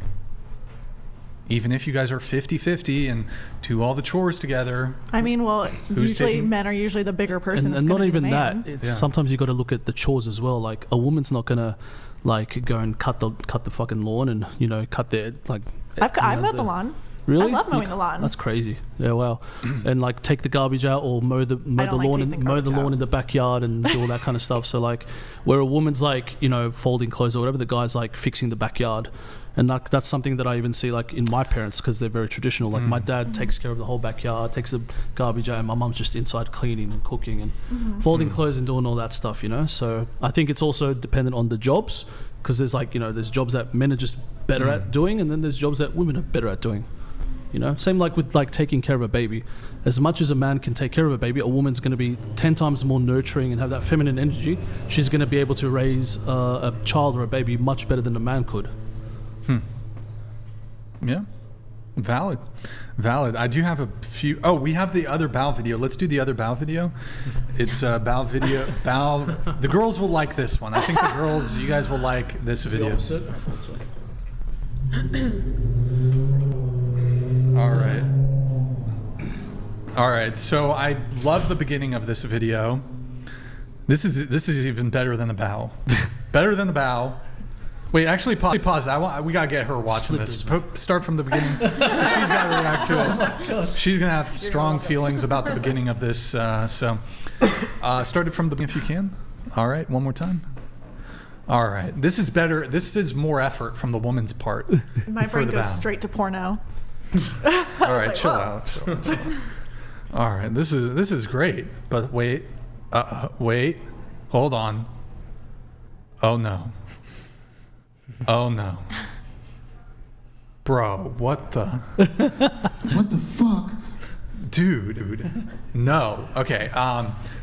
Even if you guys are 50-50 and do all the chores together. I mean, well, men are usually the bigger person. And not even that. It's sometimes you got to look at the chores as well. Like a woman's not gonna like go and cut the fucking lawn and cut their like. I mowed the lawn. Really? I love mowing the lawn. That's crazy. Yeah, wow. And like take the garbage out or mow the lawn in the backyard and do all that kind of stuff. So like, where a woman's like folding clothes or whatever, the guy's like fixing the backyard. And that's something that I even see like in my parents, because they're very traditional. Like my dad takes care of the whole backyard, takes the garbage out, and my mum's just inside cleaning and cooking and folding clothes and doing all that stuff, So I think it's also dependent on the jobs, because there's like, there's jobs that men are just better at doing, and then there's jobs that women are better at doing. Same like with like taking care of a baby. As much as a man can take care of a baby, a woman's going to be 10 times more nurturing and have that feminine energy. She's going to be able to raise a child or a baby much better than a man could. Yeah, valid. I do have a few. Oh, we have the other bow video. Let's do the other bow video. It's bow video. The girls will like this one. I think you guys will like this video. The opposite? I thought so. All right. So I love the beginning of this video. This is even better than the bow. Better than the bow. Wait, actually pause that. We gotta get her watching this. Start from the beginning. She's gotta react to it. Oh my God. She's gonna have strong feelings about the beginning of this. So start it from the beginning if you can. All right, one more time. All right, this is better. This is more effort from the woman's part. My brain goes straight to porno. All right, chill out. All right, this is great. But wait, hold on. Oh no. Oh no. Bro, what the? What the fuck? Dude. No. Okay.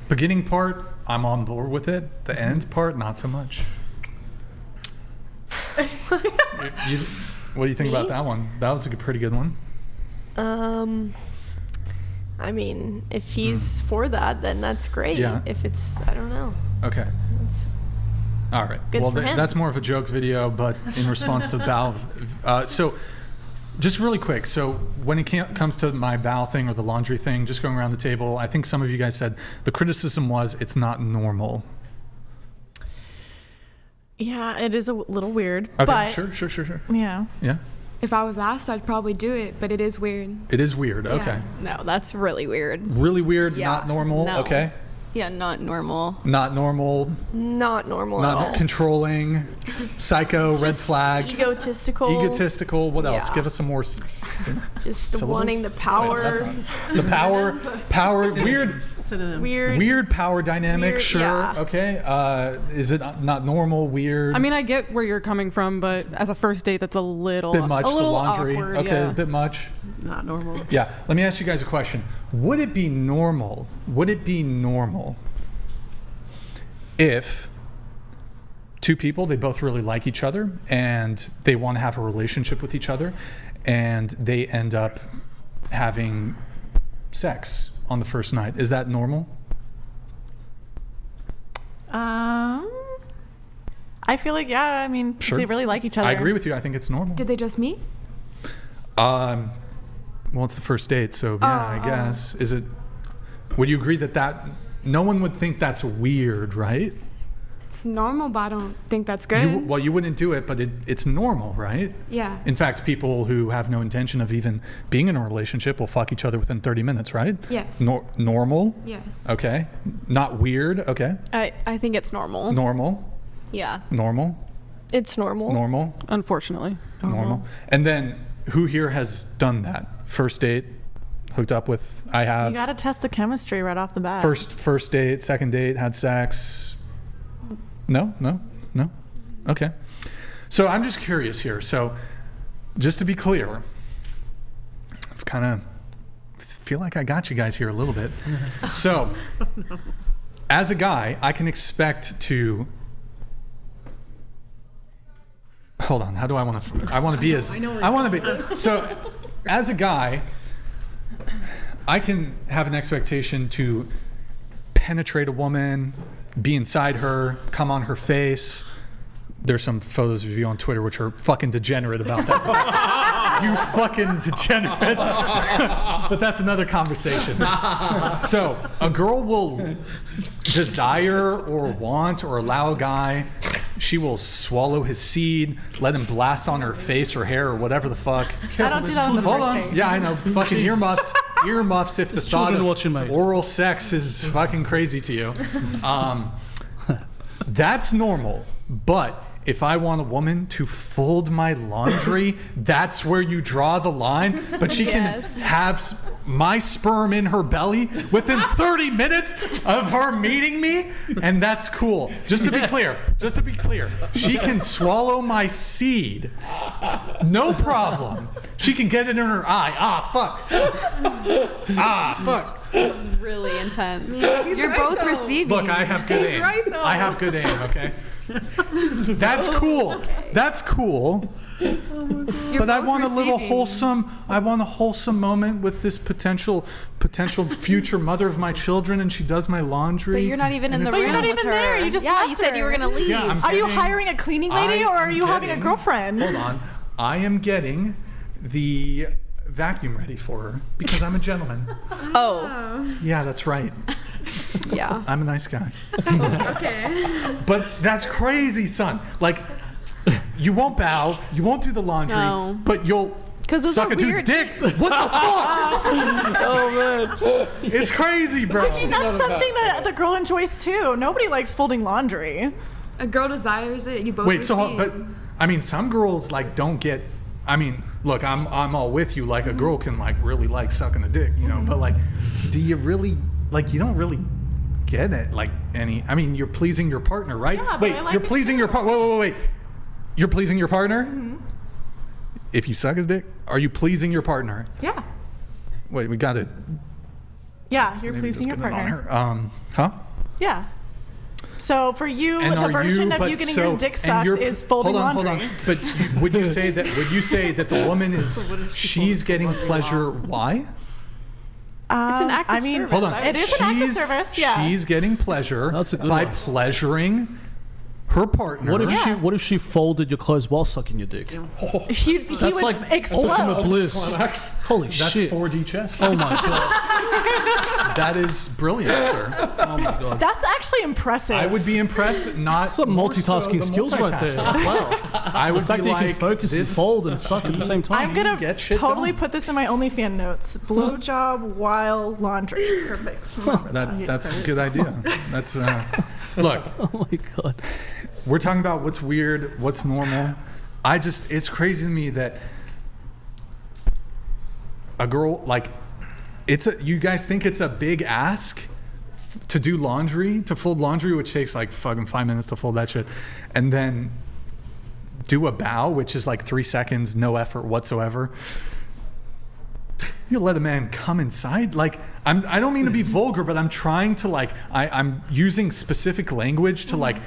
Beginning part, I'm on board with it. The end part, not so much. What do you think about that one? That was a pretty good one. I mean, if he's for that, then that's great. Yeah. If it's, I don't know. Okay. It's All right. Good Well, for him. that's more of a joke video, but in response to the bowel. So, just really quick. So, when it comes to my bowel thing or the laundry thing, just going around the table, I think some of you guys said the criticism was it's not normal. Yeah, it is a little weird. Okay. But Sure. yeah. Yeah. If I was asked, I'd probably do it, but it is weird. It is weird. Okay. No, that's really weird. Really weird. Yeah. Not normal. No. Okay. Yeah, not normal. Not normal. not normal at all. Not controlling. Psycho. Red Just flag. Egotistical. Egotistical. What else? Yeah. Give us some more. Just syllables? wanting the power. The power. Weird. Synonyms. Weird. Power dynamic. Weird, Sure. yeah. Okay. Is it not normal? Weird. I mean, I get where you're coming from, but as a first date, that's a little bit much. a The little laundry. awkward, Okay. yeah. A bit much. Not normal. Yeah. Let me ask you guys a question. Would it be normal? If two people, they both really like each other and they want to have a relationship with each other and they end up having sex on the first night? Is that normal? I feel like, yeah, I mean, Sure. they really like each other. I agree with you. I think it's normal. Did they just meet? Well, it's the first date, so yeah, I guess. Is it? Would you agree that no one would think that's weird, right? It's normal, but I don't think that's good. Well, you wouldn't do it, but it's normal, right? Yeah. In fact, people who have no intention of even being in a relationship will fuck each other within 30 minutes, right? Yes. Normal? Yes. Okay. Not weird? Okay. I think it's normal. Normal? Yeah. Normal? It's normal. Normal? Unfortunately. Normal. And then who here has done that? First date, hooked up with, I have. You got to test the chemistry right off the bat. First date, second date, had sex. No. Okay. So I'm just curious here. So just to be clear, I've kind of feel like I got you guys here a little bit. So as a guy, I can expect to. Hold on. How do I want to? I want to be as. I want to be. So as a guy, I can have an expectation to penetrate a woman, be inside her, come on her face. There's some photos of you on Twitter which are fucking degenerate about that. You fucking degenerate. But that's another conversation. So a girl will desire or want or allow a guy, she will swallow his seed, let him blast on her face or hair or whatever the fuck. I don't do that on the Hold first on. date. Yeah, I know. Fucking Jesus. earmuffs if the It's thought children of watching, mate. oral sex is fucking crazy to you. That's normal. But if I want a woman to fold my laundry, that's where you draw the line. But she can have my sperm in her belly within 30 minutes of her meeting me, and that's cool. Just to be clear, she can swallow my seed. No problem. She can get it in her eye. Fuck. It's really intense. You're both receiving. Look, I have good aim. I have good aim, okay? That's cool. That's cool. But I want a little wholesome. I want a wholesome moment with this potential future mother of my children, and she does my laundry. But you're not even in the But room you're not with even her. there. You just yeah, left you said you were her. gonna leave. Yeah, I'm Are you getting- hiring a cleaning lady or are you having a girlfriend? Hold on. I am getting the vacuum ready for her because I'm a gentleman. Oh, Yeah, that's right. yeah. I'm a nice guy. Okay. But that's crazy, son. Like, you won't bow, you won't do the laundry, No. but you'll 'Cause those suck are a dude's weird. dick. What the fuck? Oh man. It's crazy, bro. That's something that the girl enjoys too. Nobody likes folding laundry. A girl desires it. You both Wait, receive. but I mean, some girls like don't get. I mean, look, I'm all with you. Like a girl can like really like sucking a dick, you know. But like, do you really like? You don't really get it. Like any. I mean, you're pleasing your partner, right? Yeah, but wait, I like you're it pleasing your partner. Wait. You're pleasing your partner. Mm-hmm. If you suck his dick, are you pleasing your partner? Yeah. Wait, we got it. Yeah, you're pleasing your partner. Huh? Yeah. So for you, And the are version of but you getting so- your dick and sucked you're- is folding laundry. Hold on. But would you say that the woman is she's getting pleasure? Why? It's an act of service. Hold on. It is an act of service, yeah. She's getting pleasure That's a good by one. pleasuring her partner. What if she folded your clothes while sucking your dick? He That's would like explode. ultimate bliss. Holy That's shit! 4D chess. Oh my god! That is brilliant, sir. Oh my god! That's actually impressive. I would be impressed. Not Some more so multitasking the skills right there. multitasking. Wow! I would The fact be that you like, can focus and this- fold and suck at the same time. I'm gonna get shit totally done. put this in my OnlyFans notes. Blowjob while laundry. Perfect. Remember That's a good idea. That's look. Oh my god! We're talking about what's weird, what's normal. It's crazy to me that a girl, like, you guys think it's a big ask to do laundry, to fold laundry, which takes like fucking 5 minutes to fold that shit, and then do a bow, which is like 3 seconds, no effort whatsoever. You let a man come inside? Like, I don't mean to be vulgar, but I'm trying to like, I'm using specific language to like,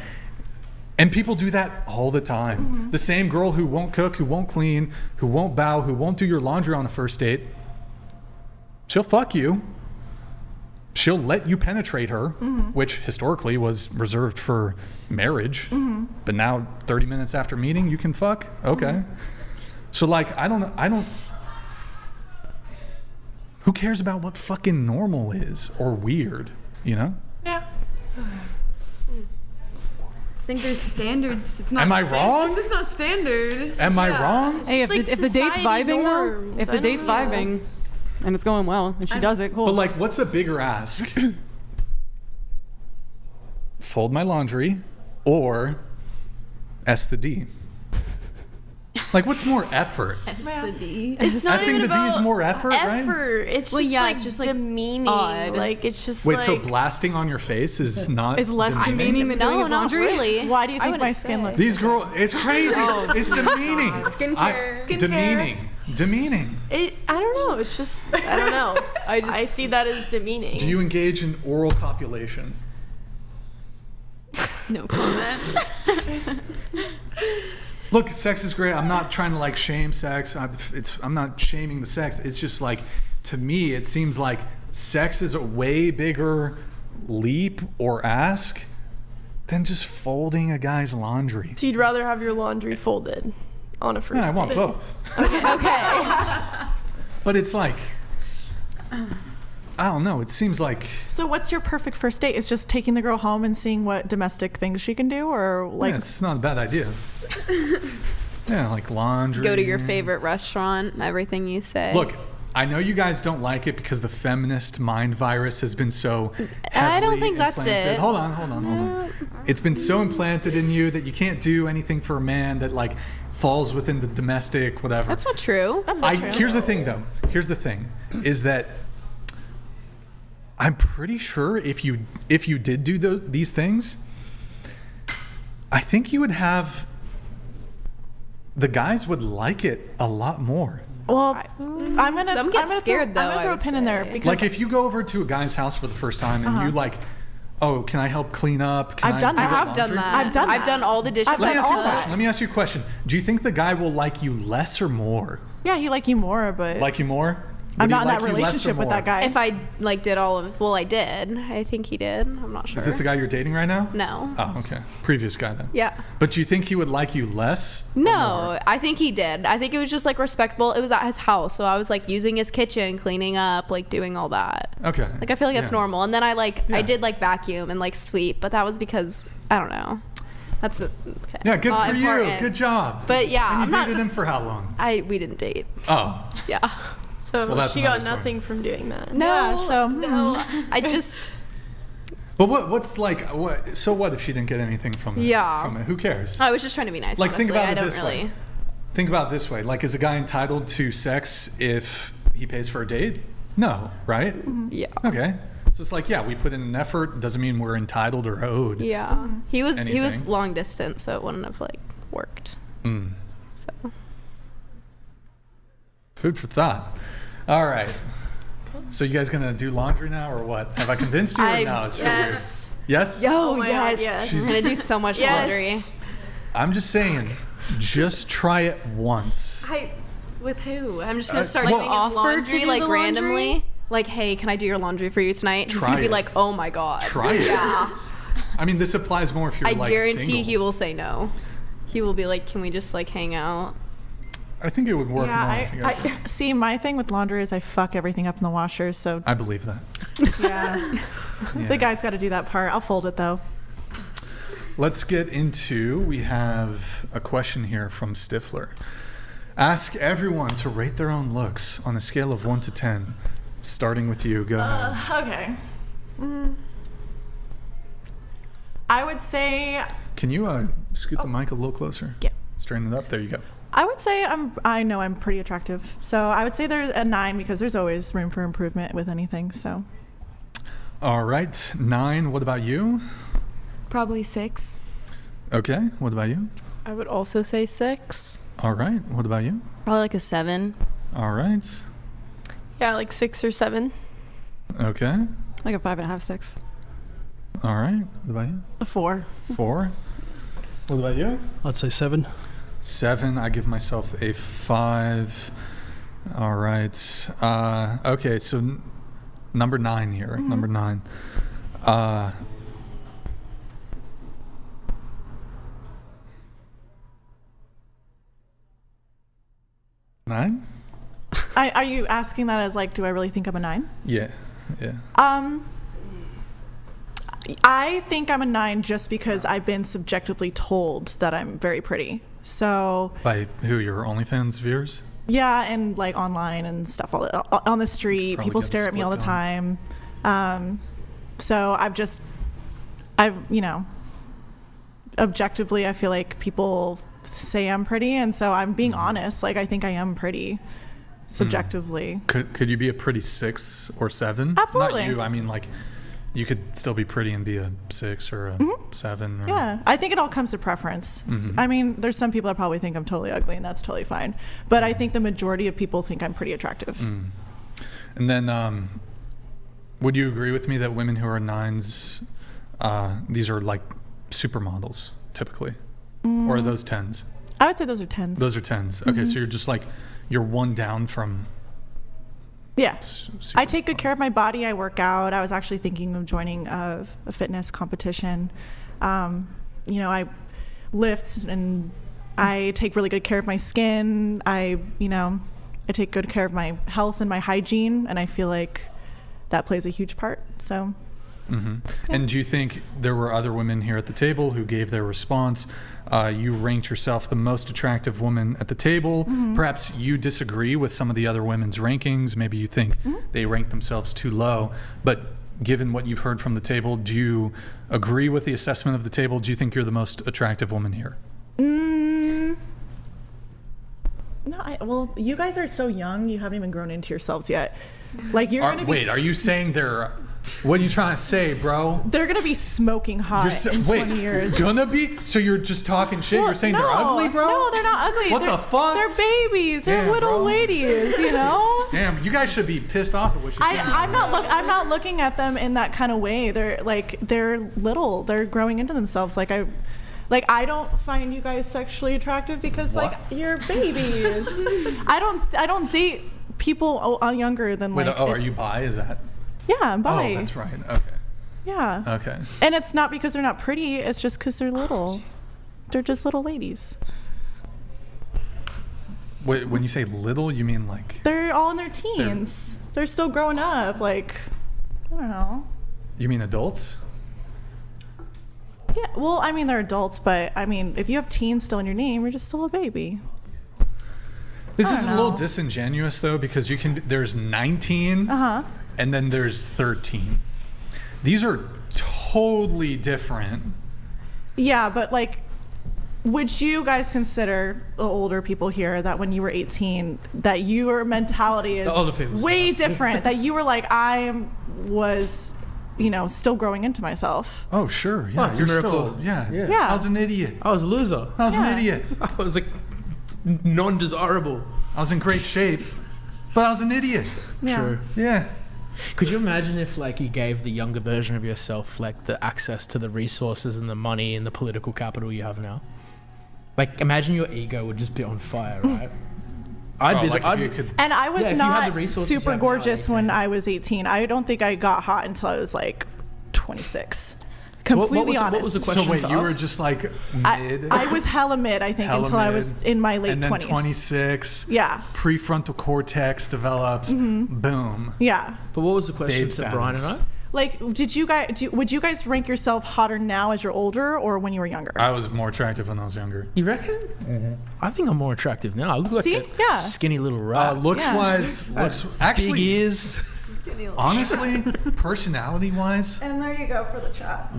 and people do that all the time. The same girl who won't cook, who won't clean, who won't bow, who won't do your laundry on a first date, she'll fuck you. She'll let you penetrate her, which historically was reserved for marriage. But now 30 minutes after meeting, you can fuck? Okay. So like, I don't, who cares about what fucking normal is or weird, you know? Yeah. I think there's standards. It's not. Am I wrong? It's just not standard. Am I wrong? Hey, if like the date's society vibing, norms. though, if I the don't date's know. vibing and it's going well and she does it, cool. But like, what's a bigger ask? Fold my laundry or S the D? Like, what's more effort? It's the D. It's not Essing even the D is about more effort, right? effort. It's Well, just yeah, like it's just, like, demeaning. odd. Like it's just Wait, like so blasting on your face is not is less demeaning than doing his not laundry. really. Why do you I think my wouldn't skin say. looks These girls, it's crazy. It's demeaning. Skincare. Demeaning. I don't know. It's just I don't know. I see that as demeaning. Do you engage in oral copulation? No comment. Look, sex is great. I'm not trying to like shame sex. I'm not shaming the sex. It's just like, to me, it seems like sex is a way bigger leap or ask than just folding a guy's laundry. So you'd rather have your laundry folded on a first Yeah, I want date? both. Okay. But it's like, I don't know. It seems like, So what's your perfect first date? Is just taking the girl home and seeing what domestic things she can do, or like yeah, it's not a bad idea. Yeah, like laundry. Go to your favorite restaurant, everything you say. Look, I know you guys don't like it because the feminist mind virus has been so I don't heavily think that's implanted. it. Hold on. It's been so implanted in you that you can't do anything for a man that like falls within the domestic whatever. That's not true. that's not true. Here's the thing though. Here's the thing is that I'm pretty sure if you did do these things, I think you would have, the guys would like it a lot more. Well, I'm gonna. Some get I'm gonna scared, throw, I'm though, gonna I throw a would pin in there say. because Like if you go over to a guy's house for the first time and you like, oh, can I help clean up? Can I've done do that. the I have done laundry? that. I've done I've that. done all the dishes. I've Let me done ask you all a that. question. Let me ask you a question. Do you think the guy will like you less or more? yeah, he like you more, but Like you more? I'm Would he not in that like you less or relationship with more? that guy. If I like did all of, well, I did. I think he did. I'm not sure. Is this the guy you're dating right now? No. Oh, okay. Previous guy then. Yeah. But do you think he would like you less? or No, more? I think he did. I think it was just like respectable. It was at his house, so I was like using his kitchen, cleaning up, like doing all that. Okay. Like I feel like that's Yeah. normal. And then I Yeah. I did like vacuum and like sweep, but that was because I don't know. That's okay. Yeah, good Not for you. important. Good job. But yeah, And you I'm not. dated him for how long? We didn't date. Oh. Yeah. So Well, that's she got another story. nothing from doing that. No. Yeah, so, no. I just. But what's like what? So what if she didn't get anything from it? Yeah. From it? Who cares? I was just trying to be nice. Like, think honestly. about I it don't this really. way. Think about it this way. Like, is a guy entitled to sex if he pays for a date? No, right? Yeah. Okay. So it's like, yeah, we put in an effort. Doesn't mean we're entitled or owed. Yeah. He was Anything. long distance, so it wouldn't have like worked. Mm. So. Food for thought. All right. So you guys gonna do laundry now or what? Have I convinced you or no? It's still weird. Yes? Yo, Oh my God, yes. yes. I'm gonna do so much Yes. laundry. I'm just saying, just try it once. With who? I'm just gonna start well, giving offer his laundry do like the laundry? randomly. Like, hey, can I do your laundry for you tonight? He's Try gonna be it. like, oh my god. Try it. Yeah. I mean, this applies more if you're I like guarantee single. he will say no. He will be like, can we just like hang out? I think it would work more if you guys I see. My thing with laundry is I fuck everything up in the washer. So I believe that. yeah, the guy's got to do that part. I'll fold it though. Let's get into, we have a question here from Stifler. Ask everyone to rate their own looks on a scale of 1 to 10. Starting with you, go ahead. Okay. I would say Can you scoot the mic a little closer? Yeah. Straighten it up. There you go. I would say I know I'm pretty attractive. So I would say there's a 9 because there's always room for improvement with anything. So All right. 9. What about you? Probably 6. Okay. What about you? I would also say 6. All right. What about you? Probably like a 7. All right. Yeah, like 6 or 7. Okay. Like a 5.5, 6. All right. What about you? a 4. 4. What about you? I'd say 7. 7. I give myself a 5. All right. Okay. So number 9 here. Number 9. 9? Are you asking that as like, do I really think I'm a 9? Yeah. Yeah. I think I'm a 9 just because I've been subjectively told that I'm very pretty. So By who? Your OnlyFans viewers? yeah, and like online and stuff on the street, Probably people get a stare at me split all the going. time. So I've objectively, I feel like people say I'm pretty, and so I'm being honest. Like I think I am pretty subjectively. Could you be a pretty 6 or 7? Absolutely. Not you. I mean, like, you could still be pretty and be a 6 or a 7. Or, Yeah, I think it all comes to preference. I mean, there's some people that probably think I'm totally ugly, and that's totally fine. But I think the majority of people think I'm pretty attractive. And then, would you agree with me that women who are 9s, these are like supermodels typically, or are those 10s? I would say those are 10s. Those are 10s. Okay, so you're just like you're one down from. Yeah. I take good care of my body. I work out. I was actually thinking of joining a fitness competition. I lift and I take really good care of my skin. I take good care of my health and my hygiene, and I feel like that plays a huge part. So. And do you think there were other women here at the table who gave their response? You ranked yourself the most attractive woman at the table. Perhaps you disagree with some of the other women's rankings. Maybe you think they rank themselves too low. But given what you've heard from the table, do you agree with the assessment of the table? Do you think you're the most attractive woman here? No, well, you guys are so young. You haven't even grown into yourselves yet. Like you're gonna be. Wait, are you saying they're? What are you trying to say, bro? They're gonna be smoking hot in 20 years. Gonna be? So you're just talking shit? Well, You're saying no, they're ugly, bro? No, they're not ugly. What the fuck? They're babies. They're Damn, little bro. ladies. Damn, you guys should be pissed off at what she's saying. I'm not looking at them in that kind of way. They're little. They're growing into themselves. Like I don't find you guys sexually attractive because What? you're babies. I don't date people younger than Wait, are you bi? Is that? Yeah, I'm bi. Oh, that's right. Okay. Yeah. Okay. And it's not because they're not pretty. It's just because they're little. They're just little ladies. Wait, when you say little, you mean like? They're all in their teens. They're still growing up. Like, I don't know. You mean adults? Yeah. Well, I mean, they're adults, but I mean, if you have teens still in your name, you're just still a baby. This I is a don't little know. disingenuous though, because there's 19, and then there's 13. These are totally different. Yeah, but like, would you guys consider the older people here that when you were 18, that your mentality is The older people. way different? That you were like, I was, still growing into myself. Oh sure, yeah. Oh, it's a you're miracle. still, yeah. Yeah. I was an idiot. I was a loser. I was an idiot. I was like non-desirable. I was in great shape, but I was an idiot. Yeah. True. Yeah. Could you imagine if like you gave the younger version of yourself like the access to the resources and the money and the political capital you have now? Like imagine your ego would just be on fire, right? And I was not super gorgeous now, when I was 18. I don't think I got hot until I was like 26. Completely honest. What was the question? So wait, to you us? were just like mid? I was hella mid, I think, until I was in my late 20s. And then 26. Yeah. Prefrontal cortex develops. Boom. Yeah. But what was the question Babe to Brian and I? Like, would you guys rank yourself hotter now as you're older or when you were younger? I was more attractive when I was younger. You reckon? I think I'm more attractive now. I look like a skinny little rat. Looks-wise, actually, big ears. Honestly, personality-wise. And there you go for the chat.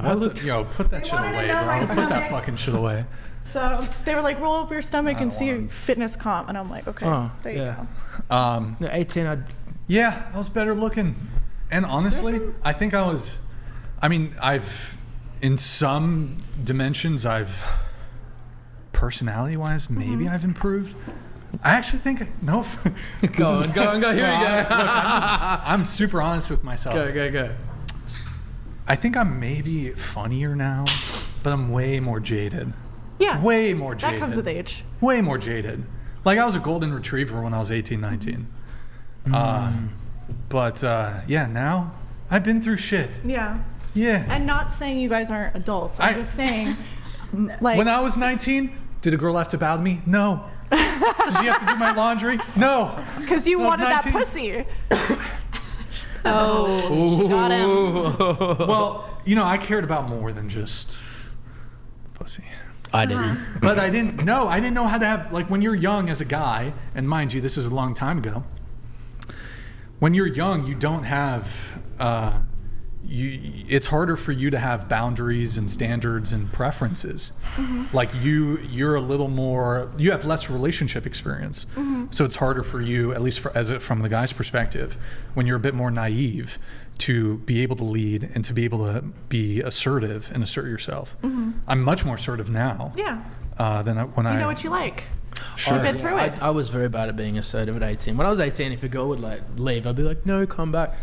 Put that shit away, bro. Put that fucking shit away. So they were like, roll up your stomach and see your fitness comp. And I'm like, okay, there you go. 18, I was better looking. And honestly, I think in some dimensions, personality-wise, maybe I've improved. I actually think, no. Go on, here we go. Look, I'm super honest with myself. Go. I think I'm maybe funnier now, but I'm way more jaded. Yeah. Way more jaded. That comes with age. Way more jaded. Like, I was a golden retriever when I was 18, 19. But now I've been through shit. Yeah. Yeah. And not saying you guys aren't adults. I'm just saying, like. When I was 19, did a girl have to bow to me? No. Did you have to do my laundry? No. Because you wanted that pussy. Oh, she got him. Well, I cared about more than just pussy. I didn't. But I didn't know how to have, like, when you're young as a guy, and mind you, this is a long time ago. When you're young, you don't have, it's harder for you to have boundaries and standards and preferences. Like you're a little more, you have less relationship experience. So it's harder for you, at least from the guy's perspective, when you're a bit more naive, to be able to lead and to be able to be assertive and assert yourself. I'm much more assertive now. Yeah. Than when You know what you like. Sure. You've been through it. I was very bad at being assertive at 18. When I was 18, if a girl would like leave, I'd be like, no, come back.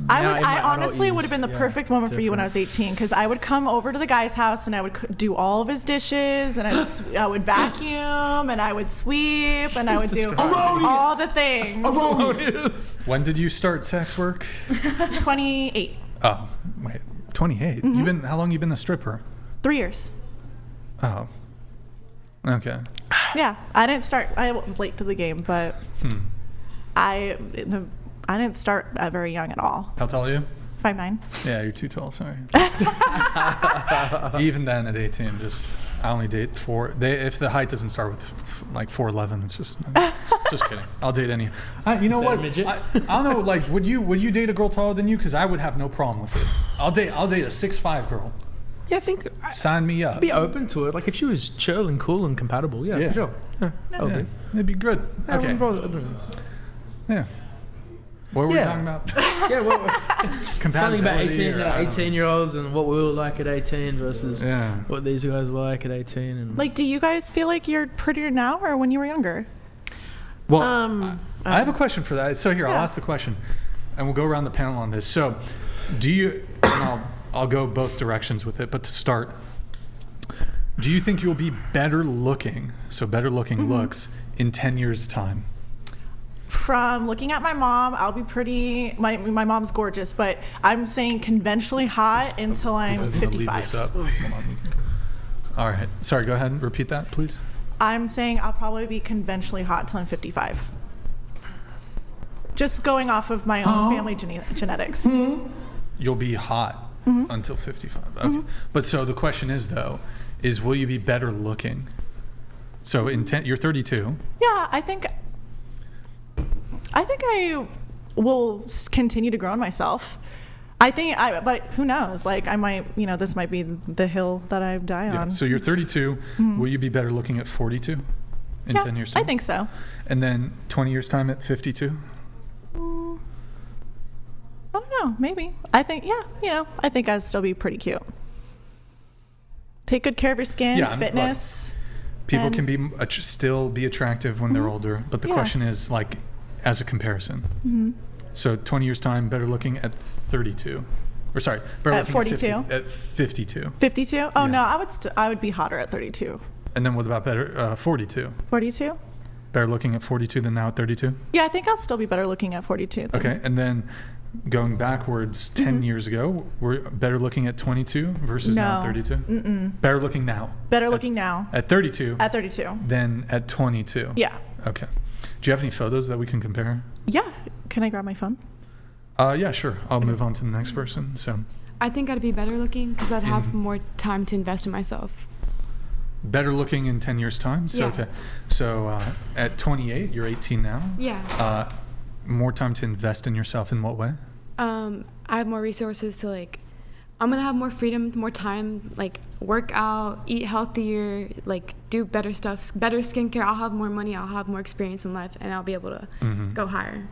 I honestly would have been the perfect woman for you when I was 18, because I would come over to the guy's house and I would do all of his dishes, and I would vacuum and I would sweep and I would do all the things. When did you start sex work? 28. Oh, wait, 28? How long you been a stripper? 3 years. Oh. Okay. Yeah, I didn't start. I was late to the game, but I didn't start very young at all. How tall are you? 5'9". Yeah, you're too tall. Sorry. Even then, at 18, I only date if the height doesn't start with like 4'11", it's just kidding. I'll date any. You know what? I don't know. Like, would you date a girl taller than you? Because I would have no problem with it. I'll date a 6'5" girl. Yeah, I think. Sign me up. I'd be open to it. Like if she was chill and cool and compatible, for sure. Yeah, it'd be good. Okay. Yeah. What were we talking about? Something about 18-year-olds and what we were like at 18 versus what these guys are like at 18. And like, do you guys feel like you're prettier now or when you were younger? Well, I have a question for that. So here, I'll ask the question, and we'll go around the panel on this. So, do you? And I'll go both directions with it. But to start, do you think you'll be better looking? So better looking looks in 10 years' time. From looking at my mom, I'll be pretty. My mom's gorgeous, but I'm saying conventionally hot until I'm 55. Leave this up. All right. Sorry. Go ahead and repeat that, please. I'm saying I'll probably be conventionally hot until I'm 55. Just going off of my own family genetics. You'll be hot until 55. Okay. But so the question is, though, will you be better looking? So you're 32. Yeah, I think I will continue to grow in myself. But who knows? Like, I might, this might be the hill that I die on. So you're 32. Will you be better looking at 42 in 10 years' time? I think so. And then 20 years' time at 52? I don't know. Maybe. I think, I think I'd still be pretty cute. Take good care of your skin, fitness. People can still be attractive when they're older, but the question is, like, as a comparison. So 20 years time, better looking at 32. Or sorry, better At looking 42? At 52. 52? Oh Yeah. no, I would be hotter at 32. And then what about better 42? 42? Better looking at 42 than now at 32? Yeah, I think I'll still be better looking at 42. Okay, and then going backwards 10 years ago, we're better looking at 22 versus now at 32? Mm-mm. Better looking now? Better looking now. At 32? At 32. Than at 22? Yeah. Okay. Do you have any photos that we can compare? Yeah. Can I grab my phone? Yeah, sure. I'll move on to the next person. So, I think I'd be better looking because I'd have more time to invest in myself. better looking in 10 years' time? So, Yeah. okay. So, at 28, you're 18 now? Yeah. More time to invest in yourself in what way? I have more resources to like, I'm gonna have more freedom, more time, like work out, eat healthier, like do better stuff, better skincare. I'll have more money, I'll have more experience in life, and I'll be able to go higher.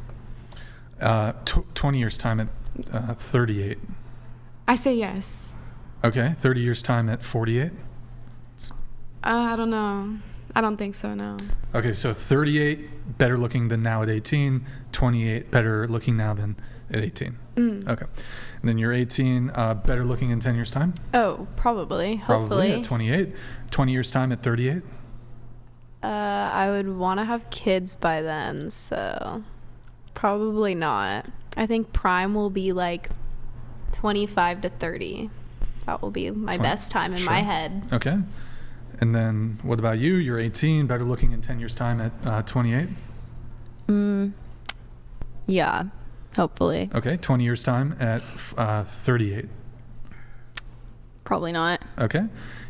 20 years' time at 38. I say yes. Okay. 30 years' time at 48? I don't know. I don't think so, no. Okay, so 38 better looking than now at 18, 28 better looking now than at 18. Okay. And then you're 18, better looking in 10 years' time? Oh, probably. Probably Hopefully. at 28. 20 years' time at 38? I would want to have kids by then, so probably not. I think prime will be like 25 to 30. That will be my best time in my head. Okay. And then what about you? You're 18, better looking in 10 years' time at 28? Yeah, hopefully. Okay, 20 years' time at 38. Probably not. Okay.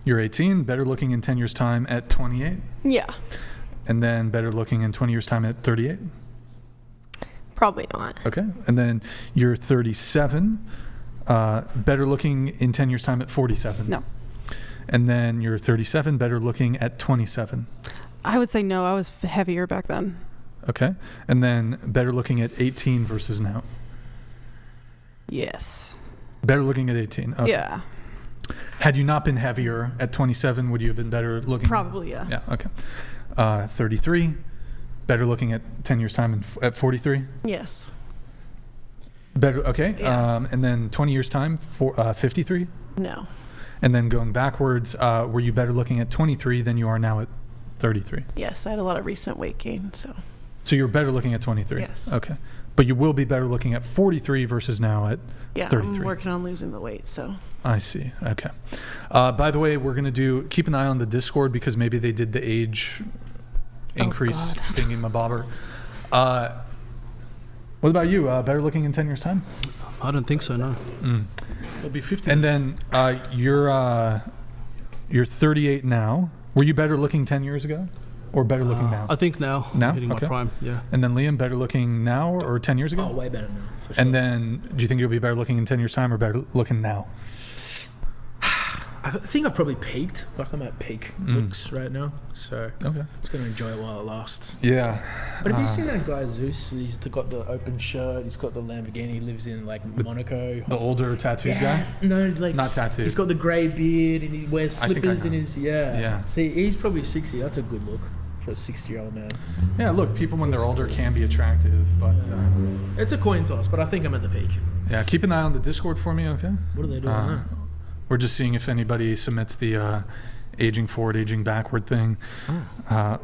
You're 18, better looking in 10 years' time at 28? Yeah. And then better looking in 20 years' time at 38? Probably not. Okay. And then you're 37, better looking in 10 years' time at 47? No. And then you're 37, better looking at 27? I would say no. I was heavier back then. Okay. And then better looking at 18 versus now? Yes. Better looking at 18? Okay. Yeah. Had you not been heavier at 27, would you have been better looking? Probably, yeah. Yeah, okay. 33, better looking at 10 years' time at 43? Yes. Better, okay. Yeah. And then 20 years' time, 53? No. And then going backwards, were you better looking at 23 than you are now at 33? Yes, I had a lot of recent weight gain, so. So you're better looking at 23? Yes. Okay. But you will be better looking at 43 versus now at Yeah, 33? I'm working on losing the weight, so. I see. Okay. By the way, we're going to keep an eye on the Discord because maybe they did the age increase thingy-mabobber. What about you? Better looking in 10 years' time? I don't think so, no. It'll be 50. And then you're 38 now. Were you better looking 10 years ago? Or better looking now? I think now. Now? Hitting Okay. my prime, yeah. And then Liam, better looking now or 10 years ago? Oh, way better now. For sure. And then do you think you'll be better looking in 10 years' time or better looking now? I think I've probably peaked. Like I'm at peak looks right now, so Okay. just gonna enjoy it while it lasts. Yeah. But have you seen that guy Zyzz? He's got the open shirt. He's got the Lamborghini. He lives in like Monaco. The older tattooed Yes. guy? No, like Not tattooed. He's got the grey beard and he wears I think I slippers know. in his Yeah. See, he's probably 60. That's a good look for a 60-year-old man. Yeah, look, people when they're older can be attractive, but It's a coin toss, but I think I'm at the peak. yeah, keep an eye on the Discord for me, okay? What are they doing now? We're just seeing if anybody submits the aging forward, aging backward thing.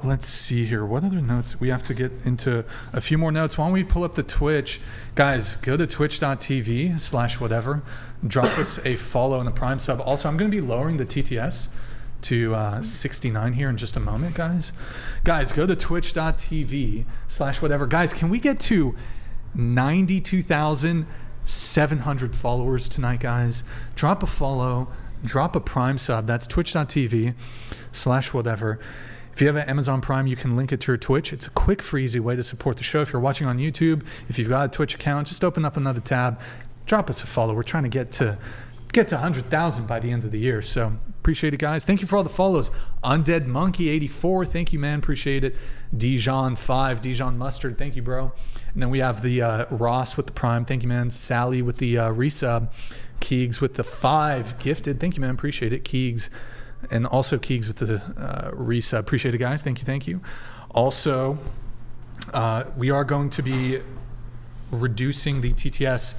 Let's see here. What other notes? We have to get into a few more notes. Why don't we pull up the Twitch? Guys, go to twitch.tv/whatever. Drop us a follow and a prime sub. Also, I'm going to be lowering the TTS to 69 here in just a moment, guys. Guys, go to twitch.tv/whatever. Guys, can we get to 92,700 followers tonight, guys? Drop a follow, drop a prime sub. That's twitch.tv/whatever. If you have an Amazon Prime, you can link it to your Twitch. It's a quick, free, easy way to support the show. If you're watching on YouTube, if you've got a Twitch account, just open up another tab, drop us a follow. We're trying to get to 100,000 by the end of the year. So appreciate it, guys. Thank you for all the follows. Undead Monkey 84, thank you, man. Appreciate it. Dijon 5, Dijon Mustard, thank you, bro. And then we have the Ross with the prime, thank you, man. Sally with the resub. Keegs with the 5 gifted, thank you, man. Appreciate it. Keegs, and also Keegs with the resub. Appreciate it, guys. Thank you. Also, we are going to be reducing the TTS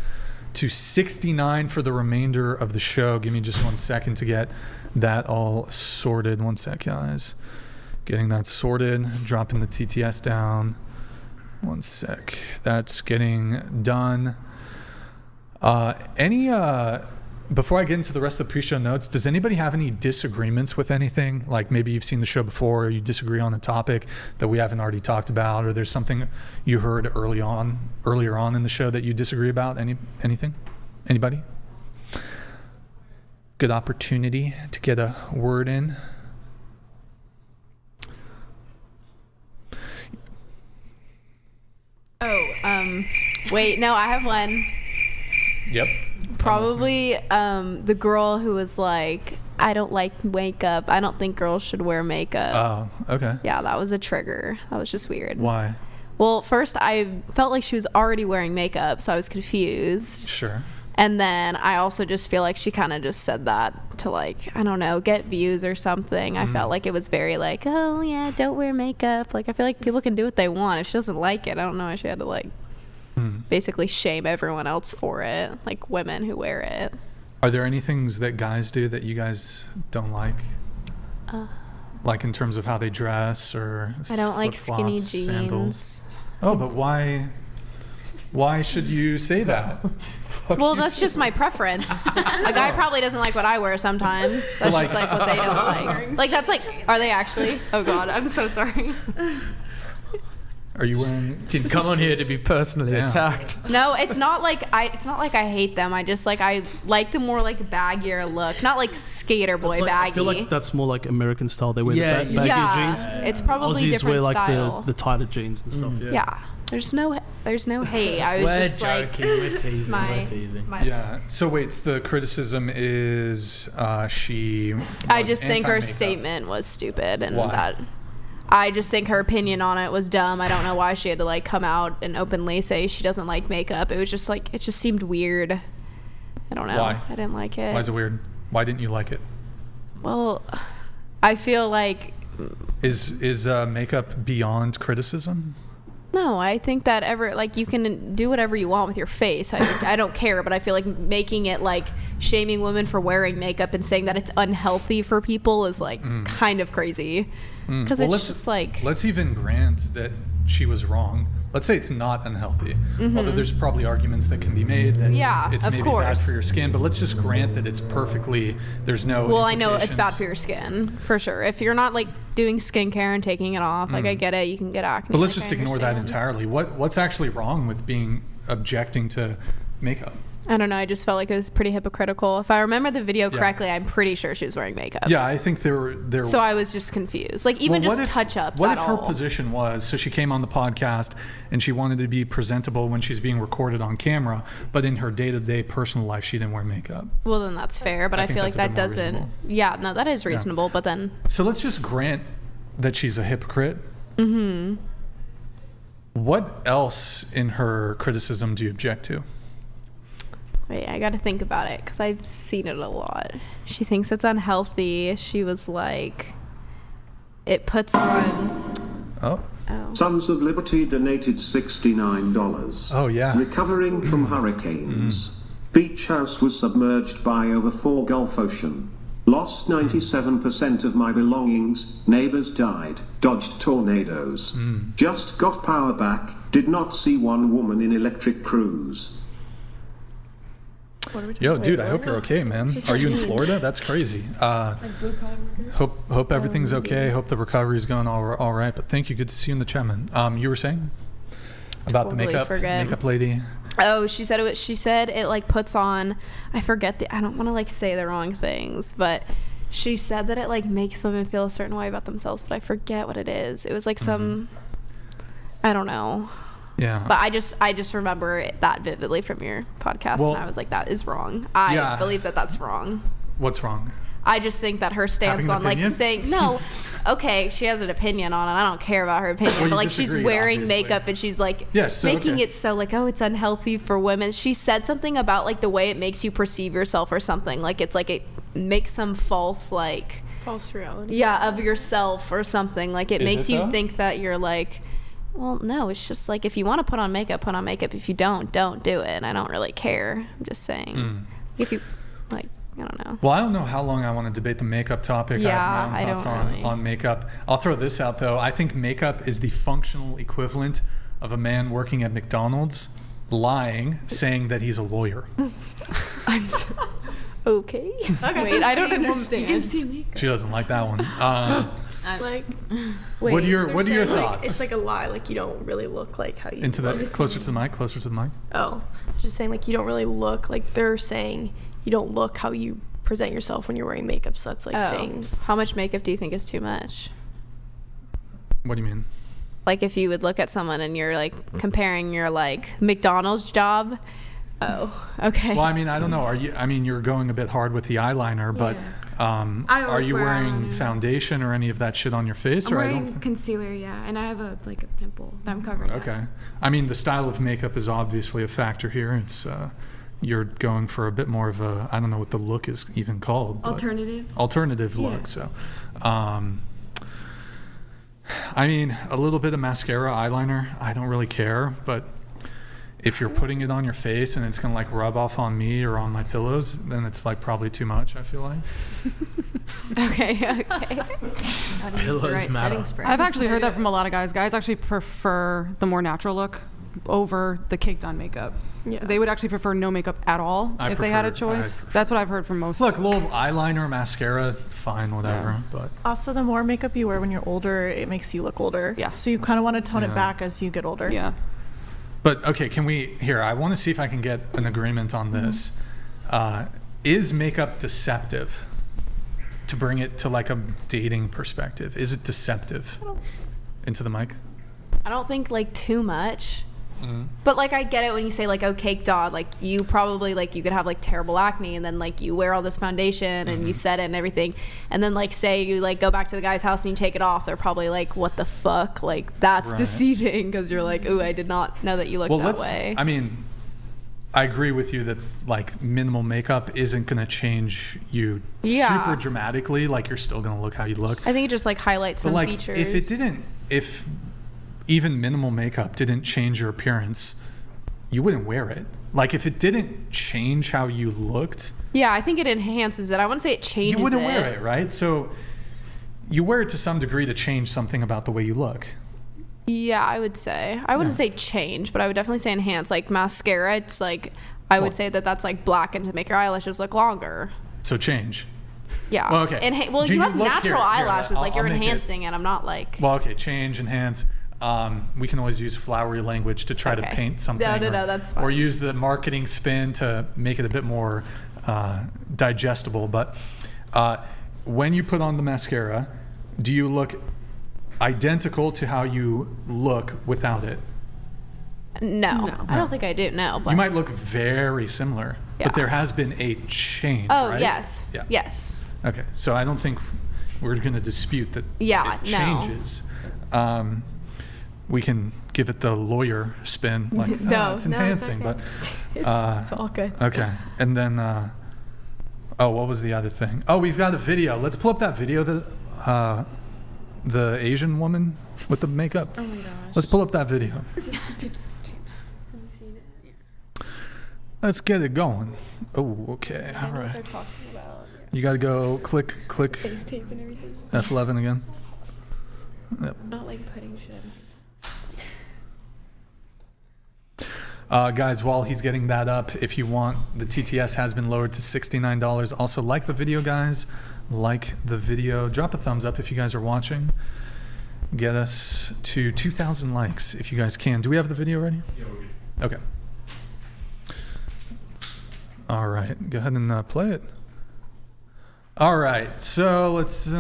to 69 for the remainder of the show. Give me just 1 second to get that all sorted. 1 sec, guys. Getting that sorted, dropping the TTS down. 1 sec. That's getting done. Before I get into the rest of the pre-show notes, does anybody have any disagreements with anything? Like maybe you've seen the show before, or you disagree on a topic that we haven't already talked about, or there's something you heard earlier on in the show that you disagree about? Anything? Anybody? Good opportunity to get a word in. Wait, no, I have one. Yep. Probably the girl who was like, I don't like makeup. I don't think girls should wear makeup. Oh, okay. Yeah, that was a trigger. That was just weird. Why? Well, first I felt like she was already wearing makeup, so I was confused. Sure. And then I also just feel like she kind of just said that to, like, I don't know, get views or something. I felt like it was very like, oh yeah, don't wear makeup. Like, I feel like people can do what they want. If she doesn't like it, I don't know why she had to like basically shame everyone else for it, like women who wear it. Are there any things that guys do that you guys don't like? Like in terms of how they dress, or I don't like skinny flip-flops, jeans. sandals? Oh, but why should you say that? Well, that's just my preference. A guy probably doesn't like what I wear sometimes. That's just like what they don't like. Like, that's like, are they actually? Oh God, I'm so sorry. Are you wearing? Didn't come on here to be personally attacked. No, it's not like I hate them. I just like, I like the more like baggier look, not like skater boy Like, baggy. I feel like that's more like American style. They wear the baggy jeans. It's probably Aussies different wear like style. the tighter jeans and stuff. Yeah. There's no hate. I was We're just joking. like, We're teasing. We're teasing. Yeah. So wait, the criticism is she. I just think her anti-makeup. statement was stupid, and Why? that I just think her opinion on it was dumb. I don't know why she had to like come out and openly say she doesn't like makeup. It was just like, it just seemed weird. I don't know. Why? I didn't like it. Why is it weird? Why didn't you like it? Well, I feel like Is makeup beyond criticism? no, I think that like you can do whatever you want with your face. I don't care, but I feel like making it like shaming women for wearing makeup and saying that it's unhealthy for people is like kind of crazy. Because it's just like, let's even grant that she was wrong. Let's say it's not unhealthy. Although there's probably arguments that can be made that it's of maybe course. bad for your skin, but let's just grant that it's perfectly, there's no well, I know it's implications. bad for your skin for sure. If you're not like doing skincare and taking it off, like I get it, you can get acne. But let's like, just I ignore that understand. entirely. What's actually wrong with objecting to makeup? I don't know. I just felt like it was pretty hypocritical. If I remember the video correctly, I'm pretty sure she was wearing makeup. Yeah, I think there. So I was just confused. Like even Well, just touch-ups What at if her all. position was, so she came on the podcast and she wanted to be presentable when she's being recorded on camera, but in her day-to-day personal life, she didn't wear makeup. Well, then that's fair, but I think feel like that's a that bit more doesn't. reasonable. Yeah, no, that is reasonable. But then, So let's just grant that she's a hypocrite. What else in her criticism do you object to? wait, I got to think about it because I've seen it a lot. She thinks it's unhealthy. She was like, it puts on. Oh. Sons of Liberty donated $69. Oh, yeah. Recovering from hurricanes. Beach house was submerged by over 4 Gulf Ocean. Lost 97% of my belongings. Neighbors died. Dodged tornadoes. Just got power back. Did not see one woman in electric cruise. Yo, dude, I hope you're okay, man. Are you in Florida? That's crazy. Hope everything's okay. Hope the recovery's going all right. But thank you. Good to see you in the chat, man. You were saying about the makeup lady. Oh, she said it. She said it like puts on. I forget I don't want to like say the wrong things, but she said that it like makes women feel a certain way about themselves. But I forget what it is. It was like some. I don't know. Yeah. But I just remember it that vividly from your podcast, Well, and I was like, that is wrong. I believe that that's wrong. What's wrong? I just think that her stance Having an on like opinion? saying no, okay, she has an opinion on it. I don't care about her opinion, Well, you but like she's disagreed, wearing obviously. makeup and she's like Yes, making okay. it so like, oh, it's unhealthy for women. She said something about like the way it makes you perceive yourself or something. Like it's like it makes some false like False reality. yeah of yourself or something. Like it Is makes it, you though? think that you're like well, no, it's just like if you want to put on makeup, put on makeup. If you don't do it. And I don't really care. I'm just saying. If you, like, I don't know. Well, I don't know how long I want to debate the makeup topic. Yeah, I have my own thoughts on makeup. I'll throw this out, though. I think makeup is the functional equivalent of a man working at McDonald's lying, saying that he's a lawyer. I'm so, okay. Wait, I don't understand. She doesn't like that one. Like, what are your thoughts? It's like a lie. Like, you don't really look like how you Closer to the mic. Oh, just saying, like, you don't really look like they're saying you don't look how you present yourself when you're wearing makeup. So that's like saying. How much makeup do you think is too much? What do you mean? Like, if you would look at someone and you're like comparing your like McDonald's job. Oh, okay. Well, I mean, I don't know. You're going a bit hard with the eyeliner, but are you wearing foundation or any of that shit on your face? I'm wearing concealer, yeah, and I have a pimple that I'm covering. Okay. Up. I mean, the style of makeup is obviously a factor here. It's you're going for a bit more of a, I don't know what the look is even called. Alternative look. So, I mean, a little bit of mascara, eyeliner, I don't really care, but if you're putting it on your face and it's gonna like rub off on me or on my pillows, then it's like probably too much, I feel like. Okay. Pillows matter. I've actually heard that from a lot of guys. Guys actually prefer the more natural look over the caked on makeup. Yeah. They would actually prefer no makeup at all if they had a choice. That's what I've heard from most. Look, a little eyeliner, mascara, fine, whatever. Yeah. But also, the more makeup you wear when you're older, it makes you look older. Yeah. So you kind of want to tone it back as you get older. Yeah. But okay, I want to see if I can get an agreement on this. Is makeup deceptive? To bring it to like a dating perspective, is it deceptive? Into the mic. I don't think like too much. But like I get it when you say like, oh, cake dog, like you probably like you could have like terrible acne and then like you wear all this foundation and you set it and everything, and then like say you like go back to the guy's house and you take it off, they're probably like, what the fuck, like that's deceiving, because you're like, ooh, I did not know that you look that way. I mean, I agree with you that like minimal makeup isn't gonna change you super dramatically. Like you're still gonna look how you look. I think it just like highlights some like, features. If even minimal makeup didn't change your appearance, you wouldn't wear it. Like if it didn't change how you looked. Yeah, I think it enhances it. I wouldn't say it changes it. You wouldn't wear it, right? So you wear it to some degree to change something about the way you look. Yeah, I would say. I wouldn't say change, but I would definitely say enhance. Like mascara, it's like, I would say that's like blackened to make your eyelashes look longer. So change. Yeah. Well, okay. You have natural eyelashes, like you're enhancing it. I'm not like. Well, okay, change, enhance. We can always use flowery language to try to paint something. No, that's fine. Or use the marketing spin to make it a bit more digestible. But when you put on the mascara, do you look identical to how you look without it? No. I don't think I do. No. But you might look very similar, but there has been a change. Oh, right? yes. Yeah. Yes. Okay, so I don't think we're going to dispute that it changes. We can give it the lawyer spin, like it's enhancing, it's okay. But it's all good. Okay, and then what was the other thing? Oh, we've got a video. Let's pull up that video that the Asian woman with the makeup. Oh my gosh. Let's pull up that video. Let's get it going. Oh, okay. All right. They're talking about. You got to go click Face tape and everything. F11 again. Yep. Not like putting shit. Guys, while he's getting that up, if you want, the TTS has been lowered to $69. Also, like the video, guys. Like the video. Drop a thumbs up if you guys are watching. Get us to 2,000 likes if you guys can. Do we have the video ready? Yeah, we're good. Okay. All right. Go ahead and play it. All right. So let's... hold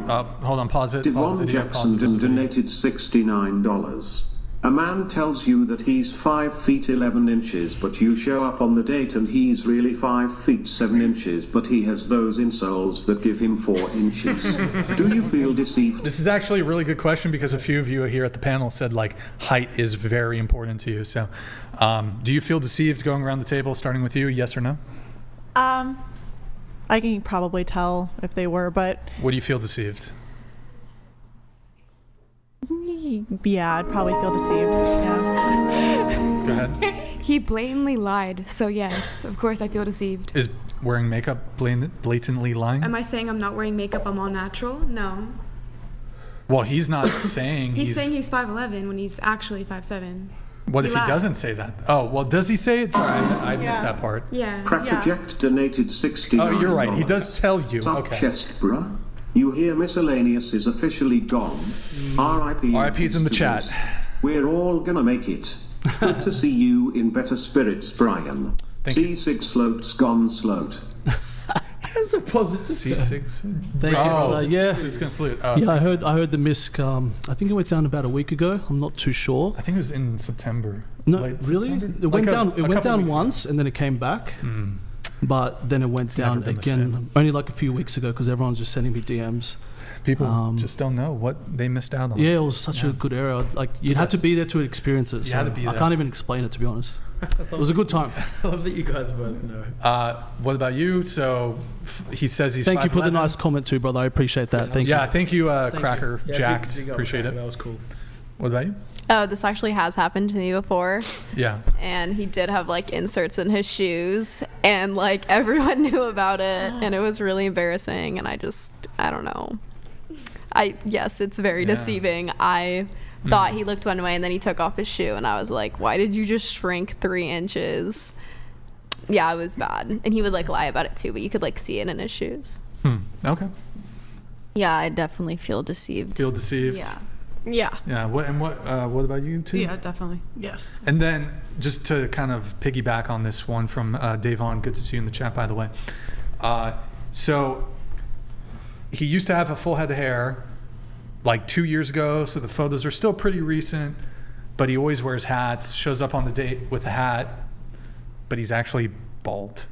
on. Pause it. Devon pause the video. Jackson donated $69. A man tells you that he's 5 feet 11 inches, but you show up on the date and he's really 5 feet 7 inches, but he has those insoles that give him 4 inches. Do you feel deceived? This is actually a really good question because a few of you here at the panel said like height is very important to you. So do you feel deceived going around the table, starting with you, yes or no? I can probably tell if they were, but... What do you feel deceived? Yeah, I'd probably feel deceived. Yeah. Go ahead. He blatantly lied. So yes, of course I feel deceived. Is wearing makeup blatantly lying? Am I saying I'm not wearing makeup? I'm all natural? No. Well, he's not saying He's saying he's 5'11" when he's actually 5'7". What if he lied. doesn't say that? Oh, well, does he say it? Sorry, I missed that part. Yeah. Crackerjack donated $69. Oh, you're right. He does tell you. Top Okay. Chestbrah. You hear miscellaneous is officially gone. R.I.P. RIP's in the chat. We're all gonna make it. Good to see you in better spirits, Brian. C6 sloats gone sloat. That's a positive. C6. Thank you, brother. Yeah. Who's gonna salute? Yeah, I heard the misc. I think it went down about a week ago. I'm not too sure. I think it was in September. No, Late really? September? It went Like down. It a went couple down weeks once, and then it came back. But then it went never down been the again, same. only like a few weeks ago, because everyone's just sending me DMs. People just don't know what they missed out on. Yeah, it was such a good era. Like you had to be there to experience it. You had to so be I there. can't even explain it, to be honest. It was a good time. I love that you guys both know. What about you? So he says he's. Thank you for the 5'11". nice comment too, brother. I appreciate that. Thank you. Yeah, thank you, Thank you. Cracker Yeah, Jacked. big up, Appreciate Cracker. it. That was cool. What about you? Oh, this actually has happened to me before. Yeah. And he did have like inserts in his shoes, and like everyone knew about it, and it was really embarrassing. And I don't know. Yes, it's very deceiving. I thought he looked one way, and then he took off his shoe, and I was like, why did you just shrink 3 inches? Yeah, it was bad. And he would like lie about it too, but you could like see it in his shoes. Okay. Yeah, I definitely feel deceived. Feel deceived. Yeah. Yeah. Yeah. What about you too? Yeah, definitely. Yes. And then just to kind of piggyback on this one from Davon, good to see you in the chat, by the way. So he used to have a full head of hair like 2 years ago, so the photos are still pretty recent, but he always wears hats, shows up on the date with a hat, but he's actually bald.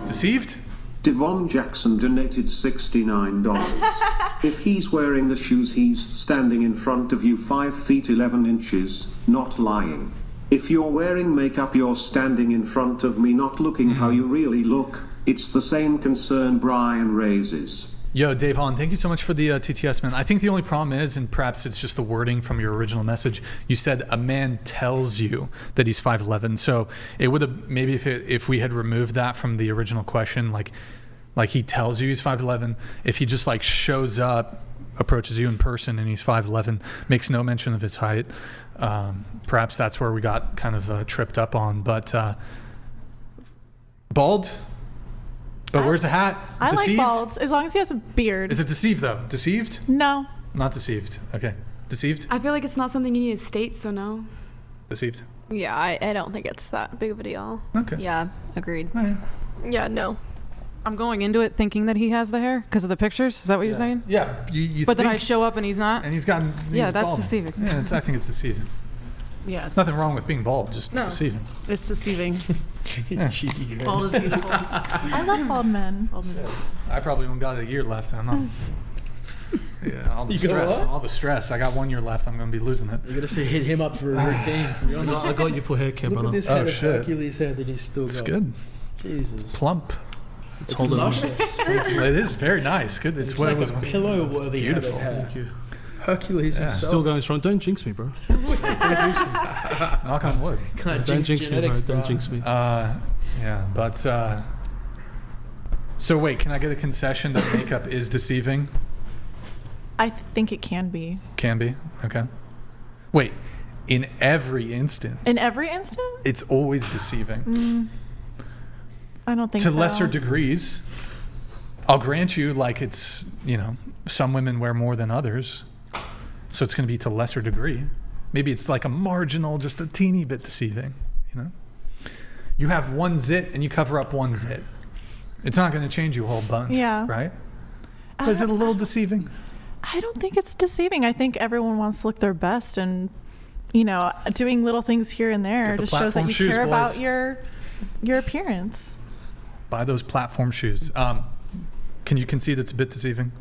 Deceived? Devon Jackson donated $69. If he's wearing the shoes, he's standing in front of you 5 feet 11 inches, not lying. If you're wearing makeup, you're standing in front of me, not looking how you really look. It's the same concern Brian raises. Yo, Davon, thank you so much for the TTS, man. I think the only problem is, and perhaps it's just the wording from your original message, you said a man tells you that he's 5'11". So it would have, maybe if we had removed that from the original question, like he tells you he's 5'11", if he just like shows up, approaches you in person and he's 5'11", makes no mention of his height, perhaps that's where we got kind of tripped up on. But bald? But where's the hat? I Deceived? like balds as long as he has a beard. Is it deceived though? Deceived? No. Not deceived. Okay. Deceived? I feel like it's not something you need to state, so no. Deceived. Yeah, I don't think it's that big of a deal. Okay. Yeah, agreed. Yeah, no. I'm going into it thinking that he has the hair because of the pictures. Is that what you're saying? Yeah. You But then I think- show up and he's not. and he's got. Yeah, that's deceiving. Yeah, I think it's deceiving. Yeah. It's Nothing wrong with being bald, just No. deceiving. It's deceiving. Cheeky. Bald is beautiful. I love bald men. I probably only got a year left. I'm not. Yeah, all the You got stress. what? All the stress. I got 1 year left. I'm gonna be losing it. You gotta say hit him up for a routine. To be No, honest. I got you for hair care, Look brother. at this Oh, head of shit. Hercules hair that he's still It's got. good. Jesus. Plump. It's holding on. luscious. It is very nice. Good. It's what like it was. a pillow-worthy head of beautiful. hair. Thank you. Hercules Yeah. himself. Still going strong. Don't jinx me, bro. Knock on wood. Can't Don't jinx me, bro. genetics, Don't bro. jinx me. Yeah, but so wait, can I get a concession that makeup is deceiving? I think it can be. Can be. Okay. Wait, in every instant, In every instant? it's always deceiving. I don't think To so. lesser degrees. I'll grant you, like it's, some women wear more than others. So it's going to be to lesser degree. Maybe it's like a marginal, just a teeny bit deceiving, You have one zit and you cover up one zit. It's not going to change you a whole bunch, Yeah. right? But is it a little deceiving? I don't think it's deceiving. I think everyone wants to look their best, and doing little things here and there Get the just shows that platform you shoes, care about boys. your appearance. Buy those platform shoes. Can you concede it's a bit deceiving?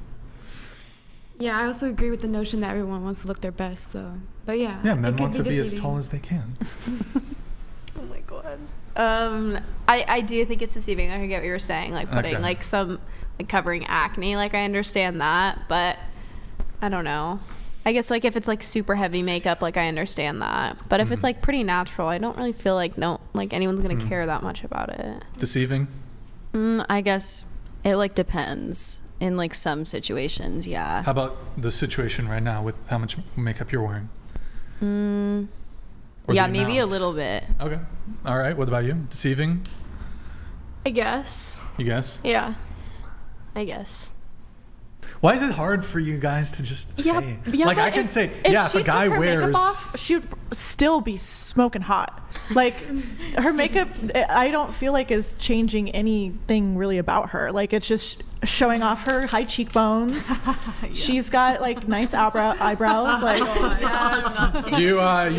Yeah, I also agree with the notion that everyone wants to look their best, so. But yeah. Yeah, men it could want to be as deceiving. tall as they can. Oh my god. I do think it's deceiving. I get what you're saying, like putting Okay. like some like covering acne. Like I understand that, but I don't know. I guess like if it's like super heavy makeup, like I understand that. But if it's like pretty natural, I don't really feel like anyone's gonna care that much about it. Deceiving? I guess it like depends. In like some situations, yeah. How about the situation right now with how much makeup you're wearing? Yeah, maybe a little bit. Okay. All right. What about you? Deceiving? I guess. You guess? Yeah. I guess. Why is it hard for you guys to just say? Yeah, like I can say, if a guy wears, she would still be smoking hot. Like her makeup, I don't feel like is changing anything really about her. Like it's just showing off her high cheekbones. Yes. She's got like nice eyebrows. Like you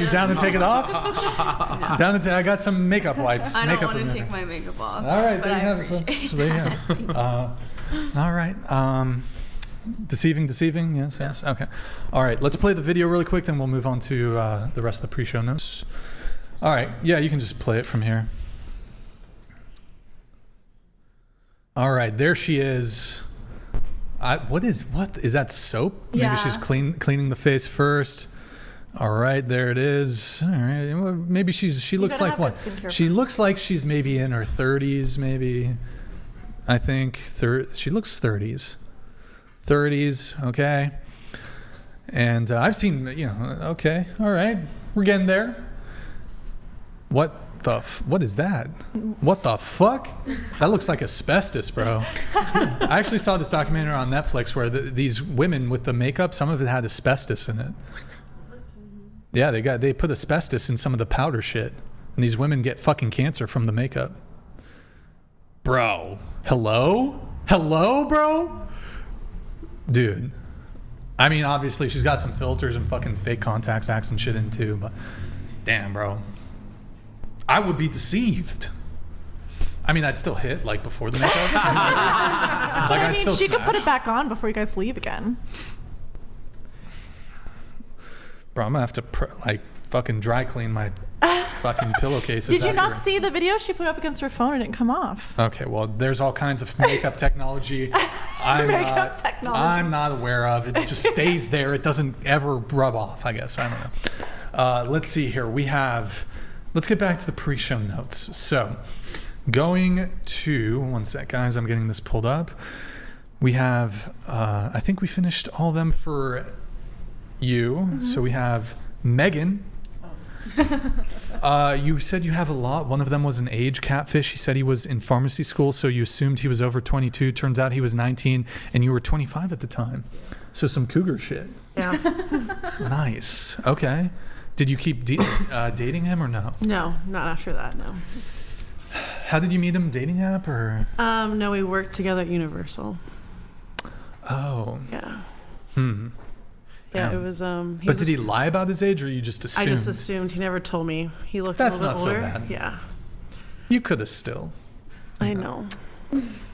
down to take it off? No. Down to I got some makeup wipes. I don't want to take my makeup off. All right, but there you have it. All right. Deceiving, yes. Okay. All right, let's play the video really quick, then we'll move on to the rest of the pre-show notes. All right, yeah, you can just play it from here. All right, there she is. What is that, soap? Yeah. Maybe she's cleaning the face first. All right, there it is. All right, well, maybe she looks like what? She looks like she's maybe in her 30s, maybe. I think she looks 30s. 30s, okay. And I've seen, okay, all right, we're getting there. What is that? What the fuck? That looks like asbestos, bro. I actually saw this documentary on Netflix where these women with the makeup, some of it had asbestos in it. Yeah, they put asbestos in some of the powder shit, and these women get fucking cancer from the makeup. Bro, hello, bro. Dude, I mean, obviously she's got some filters and fucking fake contacts and shit in too, but damn, bro, I would be deceived. I mean, I'd still hit like before the makeup. I mean, she could put it back on before you guys leave again. Bro, I'm gonna have to fucking dry clean my fucking pillowcases. Did you not see the video she put up against her phone and it didn't come off? Okay, well, there's all kinds of makeup technology. I'm not aware of. It just stays there. It doesn't ever rub off, I guess. I don't know. Let's see here. Let's get back to the pre-show notes. So, going to, one sec, guys. I'm getting this pulled up. We have, I think we finished all of them for you. Mm-hmm. So we have Megan. You said you have a lot. One of them was an age catfish. He said he was in pharmacy school, so you assumed he was over 22. Turns out he was 19, and you were 25 at the time. So some cougar shit. Yeah. Nice. Okay. Did you keep dating him or no? No, not after that, no. How did you meet him? Dating app or? No, we worked together at Universal. Oh. Yeah. Yeah, it was. But did he lie about his age, or you just assumed? I just assumed. He never told me. He looked That's a little bit older. Not so bad. Yeah. You could have still. I know.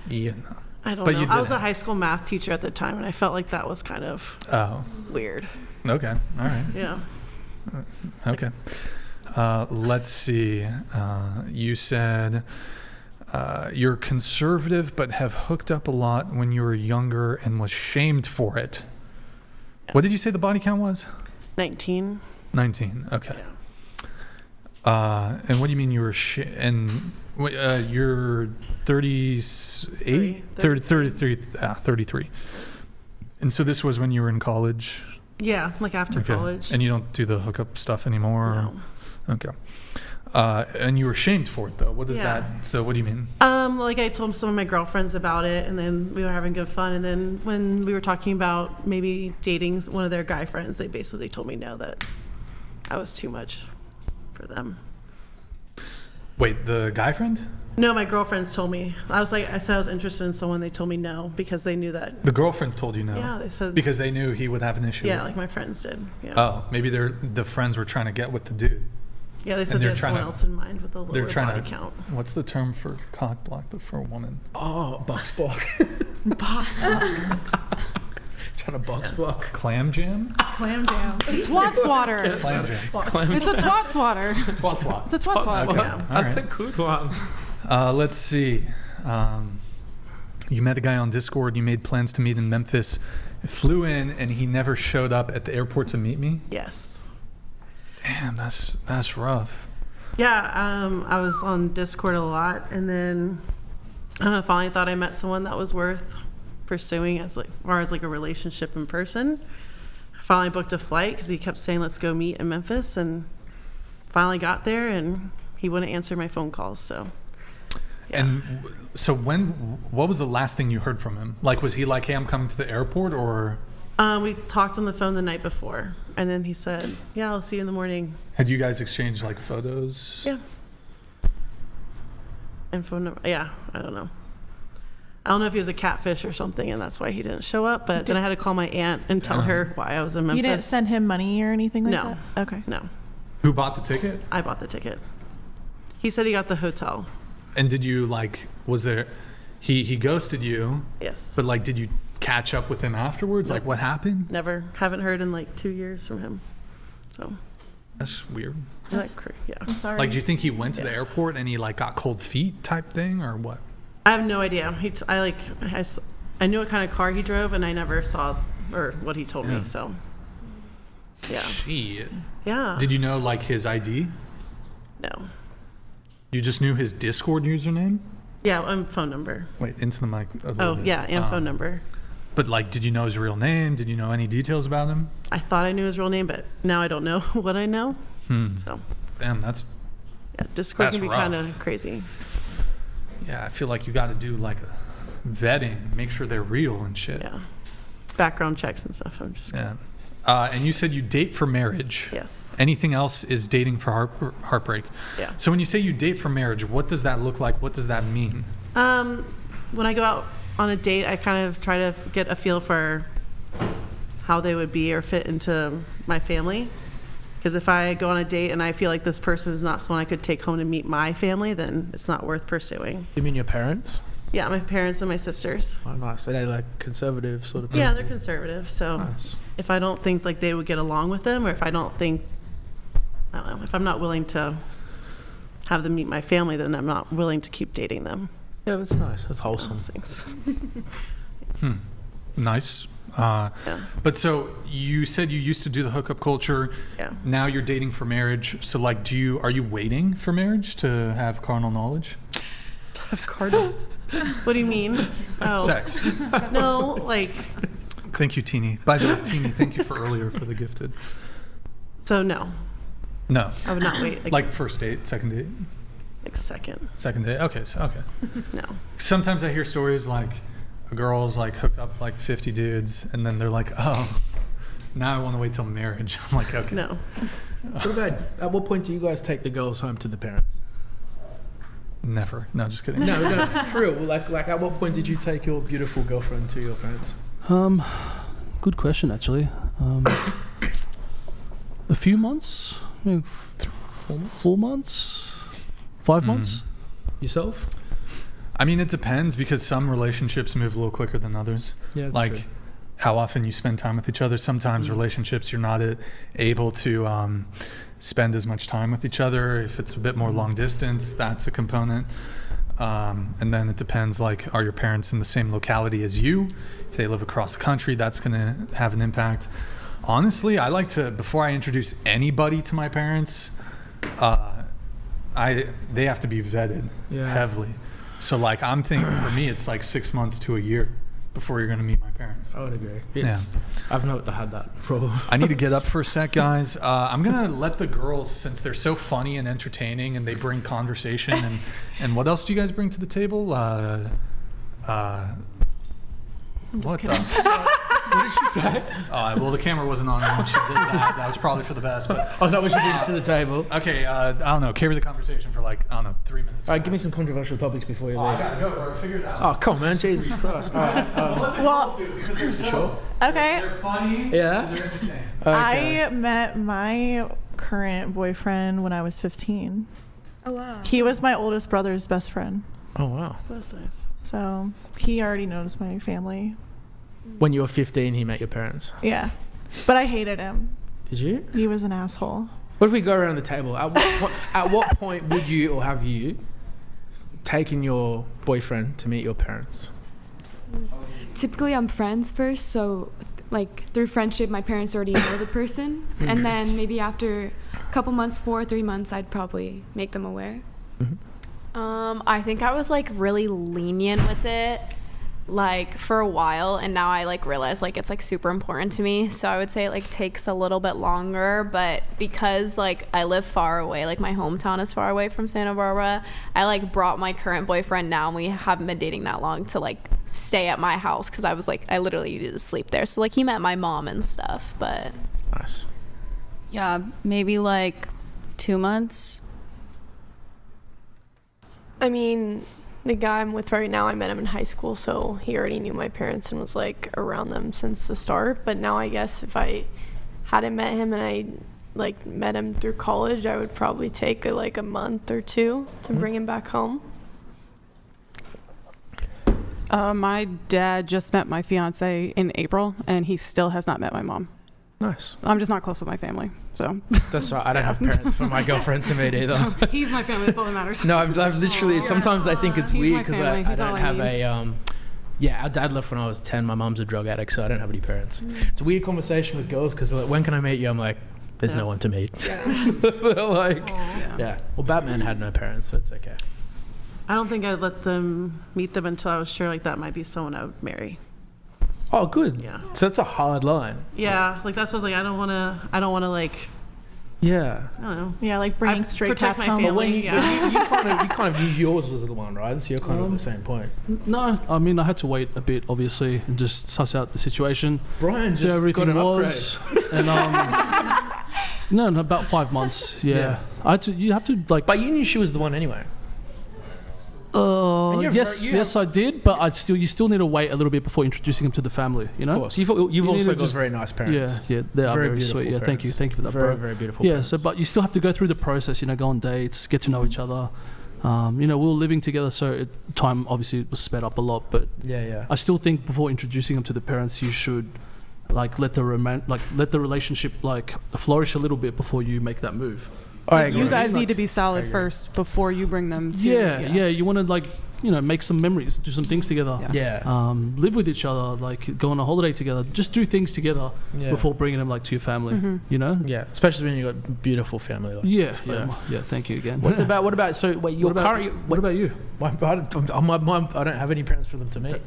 Yeah. I don't know. I was a high school math teacher at the time, and I felt like that was kind of weird. Okay. All right. Yeah. Okay. Let's see. You said you're conservative, but have hooked up a lot when you were younger and was shamed for it. What did you say the body count was? 19. 19. Okay. Yeah. And what do you mean you were you're 38? 33. And so this was when you were in college? Yeah, like after college. And you don't do the hookup stuff anymore? No. Okay. And you were shamed for it, though. What is that? So what do you mean? Like I told some of my girlfriends about it, and then we were having good fun. And then when we were talking about maybe dating one of their guy friends, they basically told me no, that I was too much for them. Wait, the guy friend? No, my girlfriends told me. I said I was interested in someone. They told me no because they knew that. The girlfriend told you no? Yeah, they said. Because they knew he would have an issue. Yeah, like my friends did. Yeah. Oh, maybe the friends were trying to get with the dude. Yeah, they said they had someone else in mind with a lower body count. What's the term for cock block, but for a woman? Oh, box block. Box block. Trying to box block. Clam jam? Clam jam. Twat swatter. Clam jam. It's a twat swatter. Twat swat. It's a twat swatter. Okay. That's a good one. Let's see. You met a guy on Discord. You made plans to meet in Memphis. flew in and he never showed up at the airport to meet me? Yes. Damn, that's rough. Yeah, I was on Discord a lot, and then I don't know, finally thought I met someone that was worth pursuing as far as like a relationship in person. I finally booked a flight because he kept saying let's go meet in Memphis, and finally got there, and he wouldn't answer my phone calls. So. Yeah. And so what was the last thing you heard from him? Like, was he like, hey, I'm coming to the airport, or? We talked on the phone the night before, and then he said, yeah, I'll see you in the morning. Had you guys exchanged like photos? Yeah. And phone number. Yeah, I don't know. I don't know if he was a catfish or something, and that's why he didn't show up. But then I had to call my aunt and tell her why I was in Memphis. You didn't send him money or anything like No. that? Okay. No. Who bought the ticket? I bought the ticket. He said he got the hotel. And did you like, was there, he ghosted you? Yes. But like, did you catch up with him afterwards? Nope. Like, what happened? Never. Haven't heard in like 2 years from him. So. That's weird. Yeah. I'm sorry. Like, do you think he went to the airport and he like got cold feet type thing, or what? I have no idea. I knew what kind of car he drove, and I never saw or what he told me. So. Yeah. Shit. Yeah. Did you know like his ID? No. You just knew his Discord username? Yeah, and phone number. Wait, into the mic a little Oh, bit. yeah, and phone number. But like, did you know his real name? Did you know any details about him? I thought I knew his real name, but now I don't know what I know. So. Damn, that's. Yeah, Discord that's can be rough. kind of crazy. Yeah, I feel like you got to do like a vetting, make sure they're real and shit. Yeah. Background checks and stuff. I'm just. Yeah. And you said you date for marriage. Yes. Anything else is dating for heartbreak. Yeah. So when you say you date for marriage, what does that look like? What does that mean? When I go out on a date, I kind of try to get a feel for how they would be or fit into my family. Because if I go on a date and I feel like this person is not someone I could take home to meet my family, then it's not worth pursuing. You mean your parents? Yeah, my parents and my sisters. Oh, nice. Are they like conservative sort of people? Yeah, they're conservative. So Nice. if I don't think like they would get along with them, or if I don't think, I don't know, if I'm not willing to have them meet my family, then I'm not willing to keep dating them. Yeah, that's nice. That's wholesome. Things. Nice. Yeah. But so you said you used to do the hookup culture. Yeah. Now you're dating for marriage. So like, are you waiting for marriage to have carnal knowledge? Have carnal? What do you mean? Oh. Sex. No, like. Thank you, Teeny. By the way, Teeny, thank you for earlier for the gifted. So no. No. I would not wait. Like first date, second date? Like second. Second date. Okay. So okay. No. Sometimes I hear stories like a girl's like hooked up with like 50 dudes, and then they're like, oh, now I want to wait till marriage. I'm like, okay. No. What about, at what point do you guys take the girls home to the parents? Never. No, just kidding. No, for real. Like at what point did you take your beautiful girlfriend to your parents? Good question, actually. A few months, maybe 4 months, 5 months. Yourself? I mean, it depends because some relationships move a little quicker than others. Yeah, that's like true. how often you spend time with each other. Sometimes relationships you're not able to spend as much time with each other. If it's a bit more long distance, that's a component. And then it depends, like, are your parents in the same locality as you? If they live across the country, that's going to have an impact. Honestly, I like to, before I introduce anybody to my parents, they have to be vetted heavily. So like, I'm thinking for me, it's like 6 months to a year before you're going to meet my parents. I would agree. Yeah. I've not had that problem. I need to get up for a sec, guys. I'm going to let the girls, since they're so funny and entertaining and they bring conversation and what else do you guys bring to the table? What the? What did she say? Well, the camera wasn't on when she did that. That was probably for the best. But Oh, is that what she brings to the table? okay, I don't know. Carry the conversation for like, I don't know, 3 minutes. All right, give me some controversial topics before you leave. I gotta go, bro. Figure it out. Oh, come on, man. Jesus Christ. All right. Well, Because they're so, okay. they're funny. Yeah? They're entertaining. Okay. I met my current boyfriend when I was 15. Oh, wow. He was my oldest brother's best friend. Oh, wow. That's nice. So he already knows my family. When you were 15, he met your parents. Yeah. But I hated him. Did you? He was an asshole. What if we go around the table? At what point would you or have you taken your boyfriend to meet your parents? Typically, I'm friends first, so like through friendship, my parents already know the person, and then maybe after a couple months, 4 or 3 months, I'd probably make them aware. I think I was like really lenient with it like for a while, and now I like realize like it's like super important to me, so I would say it like takes a little bit longer. But because like I live far away, like my hometown is far away from Santa Barbara, I like brought my current boyfriend now, and we haven't been dating that long, to like stay at my house because I was like I literally needed to sleep there. So like he met my mom and stuff. But Nice. Yeah, maybe like 2 months. I mean, the guy I'm with right now, I met him in high school, so he already knew my parents and was like around them since the start. But now I guess if I hadn't met him and I like met him through college, I would probably take like a month or 2 to bring him back home. My dad just met my fiance in April, and he still has not met my mom. Nice. I'm just not close with my family, so. That's right. I don't have parents for my girlfriend to meet either. So, he's my family. That's all that matters. No, I've literally. Sometimes I think it's He's weird my because family. I He's don't all I have need. Yeah, our dad left when I was 10. My mom's a drug addict, so I don't have any parents. It's a weird conversation with girls because like, when can I meet you? I'm like, there's no one to meet. They're like, yeah. Well, Batman had no parents, so it's okay. I don't think I'd let them meet them until I was sure like that might be someone I would marry. Oh, good. Yeah. So that's a hard line. Yeah, like that's what I was like. I don't want to like. Yeah. I don't know. Yeah, like bringing stray protect cats my home. family. When you, Yeah. you kind of knew yours was the one, right? So you're kind of at the same point. No, I mean, I had to wait a bit, obviously, and just suss out the situation. Brian See how just everything got an was. And no, about 5 months. Yeah. I had to. You have to like. But you knew she was the one anyway. And you're Yes, I did. But you still need to wait a little bit before introducing him to the family. You know. Of course. You've You also need to got very nice parents. Yeah, they are very beautiful sweet. Yeah, thank you parents. for that, Very, bro. very beautiful. Yeah, parents. so but you still have to go through the process. You know, go on dates, get to know each other. We were living together, so time obviously was sped up a lot. But yeah. I still think before introducing them to the parents, you should like let the relationship like flourish a little bit before you make that move. I agree. You guys need to be solid first before you bring them to. Yeah. You want to like make some memories, do some things together. Yeah. Live with each other, like go on a holiday together. Just do things together before bringing them like to your family. You know. Yeah, especially when you got a beautiful family. Like, Yeah. Thank you again. What about? So wait, your current. What about you? My mom. I don't have any parents for them to meet.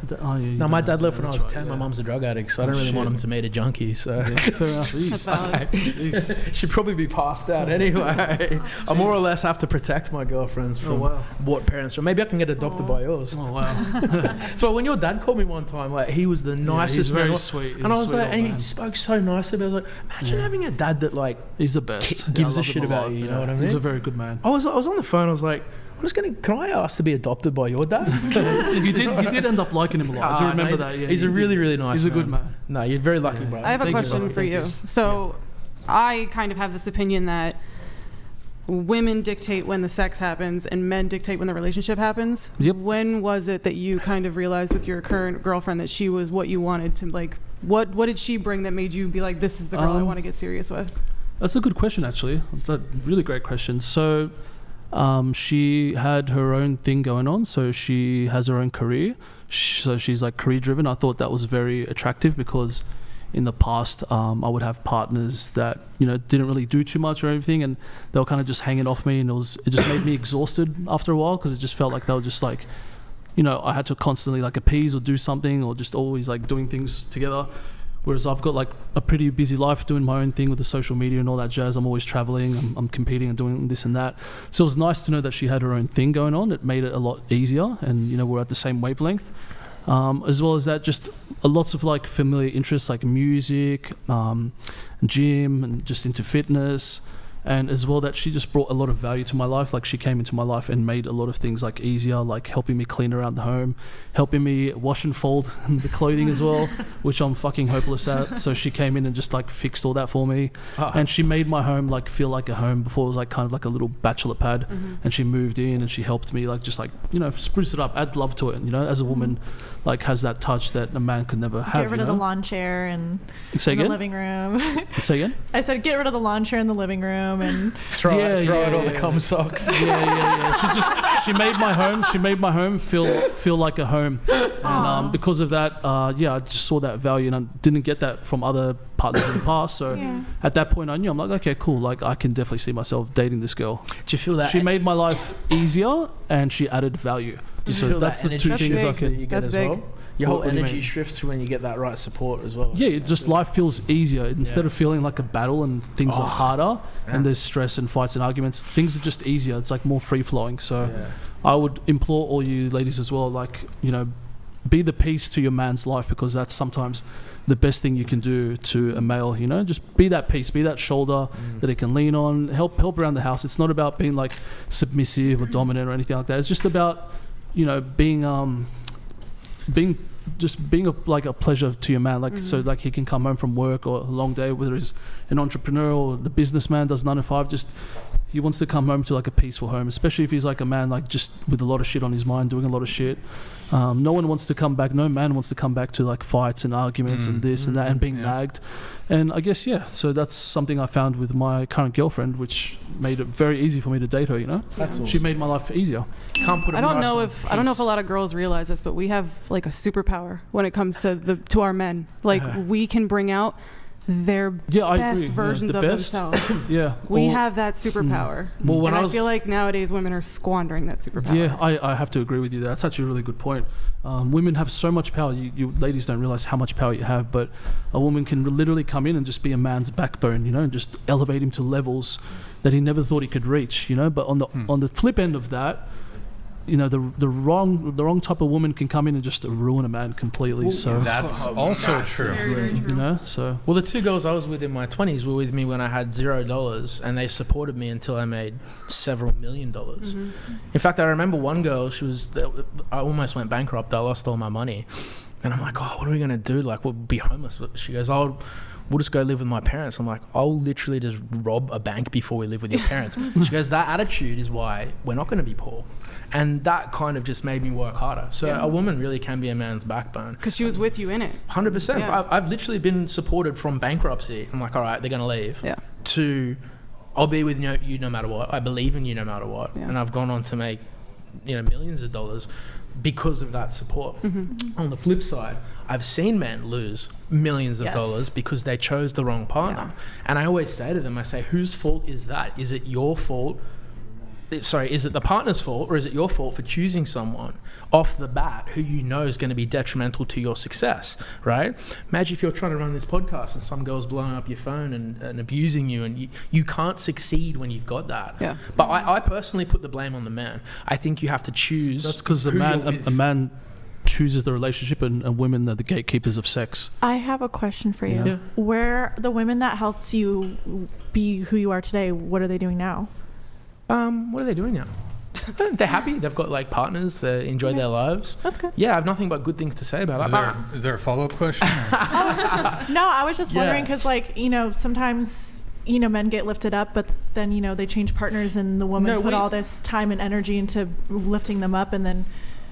No, my dad left when I was 10. My mom's a drug addict, so I don't really want him to meet a junkie. So fair enough. She'd probably be passed out anyway. I more or less have to protect my girlfriends from what parents are. Maybe I can get adopted by yours. Oh wow. So when your dad called me one time, like he was the nicest he's very man. sweet. And I was like, and he spoke so nicely. I was like, imagine having a dad that like he's the best. gives I a love shit him about lot. you. You know what I mean? He's a very good man. I was on the phone. I was like, can I ask to be adopted by your dad? You did end up liking him a lot. I do remember that. Yeah, he's a really, really nice. He's a good man. No, you're very lucky, bro. I have a question for you. So, I kind of have this opinion that women dictate when the sex happens and men dictate when the relationship happens. Yep. When was it that you kind of realized with your current girlfriend that she was what you wanted to like? What did she bring that made you be like, this is the girl I want to get serious with? That's a good question, actually. That's a really great question. So, she had her own thing going on. So she has her own career. So she's like career driven. I thought that was very attractive because in the past, I would have partners that, didn't really do too much or anything, and they were kind of just hanging off me, and it just made me exhausted after a while because it just felt like they were just like, I had to constantly like appease or do something or just always like doing things together. Whereas I've got like a pretty busy life doing my own thing with the social media and all that jazz. I'm always traveling, I'm competing and doing this and that. So it was nice to know that she had her own thing going on. It made it a lot easier, and we're at the same wavelength. As well as that, just lots of like familiar interests like music, gym, and just into fitness. And as well that she just brought a lot of value to my life. Like she came into my life and made a lot of things like easier, like helping me clean around the home, helping me wash and fold the clothing as well, which I'm fucking hopeless at. So she came in and just like fixed all that for me. And she made my home like feel like a home. Before it was like kind of like a little bachelor pad. And she moved in and she helped me like just like, spruce it up, add love to it. And, as a woman like has that touch that a man could never have. Get rid of the lawn chair and Say in again? the living room. Say again? I said get rid of the lawn chair in the living room. room and Throw out all the cum socks. She made my home feel like a home, and because of that, I just saw that value, and I didn't get that from other partners in the past. So at that point, I knew, I'm like, okay, cool. Like, I can definitely see myself dating this girl. Do you feel that she made my life easier and she added value? So that's the two things I can. You get as well. Your whole energy shifts when you get that right support as well. Yeah, it just life feels easier instead of feeling like a battle and things are harder and there's stress and fights and arguments. Things are just easier. It's like more free flowing. So I would implore all you ladies as well, like, you know, be the peace to your man's life, because that's sometimes the best thing you can do to a male. You know, just be that peace, be that shoulder that he can lean on, help around the house. It's not about being like submissive or dominant or anything like that. It's just about, you know, being like a pleasure to your man, like so like he can come home from work or a long day, whether he's an entrepreneur or the businessman does 9 to 5, just he wants to come home to like a peaceful home, especially if he's like a man like just with a lot of shit on his mind, doing a lot of shit. No man wants to come back to like fights and arguments and this and that and being nagged. And I guess so that's something I found with my current girlfriend, which made it very easy for me to date her. You know, that's awesome. She made my life easier. I don't know if a lot of girls realize this, but we have like a superpower when it comes to our men. Like we can bring out their best versions of themselves. We have that superpower. Well, and I feel like nowadays women are squandering that superpower. Yeah, I have to agree with you. That's actually a really good point. Women have so much power. You ladies don't realize how much power you have, but a woman can literally come in and just be a man's backbone, you know, and just elevate him to levels that he never thought he could reach, you know. But on the flip end of that, you know, the wrong type of woman can come in and just ruin a man completely. So that's also true. You know, so the 2 girls I was with in my 20s were with me when I had $0, and they supported me until I made several million dollars. In fact, I remember one girl, I almost went bankrupt. I lost all my money, and I'm like, oh, what are we gonna do? Like, we'll be homeless. She goes, we'll just go live with my parents. I'm like, I'll literally just rob a bank before we live with your parents. She goes, that attitude is why we're not going to be poor. And that kind of just made me work harder. So a woman really can be a man's backbone. Because she was with you in it. 100%. Yeah. I've literally been supported from bankruptcy. I'm like, all right, they're going to leave. Yeah. To, I'll be with you no matter what. I believe in you no matter what. Yeah. And I've gone on to make, you know, millions of dollars because of that support. On the flip side, I've seen men lose millions of dollars because they chose the wrong partner. And I always say to them, I say, whose fault is that? Is it your fault? Is it the partner's fault, or is it your fault for choosing someone off the bat who you know is going to be detrimental to your success, right? Imagine if you're trying to run this podcast and some girl's blowing up your phone and abusing you, and you can't succeed when you've got that. Yeah. But I personally put the blame on the man. I think you have to choose. That's because a man chooses the relationship, and women are the gatekeepers of sex. I have a question for you. Yeah. Where the women that helped you be who you are today, what are they doing now? What are they doing now? They're happy. They've got like partners. They enjoy their lives. That's good. Yeah, I have nothing but good things to say about it. Is there a follow-up question? No, I was just wondering because, like, you know, sometimes, you know, men get lifted up, but then, you know, they change partners and the woman put all this time and energy into lifting them up, and then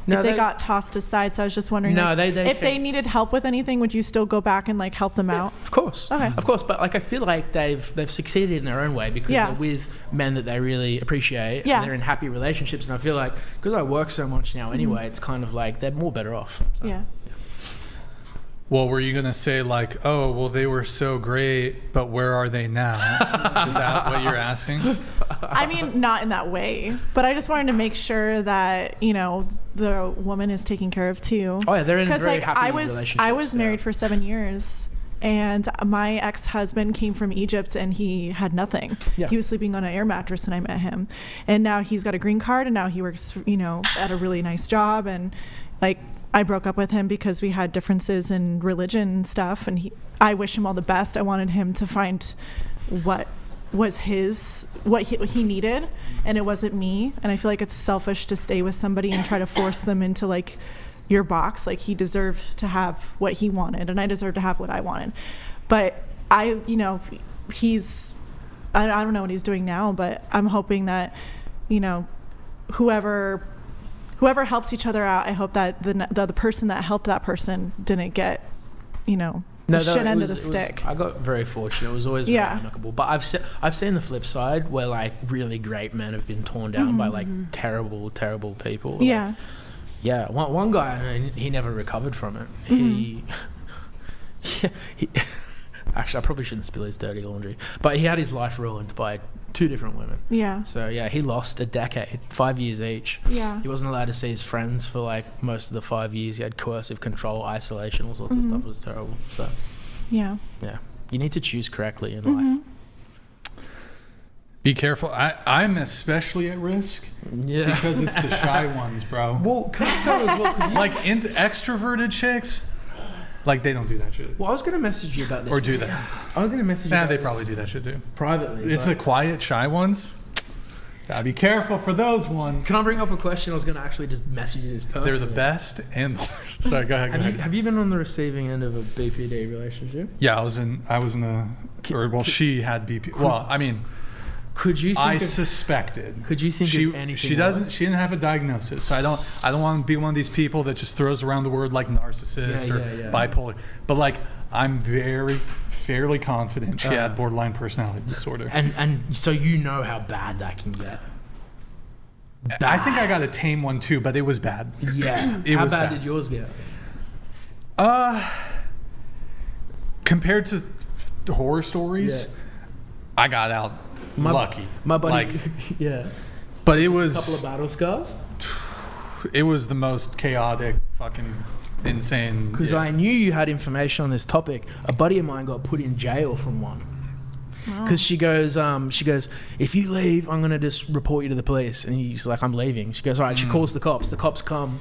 they got tossed aside. So I was just wondering, if they needed help with anything, would you still go back and like help them out? Of course. Okay. Of course, but like I feel like they've succeeded in their own way because they're with men that they really appreciate. And they're in happy relationships, and I feel like because I work so much now anyway, it's kind of like they're more better off. So, yeah. Well, were you going to say like, oh, well, they were so great, but where are they now? Is that what you're asking? I mean, not in that way, but I just wanted to make sure that, you know, the woman is taken care of too. Oh yeah, they're in a very happy relationship. I was married for 7 years, and my ex-husband came from Egypt and he had nothing. Yeah. He was sleeping on an air mattress when I met him, and now he's got a green card, and now he works, you know, at a really nice job, and like, I broke up with him because we had differences in religion and stuff, and I wish him all the best. I wanted him to find what was what he needed, and it wasn't me. And I feel like it's selfish to stay with somebody and try to force them into like your box. Like, he deserved to have what he wanted, and I deserved to have what I wanted. But I don't know what he's doing now, but I'm hoping that, you know, whoever helps each other out, I hope that the other person that helped that person didn't get, you know, shit end of the stick. I got very fortunate. It was always very amicable. But I've seen the flip side where like really great men have been torn down by like terrible people. Like, yeah. One guy, he never recovered from it. He actually, I probably shouldn't spill his dirty laundry, but he had his life ruined by 2 different women. Yeah. So yeah, he lost a decade, 5 years each. Yeah. He wasn't allowed to see his friends for like most of the 5 years. He had coercive control, isolation, all sorts of stuff. It was terrible. So yeah. You need to choose correctly in life. Be careful. I'm especially at risk. Yeah. Because it's the shy ones, bro. Well, can I tell as well? Like extroverted chicks. Like, they don't do that shit. Well, I was going to message you about this. Or do that. I was going to message you about they probably do that shit too. Privately. It's the quiet, shy ones. Gotta be careful for those ones. Can I bring up a question? I was going to actually just message you this person. They're the best and the worst. Sorry, go ahead. Have you been on the receiving end of a BPD relationship? Yeah, I was in she had BP. Well, I mean... Could you? I suspected. Could you think of anything? She doesn't. She didn't have a diagnosis, so I don't want to be one of these people that just throws around the word like narcissist or bipolar. But like, I'm fairly confident she had borderline personality disorder. And so you know how bad that can get. Bad. I think I got a tame one too, but it was bad. Yeah. How bad did yours get? Compared to horror stories, I got out. Lucky. My buddy, but it just was a couple of battle scars. It was the most chaotic, fucking insane. Because I knew you had information on this topic. A buddy of mine got put in jail from one. Because she goes, if you leave, I'm gonna just report you to the police. And he's like, I'm leaving. She goes, all right. She calls the cops. The cops come.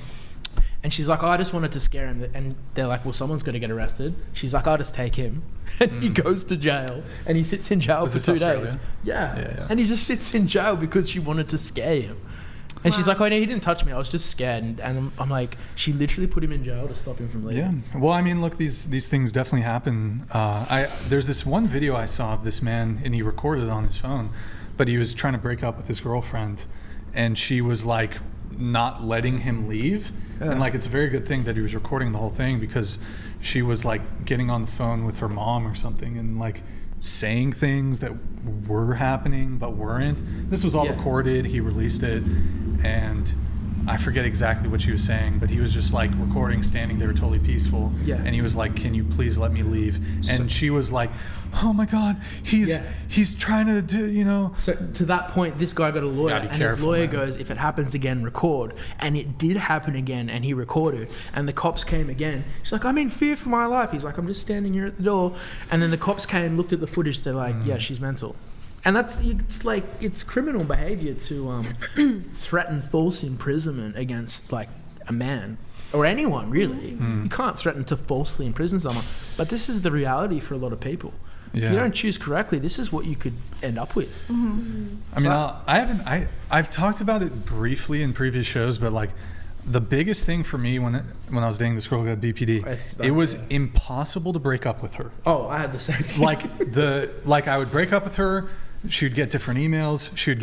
And she's like, I just wanted to scare him. And they're like, well, someone's going to get arrested. She's like, I'll just take him. And he goes to jail. And he sits in jail for 2 days. Yeah. And he just sits in jail because she wanted to scare him. And she's like, oh, no, he didn't touch me. I was just scared. And I'm like, she literally put him in jail to stop him from leaving. Yeah. Well, I mean, look, these things definitely happen. There's this one video I saw of this man, and he recorded it on his phone. But he was trying to break up with his girlfriend. And she was like, not letting him leave. And like, it's a very good thing that he was recording the whole thing, because she was like getting on the phone with her mom or something and like saying things that were happening but weren't. This was all recorded. He released it, and I forget exactly what she was saying, but he was just like recording, standing there totally peaceful. Yeah. And he was like, can you please let me leave? And she was like, oh my God, he's trying to do, you know. So to that point, this guy got a lawyer, and his lawyer goes, if it happens again, record. And it did happen again, and he recorded. And the cops came again. She's like, I'm in fear for my life. He's like, I'm just standing here at the door. And then the cops came, looked at the footage. They're like, yeah, she's mental. And it's criminal behavior to threaten false imprisonment against like a man or anyone, really. You can't threaten to falsely imprison someone. But this is the reality for a lot of people. Yeah. If you don't choose correctly, this is what you could end up with. I mean, I've talked about it briefly in previous shows, but like the biggest thing for me when I was dating this girl who had BPD, it was impossible to break up with her. Oh, I had the same thing. Like I would break up with her. She would get different emails. She would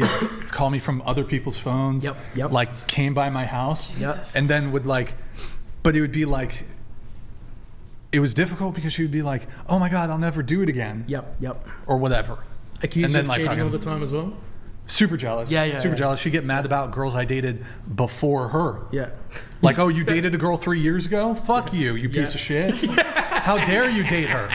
call me from other people's phones. Yep. Like came by my house. Yep. And then would like, but it would be like, it was difficult because she would be like, oh my God, I'll never do it again. Yep. Or whatever. Accused of cheating all the time as well? Super jealous. Super jealous. She'd get mad about girls I dated before her. Yeah. Like, oh, you dated a girl 3 years ago? Fuck you piece of shit. How dare you date her?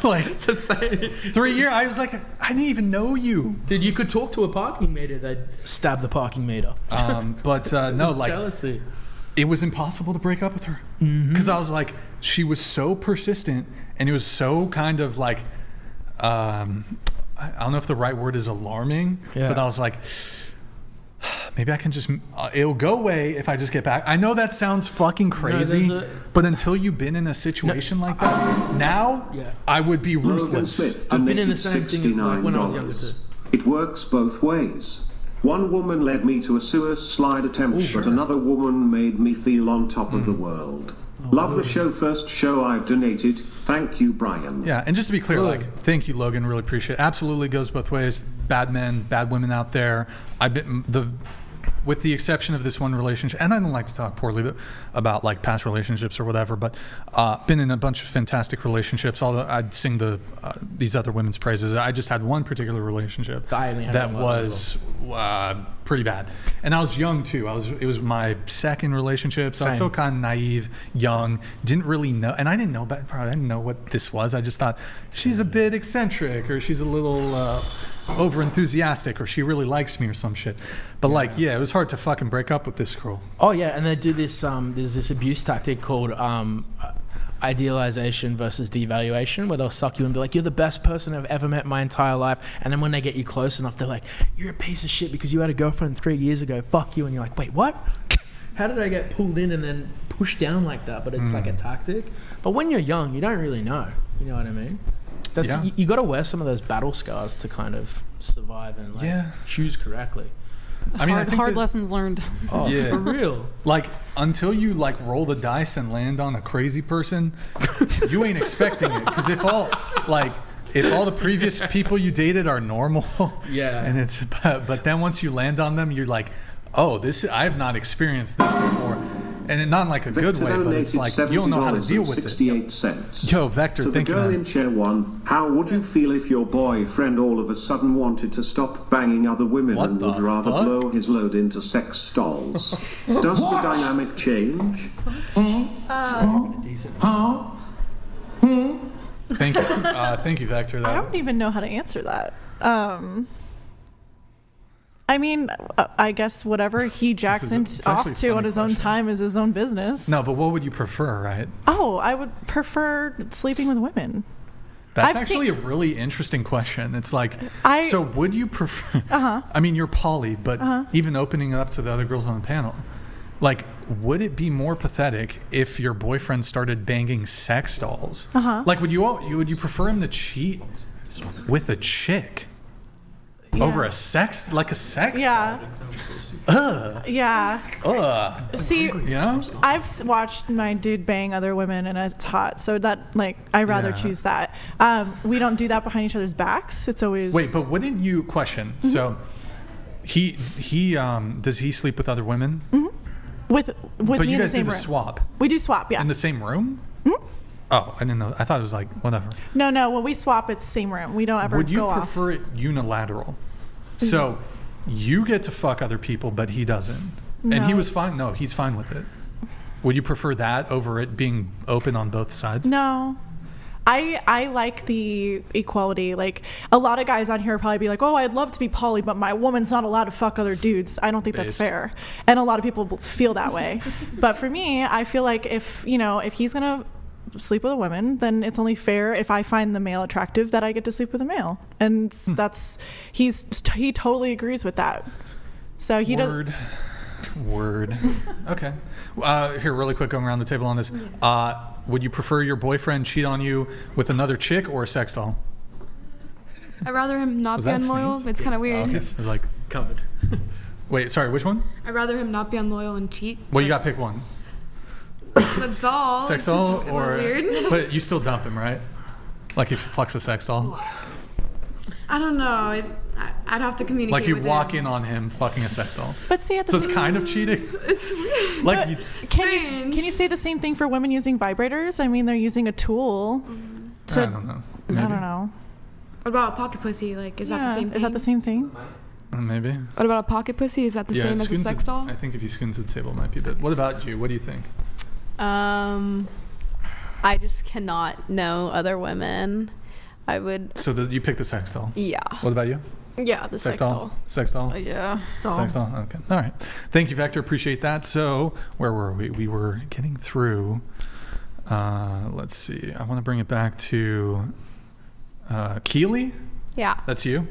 Like, the same. 3 years, I was like, I didn't even know you. Dude, you could talk to a parking meter, they'd stab the parking meter. No, like, jealousy. It was impossible to break up with her. Because I was like, she was so persistent, and it was so kind of like, I don't know if the right word is alarming, but I was like, maybe I can just, it'll go away if I just get back. I know that sounds fucking crazy, but until you've been in a situation like that, now I would be ruthless. I've been in the same thing when I was younger too. It works both ways. One woman led me to a suicide attempt, but another woman made me feel on top of the world. Love the show. First show I've donated. Thank you, Brian. Yeah, and just to be clear, like, thank you, Logan. Really appreciate it. Absolutely goes both ways. Bad men, bad women out there. with the exception of this one relationship, and I don't like to talk poorly about like past relationships or whatever, but been in a bunch of fantastic relationships. Although I'd sing these other women's praises, I just had one particular relationship that was pretty bad, and I was young too. It was my second relationship, so I was still kind of naive, young, didn't really know, and I didn't know what this was. I just thought she's a bit eccentric, or she's a little over enthusiastic, or she really likes me or some shit. But it was hard to fucking break up with this girl. Oh yeah, and they do this there's this abuse tactic called idealization versus devaluation, where they'll suck you and be like, you're the best person I've ever met in my entire life, and then when they get you close enough, they're like, you're a piece of shit because you had a girlfriend 3 years ago, fuck you. And you're like, wait, what? How did I get pulled in and then pushed down like that? But it's like a tactic. But when you're young, you don't really know, you know what I mean? You got to wear some of those battle scars to kind of survive and choose correctly. I mean, hard lessons learned. Oh, yeah. For real. Like, until you like roll the dice and land on a crazy person, you ain't expecting it. Because if all the previous people you dated are normal, and but then once you land on them, you're like, oh, I have not experienced this before. And not in like a good way, but it's like you don't know how to deal with it. Yo, Vector, to the girl in chair 1, how would you feel if your boyfriend all of a sudden wanted to stop banging other women and would rather blow his load into sex stalls? Does the dynamic change? Thank you, Vector. I don't even know how to answer that. I mean, I guess whatever he jacks off to on his own time is his own business. No, but what would you prefer, right? Oh, I would prefer sleeping with women. That's actually a really interesting question. It's like, so would you prefer? I mean, you're poly, but even opening it up to the other girls on the panel, like, would it be more pathetic if your boyfriend started banging sex dolls? Like, would you prefer him to cheat with a chick? Over a sex doll? See, I've watched my dude bang other women and it's hot, so that I'd rather choose that. We don't do that behind each other's backs. It's always but wouldn't you question? So he does he sleep with other women? With but me you in guys the same do the room. swap. We do swap, in the same room. Oh, I didn't know. I thought it was like whatever. No. When we swap, it's same room. We don't ever go off. Would you prefer it unilateral? So you get to fuck other people, but he doesn't. No. And he was fine. No, he's fine with it. Would you prefer that over it being open on both sides? No. I like the equality. Like, a lot of guys on here probably be like, oh, I'd love to be poly, but my woman's not allowed to fuck other dudes. I don't think that's fair. And a lot of people feel that way. But for me, I feel like if he's going to sleep with a woman, then it's only fair if I find the male attractive that I get to sleep with a male. And he totally agrees with that. So he does. Word. Okay. Here, really quick, going around the table on this. Would you prefer your boyfriend cheat on you with another chick or a sex doll? I'd rather him not be unloyal. It's kind of weird. Okay. It's like covered. Wait, sorry, which one? I'd rather him not be unloyal and cheat. Well, you got to pick one. The doll. Sex doll or weird. But you still dump him, right? Like if he fucks a sex doll. I don't know. I'd have to communicate. Like you with walk him. In on him fucking a sex doll. But see, so it's kind of cheating. It's weird. Like can you say the same thing for women using vibrators? I mean, they're using a tool. I don't know. Maybe. I don't know. What about a pocket pussy? Like, is that the same thing? Is that the same thing? Maybe. What about a pocket pussy? Is that the same as a sex doll? I think if you scoot to the table, it might be. But what about you? What do you think? I just cannot know other women. I would. So you pick the sex doll. Yeah. What about you? Yeah, the sex doll. Sex doll? Yeah. Sex doll? Okay. All right. Thank you, Vector. Appreciate that. So where were we? We were getting through. Let's see. I want to bring it back to Keely. Yeah. That's you.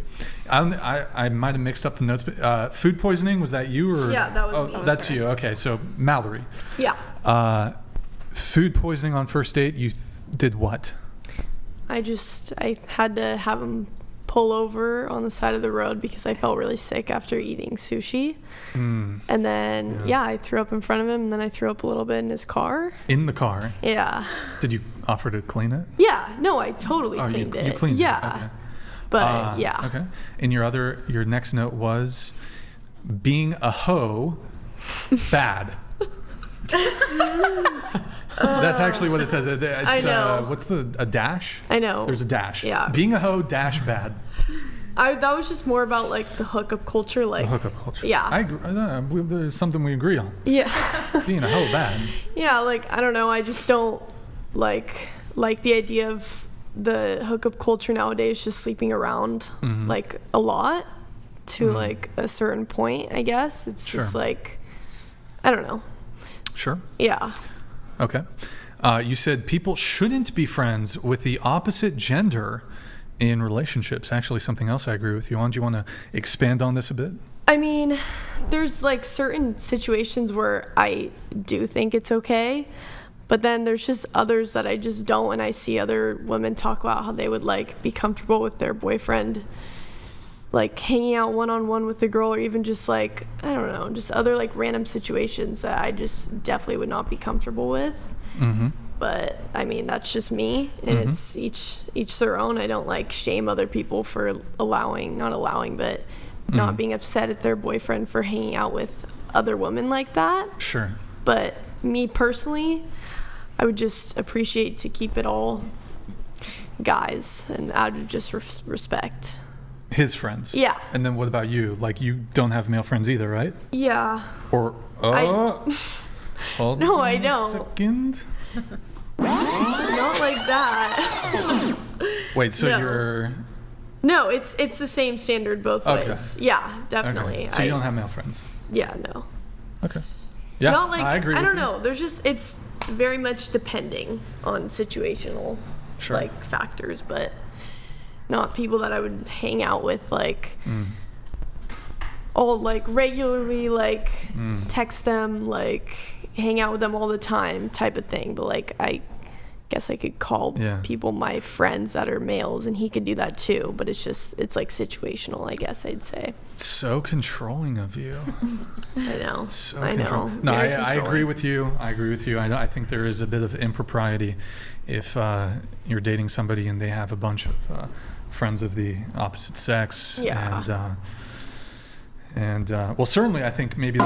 I might have mixed up the notes. But, food poisoning, was that you? Or? Yeah, that was me. That's you. Okay. So Mallory. Yeah. Food poisoning on first date, you did what? I had to have him pull over on the side of the road because I felt really sick after eating sushi. And then, I threw up in front of him, and then I threw up a little bit in his car. In the car? Yeah. Did you offer to clean it? Yeah. No, I totally cleaned it. You cleaned it? Okay. But, Okay. And your next note was being a hoe bad? That's actually what it says. It's, I know. What's a dash? I know. There's a dash. Yeah. Being a hoe dash bad. That was just more about like the hookup culture, like The hookup culture. Yeah. I agree. There's something we agree on. Yeah. Being a hoe bad. Yeah, like I don't know. I just don't like the idea of the hookup culture nowadays. Just sleeping around like a lot to like a certain point. I guess it's just like I don't know. Sure. Yeah. Okay. You said people shouldn't be friends with the opposite gender in relationships. Actually, something else I agree with you on. Do you want to expand on this a bit? I mean, there's like certain situations where I do think it's okay, but then there's just others that I just don't. And I see other women talk about how they would like be comfortable with their boyfriend like hanging out one-on-one with a girl, or even just like, I don't know, just other like random situations that I just definitely would not be comfortable with. But I mean, that's just me, and it's each their own. I don't like shame other people for not being upset at their boyfriend for hanging out with other women like that. Sure. But me personally, I would just appreciate to keep it all guys, and out of just respect. His friends. Yeah. And then what about you? Like, you don't have male friends either, right? Yeah. Or hold No, on I a don't. second. Not like that. Wait, so No. you're No, it's the same standard both Okay. ways. Yeah, definitely. okay. So you don't have male friends. Yeah, no. Okay. Yeah, Not like I agree. I with don't you. know. There's just it's very much depending on situational Sure. like factors, but not people that I would hang out with like all like regularly, like text them, like hang out with them all the time type of thing. But like I guess I could call people my friends that are males, and he could do that too, but it's like situational, I guess I'd say. So controlling of you. I know. So I know. No, Very I agree controlling. with you. I think there is a bit of impropriety if you're dating somebody and they have a bunch of friends of the opposite sex. Yeah. And well, certainly I think maybe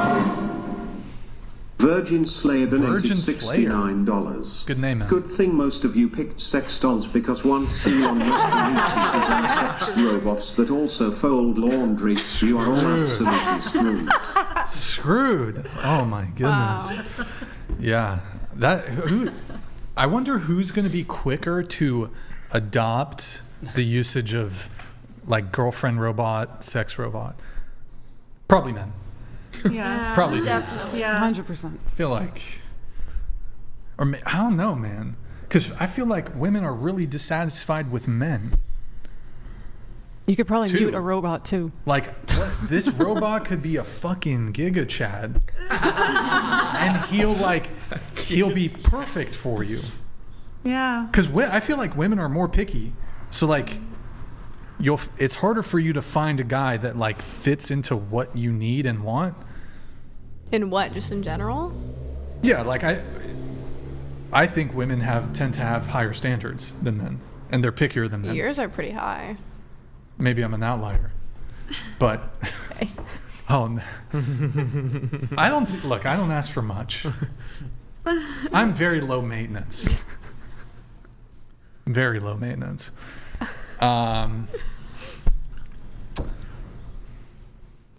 Virgin Slayer donated Virgin Slayer. $69. Good name, man. Good thing most of you picked sex dolls, because once Elon Musk releases his own sex robots that also fold laundry, you are all absolutely screwed. Screwed. Oh my goodness. Yeah. I wonder who's going to be quicker to adopt the usage of like girlfriend robot, sex robot. Probably men. Yeah. Probably dudes. Definitely. Yeah. 100%. I feel like, I don't know, man. Because I feel like women are really dissatisfied with men. You could probably Too. mute a robot too. Like, this robot could be a fucking Giga Chad. And he'll be perfect for you. Yeah. Because I feel like women are more picky. So, like, it's harder for you to find a guy that, like, fits into what you need and want. In what? Just in general? Yeah, like, I think women tend to have higher standards than men. And they're pickier than men. Yours are pretty high. Maybe I'm an outlier. But, oh, no. I don't ask for much. I'm very low maintenance. Very low maintenance.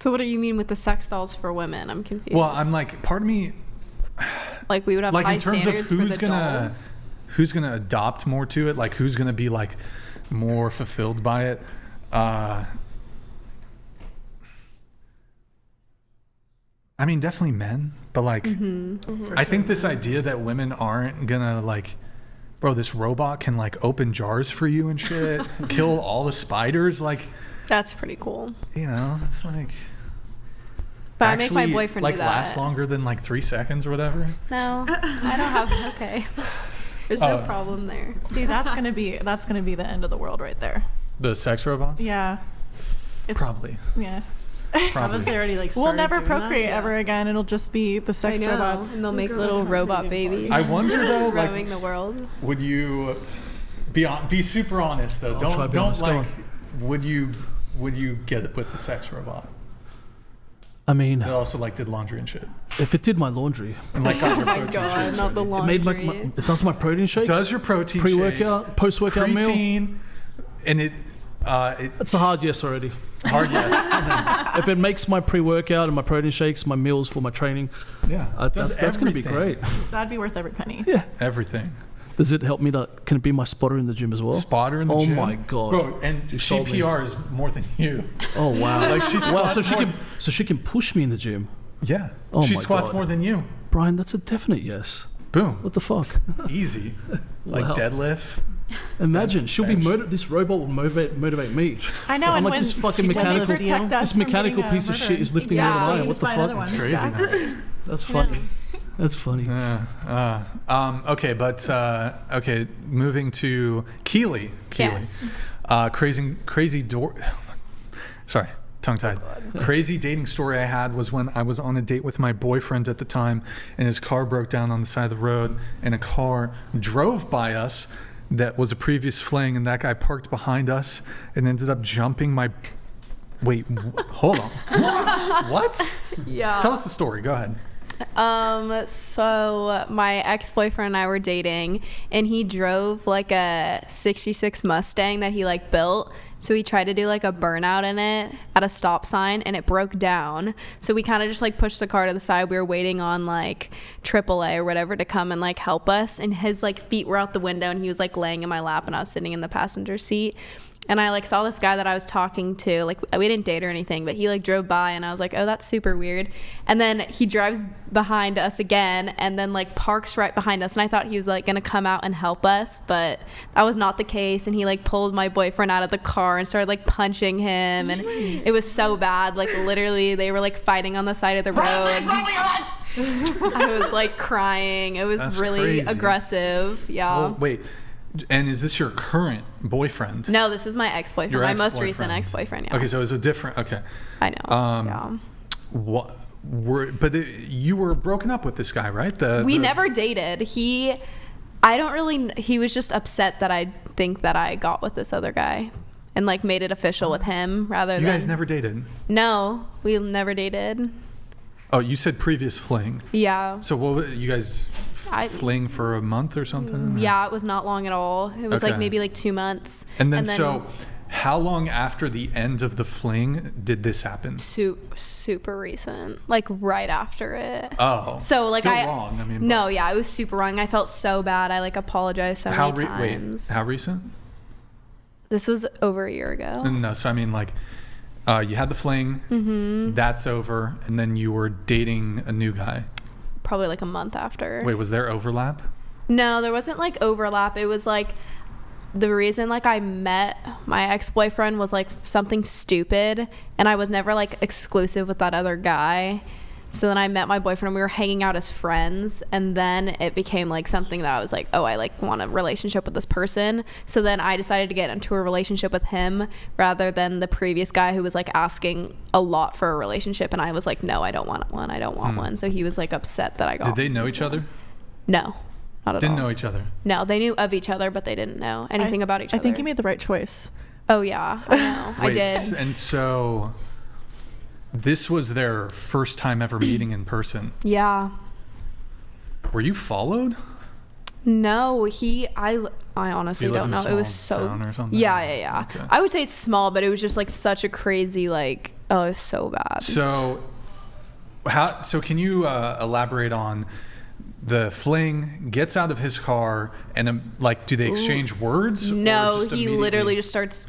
So what do you mean with the sex dolls for women? I'm confused. Well, I'm like, part of me, like we would have like high in terms of standards for the dolls. who's gonna adopt more to it, like who's gonna be like more fulfilled by it. I mean, definitely men, but like, I think this idea that women aren't gonna like, bro, this robot can like open jars for you and shit, kill all the spiders, like. That's pretty cool. You know, it's like. But I make my boyfriend like do that. last longer than like 3 seconds or whatever. No, I don't have. Okay, there's no problem there. See, that's gonna be the end of the world right there. The sex robots. Yeah. Probably. Yeah. Haven't they already like We'll started never doing that? procreate ever again. It'll just be the sex I know, robots. and they'll make little robot babies. I wonder though, like, roaming the world. Would you be super honest though? I'll try to be honest. Go on. Would you get it with a sex robot? I mean, It also like did laundry and shit. if it did my laundry, And like got Oh your my protein god, shakes not the ready. it made laundry. it does my protein shakes. Does your protein pre-workout, shakes, post-workout meal? preteen, and it That's a hard yes already. hard yes. If it makes my pre-workout and my protein shakes, my meals for my training, Yeah, that's going to be everything. great. That'd be worth every penny. Yeah. Everything. Does it help me to? Can it be my spotter in the gym as well? Spotter in the oh gym. Oh my god, bro! And You she sold me. PRs more than you. Oh wow! Like she wow, squats so she can push me in the gym. Yeah. Oh she my squats God. more than you. Brian, that's a definite yes. Boom. What the fuck? Easy. Like Wow. deadlift. Imagine she'll be Bench. this robot will motivate me. I know. I'm and like when this fucking she mechanical, doesn't protect us this from mechanical getting, piece of shit murdered. is lifting more than I am. What the Find fuck? another one. Crazy. Exactly. That's funny. That's funny. Okay, but okay, moving to Keely. Yes. Sorry, tongue-tied. Crazy dating story I had was when I was on a date with my boyfriend at the time, and his car broke down on the side of the road, and a car drove by us that was a previous fling, and that guy parked behind us and ended up jumping my. Wait, hold on. What? Yeah. Tell us the story. Go ahead. So my ex-boyfriend and I were dating, and he drove like a 66 Mustang that he like built. So he tried to do like a burnout in it at a stop sign, and it broke down. So we kind of just like pushed the car to the side. We were waiting on like AAA or whatever to come and like help us. And his like feet were out the window, and he was like laying in my lap, and I was sitting in the passenger seat. And I like saw this guy that I was talking to, like we didn't date or anything, but he like drove by, and I was like, oh, that's super weird. And then he drives behind us again, and then like parks right behind us. And I thought he was like gonna come out and help us, but that was not the case. And he like pulled my boyfriend out of the car and started like punching him, and it was so bad. Like literally, they were like fighting on the side of the road. I was like crying. It was That's really crazy. aggressive. Yeah. Oh, wait. And is this your current boyfriend? No, this is my ex-boyfriend. Your My most recent ex-boyfriend. ex-boyfriend. Yeah. Okay, so it's a different. Okay. I know. Yeah. What? You were broken up with this guy, right? We never dated. He was just upset that I think that I got with this other guy and like made it official with him rather than. You guys never dated? No, we never dated. Oh, you said previous fling. Yeah. So what? You guys fling for a month or something? Yeah, it was not long at all. It was like Okay. maybe like 2 months. And then so, how long after the end of the fling did this happen? Super recent, like right after it. Oh. So like still wrong. I mean, no, yeah, it was super wrong. I felt so bad. I like apologized so many times. Wait, how recent? This was over a year ago. No, so I mean like, you had the fling. Mm-hmm. That's over, and then you were dating a new guy. Probably like a month after. Wait, was there overlap? No, there wasn't like overlap. It was like the reason like I met my ex-boyfriend was like something stupid, and I was never like exclusive with that other guy. So then I met my boyfriend, and we were hanging out as friends, and then it became like something that I was like, oh, I like want a relationship with this person. So then I decided to get into a relationship with him rather than the previous guy who was like asking a lot for a relationship, and I was like, no, I don't want one. I don't want one. So he was like upset that I got. Did they know each other? No, not at all. Didn't know each other. No, they knew of each other, but they didn't know anything about each other. I think you made the right choice. Oh yeah, I know. I Wait, did. And so this was their first time ever meeting in person. Yeah. Were you followed? No, I honestly You live don't in a know. It was small so town or something? Yeah. Okay. I would say it's small, but it was just like such a crazy like it was so bad. So can you elaborate on the fling gets out of his car and like do they exchange words? No, or just he immediately- literally just starts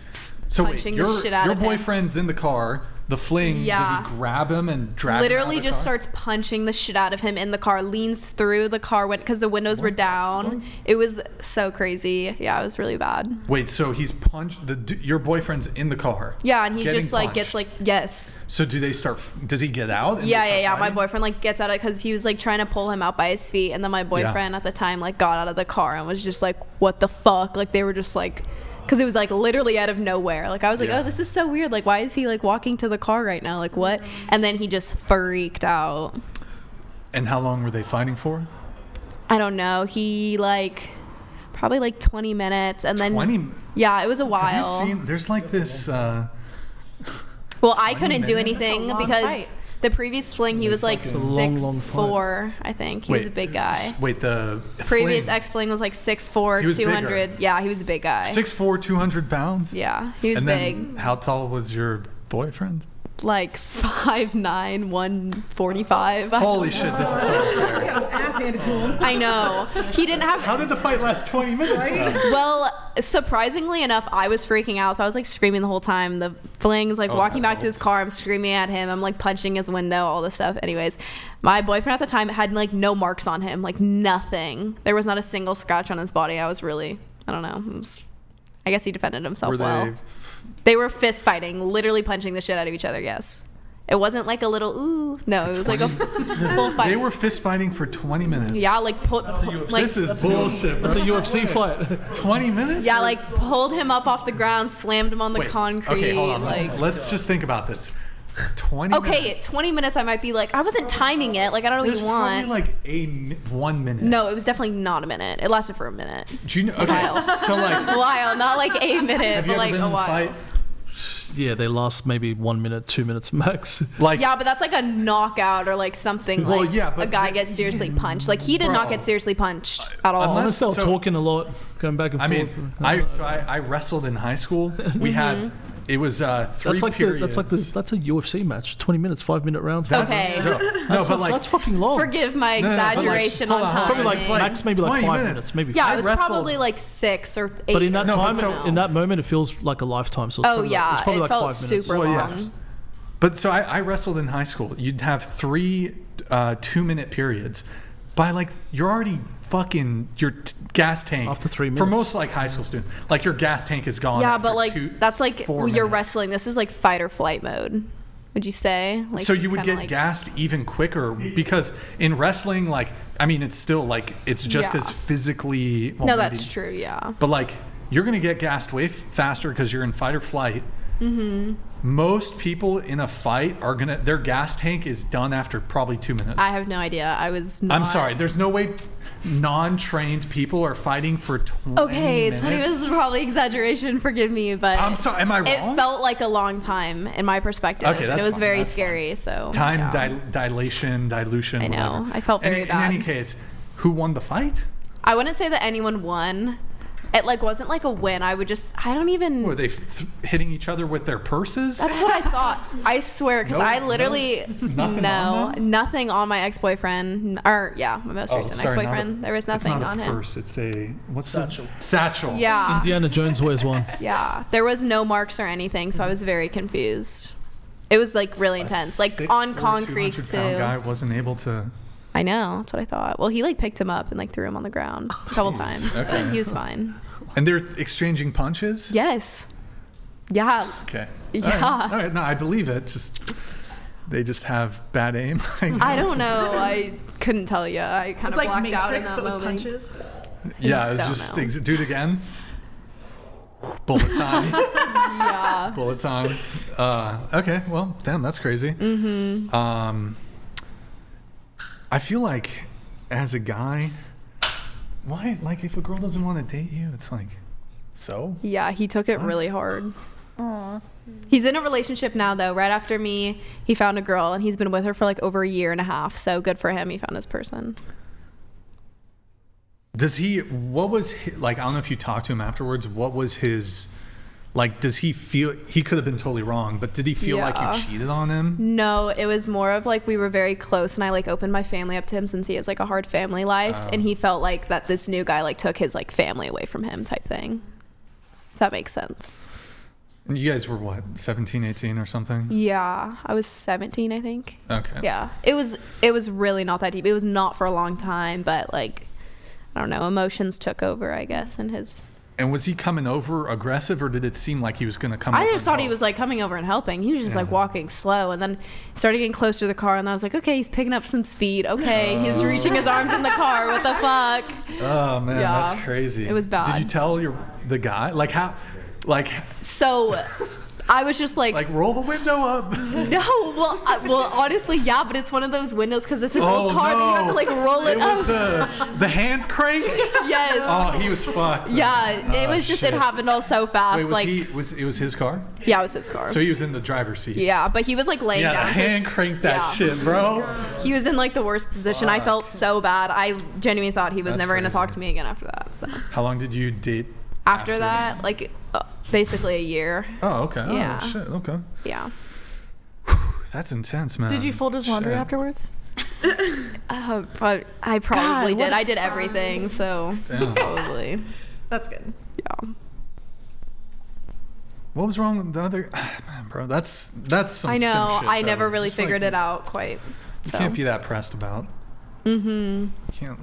So wait, punching the shit out your of him. boyfriend's in the car. The fling, Yeah. does he grab him and drag him out of literally the just car? starts punching the shit out of him in the car, leans through the car because the windows were down. It was so crazy. Yeah, it was really bad. Wait, so he's punched your boyfriend's in the car? Yeah, and he getting just like punched. gets like yes. So do they start? Does he get out? And Yeah. they start My fighting? boyfriend like gets out of it because he was like trying to pull him out by his feet, and then my boyfriend at the time like got out of the car and was just like, "What the fuck?" Like they were just like, because it was like literally out of nowhere. Like I was like, "Oh, this is so weird. Like why is he like walking to the car right now? Like what?" And then he just freaked out. And how long were they fighting for? I don't know. He like probably like 20 minutes, and then 20. Yeah, it was a while. Have you seen? There's like this. Well, I couldn't do minutes? anything That's a long because fight. The previous fling, he was like It's a long, long fight. 6'4", I think. He was a big guy. Wait, the Previous fling, ex-fling was like 6'4", He was 200. bigger. Yeah, he was a big guy. 6'4", 200 pounds? Yeah, he was and big. Then how tall was your boyfriend? Like 5'9", 145. Holy shit, this is so unfair. Ass handed to him. I know. He didn't have... How did the fight last 20 minutes though? Well, surprisingly enough, I was freaking out, so I was like screaming the whole time. The fling's like walking back to his car, I'm screaming at him, I'm like punching his window, all this stuff. Anyways, my boyfriend at the time had like no marks on him, like nothing. There was not a single scratch on his body. I was really, I don't know. I guess he defended himself well. They were fist fighting, literally punching the shit out of each other, yes. It wasn't like a little, ooh. No, it was like a full fight. They were fist fighting for 20 minutes. Yeah, like this is bullshit. That's a UFC fight. 20 minutes? Yeah, like pulled him up off the ground, slammed him on the concrete. Okay, hold on. Like, Let's just think about this. 20 okay, minutes. 20 minutes I might be like, I wasn't timing it. Like, I don't know what you want. Probably like 1 minute. No, it was definitely not a minute. It lasted for a minute. Do you know? Okay, so like... A while, not like a minute, Have you but ever like been a in a while. fight? Yeah, they last maybe 1 minute, 2 minutes max. Like, Yeah, but that's like a knockout or like something Well, like yeah, but a guy gets seriously punched. Like, he did not Bro. get seriously punched at all. Unless- Unless they're so- talking a lot, going back and I forth. mean, I wrestled in high school. We had, it was 3 that's like periods. that's a UFC match. 20 minutes, 5-minute rounds. That's, Okay. No, That's, but like, that's fucking long. Forgive my No, no, but like, exaggeration hold on on, time. Probably like It's like max maybe like 20 5 minutes. minutes, maybe. Yeah, I it was wrestled- probably like 6 or 8. But in that No, but time, so- in that moment, it feels like a lifetime. So it's Oh probably yeah, like, it's probably it like felt 5 minutes. super Well, yeah. long. But so I wrestled in high school. You'd have 3 2-minute periods. By like, you're already fucking your gas tank. After 3 For minutes. most like high school students, like your gas tank is gone. Yeah, after but like 2, that's like 4 you're minutes. wrestling. This is like fight or flight mode. Would you say? Like, So you would kinda get like, gassed even quicker because in wrestling, like, I mean, it's still like, it's just Yeah. as physically. Well, No, maybe- that's true. Yeah. But like, you're gonna get gassed way faster because you're in fight or flight. Mm-hmm. Most people in a fight are gonna, their gas tank is done after probably 2 minutes. I have no idea. I was not. I'm sorry. There's no way non-trained people are fighting for 20 Okay, minutes. 20 minutes is probably exaggeration. Forgive me, but I'm sorry. Am I it wrong? felt like a long time in my perspective. Okay, and that's it was fine, very that's scary. So Time yeah. dilution. I know. Whatever. I felt very in bad. any case, who won the fight? I wouldn't say that anyone won. It like wasn't like a win. I don't even. Were they hitting each other with their purses? That's what I thought. I swear, because No, I literally nothing on them? nothing on my ex-boyfriend, or yeah, my most recent sorry, ex-boyfriend. There was nothing it's not on a him. purse. It's a what's Satchel. Satchel. Yeah, Indiana Jones wears one. yeah. There was no marks or anything, so I was very confused. It was like really intense, like on 6'4", concrete 200-pound too. guy wasn't able to. I know, that's what I thought. Well, he like picked him up and like threw him on the ground a couple times, Okay. but he was fine. And they're exchanging punches. Yes. Yeah. Okay. Yeah. All right. No, I believe it. They just have bad aim. I don't know. I couldn't tell you. I kind It's of like blacked out in Matrix, that but with moment. punches. Yeah, it's Don't just know. do it again. Bullet time. Yeah. Bullet time. Okay. Well, damn, that's crazy. Mm-hmm. I feel like as a guy, why? Like, if a girl doesn't want to date you, it's like, so. Yeah, he took it really hard. He's in a relationship now, though. Right after me, he found a girl, and he's been with her for like over a year and a half. So good for him. He found his person. Does he? What was like? I don't know if you talked to him afterwards. What was his? Like, does he feel he could have been totally wrong? But did he feel like Yeah. you cheated on him? No, it was more of like we were very close, and I like opened my family up to him since he has like a hard family life, and he felt like that this new guy like took his like family away from him type thing. If that makes sense. And you guys were what, 17, 18 or something? Yeah, I was 17, I think. Okay. Yeah, it was really not that deep. It was not for a long time, but like I don't know, emotions took over, I guess, in his. And was he coming over aggressive, or did it seem like he was going to come over? I just and thought he help? was like coming over and helping. He was just Yeah. like walking slow, and then started getting closer to the car, and I was like, okay, he's picking up some speed. Okay, he's reaching his arms in the car. What the fuck? Oh man, Yeah. that's crazy. It was bad. Did you tell the guy like how? Like, So I was just like roll the window up. No, well, honestly, yeah, but it's one of those windows because it's this old car and you have to like roll it up. Was the hand crank? Yes. Oh, he was fucked. Yeah, it was just, shit. it happened all so fast. Wait, it was his car? Yeah, it was his car. So he was in the driver's seat. Yeah, but he was like laying down. Yeah, hand cranked that shit, bro. He was in like the worst position. I felt so bad. I genuinely thought he was never going to talk to me again after that. So. How long did you date After that? Like basically a year. Oh, okay. Yeah. Oh, shit. Okay. Yeah. That's intense, man. Did you fold his laundry afterwards? I probably did. I did everything, so probably. That's good. Yeah. What was wrong with the other? Man, bro, that's some I know. sim shit, I though. never really Just figured it out quite. You can't be that pressed about. Mm-hmm. You can't.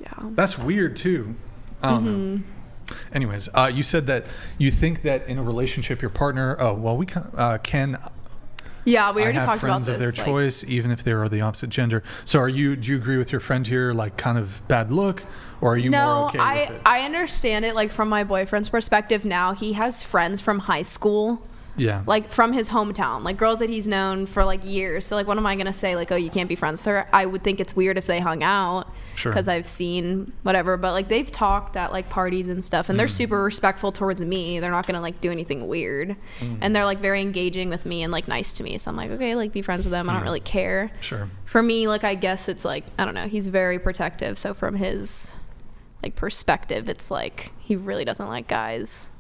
Yeah. That's weird too. I don't know. Anyways, you said that you think that in a relationship, your partner. Oh well, we can. Yeah, we already have talked about friends this. of their choice, even if they are the opposite gender. So, do you agree with your friend here? Like, kind of bad look, or are you more okay with it? I understand it. Like from my boyfriend's perspective, now he has friends from high school. Yeah. Like from his hometown, like girls that he's known for like years. So like, what am I gonna say? Like, oh, you can't be friends with her. I would think it's weird if they hung out. Sure. Because I've seen whatever, but like they've talked at like parties and stuff, and they're super respectful towards me. They're not gonna like do anything weird, and they're like very engaging with me and like nice to me. So I'm like, okay, like be friends with them. I don't really care. Sure. For me, like I guess it's like I don't know. He's very protective. So from his like perspective, it's like he really doesn't like guys,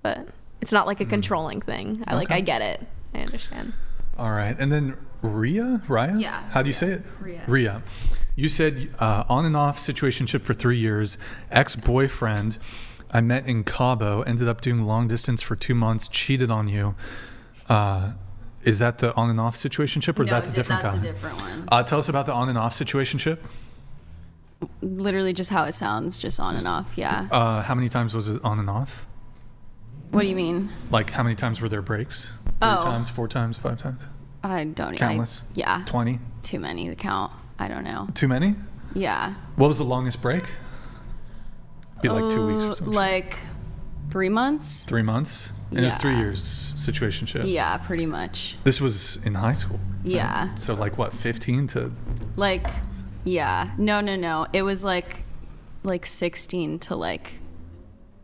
but it's not like a controlling thing. I get it. I understand. All right, and then Rhea? Yeah. How do you say it? Rhea. You said on and off situationship for 3 years, ex-boyfriend I met in Cabo, ended up doing long distance for 2 months, cheated on you. Is that the on and off situationship, or that's a different kind? That's a different one. Tell us about the on and off situationship. Literally just how it sounds, just on and off, yeah. How many times was it on and off? What do you mean? Like how many times were there breaks? 3 times, 4 times, 5 times? I don't even. Countless? Yeah. 20? Too many to count. I don't know. Too many? Yeah. What was the longest break? Be like 2 weeks or something. Like 3 months. 3 months? And it was 3 years situationship? Yeah, pretty much. This was in high school? Yeah. So like what, 15 to? Like, yeah. No. It was like 16 to like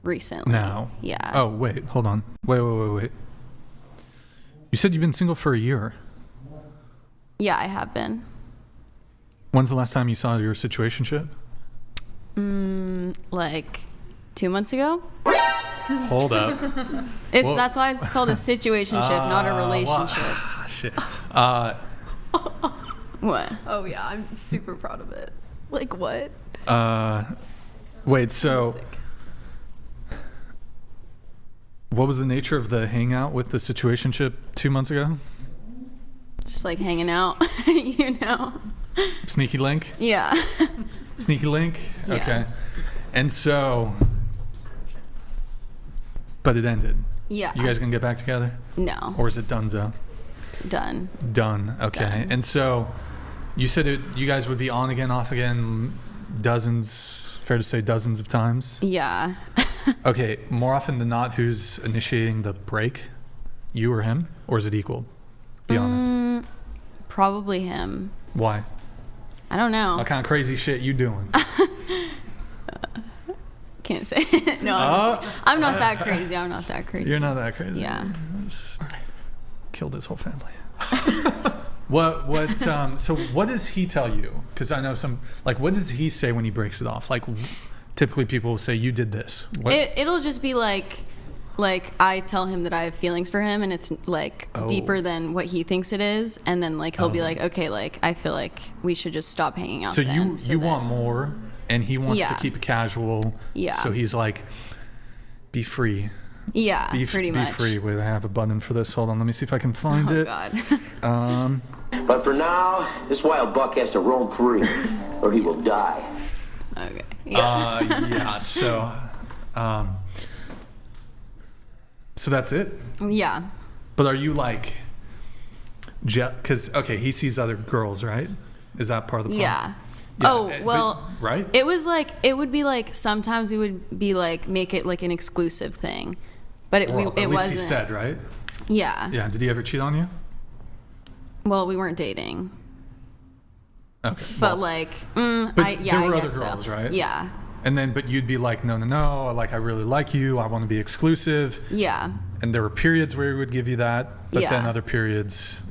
recently. Now? Yeah. Oh, wait, hold on. Wait. You said you've been single for a year. Yeah, I have been. When's the last time you saw your situationship? Like 2 months ago. Hold up. That's why it's called a situationship, not a relationship. Shit. What? Oh yeah, I'm super proud of it. Like what? Wait, so what was the nature of the hangout with the situationship 2 months ago? Just like hanging out, you know. Sneaky link? Yeah. Sneaky link? Yeah. Okay. And so, but it ended. Yeah. You guys gonna get back together? No. Or is it donezo? Done. Done. Okay. Done. And so, you said you guys would be on again, off again, dozens, fair to say dozens of times? Yeah. Okay, more often than not, who's initiating the break? You or him? Or is it equal? Be honest. Probably him. Why? I don't know. What kind of crazy shit you doing? Can't say. No, I'm not that crazy. I'm not that crazy. You're not that crazy. Yeah. Just killed his whole family. So what does he tell you? Because I know what does he say when he breaks it off? Like, typically people will say, you did this. It'll just be like I tell him that I have feelings for him, and it's like deeper than what he thinks it is, and then like he'll be like, okay, like I feel like we should just stop hanging out. So you want more, and he wants to keep it casual. Yeah. So he's like, be free. Yeah, pretty much. Be free. Wait, I have a button for this. Hold on, let me see if I can find it. Oh God. But for now, this wild buck has to roam free, or he will die. Okay. Yeah. So that's it? Yeah. But are you like, because, okay, he sees other girls, right? Is that part of the problem? Yeah. Right? It would be like, sometimes we would be like, make it like an exclusive thing. But it wasn't. He said, right? Yeah. Yeah. Did he ever cheat on you? Well, we weren't dating. Okay. But well, I there were I other guess girls, so. right? Yeah. And then, but you'd be like, no, like I really like you. I want to be exclusive. Yeah. And there were periods where he would give you that, but Yeah. then other periods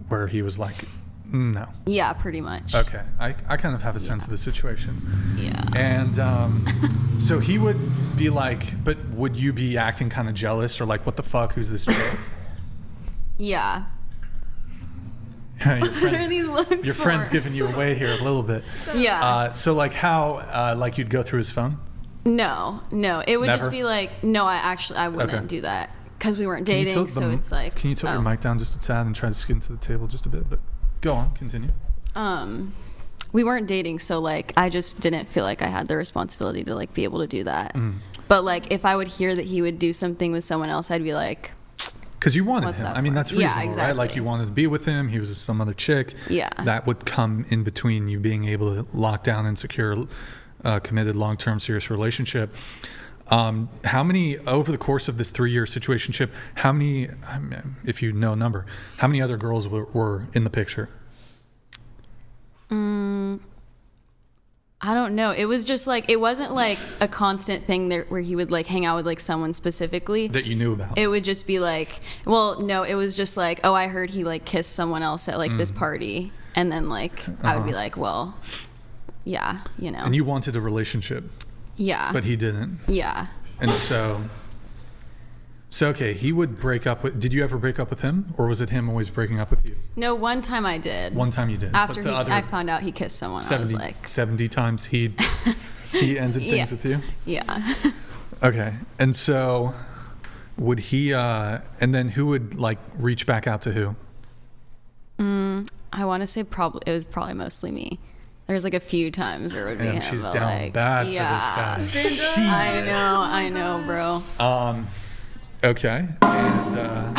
where he was like, no. Yeah, pretty much. Okay. I kind of have a sense of the situation. Yeah. And so he would be like, but would you be acting kind of jealous or like, what the fuck? Who's this chick? Yeah. your friend's giving you away here a little bit. Yeah. So like how, like you'd go through his phone? No. It would just Never? be like, no, I wouldn't Okay. do that because we weren't Can you dating. tilt So it's like. Can you tilt your mic down just a tad and try to scoot into the table just a bit? But go on, continue. We weren't dating, so like I just didn't feel like I had the responsibility to like be able to do that. Mm. But like if I would hear that he would do something with someone else, I'd be like, Because you wanted What's him. that I mean, for? that's Yeah, reasonable, exactly. right? Like you wanted to be with him. He was some other chick. Yeah. That would come in between you being able to lock down and secure a committed, long-term, serious relationship. How many, over the course of this 3-year situationship, how many, if you know a number, how many other girls were in the picture? I don't know. It was just like, it wasn't like a constant thing there where he would like hang out with like someone specifically. That you knew about? It would just be like, well, no, it was just like, oh, I heard he like kissed someone else at like this party. And then like, I would be like, well, yeah, you know. And you wanted a relationship. Yeah. But he didn't. Yeah. And so okay, he would break up with, did you ever break up with him? Or was it him always breaking up with you? No, one time I did. One time you did. After But the other I found out he kissed someone, 70, I was like, 70 times he ended things with you? Yeah. Okay. And so would he, and then who would like reach back out to who? I want to say it was probably mostly me. There's like a few times where it would be Damn, him. she's but, down like, bad yeah. for this guy. I know, bro. Okay. And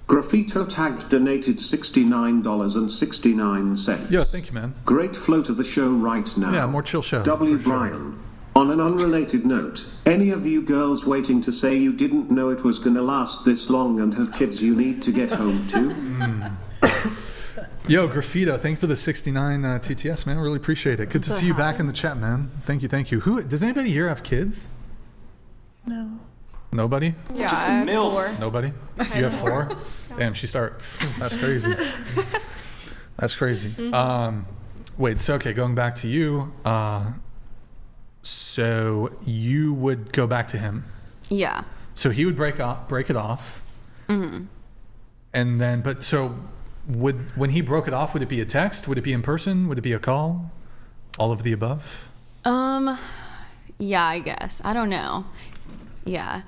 Graffito tagged donated $69.69. yeah, thank you, man. Great flow to the show right now. Yeah, more chill show. W. for sure. Bryan. On an unrelated note, any of you girls waiting to say you didn't know it was gonna last this long and have kids you need to get home to? Yo, Graffito, thank you for the 69 TTS, man. Really appreciate it. Good to see you back in the chat, man. Thank you. Who does anybody here have kids? No. Nobody? Yeah, I have 4. Nobody? You have 4? Damn, that's crazy. That's crazy. Wait, so okay, going back to you. So you would go back to him. Yeah. So he would break it off. Mm-hmm. And then, but so when he broke it off, would it be a text? Would it be in person? Would it be a call? All of the above? Yeah, I guess. I don't know. Yeah.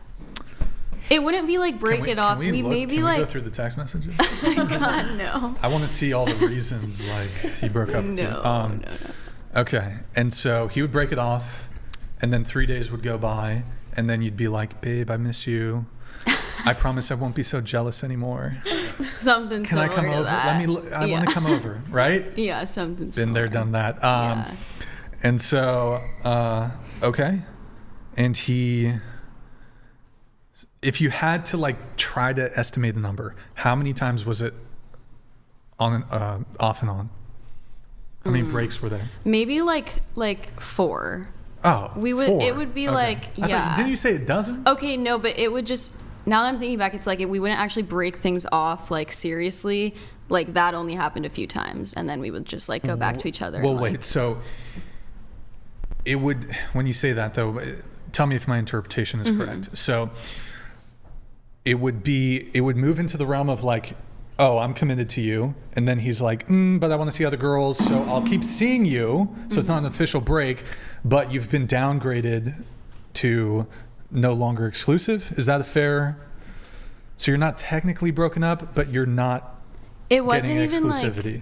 It wouldn't be like break it off. Maybe can we like go through the text messages? God, no. I want to see all the reasons like he broke up. No. Okay, and so he would break it off, and then 3 days would go by, and then you'd be like, "Babe, I miss you. I promise I won't be so jealous anymore. Something Can I come similar to over? that. I want to come over, right? Yeah, something Been similar. there, done that. Yeah. And so, okay, and if you had to like try to estimate the number, how many times was it on and off and on? How many breaks were there? Maybe like 4. Oh, we would. 4. It would be Okay. like I thought- didn't you say a dozen? Okay, no, but it would just. Now that I'm thinking back, it's like we wouldn't actually break things off like seriously. Like that only happened a few times, and then we would just like go back to each other. Well, and, like, wait. So it would. When you say that, though, tell me if my interpretation is correct. So it would move into the realm of like, oh, I'm committed to you, and then he's like, but I want to see other girls, so I'll keep seeing you. So it's not an official break, but you've been downgraded to no longer exclusive. Is that a fair? So you're not technically broken up, but you're not getting exclusivity.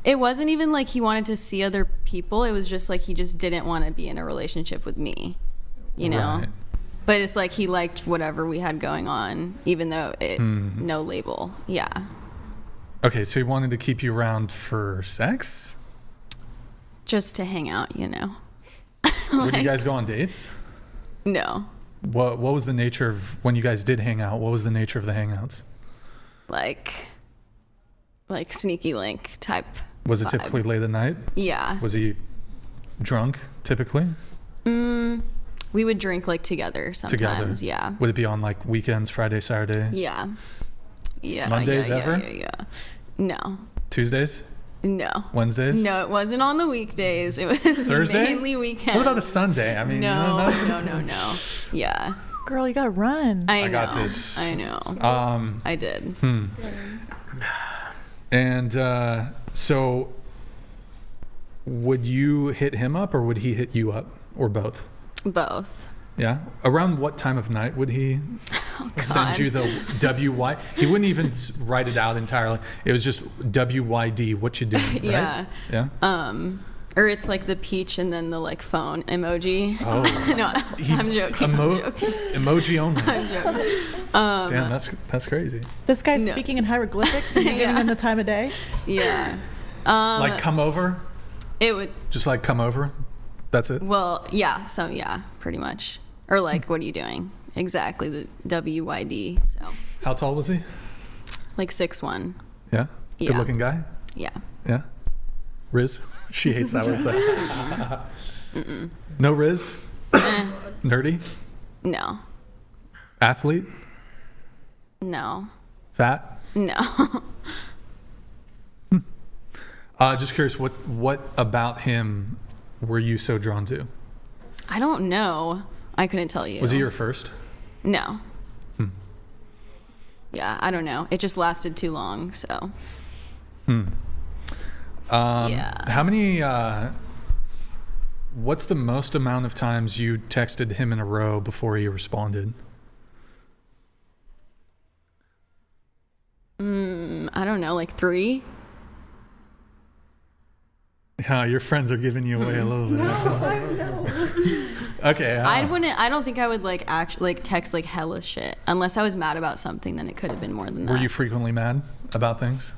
It wasn't even like he wanted to see other people. It was just like he just didn't want to be in a relationship with me, you know? Right. But it's like he liked whatever we had going on, even though no label. Yeah. Okay, so he wanted to keep you around for sex? Just to hang out, you know? Would you guys go on dates? No. What was the nature of when you guys did hang out? What was the nature of the hangouts? Like sneaky link type. Was it vibe. typically late at night? Yeah. Was he drunk typically? We would drink like together sometimes. Yeah. Would it be on like weekends, Friday, Saturday? Yeah. Yeah. Mondays yeah, ever? Yeah. No. Tuesdays? No. Wednesdays? No, it wasn't on the weekdays. It was Thursday? mainly weekends. What about a Sunday? I mean, no. Yeah. Girl, you gotta run. I got this. I know. I did. And so would you hit him up or would he hit you up or both? Both. Yeah. Around what time of night would he send you the WY? He wouldn't even write it out entirely. It was just WYD. What you doing? Right? Yeah. Yeah. Or it's like the peach and then the like phone emoji. Oh. No, I'm joking. I'm joking. Emoji only. I'm joking. Damn, that's crazy. This guy's speaking in hieroglyphics and you're giving him the time of day? Yeah. Like come over? It would. Just like come over? That's it? Well, yeah. So yeah, pretty much. Or like, what are you doing? Exactly, the WYD. So. How tall was he? Like 6'1". Yeah? Yeah. Good looking guy? Yeah. Yeah? Riz? She hates that word. No Riz? Nerdy? No. Athlete? No. Fat? No. Just curious, what about him were you so drawn to? I don't know. I couldn't tell you. Was he your first? No. Yeah, I don't know. It just lasted too long, so. Yeah. How many, what's the most amount of times you texted him in a row before he responded? I don't know, like 3? Yeah, your friends are giving you away a little bit. I know. Okay. I don't think I would like actually like text like hella shit unless I was mad about something. Then it could have been more than that. Were you frequently mad about things?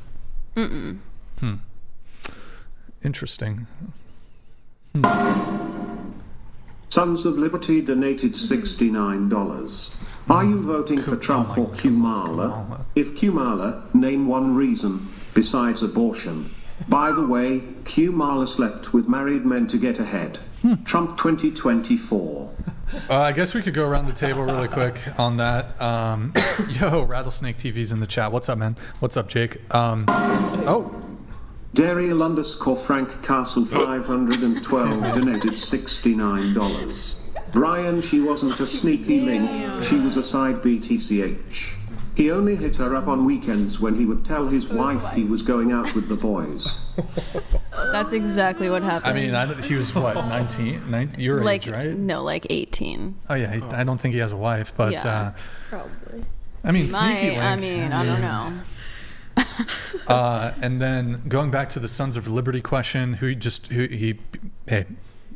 Interesting. Sons of Liberty donated $69. Are you voting for Trump or Kamala? If Kamala, name one reason besides abortion. By the way, Kamala slept with married men to get ahead. Trump 2024. I guess we could go around the table really quick on that. Yo, Rattlesnake TV's in the chat. What's up, man? What's up, Jake? Dariel _ Frank Castle 512 donated $69. Brian, she wasn't a sneaky link, she was a side BTCH. He only hit her up on weekends when he would tell his wife he was going out with the boys. That's exactly what happened. I mean, he was what, 19? Your like, age, right? No, like 18. Oh yeah, I don't think he has a wife, but Yeah. Probably. I mean, sneaky link. I mean, I don't know. And then going back to the Sons of Liberty question, hey,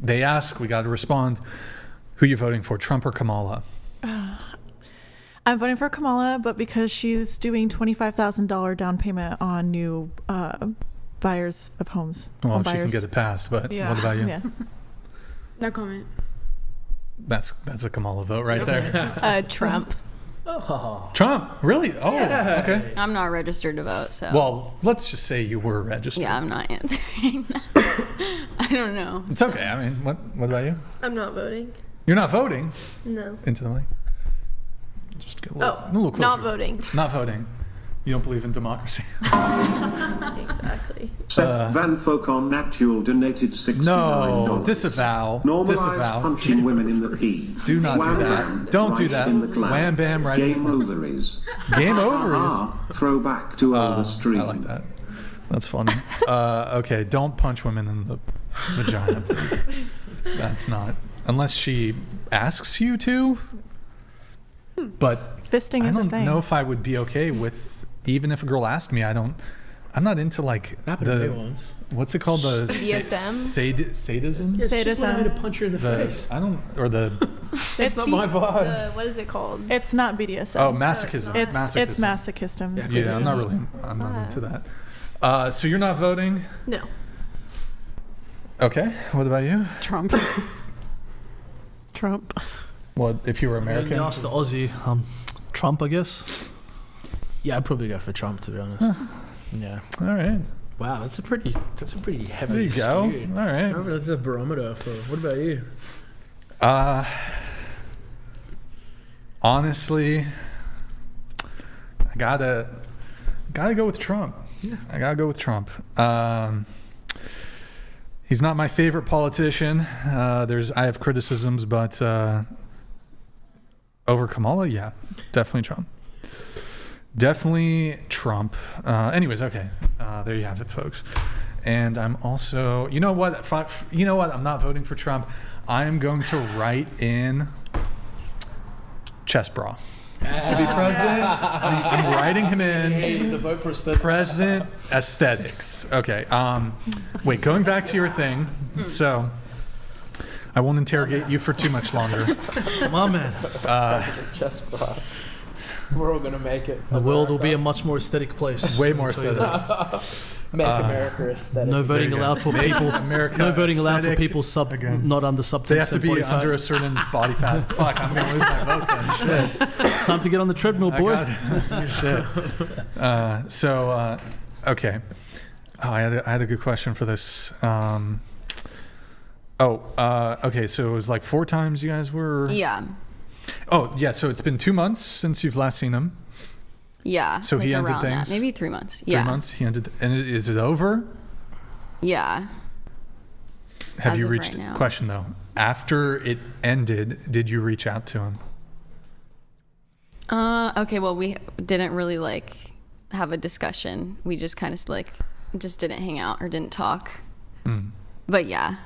they ask, we got to respond. Who are you voting for, Trump or Kamala? I'm voting for Kamala, but because she's doing $25,000 down payment on new buyers of homes. Well, she can get it passed, but what about you? Yeah. No comment. That's a Kamala vote right there. Trump. Trump, really? Oh, okay. I'm not registered to vote, so. Well, let's just say you were registered. Yeah, I'm not answering that. I don't know. It's okay. I mean, what about you? I'm not voting. You're not voting? No. Into the mic. Just get a little closer. Not voting. Not voting. You don't believe in democracy. Exactly. Seth Van Focon Actual donated $69. No, disavow. Normalize punching women in the pee. Do not Wham do that. bam, Don't do right that. in the cloud. Wham bam, right. Game ovaries. Game ovaries. Throwback to older stream. I like that. That's funny. Okay, don't punch women in the vagina, please. That's not. Unless she asks you to. But fisting is a thing. I don't know if I would be okay with, even if a girl asked me. I'm not into like what's it called, the BDSM? sadism. Sadism. To punch her in the face. It's not my vibe. What is it called? It's not BDSM. Oh, masochism. It's masochism. masochism. Yeah, I'm not into that. So you're not voting? No. Okay. What about you? Trump. What if you were American? You asked the Aussie, Trump, I guess. Yeah, I'd probably go for Trump, to be honest. Yeah. All right. Wow, that's a pretty heavy. There you go. skew. All right. No, but that's a barometer for. What about you? Honestly, I gotta go with Trump. Yeah. I gotta go with Trump. He's not my favorite politician. I have criticisms, but over Kamala, yeah, definitely Trump. Definitely Trump. Anyways, okay, there you have it, folks. And I'm also, you know what? I'm not voting for Trump. I am going to write in Chestbrah to be president. I'm writing him in. The vote for aesthetics. President aesthetics. Okay. Wait, going back to your thing. So, I won't interrogate you for too much longer. Come on, man. Chestbrah. We're all gonna make it. The world will be a much more aesthetic place. Way more I'll tell you aesthetic. that. Make America aesthetic. No voting There you allowed go. for people. America No voting allowed for aesthetic people again. not under sub 10% They have to be body under fat. a certain body fat. Fuck, I'm gonna lose my vote then. Shit. Time to get on the treadmill, boy. Shit. Okay. Oh, I had a good question for this. Okay. So it was like 4 times you guys were. Yeah. Oh, yeah. So it's been 2 months since you've last seen him. Yeah. So he ended around things? That. Maybe 3 months. 3 Yeah. months. He ended. And is it over? Yeah. Have As you of reached? right now. Question though. After it ended, did you reach out to him? Okay. Well, we didn't really like have a discussion. We just kind of just didn't hang out or didn't talk. But yeah,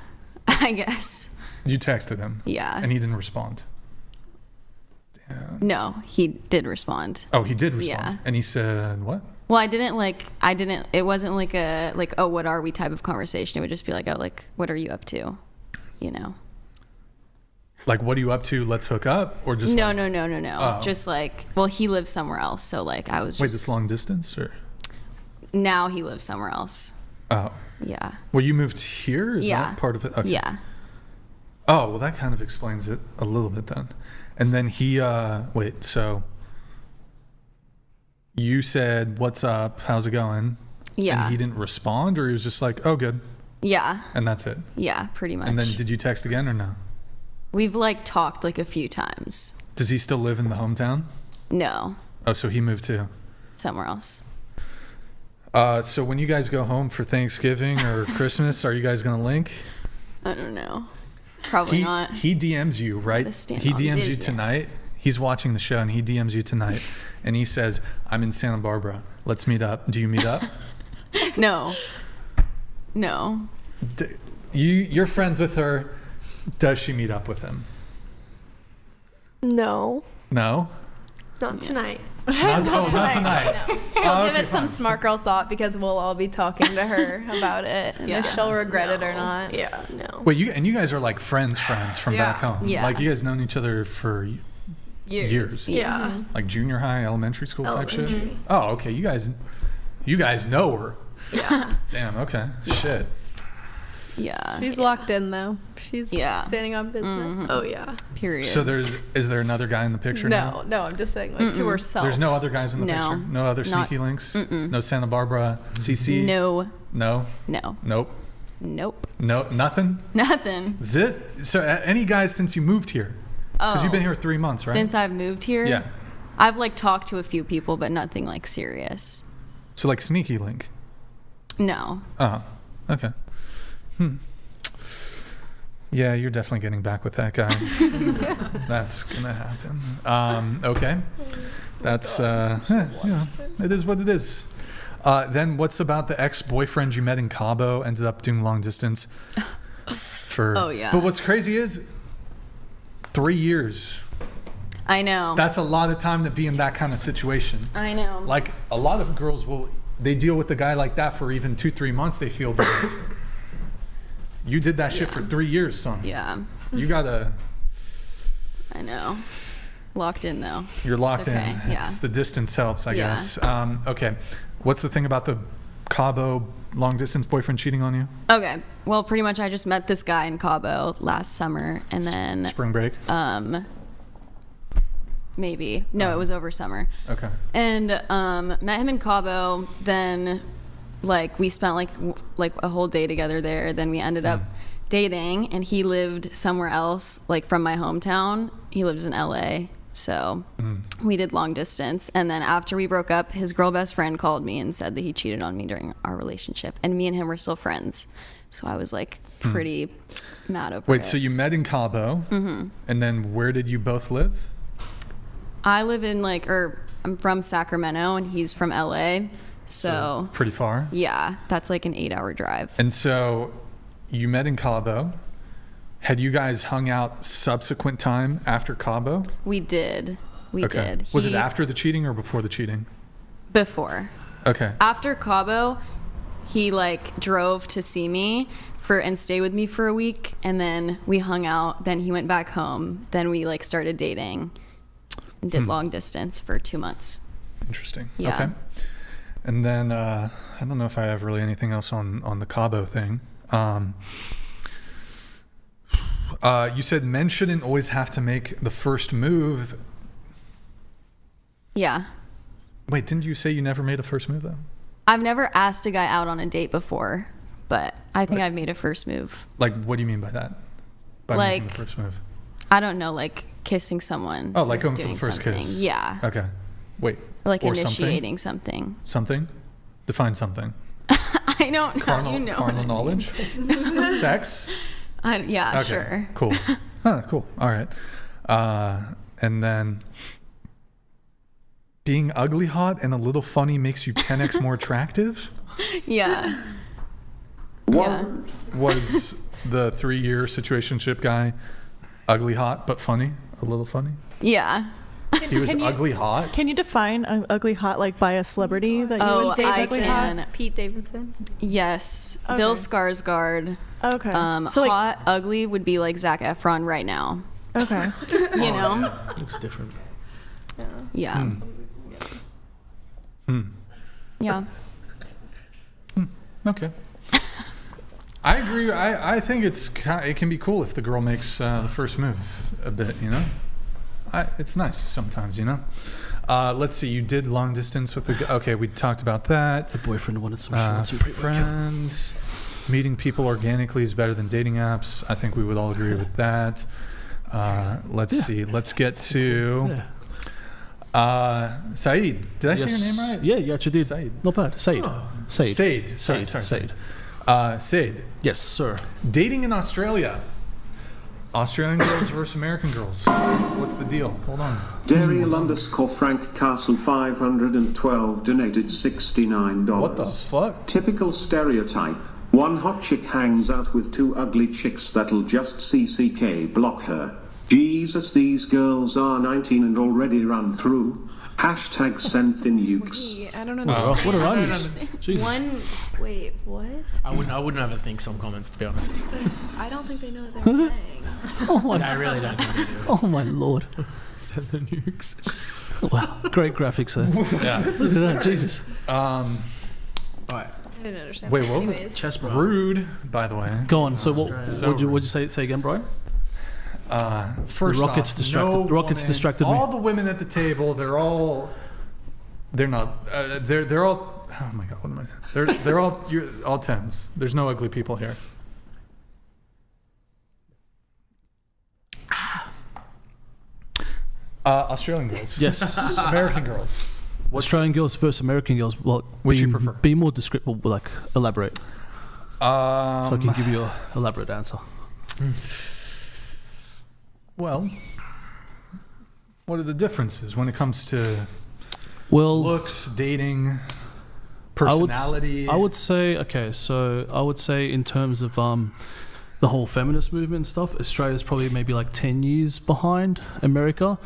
I guess. You texted him. Yeah. And he didn't respond. No, he did respond. Oh, he did respond. Yeah. And he said what? Well, it wasn't like a, oh, what are we type of conversation. It would just be like, oh, like, what are you up to? You know? Like, what are you up to? Let's hook up? Or just No. Oh. Just like, well, he lives somewhere else. So like, I was just. Wait, this long distance or? Now he lives somewhere else. Oh. Yeah. Well, you moved here? Is Yeah. that part of it? Okay. Yeah. Oh, well, that kind of explains it a little bit then. And then he, wait, so you said, what's up? How's it going? Yeah. And he didn't respond, or he was just like, oh, good. Yeah. And that's it. Yeah, pretty much. And then did you text again or no? We've like talked like a few times. Does he still live in the hometown? No, Oh, so he moved too. somewhere else. So when you guys go home for Thanksgiving or Christmas, are you guys going to link? I don't know. Probably not. He DMs you, right? Gotta stand He on DMs you business. tonight. He's watching the show and he DMs you tonight. And he says, I'm in Santa Barbara. Let's meet up. Do you meet up? No. You're friends with her. Does she meet up with him? No, No? not tonight. Not tonight. She'll Oh, give okay, it some fine. smart girl thought because we'll all be talking to her about it, and Yeah. if she'll regret it or not. Yeah, no. Wait, you guys are like friends from Yeah. back home. Yeah. Like you guys known each other for years. Yeah. Like junior high, elementary school type shit? Elementary. Oh, okay. You guys know her. Yeah. Damn, okay. Shit. Yeah. She's locked in though. She's Yeah. standing on business. Oh yeah. Period. So is there another guy in the picture now? No, I'm just saying like to herself. There's no other guys in the No. picture? No other Not- sneaky links? No Santa Barbara CC? No. No? No. Nope. Nope. No, nothing? Nothing. Is it? So any guys since you moved here? Because you've been here 3 months, right? Since I've moved here. Yeah. I've like talked to a few people, but nothing like serious. So like sneaky link? No. Oh, okay. Yeah, you're definitely getting back with that guy. That's gonna happen. Okay. That's it is what it is. Then what's about the ex-boyfriend you met in Cabo, ended up doing long distance for Oh, yeah. But what's crazy is 3 years. I know. That's a lot of time to be in that kind of situation. I know. Like a lot of girls they deal with a guy like that for even 2-3 months, they feel bad. You did that shit for 3 years, son. Yeah. You gotta. I know. Locked in though. You're locked okay. in. Yeah. The distance helps, I Yeah. guess. Okay. What's the thing about the Cabo long distance boyfriend cheating on you? Okay. Well, pretty much I just met this guy in Cabo last summer and then Spring break. maybe. No, it was over summer. Okay. And met him in Cabo. Then, like, we spent like a whole day together there. Then we ended up dating, and he lived somewhere else, like from my hometown. He lives in LA. So we did long distance. And then after we broke up, his girl best friend called me and said that he cheated on me during our relationship. And me and him were still friends. So I was like pretty mad over it. Wait, so you met in Cabo, and then where did you both live? I live in I'm from Sacramento and he's from LA. So pretty far. Yeah, that's like an 8-hour drive. And so you met in Cabo. Had you guys hung out subsequent time after Cabo? We did. We did. Was it after the cheating or before the cheating? Before. Okay. After Cabo, he like drove to see me and stay with me for a week, and then we hung out. Then he went back home. Then we like started dating and did long distance for 2 months. Interesting. Yeah. Okay. And then I don't know if I have really anything else on the Cabo thing. You said men shouldn't always have to make the first move. Yeah. Wait, didn't you say you never made a first move though? I've never asked a guy out on a date before, but I think I've made a first move. Like, what do you mean by that? By like, making the first move? I don't know, like kissing someone. Oh, like going for doing the first something. kiss. Yeah. Okay. Wait. Or like or initiating something. Something? Define something. I don't know. Carnal, you know carnal knowledge? Sex? Yeah, okay. Sure. Cool. Cool. All right. And then being ugly hot and a little funny makes you 10x more attractive? Yeah. Yeah. Was the 3-year situationship guy ugly hot but funny? A little funny? Yeah. He was ugly hot? Can you define ugly hot like by a celebrity that you would say is ugly hot? Pete Davidson? Yes. Okay. Bill Skarsgård. Okay. So hot, ugly would be like Zac Efron right now. Okay. You know? Yeah. Looks different. Yeah. Yeah. Okay. I agree. I think it can be cool if the girl makes the first move a bit, you know? It's nice sometimes, you know? Let's see. You did long distance with okay, we talked about that. The boyfriend wanted some shorts and friends. Meeting people organically is better than dating apps. I think we would all agree with that. Let's see. Let's get to Saeed. Did I say your name right? Yeah, you actually did. Saeed. Not bad. Saeed. Saeed. Saeed. Sorry. Saeed. Saeed. Yes, sir. Dating in Australia. Australian girls versus American girls. What's the deal? Hold on. Dariel_Frank Castle 512 donated $69. What the fuck? Typical stereotype. One hot chick hangs out with 2 ugly chicks that'll just CCK block her. Jesus, these girls are 19 and already run through. Hashtag sent in ukes. I don't know. Wow, what are I Jesus. Wait, what? I wouldn't ever think some comments, to be honest. I don't think they know what they're saying. Oh my! I really don't think they do. Oh my lord! Send the nukes. Wow, great graphics there. Yeah. Look at that, Jesus. Right. I didn't understand. Wait, what? Chestbrah. Rude, by the way. Go on. So what? So What'd you say again, Brian? First Rockets off, distracted. no Rockets woman, distracted me. all the women at the table, they're all. Oh my god, what am I saying? They're all 10s. There's no ugly people here. Australian girls. Yes. American girls. Australian girls versus American girls. Well, which you prefer? Be more descriptive, like elaborate. So I can give you an elaborate answer. Well, what are the differences when it comes to looks, dating, personality? I would say in terms of the whole feminist movement and stuff, Australia's probably maybe like 10 years behind America.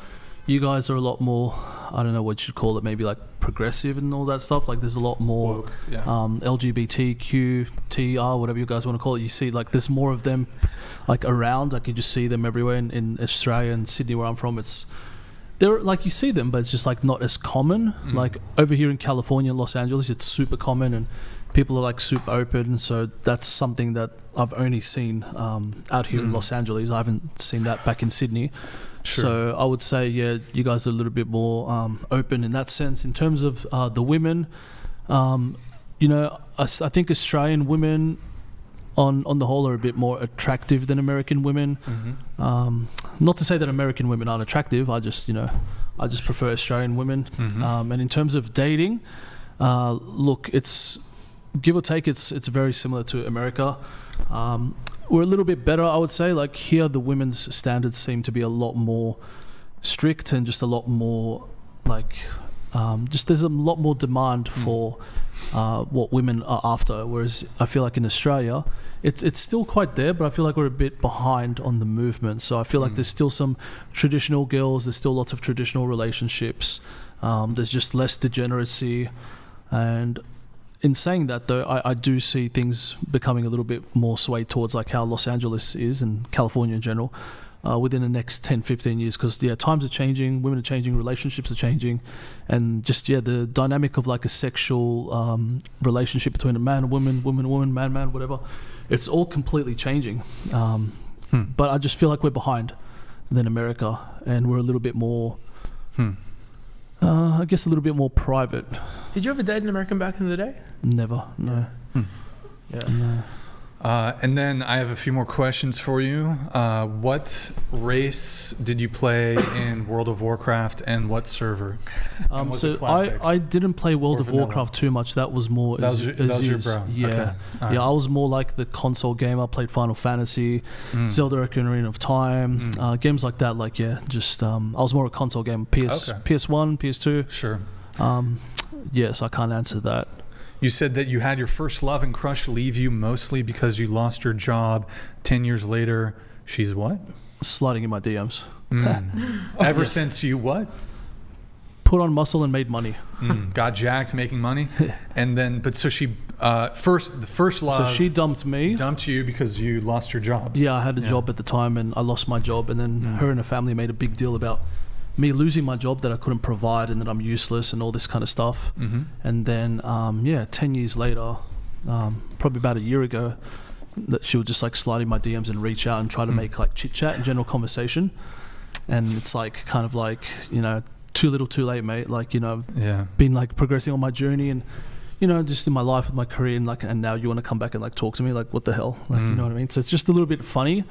You guys are a lot more, I don't know what you'd call it, maybe like progressive and all that stuff. Like there's a lot more woke, yeah. LGBTQ, TR, whatever you guys want to call it. You see like there's more of them like around. Like you just see them everywhere in Australia and Sydney where I'm from. They're like you see them, but it's just like not as common. Like over here in California, Los Angeles, it's super common, and people are like super open. So that's something that I've only seen out here in Los Angeles. I haven't seen that back in Sydney. Sure. So I would say, yeah, you guys are a little bit more open in that sense. In terms of the women, you know, I think Australian women on the whole are a bit more attractive than American women. Not to say that American women aren't attractive. I just prefer Australian women. And in terms of dating, look, it's give or take, it's very similar to America. We're a little bit better, I would say. Like here, the women's standards seem to be a lot more strict and just a lot more like just there's a lot more demand for what women are after. Whereas I feel like in Australia, it's still quite there, but I feel like we're a bit behind on the movement. So I feel like there's still some traditional girls. There's still lots of traditional relationships. There's just less degeneracy. And in saying that, though, I do see things becoming a little bit more swayed towards like how Los Angeles is and California in general within the next 10, 15 years. Because, yeah, times are changing, women are changing, relationships are changing. And just, yeah, the dynamic of like a sexual relationship between a man and woman, woman and woman, man, man, whatever, it's all completely changing. But I just feel like we're behind than America. And we're a little bit more... I guess a little bit more private. Did you ever date an American back in the day? Never, no. Yeah. No. And then I have a few more questions for you. What race did you play in World of Warcraft, and what server? And was So it classic? I didn't play World or of vanilla? Warcraft too much. That was more That was your Zyzz. bro. Yeah, Okay. All right. I was more like the console gamer. Played Final Fantasy, Zelda: Ocarina of Time, games like that. Like just I was more a console gamer. PS1, PS2. Sure. Yes, I can't answer that. You said that you had your first love and crush leave you mostly because you lost your job. 10 years later, she's what? Sliding in my DMs. Ever since you what? Put on muscle and made money. Got jacked, making money. And then, but so she, the first love. So she dumped me. Dumped you because you lost your job. Yeah, I had a job at the time and I lost my job. And then her and her family made a big deal about me losing my job, that I couldn't provide and that I'm useless and all this kind of stuff. And then 10 years later, probably about a year ago, that she would just like slide in my DMs and reach out and try to make like chit chat and general conversation. And it's like kind of like, you know, too little too late, mate. Like, you know, I've been like progressing on my journey and, you know, just in my life with my career, and like, and now you want to come back and like talk to me, like what the hell, like you know what I mean? So it's just a little bit funny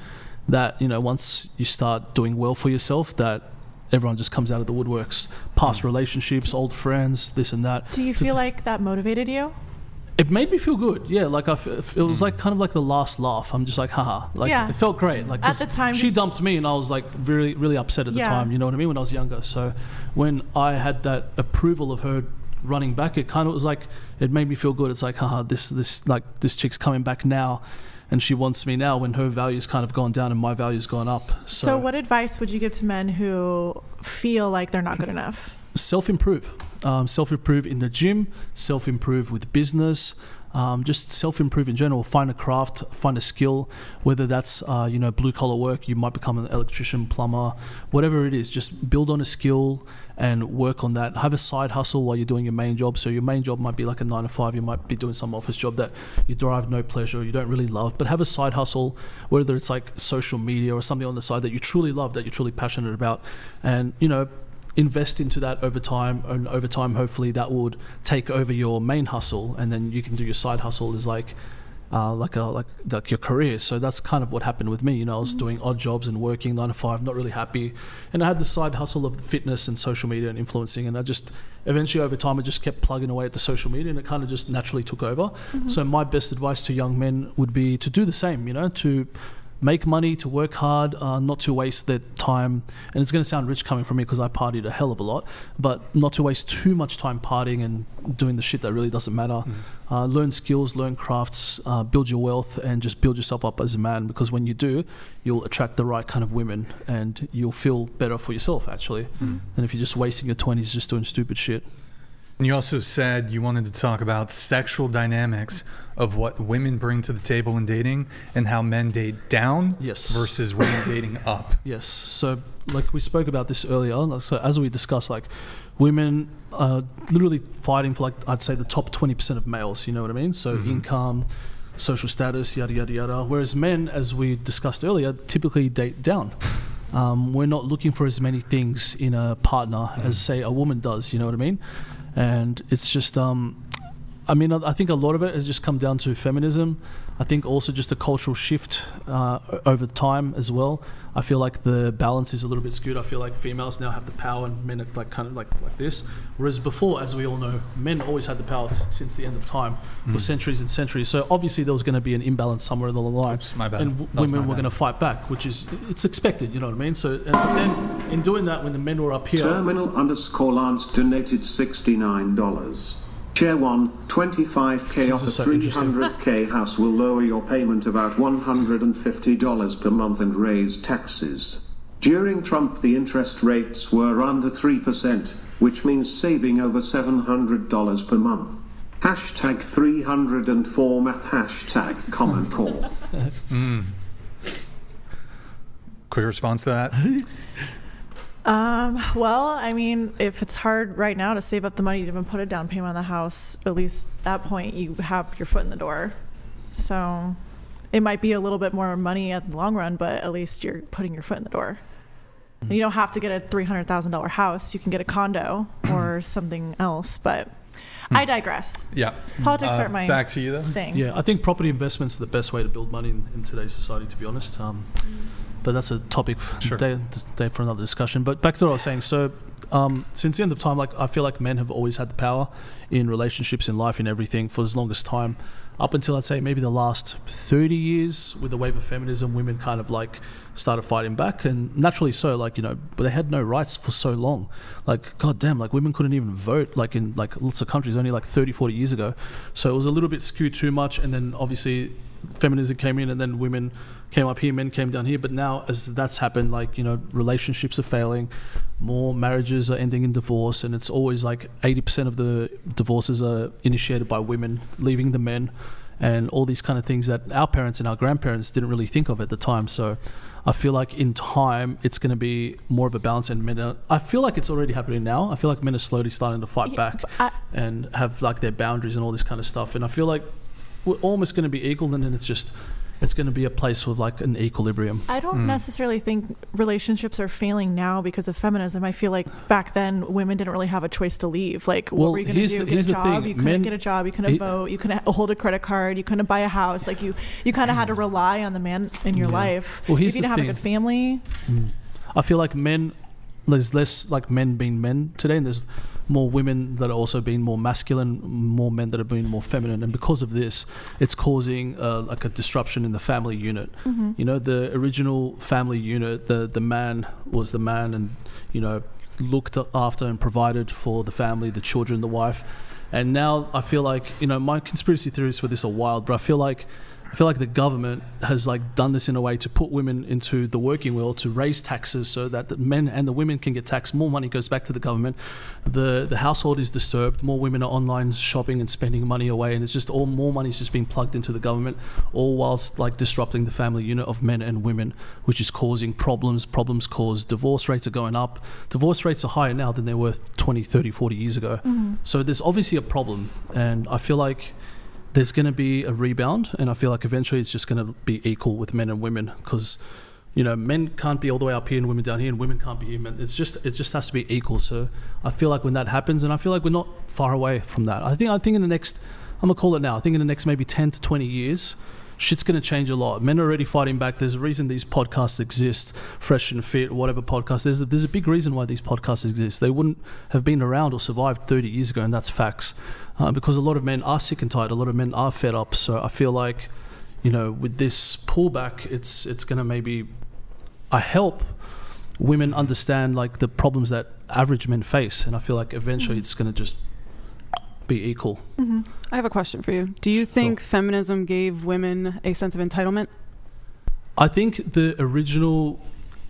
that, you know, once you start doing well for yourself, that everyone just comes out of the woodworks, past relationships, old friends, this and that. Do you feel like that motivated you? It made me feel good. Yeah, like it was like kind of like the last laugh. I'm just like, haha. Like it felt great. Like at the time, she dumped me, and I was like really, really upset at the time. You know what I mean? When I was younger. So when I had that approval of her running back, it kind of was like it made me feel good. It's like, haha, this chick's coming back now. And she wants me now when her value's kind of gone down and my value's gone up. So what advice would you give to men who feel like they're not good enough? Self-improve. Self-improve in the gym, self-improve with business, just self-improve in general. Find a craft, find a skill, whether that's, blue-collar work, you might become an electrician, plumber, whatever it is, just build on a skill and work on that. Have a side hustle while you're doing your main job. So your main job might be like a 9 to 5. You might be doing some office job that you derive no pleasure, you don't really love, but have a side hustle, whether it's like social media or something on the side that you truly love, that you're truly passionate about. And, you know, invest into that over time, and over time hopefully that would take over your main hustle, and then you can do your side hustle as like your career. So that's kind of what happened with me. You know, I was doing odd jobs and working 9 to 5, not really happy, and I had the side hustle of fitness and social media and influencing, and I just eventually over time I just kept plugging away at the social media, and it kind of just naturally took over. So my best advice to young men would be to do the same, you know, to make money, to work hard, not to waste their time. And it's going to sound rich coming from me because I partied a hell of a lot, but not to waste too much time partying and doing the shit that really doesn't matter. Learn skills, learn crafts, build your wealth, and just build yourself up as a man, because when you do, you'll attract the right kind of women and you'll feel better for yourself, actually, than if you're just wasting your 20s just doing stupid shit. And you also said you wanted to talk about sexual dynamics of what women bring to the table in dating and how men date down versus women dating up. Yes. So like we spoke about this earlier. So as we discussed, like women are literally fighting for, like, I'd say the top 20% of males, you know what I mean? So income, social status, yada, yada, yada. Whereas men, as we discussed earlier, typically date down. We're not looking for as many things in a partner as, say, a woman does, you know what I mean? And it's just, I mean, I think a lot of it has just come down to feminism. I think also just a cultural shift over time as well. I feel like the balance is a little bit skewed. I feel like females now have the power and men are like kind of like this. Whereas before, as we all know, men always had the power since the end of time for centuries and centuries. So obviously there was going to be an imbalance somewhere along the line. Oops, my bad. And women were going to fight back, which is, it's expected, you know what I mean? So and then in doing that, when the men were up here... Terminal_Lance donated $69. Chair 1, 25k off a 300k house will lower your payment about $150 per month and raise taxes. During Trump, the interest rates were under 3%, which means saving over $700 per month. Hashtag 304 math, hashtag Common Core. Quick response to that? Well, I mean, if it's hard right now to save up the money to even put a down payment on the house, at least at that point you have your foot in the door. So it might be a little bit more money at the long run, but at least you're putting your foot in the door. And you don't have to get a $300,000 house. You can get a condo or something else, but I digress. Yeah. Politics aren't my back to you though. thing. Yeah, I think property investments are the best way to build money in today's society, to be honest. But that's a topic day for another discussion. But back to what I was saying. So since the end of time, like I feel like men have always had the power in relationships, in life, in everything for as longest time. Up until I'd say maybe the last 30 years with the wave of feminism, women kind of like started fighting back, and naturally so, like, you know, but they had no rights for so long. Like, goddamn, like women couldn't even vote, like in like lots of countries only like 30, 40 years ago. So it was a little bit skewed too much. And then obviously feminism came in, and then women came up here, men came down here. But now as that's happened, like, you know, relationships are failing, more marriages are ending in divorce, and it's always like 80% of the divorces are initiated by women leaving the men, and all these kind of things that our parents and our grandparents didn't really think of at the time. So I feel like in time it's going to be more of a balance, and men are, I feel like it's already happening now. I feel like men are slowly starting to fight back and have like their boundaries and all this kind of stuff. And I feel like we're almost going to be equal, and then it's going to be a place with like an equilibrium. I don't necessarily think relationships are failing now because of feminism. I feel like back then women didn't really have a choice to leave. Like, what were you going to do? Get a job? You couldn't get a job. You couldn't vote. You couldn't hold a credit card. You couldn't buy a house. Like you kind of had to rely on the man in your life. Well, if you didn't have a good family. I feel like there's less like men being men today, and there's more women that are also being more masculine, more men that are being more feminine, and because of this, it's causing like a disruption in the family unit. You know, the original family unit, the man was the man, and you know, looked after and provided for the family, the children, the wife. And now I feel like, you know, my conspiracy theories for this are wild, but I feel like the government has like done this in a way to put women into the working world, to raise taxes so that the men and the women can get taxed. More money goes back to the government. The household is disturbed. More women are online shopping and spending money away, and it's just all more money is just being plugged into the government, all whilst like disrupting the family unit of men and women, which is causing problems. Problems cause divorce rates are going up. Divorce rates are higher now than they were 20, 30, 40 years ago. So there's obviously a problem, and I feel like there's going to be a rebound, and I feel like eventually it's just going to be equal with men and women, because, you know, men can't be all the way up here and women down here, and women can't be here. It just has to be equal. So I feel like when that happens, and I feel like we're not far away from that. I think in the next, I'm gonna call it now, I think in the next maybe 10 to 20 years, shit's going to change a lot. Men are already fighting back. There's a reason these podcasts exist, Fresh and Fit, whatever podcast. There's a big reason why these podcasts exist. They wouldn't have been around or survived 30 years ago, and that's facts. Because a lot of men are sick and tired. A lot of men are fed up. So I feel like, you know, with this pullback, it's going to maybe help women understand like the problems that average men face. And I feel like eventually it's going to just be equal. I have a question for you. Do you think feminism gave women a sense of entitlement? I think the original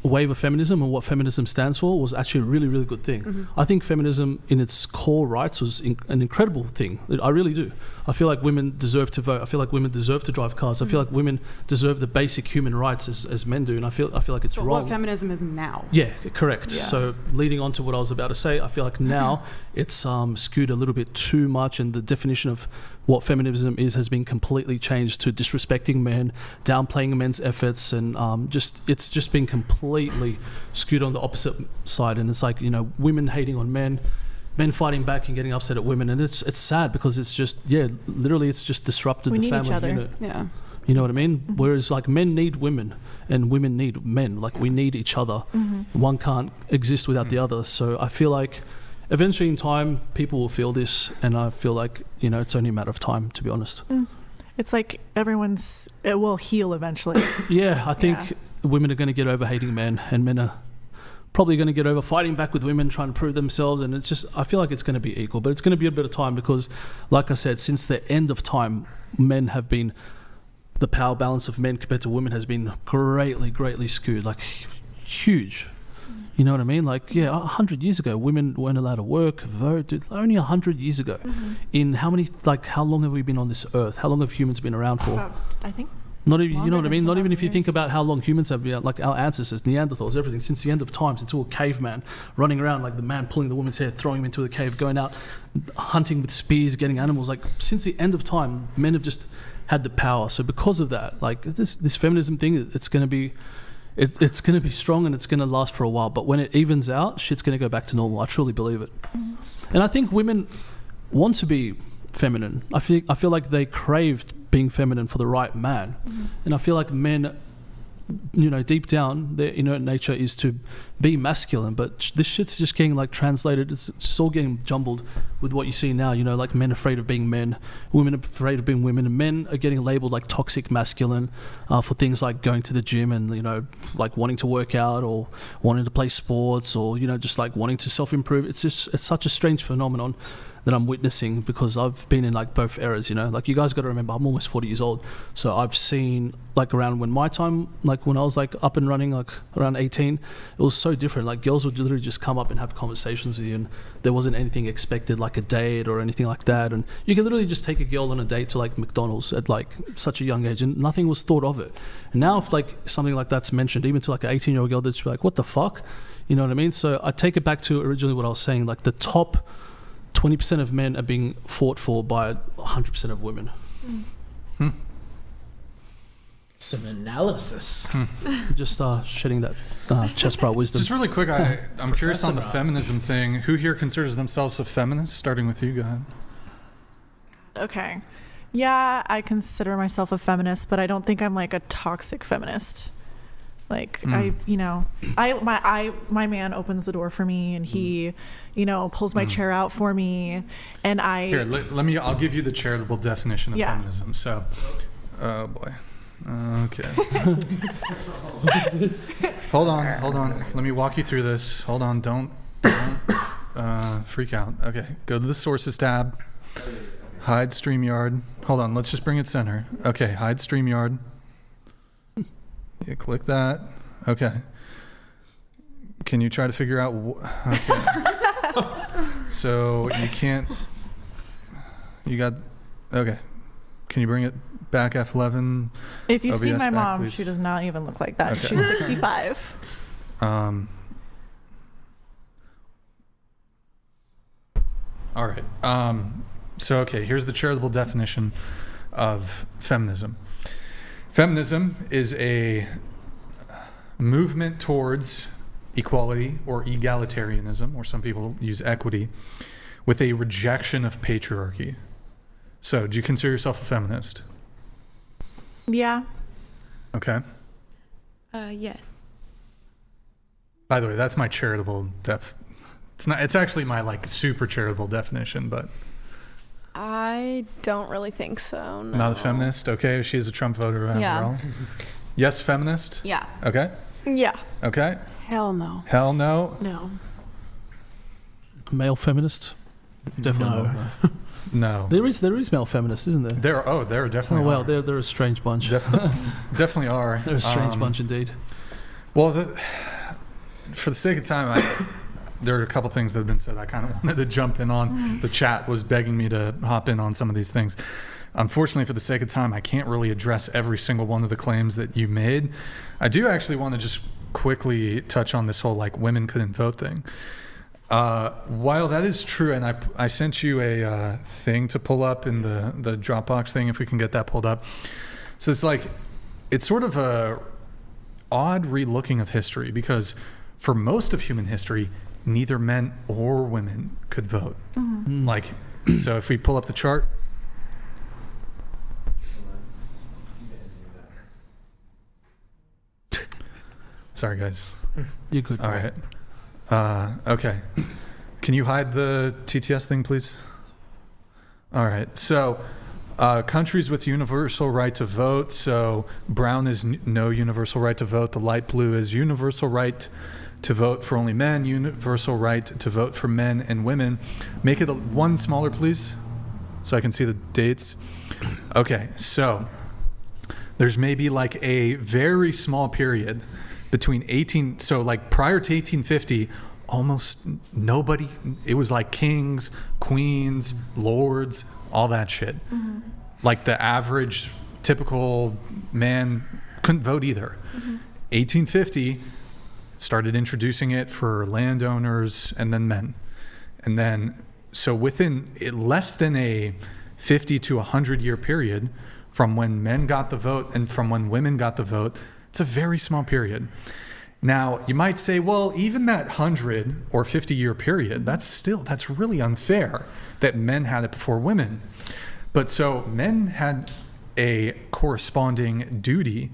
wave of feminism and what feminism stands for was actually a really, really good thing. I think feminism in its core rights was an incredible thing. I really do. I feel like women deserve to vote. I feel like women deserve to drive cars. I feel like women deserve the basic human rights as men do, and I feel like it's But wrong. what feminism is now. Yeah, correct. Yeah. So leading on to what I was about to say, I feel like now it's skewed a little bit too much, and the definition of what feminism is has been completely changed to disrespecting men, downplaying men's efforts, and it's just been completely skewed on the opposite side. And it's like, you know, women hating on men fighting back and getting upset at women, and it's sad because it's just literally it's just disrupted the family unit. Yeah. You know what I mean? Whereas like men need women and women need men. Like we need each other. One can't exist without the other. So I feel like eventually in time people will feel this, and I feel like, you know, it's only a matter of time, to be honest. It's like it will heal eventually. Yeah, I think women are going to get over hating men, and men are probably going to get over fighting back with women, trying to prove themselves, and it's just, I feel like it's going to be equal, but it's going to be a bit of time because, like I said, since the end of time, the power balance of men compared to women has been greatly skewed, like huge. You know what I mean? Like, 100 years ago, women weren't allowed to work, vote. Dude, only 100 years ago. In how long have we been on this earth? How long have humans been around for? About, I think. Not even, you know what I mean? Not even if you years. think about how long humans have been, like our ancestors, Neanderthals, everything, since the end of time, since all caveman running around, like the man pulling the woman's hair, throwing him into the cave, going out, hunting with spears, getting animals. Like, since the end of time, men have just had the power. So because of that, like this feminism thing, it's going to be strong and it's going to last for a while. But when it evens out, shit's going to go back to normal. I truly believe it. And I think women want to be feminine. I feel like they craved being feminine for the right man. And I feel like men, you know, deep down, their inert nature is to be masculine, but this shit's just getting like translated. It's just all getting jumbled with what you see now, you know, like men afraid of being men, women afraid of being women, and men are getting labeled like toxic masculine for things like going to the gym and, you know, like wanting to work out or wanting to play sports or, you know, just like wanting to self-improve. It's such a strange phenomenon that I'm witnessing because I've been in like both eras, you know, like you guys got to remember I'm almost 40 years old, so I've seen like around when my time, like when I was like up and running, like around 18, it was so different. Like girls would literally just come up and have conversations with you, and there wasn't anything expected like a date or anything like that, and you could literally just take a girl on a date to like McDonald's at like such a young age and nothing was thought of it. And now if like something like that's mentioned even to like an 18-year-old girl, that's like, what the fuck, you know what I mean? So I take it back to originally what I was saying, like the top 20% of men are being fought for by 100% of women. Some analysis. Just shedding that Chestbrah wisdom. Just really quick, I'm curious on the feminism thing. Who here considers themselves a feminist? Starting with you, go ahead. Okay. Yeah, I consider myself a feminist, but I don't think I'm like a toxic feminist. Like my my man opens the door for me, and he, you know, pulls my chair out for me, and Here, I'll give you the charitable definition of feminism. So, oh boy. Okay. Hold on. Let me walk you through this. Hold on. Don't freak out. Okay. Go to the sources tab. Hide StreamYard. Hold on. Let's just bring it center. Okay. Hide StreamYard. You click that. Okay. Can you try to figure out? Okay. So you can't. You got. Okay. Can you bring it back F11? If you see OBS my back, mom, please? she does not even look like that. Okay. She's 65. All right. So, okay, here's the charitable definition of feminism. Feminism is a movement towards equality or egalitarianism, or some people use equity, with a rejection of patriarchy. So, do you consider yourself a feminist? Yeah. Okay. Yes. By the way, that's my charitable it's actually my like super charitable definition, but I don't really think so. No. not a feminist. Okay, she is a Trump voter after all. Yes, feminist. Yeah. Okay. Yeah. Okay. Hell no. Hell no. No. Male feminist? Definitely No. not. No. There is male feminists, isn't there? There definitely Oh well, are. they're a strange bunch. Definitely are. They're a strange bunch indeed. Well, for the sake of time, there are a couple things that have been said. I kind of wanted to jump in on. The chat was begging me to hop in on some of these things. Unfortunately, for the sake of time, I can't really address every single one of the claims that you made. I do actually want to just quickly touch on this whole like women couldn't vote thing. While that is true, and I sent you a thing to pull up in the Dropbox thing, if we can get that pulled up. So it's sort of a odd relooking of history, because for most of human history, neither men or women could vote. Like, so if we pull up the chart. Sorry, guys. You're good. All right. Okay. Can you hide the TTS thing, please? All right. So, countries with universal right to vote. So, brown is no universal right to vote. The light blue is universal right to vote for only men. Universal right to vote for men and women. Make it one smaller, please, so I can see the dates. Okay. So, there's maybe like a very small period between prior to 1850, almost nobody, it was like kings, queens, lords, all that shit. Like the average typical man couldn't vote either. 1850 started introducing it for landowners and then men. And then, so within less than a 50 to 100 year period from when men got the vote and from when women got the vote, it's a very small period. Now, you might say, well, even that 100 or 50 year period, that's really unfair that men had it before women. But so men had a corresponding duty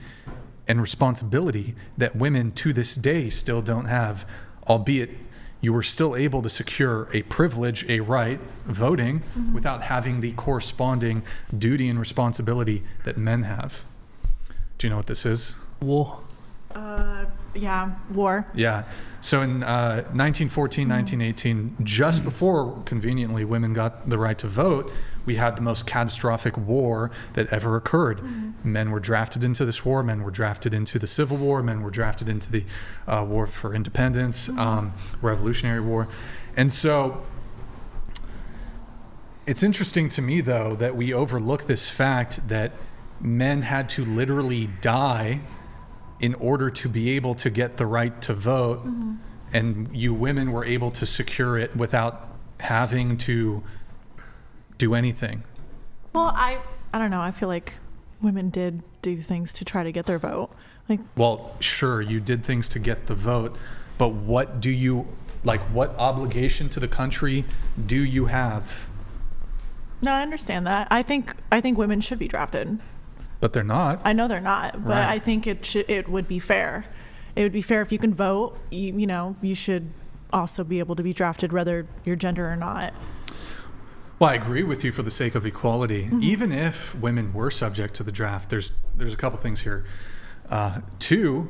and responsibility that women to this day still don't have, albeit you were still able to secure a privilege, a right, voting, without having the corresponding duty and responsibility that men have. Do you know what this is? War. Yeah, war. Yeah. So in 1914, 1918, just before, conveniently, women got the right to vote, we had the most catastrophic war that ever occurred. Men were drafted into this war. Men were drafted into the Civil War. Men were drafted into the War for Independence, Revolutionary War. And so it's interesting to me, though, that we overlook this fact that men had to literally die in order to be able to get the right to vote, and you women were able to secure it without having to do anything. Well, I don't know. I feel like women did do things to try to get their vote. Well, sure, you did things to get the vote, but what obligation to the country do you have? No, I understand that. I think women should be drafted. But they're not. I know they're not, but Right. I think it would be fair. It would be fair if you can vote. You should also be able to be drafted, whether your gender or not. Well, I agree with you for the sake of equality. Even if women were subject to the draft, there's a couple things here. Two,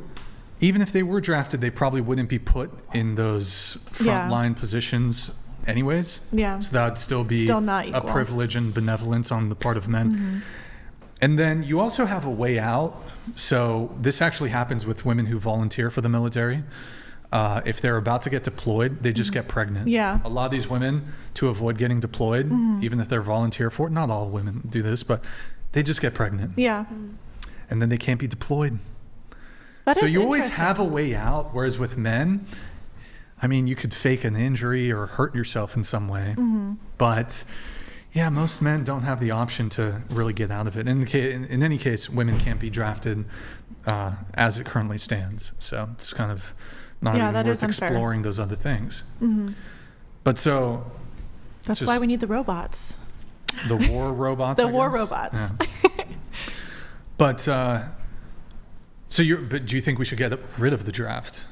even if they were drafted, they probably wouldn't be put in those frontline positions anyways. Yeah. So that'd still be not a equal. privilege and benevolence on the part of men. And then you also have a way out. So this actually happens with women who volunteer for the military. If they're about to get deployed, they just get pregnant. Yeah. A lot of these women, to avoid getting deployed, even if they're volunteer for it, not all women do this, but they just get pregnant. Yeah. And then they can't be deployed. That So is you always interesting. have a way out, whereas with men, I mean, you could fake an injury or hurt yourself in some way. But yeah, most men don't have the option to really get out of it. In any case, women can't be drafted as it currently stands. So it's kind of not even that worth is unfair. exploring those other things. But so That's just why we need the robots. the war robots. The I war guess? robots. Yeah. But but do you think we should get rid of the draft?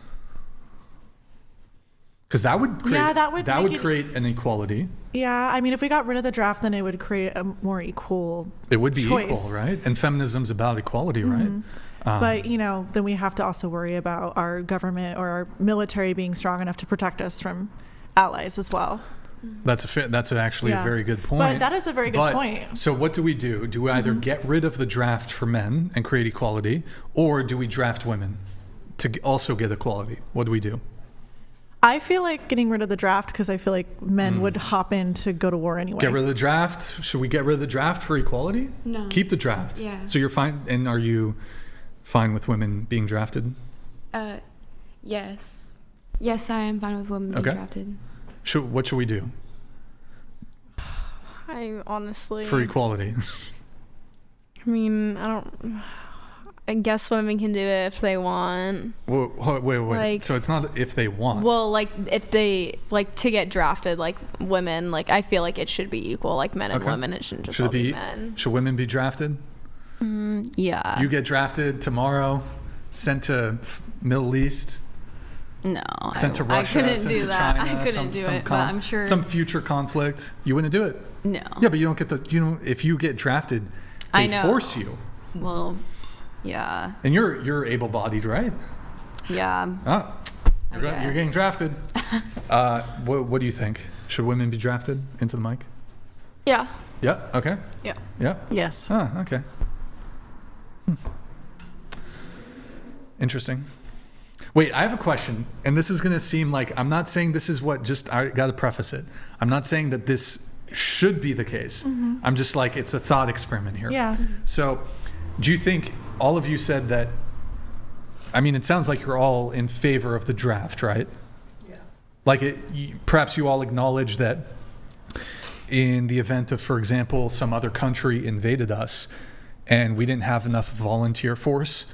Because that would create, that would create an equality. Yeah, I mean, if we got rid of the draft, then it would create a more equal It would be choice. equal, right? And feminism's about equality, right? But, then we have to also worry about our government or our military being strong enough to protect us from allies as well. That's actually a very good point. But that is a very good point. So what do we do? Do we either get rid of the draft for men and create equality, or do we draft women to also get equality? What do we do? I feel like getting rid of the draft because I feel like men would hop in to go to war anyway. Get rid of the draft. Should we get rid of the draft for equality? No. Keep the draft. Yeah. So you're fine, and are you fine with women being drafted? Yes. Yes, I am fine with women being drafted. What should we do I honestly. for equality? I mean, I guess women can do it if they want. Wait. Like, so it's not if they want. Well, like if they like to get drafted, like women, like I feel like it should be equal, like men and women. It shouldn't just all be men. Should women be drafted? Yeah. You get drafted tomorrow, sent to Middle East. No, sent to Russia. I couldn't sent do to that. China, I couldn't do it, but I'm sure some future conflict. You wouldn't do it. No. Yeah, but you don't get if you get drafted, I they know. force you. Well, yeah. And you're able-bodied, right? Yeah. Oh, you're getting drafted. What do you think? Should women be drafted? Into the mic. Yeah. Yeah. Okay. Yeah. Yeah. Yes. Oh, okay. Interesting. Wait, I have a question, and this is going to seem like I'm not saying this is what. Just I got to preface it. I'm not saying that this should be the case. I'm just like it's a thought experiment here. Yeah. So, do you think all of you said that? I mean, it sounds like you're all in favor of the draft, right? Yeah. Like perhaps you all acknowledge that in the event of, for example, some other country invaded us, and we didn't have enough volunteer force.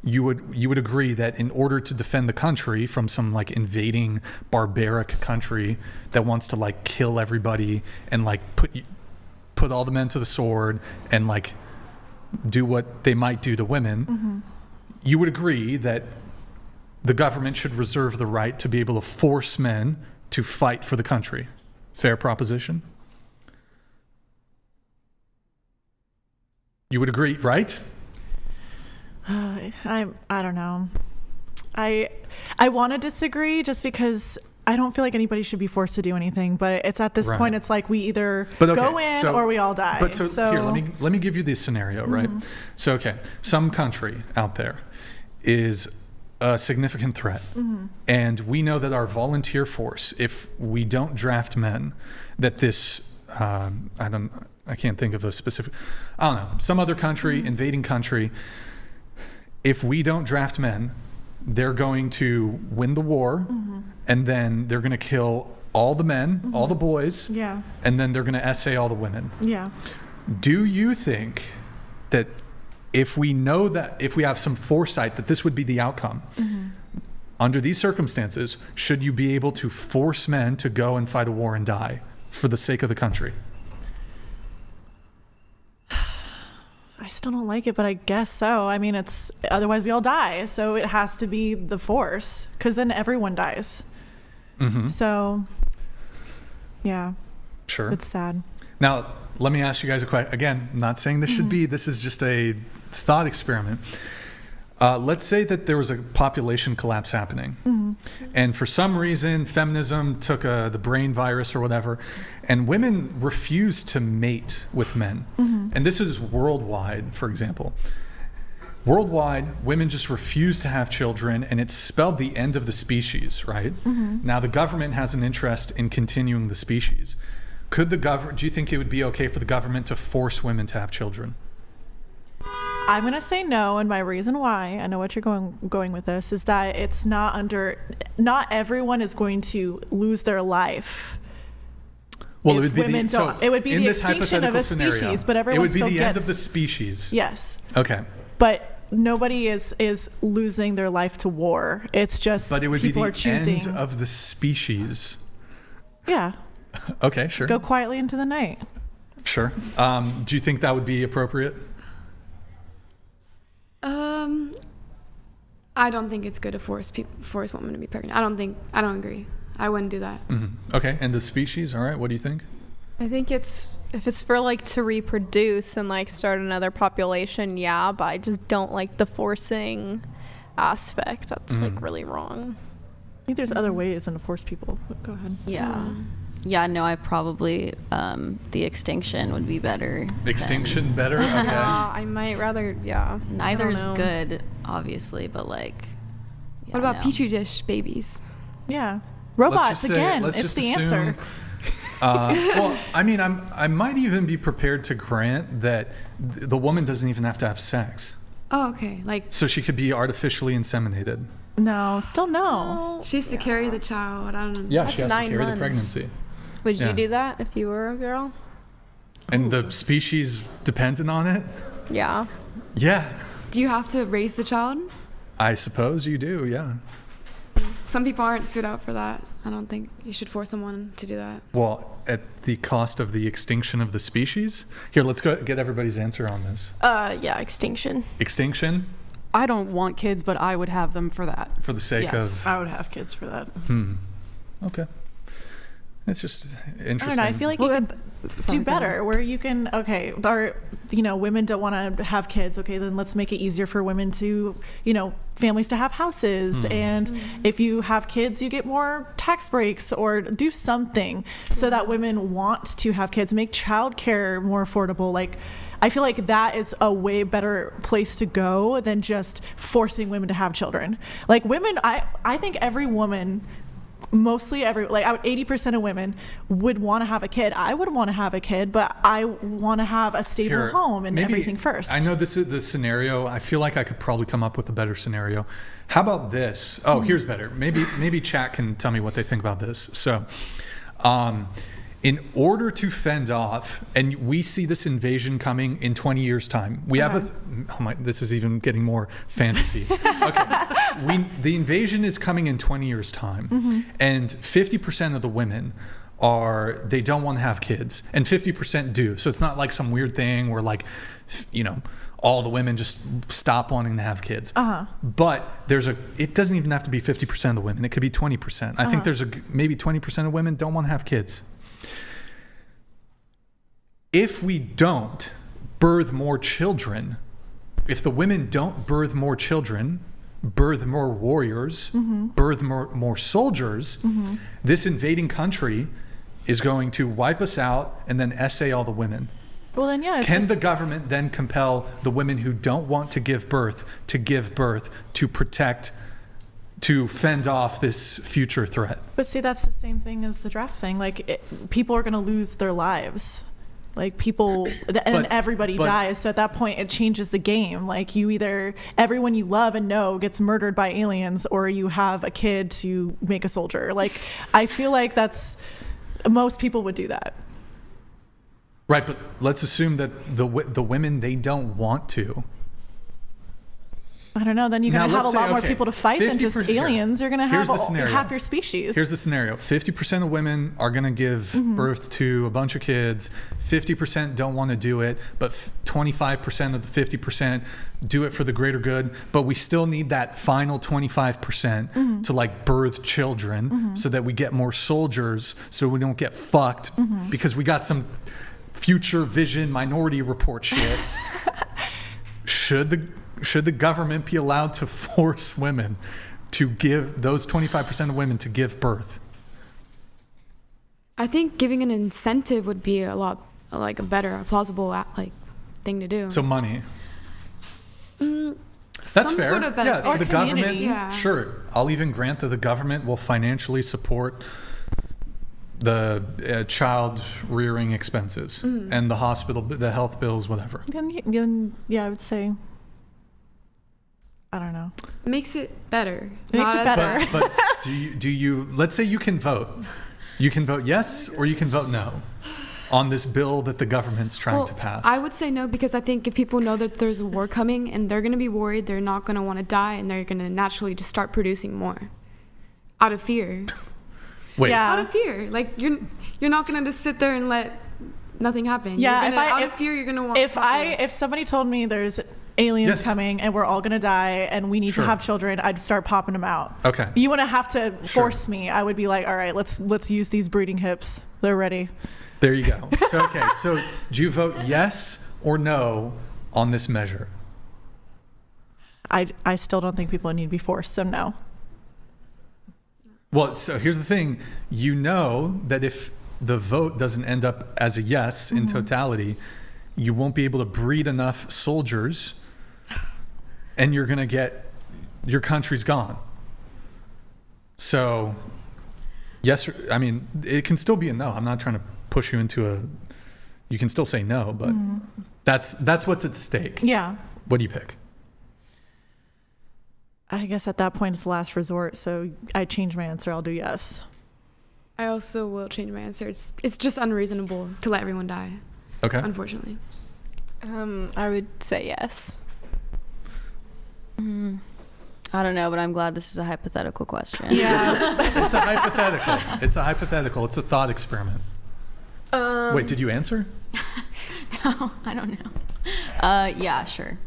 You would agree that in order to defend the country from some like invading barbaric country that wants to like kill everybody and like put all the men to the sword and like do what they might do to women, you would agree that the government should reserve the right to be able to force men to fight for the country. Fair proposition? You would agree, right? I don't know. I want to disagree just because I don't feel like anybody should be forced to do anything. But it's at this point, it's like we either go in or we all die. But so here, let me give you this scenario, right? So okay, some country out there is a significant threat, and we know that our volunteer force, if we don't draft men, that this I can't think of a specific. I don't know, some other country, invading country. If we don't draft men, they're going to win the war, and then they're going to kill all the men, all the boys, and then they're going to essay all the women. Yeah. Do you think that if we know that, if we have some foresight that this would be the outcome, under these circumstances, should you be able to force men to go and fight a war and die for the sake of the country? I still don't like it, but I guess so. I mean, otherwise we all die. So it has to be the force because then everyone dies. So, yeah. Sure. It's sad. Now, let me ask you guys a question. Again, I'm not saying this should be, this is just a thought experiment. Let's say that there was a population collapse happening. And for some reason, feminism took the brain virus or whatever, and women refused to mate with men. And this is worldwide, for example. Worldwide, women just refuse to have children, and it spelled the end of the species, right? Now, the government has an interest in continuing the species. Do you think it would be okay for the government to force women to have children? I'm going to say no, and my reason why, I know what you're going with this, is that it's not everyone is going to lose their life. Well, it would be it would be the extinction of a species, but everyone still gets. It would be the end of the species. Yes. Okay. But nobody is losing their life to war. It's just but it would people be are choosing. End of the species. Yeah. Okay, sure. Go quietly into the night. Sure. Do you think that would be appropriate? I don't think it's good to force women to be pregnant. I don't agree. I wouldn't do that. Okay, and the species, all right, what do you think? I think if it's for like to reproduce and like start another population, yeah, but I just don't like the forcing aspect. That's like really wrong. I think there's other ways than to force people. But go ahead. Yeah, no, I probably, the extinction would be better. Extinction better? Okay. I might rather, Neither's good, obviously, but like. What about Petri dish babies? Yeah. Robots just again. let's It's just the assume, answer. Well, I mean, I might even be prepared to grant that the woman doesn't even have to have sex, Oh, okay. Like so she could be artificially inseminated. No, still no. she has to carry the child. I don't know. Yeah, she has to 9 carry the months. pregnancy. Would Yeah. you do that if you were a girl? And the species dependent on it? Yeah. Yeah, Do you have to raise the child? I suppose you do, yeah. Some people aren't suited out for that. I don't think you should force someone to do that. Well, at the cost of the extinction of the species? Here, let's go get everybody's answer on this. Yeah, extinction. Extinction I don't want kids, but I would have them for that. for the sake Yes. of... I would have kids for that. Okay. It's just interesting. I don't know. I feel like you could do better where you can, okay, or, women don't want to have kids. Okay, then let's make it easier for women to, families to have houses. And if you have kids, you get more tax breaks or do something so that women want to have kids. Make childcare more affordable. Like, I feel like that is a way better place to go than just forcing women to have children. Like women, I think every woman, mostly 80% of women would want to have a kid. I would want to have a kid, but I want to have a stable Here, home and maybe- everything first. I know this is the scenario. I feel like I could probably come up with a better scenario. How about this? Oh, here's better. Maybe chat can tell me what they think about this. So, in order to fend off, and we see this invasion coming in 20 years' time. We have this is even getting more fantasy. Okay, the invasion is coming in 20 years' time, and 50% of the women they don't want to have kids, and 50% do. So it's not like some weird thing where all the women just stop wanting to have kids. But it doesn't even have to be 50% of the women. It could be 20%. I think maybe 20% of women don't want to have kids. If we don't birth more children, if the women don't birth more children, birth more warriors, birth more soldiers, this invading country is going to wipe us out and then essay all the women. Well, then, yeah. Can the government then compel the women who don't want to give birth to protect, to fend off this future threat? But see, that's the same thing as the draft thing. Like, people are going to lose their lives. Like everybody dies. So at that point, it changes the game. Like everyone you love and know gets murdered by aliens, or you have a kid to make a soldier. Like, I feel like most people would do that. Right, but let's assume that the women, they don't want to. I don't know. Then you're going to have a lot more people to fight than just aliens. You're going to have half your species. Here's the scenario. 50% of women are going to give birth to a bunch of kids. 50% don't want to do it, but 25% of the 50% do it for the greater good. But we still need that final 25% to birth children so that we get more soldiers, so we don't get fucked because we got some future vision Minority Report shit. Should the government be allowed to force women to give those 25% of women to give birth? I think giving an incentive would be a plausible thing to do. So money. That's some fair. Sort of Yeah, so or the government, yeah. Sure. I'll even grant that the government will financially support the child rearing expenses and the hospital, the health bills, whatever. Then I would say, I don't know. Makes it better. It makes it better. But do you, let's say you can vote. You can vote yes or you can vote no on this bill that the government's trying to pass. I would say no, because I think if people know that there's a war coming and they're going to be worried, they're not going to want to die, and they're going to naturally just start producing more out of fear. Wait. Yeah. Out of fear. Like, you're not going to just sit there and let nothing happen. Yeah. Out of fear, you're going to want if somebody told me there's aliens coming and we're all going to die and we need to have children, I'd start popping them out. Okay. You wouldn't have to force me. I would be like, all right, let's use these breeding hips. They're ready. There you go. So do you vote yes or no on this measure? I still don't think people need to be forced, so no. Well, so here's the thing. You know that if the vote doesn't end up as a yes in totality, you won't be able to breed enough soldiers and you're going to get, your country's gone. So yes, I mean, it can still be a no. I'm not trying to push you into a, you can still say no, but that's what's at stake. Yeah. What do you pick? I guess at that point it's last resort, so I change my answer. I'll do yes. I also will change my answer. It's just unreasonable to let everyone die. Okay. Unfortunately. I would say yes. I don't know, but I'm glad this is a hypothetical question. Yeah. It's a hypothetical. It's a hypothetical. It's a thought experiment. Wait, did you answer? No, I don't know. Yeah, sure.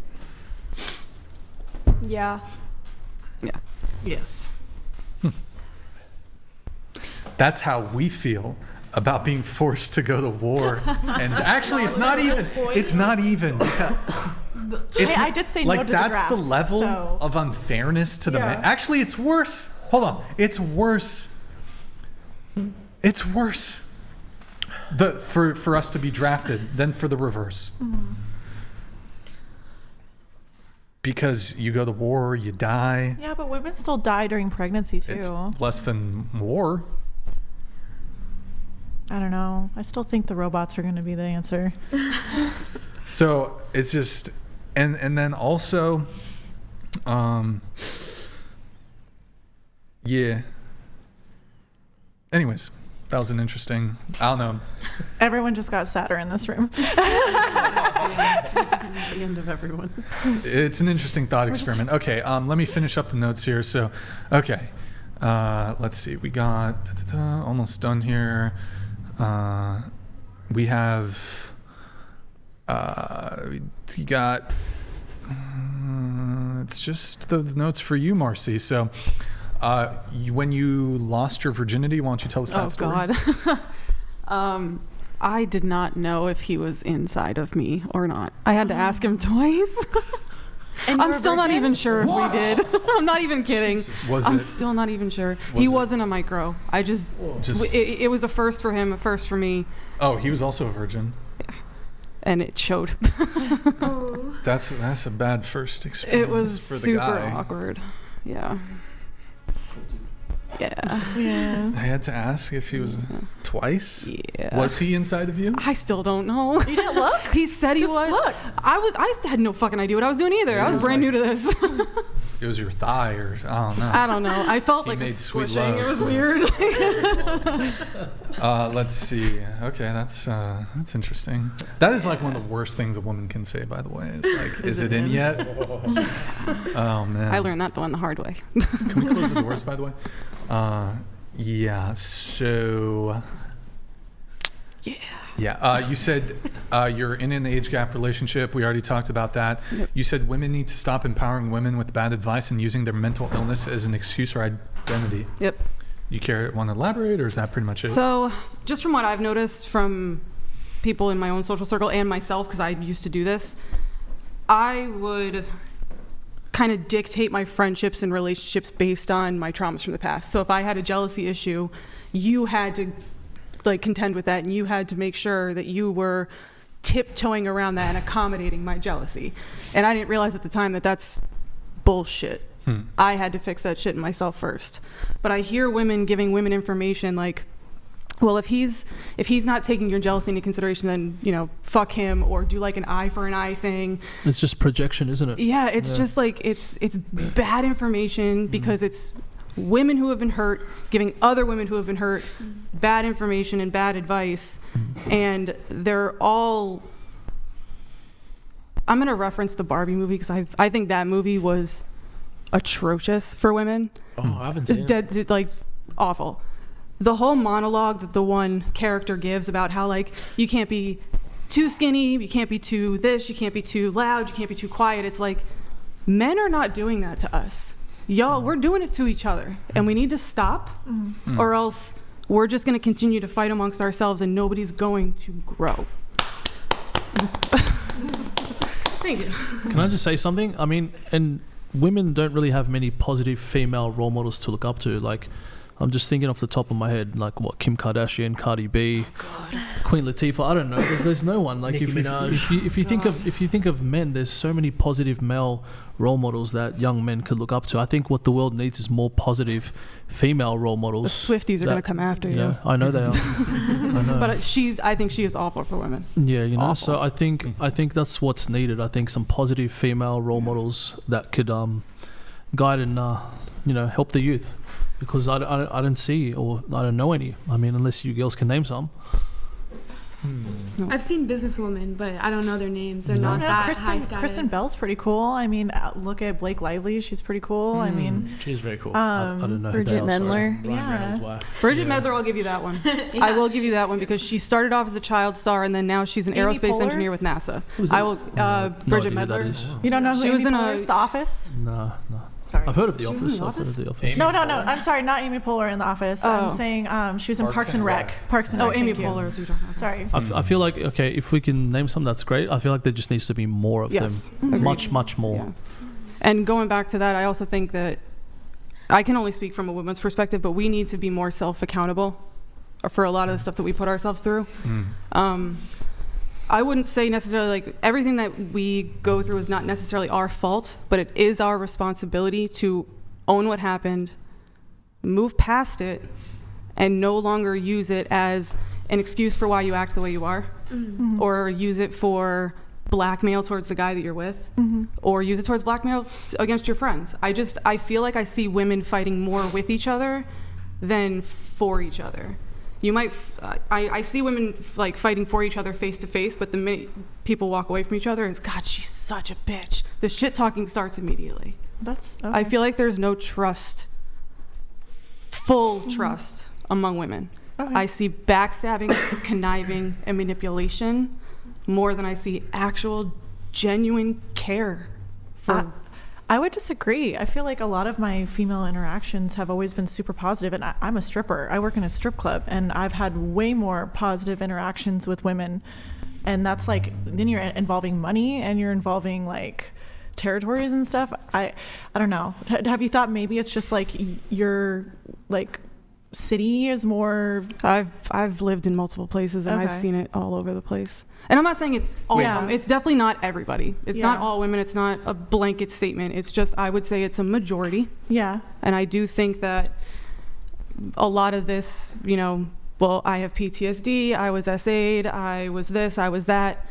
Yeah. Yes. That's how we feel about being forced to go to war. And actually, it's not even. It's not even. It's I did say like no to the that's draft, the level so- of unfairness to the Yeah. man. Actually, it's worse. Hold on. It's worse. It's worse. For us to be drafted than for the reverse. Because you go to war, you die. Yeah, but women still die during pregnancy too. It's less than war. I don't know. I still think the robots are going to be the answer. So it's just, and then also, yeah. Anyways, that was an interesting, I don't know. Everyone just got sadder in this room. The end of everyone. It's an interesting thought experiment. Okay, let me finish up the notes here. So, okay, let's see. We got almost done here. We have, you got, it's just the notes for you, Marcy. So, when you lost your virginity, why don't you tell us that story? Oh, God. I did not know if he was inside of me or not. I had to ask him twice. And I'm still not even sure if we did. I'm not even kidding. I'm still not even sure. He wasn't a micro. I just it was a first for him, a first for me. Oh, he was also a virgin. And it showed. That's a bad first experience. It was for the super guy. awkward. Yeah. Yeah. I had to ask if he was twice. Yeah. Was he inside of you? I still don't know. You didn't look? He said he Just was. look. I had no fucking idea what I was doing either. Maybe I was it was brand like- new to this. It was your thigh, or I don't know. I don't know. I felt He like a made sweet squishing. love. It was weird. Let's see. Okay, that's interesting. That is like one of the worst things a woman can say, by the way. It's like, is it in yet? Oh man. I learned that the hard way. Can we close the doors, by the way? Yeah. So. Yeah. Yeah. You said you're in an age gap relationship. We already talked about that. Yep. You said women need to stop empowering women with bad advice and using their mental illness as an excuse or identity. Yep. You want to elaborate, or is that pretty much it? So, just from what I've noticed from people in my own social circle and myself, because I used to do this, I would kind of dictate my friendships and relationships based on my traumas from the past. So if I had a jealousy issue, you had to like contend with that, and you had to make sure that you were tiptoeing around that and accommodating my jealousy. And I didn't realize at the time that that's bullshit. I had to fix that shit in myself first. But I hear women giving women information like, well, if he's not taking your jealousy into consideration, then, you know, fuck him, or do like an eye for an eye thing. It's just projection, isn't it? Yeah, it's just like it's bad information because it's women who have been hurt giving other women who have been hurt bad information and bad advice, and they're all. I'm gonna reference the Barbie movie because I think that movie was atrocious for women. Oh, I haven't Just seen it. dead, like awful. The whole monologue that the one character gives about how like you can't be too skinny, you can't be too this, you can't be too loud, you can't be too quiet. It's like men are not doing that to us. Y'all, we're doing it to each other, and we need to stop, or else we're just going to continue to fight amongst ourselves, and nobody's going to grow. Thank you. Can I just say something? I mean, and women don't really have many positive female role models to look up to. Like, I'm just thinking off the top of my head, like what, Kim Kardashian, Cardi B, Queen Latifah. I don't know. There's no one. Like Nicki Minaj. if you think of men, there's so many positive male role models that young men could look up to. I think what the world needs is more positive female role models. The Swifties are going to come after you. I know they are. I know. But I think she is awful for women. Yeah, you know. Awful. So I think that's what's needed. I think some positive female role models that could guide and help the youth, because I don't see, or I don't know any. I mean, unless you girls can name some. I've seen businesswomen, but I don't know their names. They're not that high status. Kristen Bell's pretty cool. I mean, look at Blake Lively. She's pretty cool. I mean, she's very cool. I don't know. Bridget Mendler. Bridget Mendler, I'll give you that one. I will give you that one, because she started off as a child star and then now she's an Amy aerospace Poehler? engineer with NASA. Who's I will. this? Bridget No idea who that Mendler. is. you don't know who She was Amy in Poehler's The Office? No. Sorry. I've heard of The She was Office. in The I've heard of Office? The Office. No. I'm sorry, not Amy Poehler in The Office. I'm saying she was in Parks and Rec. Parks and Rec. Amy thank you. Poehler is who you're talking about. Sorry. I feel like, okay, if we can name some, that's great. I feel like there just needs to be more of Yes. them. Agreed. Much more. Yeah. And going back to that, I also think that I can only speak from a woman's perspective, but we need to be more self-accountable for a lot of the stuff that we put ourselves through. I wouldn't say necessarily like everything that we go through is not necessarily our fault, but it is our responsibility to own what happened, move past it, and no longer use it as an excuse for why you act the way you are, or use it for blackmail towards the guy that you're with, or use it towards blackmail against your friends. I feel like I see women fighting more with each other than for each other. You might, I see women like fighting for each other face to face, but the minute people walk away from each other, it's, God, she's such a bitch. The shit talking starts immediately. That's. Okay. I feel like there's no trust, full trust among women. Okay. I see backstabbing, conniving, and manipulation more than I see actual, genuine care for. I would disagree. I feel like a lot of my female interactions have always been super positive, and I'm a stripper. I work in a strip club, and I've had way more positive interactions with women, and that's like, then you're involving money and you're involving like territories and stuff. I don't know. Have you thought maybe it's just like your like city is more? I've lived in multiple places and I've Okay. seen it all over the place. And I'm not saying it's all of them. It's definitely not everybody. It's not all women. It's not a blanket statement. It's just, I would say it's a majority. Yeah. And I do think that a lot of this, well, I have PTSD, I was SA'd, I was this, I was that.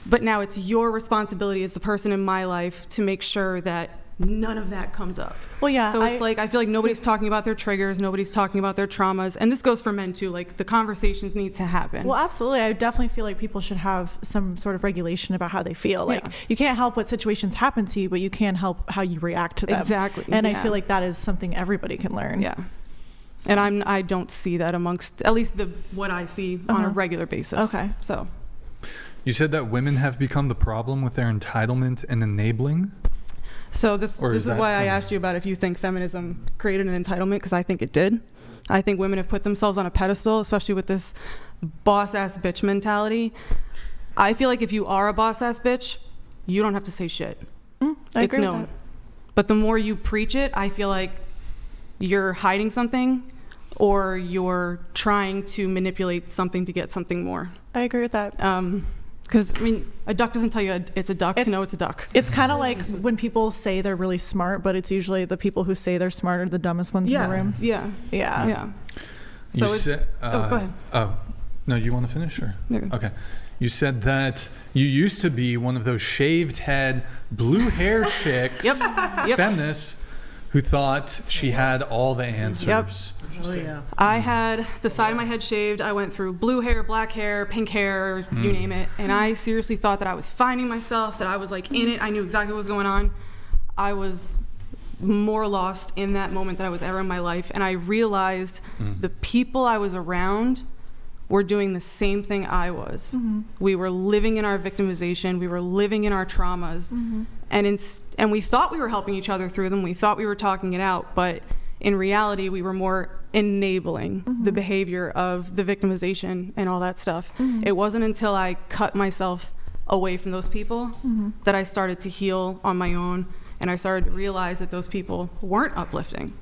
But now it's your responsibility as the person in my life to make sure that none of that comes up. Well, yeah. So it's like, I feel like nobody's talking about their triggers, nobody's talking about their traumas. And this goes for men too. Like, the conversations need to happen. Well, absolutely. I definitely feel like people should have some sort of regulation about how they feel. Like, you can't help what situations happen to you, but you can help how you react to them. Exactly. And I feel like that is something everybody can learn. Yeah. And I don't see that amongst, at least what I see on a regular basis. Okay. So. You said that women have become the problem with their entitlement and enabling? So this is why I asked you about if you think feminism created an entitlement, because I think it did. I think women have put themselves on a pedestal, especially with this boss-ass bitch mentality. I feel like if you are a boss-ass bitch, you don't have to say shit. I It's agree known. with that. But the more you preach it, I feel like you're hiding something, or you're trying to manipulate something to get something more. I agree with that. Because, I mean, a duck doesn't tell you it's a duck to know it's a duck. It's kind of like when people say they're really smart, but it's usually the people who say they're smart are the dumbest ones in the room. Yeah. So You said, go ahead. Oh, no, you want to finish? Or? No. Okay. You said that you used to be one of those shaved head, blue hair chicks, feminists, who thought she had all the answers. Oh, yeah. I had the side of my head shaved. I went through blue hair, black hair, pink hair, you name it. And I seriously thought that I was finding myself, that I was like in it. I knew exactly what was going on. I was more lost in that moment than I was ever in my life. And I realized the people I was around were doing the same thing I was. We were living in our victimization. We were living in our traumas. And we thought we were helping each other through them. We thought we were talking it out. But in reality, we were more enabling the behavior of the victimization and all that stuff. It wasn't until I cut myself away from those people that I started to heal on my own, and I started to realize that those people weren't uplifting.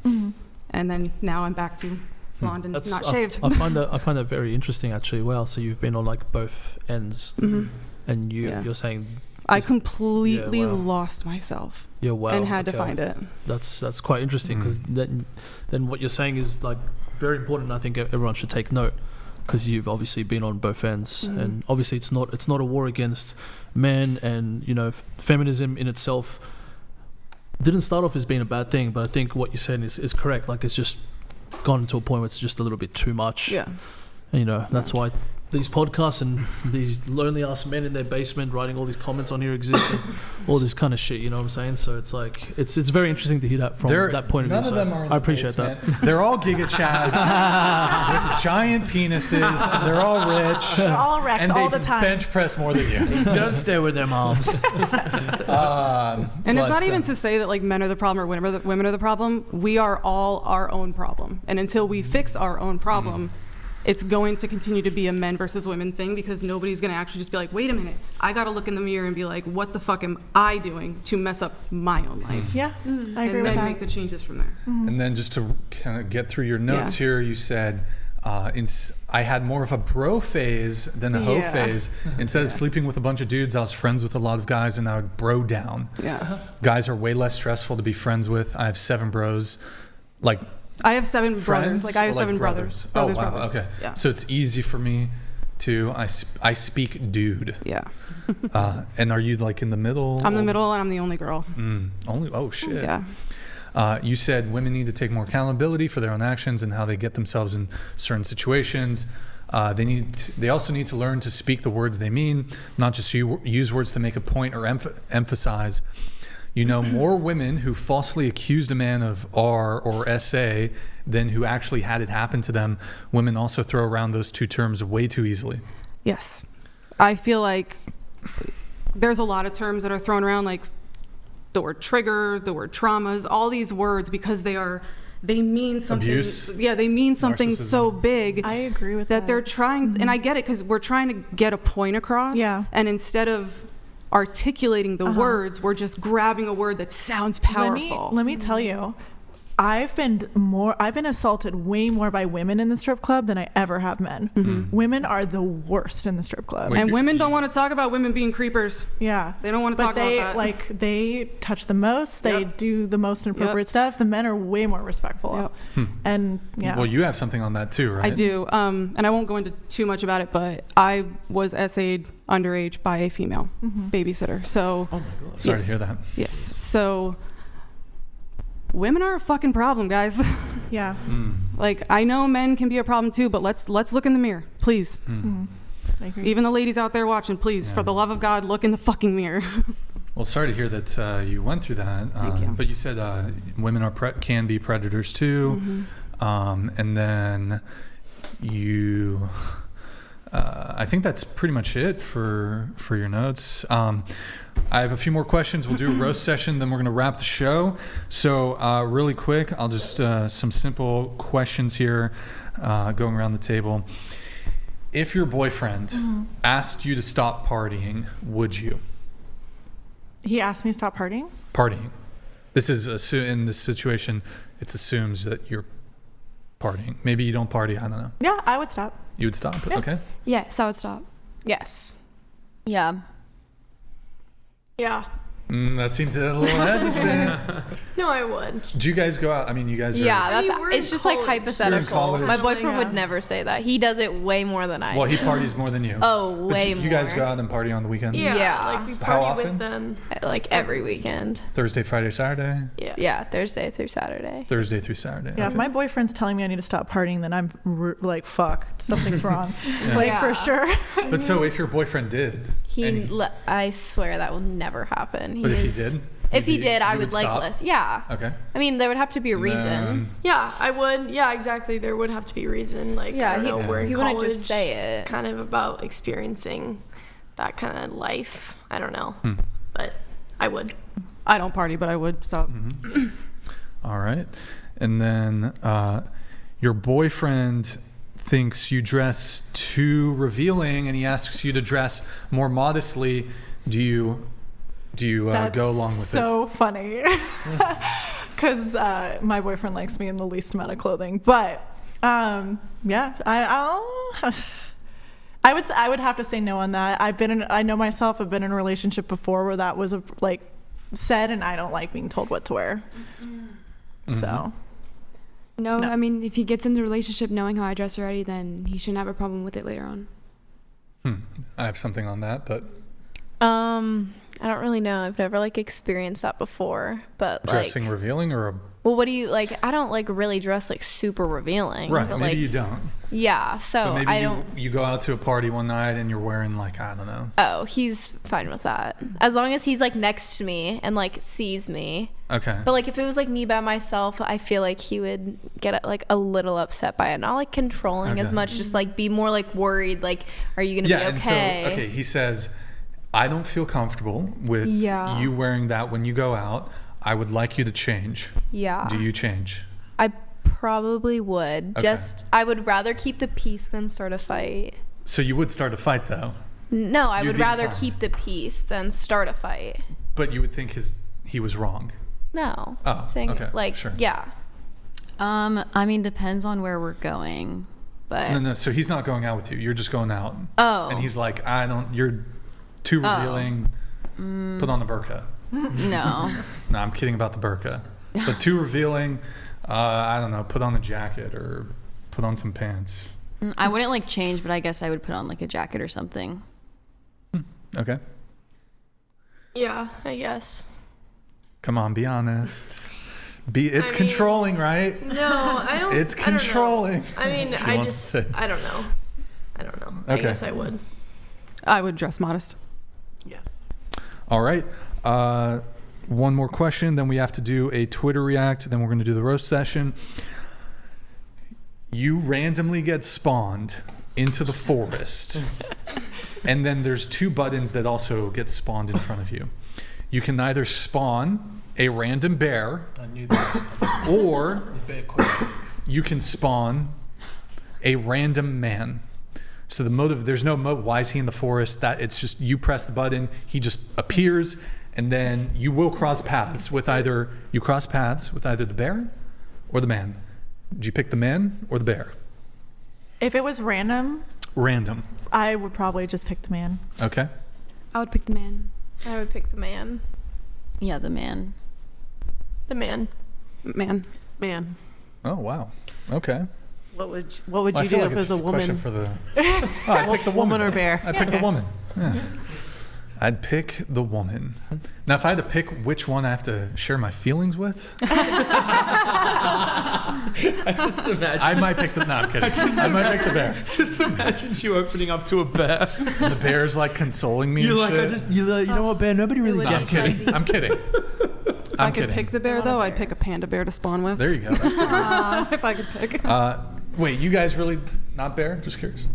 and then now I'm back to blonde and not shaved. I find that very interesting actually. Wow, so you've been on like both ends, and you're saying I completely lost myself. Yeah, wow. And had to find it. That's quite interesting because then what you're saying is like very important. I think everyone should take note because you've obviously been on both ends, and obviously it's not a war against men, and feminism in itself didn't start off as being a bad thing, but I think what you're saying is correct. Like it's just gone to a point where it's just a little bit too much. Yeah. And, that's why these podcasts and these lonely ass men in their basement writing all these comments on here exist and all this kind of shit, you know what I'm saying? So it's like it's very interesting to hear that from that point of view. None of them are in I appreciate that. They're all giga chads with giant penises. They're all rich. They're all wrecked and all they the time. bench press more than you. Don't stay with their moms. And it's not even to say that like men are the problem or women are the problem. We are all our own problem, and until we fix our own problem, it's going to continue to be a men versus women thing because nobody's going to actually just be like, wait a minute, I got to look in the mirror and be like, what the fuck am I doing to mess up my own life? Yeah, I agree with that. And then make the changes from there. And then just to kind of get through your notes here, you said, I had more of a bro phase than a hoe phase. Instead of sleeping with a bunch of dudes, I was friends with a lot of guys and I would bro down. Yeah. Guys are way less stressful to be friends with. I have 7 bros. Like, I have 7 brothers. friends Like I have or 7 brothers. Brothers. Okay. Yeah. So it's easy for me to, I speak dude. Yeah. And are you like in the middle? I'm the middle and I'm the only girl. Oh shit. Yeah. You said women need to take more accountability for their own actions and how they get themselves in certain situations. They also need to learn to speak the words they mean, not just use words to make a point or emphasize. More women who falsely accused a man of R or SA than who actually had it happen to them. Women also throw around those two terms way too easily. Yes. I feel like there's a lot of terms that are thrown around, like the word trigger, the word traumas, all these words because they mean something. Abuse. Yeah, they mean something so big. I agree with that. They're trying, and I get it because we're trying to get a point across. Yeah. And instead of articulating the words, we're just grabbing a word that sounds powerful. Let me tell you, I've been assaulted way more by women in the strip club than I ever have men. Women are the worst in the strip club. And women don't want to talk about women being creepers. Yeah. They don't want to talk about that. They touch the most, they do the most inappropriate stuff. The men are way more respectful. And Well, you have something on that too, right? I do. And I won't go into too much about it, but I was SA'd underage by a female babysitter. So oh my God. Sorry to hear that. Yes. So women are a fucking problem, guys. Yeah. Like, I know men can be a problem too, but let's look in the mirror, please. I agree. Even the ladies out there watching, please, for the love of God, look in the fucking mirror. Well, sorry to hear that you went through that. Thank you. But you said women can be predators too. And then you... I think that's pretty much it for your notes. I have a few more questions. We'll do a roast session, then we're going to wrap the show. So really quick, I'll just some simple questions here going around the table. If your boyfriend asked you to stop partying, would you? He asked me to stop partying? Partying. This is in this situation, it assumes that you're partying. Maybe you don't party, I don't know. Yeah, I would stop. You would stop? Yeah. Okay. Yes, I would stop. Yes. Yeah. Yeah. That seemed a little hesitant. No, I would. Do you guys go out? I mean, you guys are... Yeah, we're in it's just like college. hypothetical. college. My boyfriend Yeah. would never say that. He does it way more than I Well, do. he parties more than you. Oh, But way you guys more. go out and party on the weekends? Yeah. Like we How party often? with them. Like every weekend. Thursday, Friday, Saturday? Yeah. Yeah, Thursday through Saturday. Thursday through Saturday. Yeah, if okay. my boyfriend's telling me I need to stop partying, then I'm like, fuck, something's wrong. Like, Yeah. for sure. But so if your boyfriend did... I swear that will never happen. But if he did? If he did, I you would like stop? less. Yeah. Okay. I mean, there would have to be a reason. Then- Yeah, I would. Yeah, exactly. There would have to be a reason. Like, Yeah, I don't know, we're in he college. wouldn't just say it. It's kind of about experiencing that kind of life. I don't know. But I would. I don't party, but I would stop. All right. And then your boyfriend thinks you dress too revealing and he asks you to dress more modestly. Do you go along with so it? funny. because my boyfriend likes me in the least amount of clothing. But yeah, I would have to say no on that. I know myself. I've been in a relationship before where that was said, and I don't like being told what to wear. So. No, I mean, if he gets in the relationship knowing how I dress already, then he shouldn't have a problem with it later on. I have something on that, but I don't really know. I've never experienced that before, but dressing revealing or well, what do you like? I don't really dress super revealing. Right, but, maybe you don't. Yeah, so but maybe I don't. You go out to a party one night and you're wearing I don't know. Oh, he's fine with that as long as he's next to me and sees me. Okay. But if it was me by myself, I feel he would get a little upset by it. Not controlling as much, just be more worried. Are you gonna be okay? And so, okay, he says, I don't feel comfortable with you wearing that when you go out. I would like you to change. Yeah. Do you change? I probably would. Okay. I would rather keep the peace than start a fight. So you would start a fight though? No, I would rather keep the peace than start a fight. But you would think he was wrong? No. Oh, saying, okay. Sure. Yeah. I mean, depends on where we're going, but No, so he's not going out with you. You're just going out. Oh. And he's you're too revealing. Put on the burqa. No. No, I'm kidding about the burqa. But too revealing, I don't know, put on a jacket or put on some pants. I wouldn't change, but I guess I would put on a jacket or something. Okay. Yeah, I guess. Come on, be honest. It's controlling, right? No, I don't. It's controlling. I don't know. I mean, I don't know. Okay. I guess I would. I would dress modest. Yes. All right. One more question, then we have to do a Twitter react, then we're going to do the roast session. You randomly get spawned into the forest, and then there's 2 buttons that also get spawned in front of you. You can either spawn a random bear, or you can spawn a random man. So the motive, there's no why is he in the forest? That it's just you press the button, he just appears, and then you will cross paths with either the bear or the man. Did you pick the man or the bear? If it was random, I would probably just pick the man. Okay. I would pick the man. I would pick the man. Yeah, the man. The man. Man. Oh wow. Okay. What would you do if it was a woman? I picked the woman or bear. I picked the woman. Yeah. I'd pick the woman. Now, if I had to pick which one I have to share my feelings with, I just imagine. I might pick the. No, I'm kidding. I might pick the bear. Just imagine you opening up to a bear. The bear's consoling me. You're and shit. you know what, bear? Nobody really gets I'm me. kidding. I'm kidding. If I could pick the bear, though, I'd pick a panda bear to spawn with. There you go. That's if I could pick. Wait, you guys really not bear? Just curious.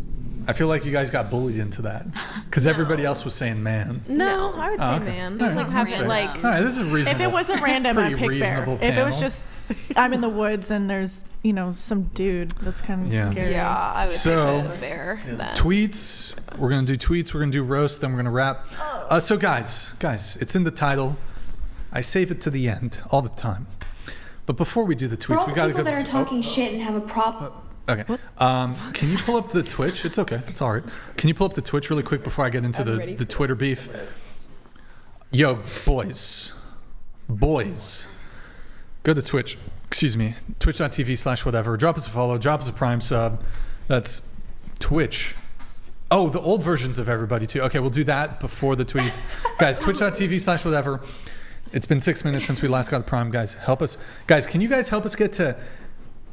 I feel like you guys got bullied into that because everybody else was saying man. No, I would say okay. man. It was having All right, this is reasonable. If it wasn't random, I'd pick bear. Panel. If it was just I'm in the woods and there's some dude, that's kind of scary. Yeah, I would pick a bear. Then. Tweets. We're gonna do tweets. We're gonna do roast. Then we're gonna wrap. So guys, it's in the title. I save it to the end all the time. But before we do the tweets, we gotta go. People that are talking shit and have a problem. Okay. Can you pull up the Twitch? It's okay. It's all right. Can you pull up the Twitch really quick before I get into the Twitter beef? Yo, boys. Go to Twitch. Excuse me. Twitch.tv/whatever. Drop us a follow. Drop us a Prime sub. That's Twitch. Oh, the old versions of everybody too. Okay, we'll do that before the tweets. Guys, twitch.tv/whatever. It's been 6 minutes since we last got the Prime. Guys, help us. Guys, can you guys help us get to...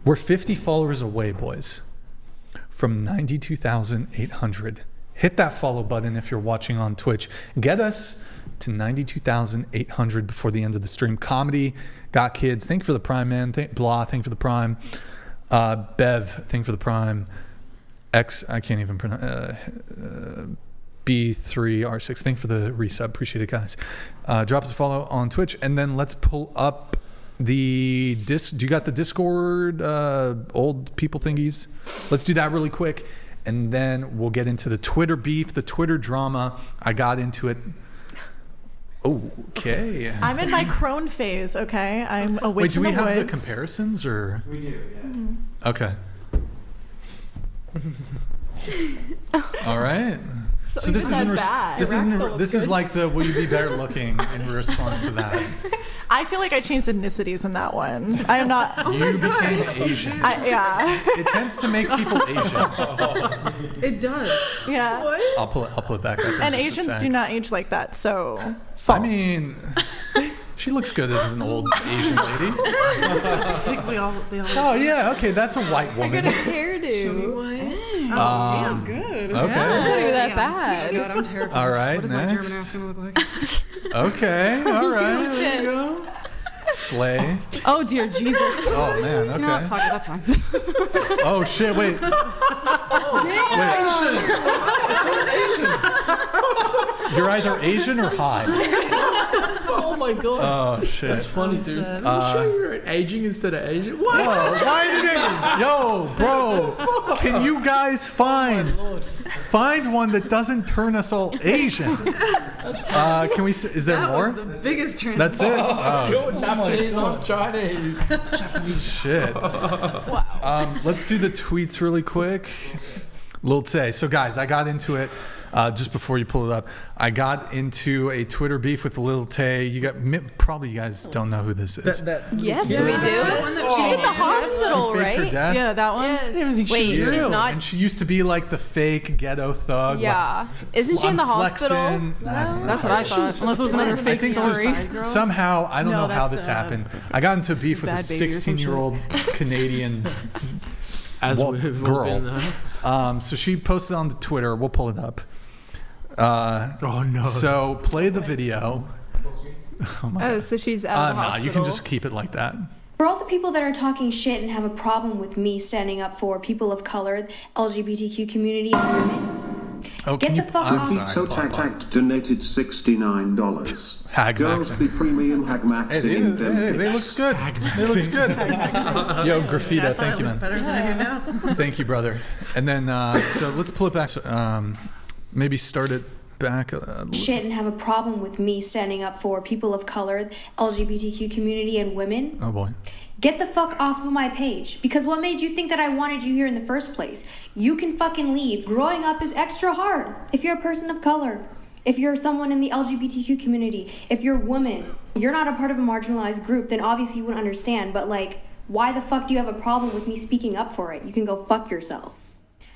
We're 50 followers away, boys, from 92,800. Hit that follow button if you're watching on Twitch. Get us to 92,800 before the end of the stream. Comedy, Got Kids, thank you for the Prime, man. Blah, thank you for the Prime. Bev, thank you for the Prime. I can't even pronounce... B3R6, thank you for the resub. Appreciate it, guys. Drop us a follow on Twitch, and then let's pull up do you got the Discord old people thingies? Let's do that really quick, and then we'll get into the Twitter beef, the Twitter drama. I got into it Okay. I'm in my crone phase, okay? I'm a witch Wait, do we in the have the woods. comparisons or? We do, yeah. Okay. All right. So this even isn't. that. This is like the "Will you be better looking" in response to that. I feel like I changed ethnicities in that one. I am not. You became Asian. Yeah. It tends to make people Asian. It does. Yeah. I'll pull it back up. in And just a Asians sec. do not age like that, so false. I mean, she looks good as an old Asian lady. I think they all. Oh yeah, okay, that's a white I woman. got a hairdo. Damn good. Okay. It's not even that bad. God, I'm terrified. All right, What is my German next. ass gonna look like? Okay, all right, there you go. Slay. Oh dear Jesus. Oh man, You know what? okay. Fuck it, that's fine. Oh shit, wait. You're either Asian or high. Oh my god. Oh shit. That's funny, dude. I'm sure you're aging instead of Asian. What? Oh, why did it? Yo, bro, can you guys find one that doesn't turn us all Asian? Can we? Is there more? The biggest trend. That's it. Oh, You're Japanese, I'm Chinese. shit. Wow. Let's do the tweets really quick. Lil Tay. So guys, I got into it just before you pull it up. I got into a Twitter beef with Lil Tay. You guys don't know who this is. Yes, we do. She's in the hospital, Who faked her right? death? Yeah, that one. Wait, she's Ew. not. And she used to be like the fake ghetto thug. Yeah. Isn't she in the I'm hospital? flexing. That's what I thought. Unless it was another I fake think story. somehow, I don't No, know how that's, this happened. I got into a beef with a Bad Baby or some 16-year-old Canadian As Well, we've girl. all been there. So she posted on the Twitter. We'll pull it up. Oh no. So play the video. Oh my Oh, God. so she's out of the No, hospital. you can just keep it like that. For all the people that are talking shit and have a problem with me standing up for people of color, LGBTQ community, and women, Oh, Get can the you? fuck I'm off. sorry. Tito Tact donated $69. Hag Girls Maxing. be premium hag Hey, maxing. they looks good. They looks good. Yo, Graffito, thank you, man. Better than I do now. Thank you, brother. And then, so let's pull it back. So, maybe start it back. shit and have a problem with me standing up for people of color, LGBTQ community, and women, Oh boy. get the fuck off of my page. Because what made you think that I wanted you here in the first place? You can fucking leave. Growing up is extra hard. If you're a person of color, if you're someone in the LGBTQ community, if you're a woman, you're not a part of a marginalized group, then obviously you wouldn't understand. But like, why the fuck do you have a problem with me speaking up for it? You can go fuck yourself.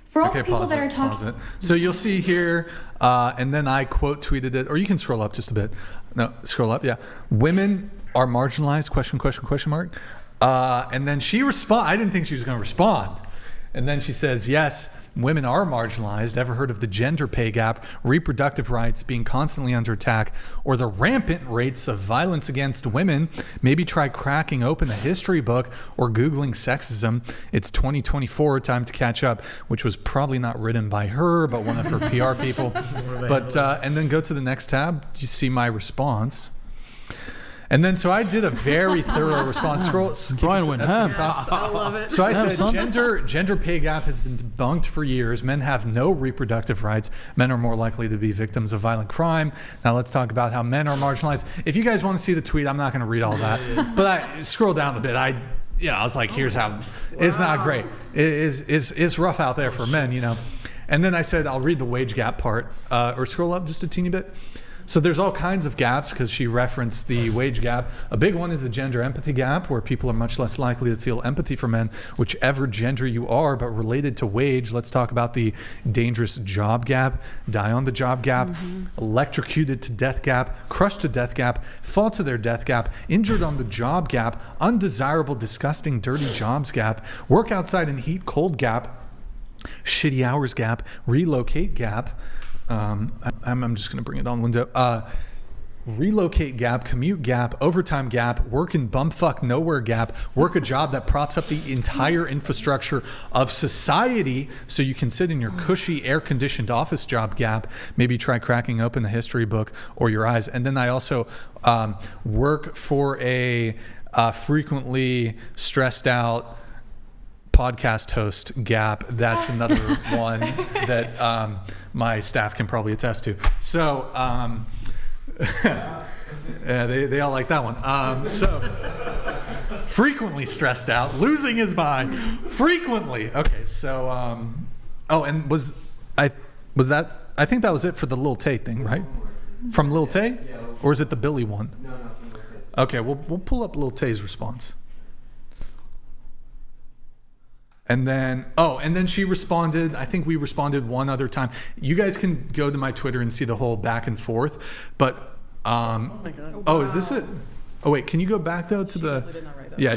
For all the people that are pause talking... it. So you'll see here, and then I quote tweeted it, or you can scroll up just a bit. No, scroll up, yeah. Women are marginalized, question mark. And then she I didn't think she was going to respond. And then she says, yes, women are marginalized. Ever heard of the gender pay gap, reproductive rights being constantly under attack, or the rampant rates of violence against women? Maybe try cracking open a history book or Googling sexism. It's 2024, time to catch up, which was probably not written by her, but one of her PR people. But and then go to the next tab. You see my response. And then, so I did a very thorough response. Brian went ham. I love it. So I Damn, said, son. gender pay gap has been debunked for years. Men have no reproductive rights. Men are more likely to be victims of violent crime. Now let's talk about how men are marginalized. If you guys want to see the tweet, I'm not going to read all that. But I scroll down a bit. I was like, here's how. It's not great. It's rough out there for men, you know. And then I said, I'll read the wage gap part, or scroll up just a teeny bit. So there's all kinds of gaps because she referenced the wage gap. A big one is the gender empathy gap, where people are much less likely to feel empathy for men, whichever gender you are. But related to wage, let's talk about the dangerous job gap, die on the job gap, electrocuted to death gap, crushed to death gap, fall to their death gap, injured on the job gap, undesirable, disgusting, dirty jobs gap, work outside in heat cold gap, shitty hours gap, relocate gap. I'm just going to bring it on window. Relocate gap, commute gap, overtime gap, work in bumfuck nowhere gap, work a job that props up the entire infrastructure of society so you can sit in your cushy air-conditioned office job gap. Maybe try cracking open a history book or your eyes. And then I also work for a frequently stressed out podcast host gap. That's another one that my staff can probably attest to. So Yeah, they all like that one. So frequently stressed out, losing his mind, frequently. Okay, so and I think that was it for the Lil Tay thing, right? From Lil Tay, or is it the Billy one? No, from Lil Tay. Okay, we'll pull up Lil Tay's response. And then she responded. I think we responded one other time. You guys can go to my Twitter and see the whole back and forth. But Oh my God. oh, is this it? Oh wait, can you go back though to the? Yeah,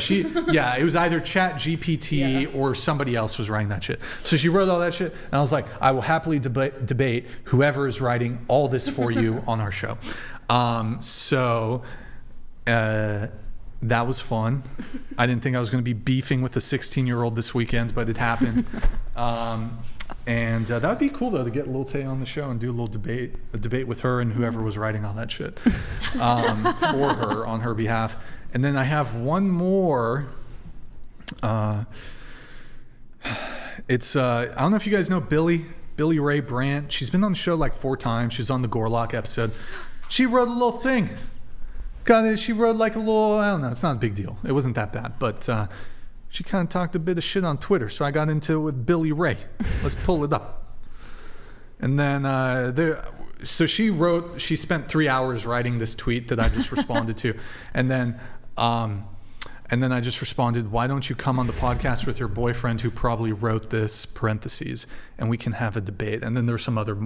it was either Chat GPT or somebody else was writing that shit. So she wrote all that shit, and I was like, I will happily debate whoever is writing all this for you on our show. That was fun. I didn't think I was going to be beefing with a 16-year-old this weekend, but it happened. And that would be cool though to get Lil Tay on the show and do a debate with her and whoever was writing all that shit for her on her behalf. And then I have one more. It's I don't know if you guys know Billy Ray Brandt. She's been on the show like 4 times. She's on the Gorlock episode. She wrote a little thing. She wrote like a little, I don't know, it's not a big deal. It wasn't that bad, but she kind of talked a bit of shit on Twitter, so I got into it with Billy Ray. Let's pull it up. And then so she spent 3 hours writing this tweet that I just responded to. And then I just responded, why don't you come on the podcast with your boyfriend who probably wrote this, parentheses, and we can have a debate. And then there's some other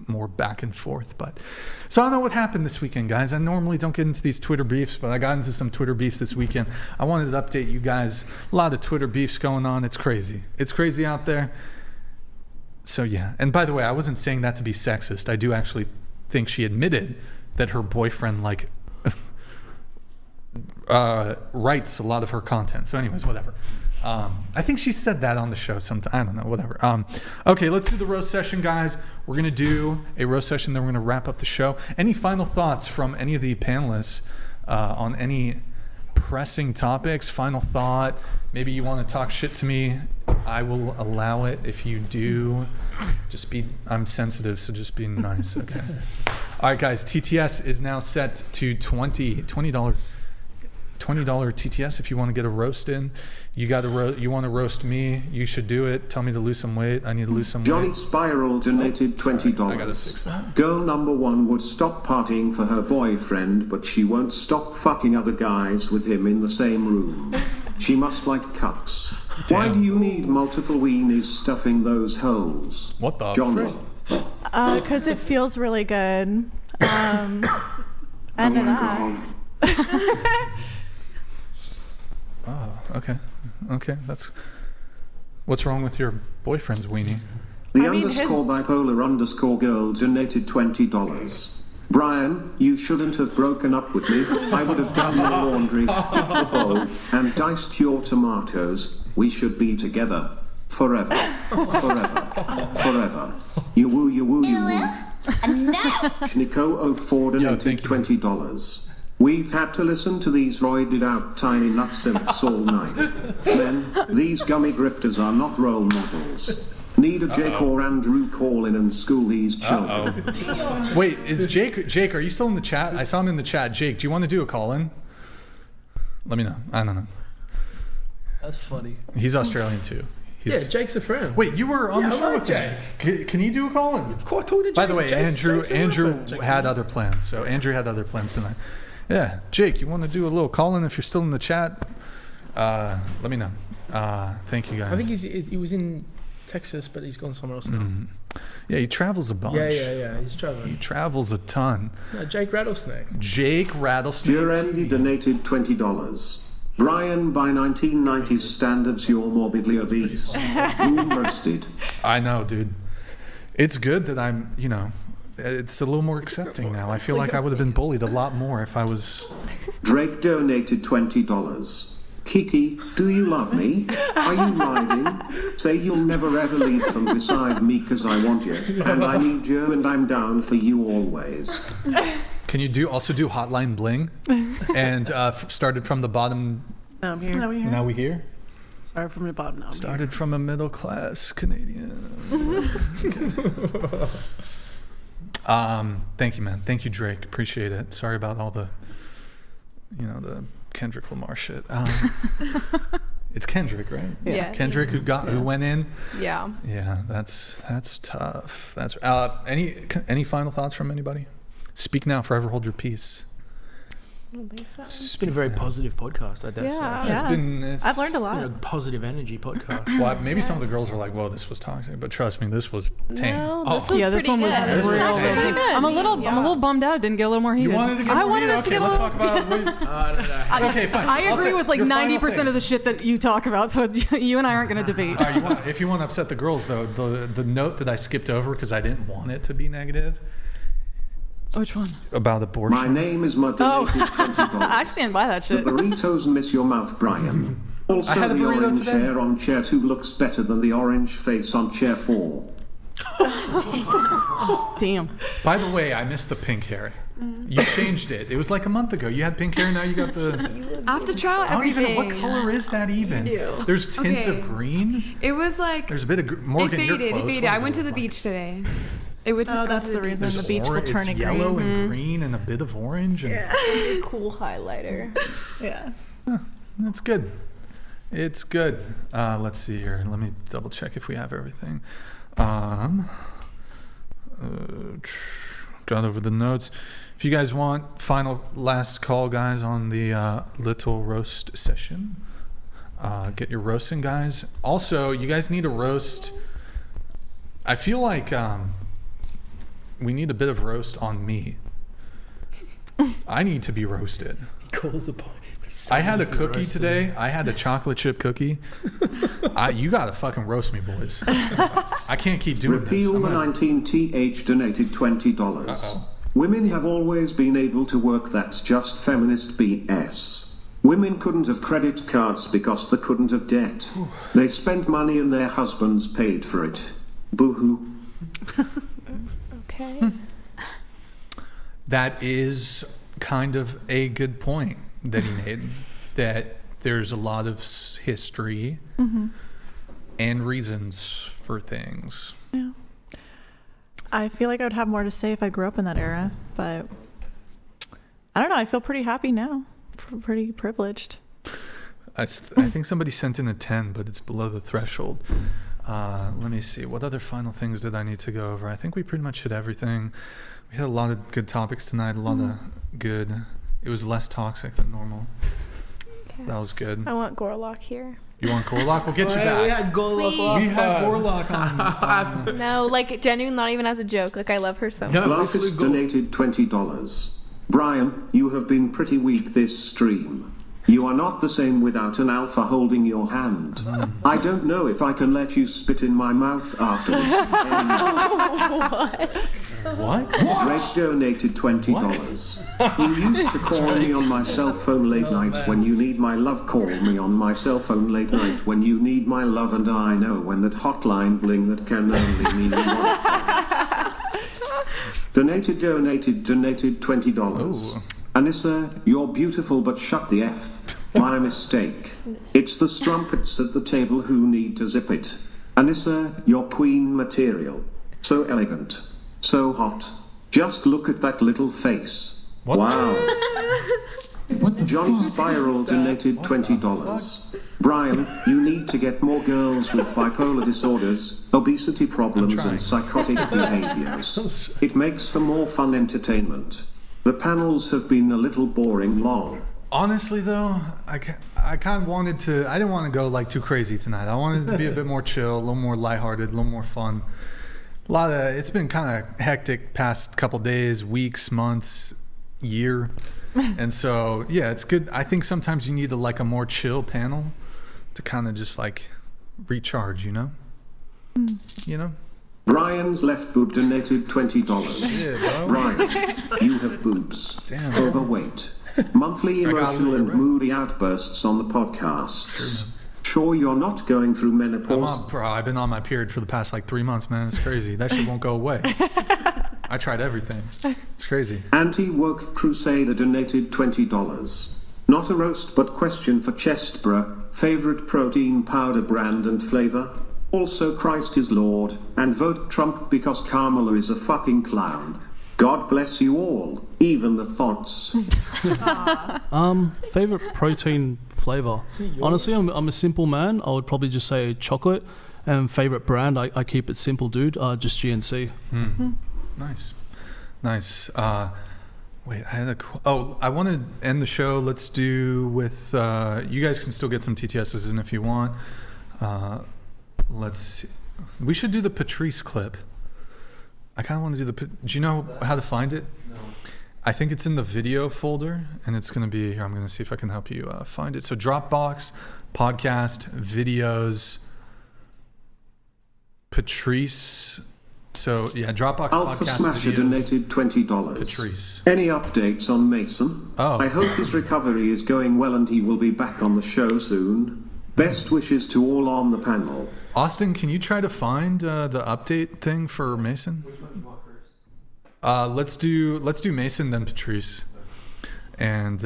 more back and forth. But so I don't know what happened this weekend, guys. I normally don't get into these Twitter beefs, but I got into some Twitter beefs this weekend. I wanted to update you guys. A lot of Twitter beefs going on. It's crazy out there. So yeah, and by the way, I wasn't saying that to be sexist. I do actually think she admitted that her boyfriend writes a lot of her content. So anyways, whatever. I think she said that on the show sometime. I don't know, whatever. Okay, let's do the roast session, guys. We're going to do a roast session, then we're going to wrap up the show. Any final thoughts from any of the panelists on any pressing topics? Final thought? Maybe you want to talk shit to me. I will allow it. If you do, I'm sensitive, so just be nice, okay? All right, guys, TTS is now set to $20 TTS if you want to get a roast in. You want to roast me, you should do it. Tell me to lose some weight. I need to lose some Johnny weight. Spiral donated $20. I gotta fix that. Girl number 1 would stop partying for her boyfriend, but she won't stop fucking other guys with him in the same room. She must like cuts. Why do you need multiple weenies stuffing those holes? What the Johnny? Because it feels really good. And Oh, okay. That's what's wrong with your boyfriend's weenie? The _bipolar_ girl donated $20. Brian, you shouldn't have broken up with me. I would have done your laundry, hit the bowl, and diced your tomatoes. We should be together. Forever. You woo, you woo, you woo. Schnico04 donated $20. We've had to listen to these roided out tiny nut simps all night. Men, these gummy grifters are not role models. Need a Jake or Andrew call in and school these children. Wait, is Jake, are you still in the chat? I saw him in the chat. Jake, do you want to do a call-in? Let me know. I don't know. That's funny. He's Australian too. Yeah, Jake's a friend. Wait, you were on the show with Jake. Can he do a call-in? Of course, talking to Jake. By the way, Jake's Andrew had other plans. So Andrew had other plans tonight. Yeah, Jake, you want to do a little call-in if you're still in the chat? Let me know. Thank you, guys. I think he was in Texas, but he's gone somewhere else now. Mm-hmm. Yeah, he travels a bunch. Yeah, he's traveling. He travels a ton. No, Jake Rattlesnake. Jake Rattlesnake. Durandy donated $20. Brian, by 1990s standards, you're morbidly obese. Boom roasted. I know, dude. It's good that I'm, it's a little more accepting now. I feel like I would have been bullied a lot more if I was... Drake donated $20. Kiki, do you love me? Are you riding? Say you'll never ever leave from beside me because I want you. And I need you and I'm down for you always. Can you also do Hotline Bling? And started from the bottom. Now I'm here. Now we here? Started from the bottom now. Started from a middle class Canadian. Thank you, man. Thank you, Drake. Appreciate it. Sorry about all the, the Kendrick Lamar shit. It's Kendrick, right? Yeah. Kendrick who went in. Yeah. Yeah, that's tough. That's any final thoughts from anybody? Speak now, forever hold your peace. I don't think so. It's been a very positive podcast, I dare say. I've learned a lot. Been a positive energy podcast. Well, maybe some of the girls were like, "Whoa, this was toxic," but trust me, this was tame. No, this was this one was pretty good. real. tame. I'm a little bummed out. It didn't get a little more heated. You wanted to get I more wanted heated? it to Okay, get a let's little. talk about. Okay, fine. I I'll agree say with like your final 90% thing. of the shit that you talk about. So you and I aren't going to debate. All right, if you want to upset the girls, though, the note that I skipped over because I didn't want it to be negative. Which one? About abortion. My name is Mud donated $20. I stand by that The shit. burritos miss your mouth, Brian. Also, I had a the burrito orange today. hair on chair 2 looks better than the orange face on chair 4. Damn. By the way, I missed the pink hair. You changed it. It was like a month ago. You had pink hair, now you got the. I have to try out I don't even know everything. what color is that even. There's tints of green. It was like There's a bit of Morgan. it your faded. It clothes, faded. what I does went it to the look like? beach today. It was. That's the reason the beach will It's turn it green. yellow and green and a bit of orange. And Cool highlighter. Yeah. That's good. It's good. Let's see here. Let me double check if we have everything. Got over the notes. If you guys want last call, guys, on the little roast session, get your roasting, guys. Also, you guys need a roast. I feel like we need a bit of roast on me. I need to be roasted. He calls a boy. I had a cookie today. I had a chocolate chip cookie. You gotta fucking roast me, boys. I can't keep doing Repeal this. the 19th donated $20. Uh-oh. Women have always been able to work. That's just feminist BS. Women couldn't have credit cards because they couldn't have debt. They spent money and their husbands paid for it. Boo-hoo. Okay. That is kind of a good point that he made. That there's a lot of history and reasons for things. Yeah. I feel like I would have more to say if I grew up in that era, but I don't know. I feel pretty happy now. Pretty privileged. I think somebody sent in a 10, but it's below the threshold. Let me see. What other final things did I need to go over? I think we pretty much hit everything. We had a lot of good topics tonight. A lot of good. It was less toxic than normal. Yes. That was good. I want Gorlock here. You want Gorlock? We'll get you We back. had Gorlock. We had Gorlock on. No, like genuine, not even as a joke. Like I love her so much. No. Larkus donated $20. Brian, you have been pretty weak this stream. You are not the same without an alpha holding your hand. I don't know if I can let you spit in my mouth afterwards. What? Drake donated $20. You used to call me on my cell phone late night when you need my love. Call me on my cell phone late night when you need my love, and I know when that hotline bling that can only mean one thing. Donated $20. Ooh. Anissa, you're beautiful, but shut the F. My mistake. It's the strumpets at the table who need to zip it. Anissa, you're queen material. So elegant. So hot. Just look at that little face. What? Wow. What the John fuck? Spiral donated $20. Brian, you need to get more girls with bipolar disorders, obesity problems, and psychotic behaviors. It makes for more fun entertainment. The panels have been a little boring long. Honestly, though, I kind of wanted to. I didn't want to go like too crazy tonight. I wanted it to be a bit more chill, a little more lighthearted, a little more fun. It's been kind of hectic past couple days, weeks, months, year, and so yeah, it's good. I think sometimes you need a more chill panel to kind of just like recharge, you know. Brian's left boob donated $20. Yeah, bro. Brian, you have boobs. Damn. Overweight. Monthly I got emotional it, and right. moody outbursts on the podcasts. Sure, you're not going through menopause. I've been on my period for the past 3 months, man. It's crazy. That shit won't go away. I tried everything. It's crazy. Anti-woke crusader donated $20. Not a roast, but question for Chestbrah. Favorite protein powder brand and flavor? Also, Christ is Lord, and vote Trump because Kamala is a fucking clown. God bless you all, even the thoughts. Favorite protein flavor? Honestly, I'm a simple man. I would probably just say chocolate. And favorite brand, I keep it simple, dude. Just GNC. Nice. Wait, I had I want to end the show. Let's do with you guys can still get some TTSs in if you want. We should do the Patrice clip. I kind of want to do do you know how to find it? No. I think it's in the video folder, and it's going to be here. I'm going to see if I can help you find it. So Dropbox, podcast, videos, Patrice. So yeah, Dropbox, Alpha podcast, Smasher videos. Donated $20. Patrice. Any updates on Mason? Oh. I hope his recovery is going well and he will be back on the show soon. Best wishes to all on the panel. Austin, can you try to find the update thing for Mason? Which one do you want first? Let's do Mason, then Patrice. And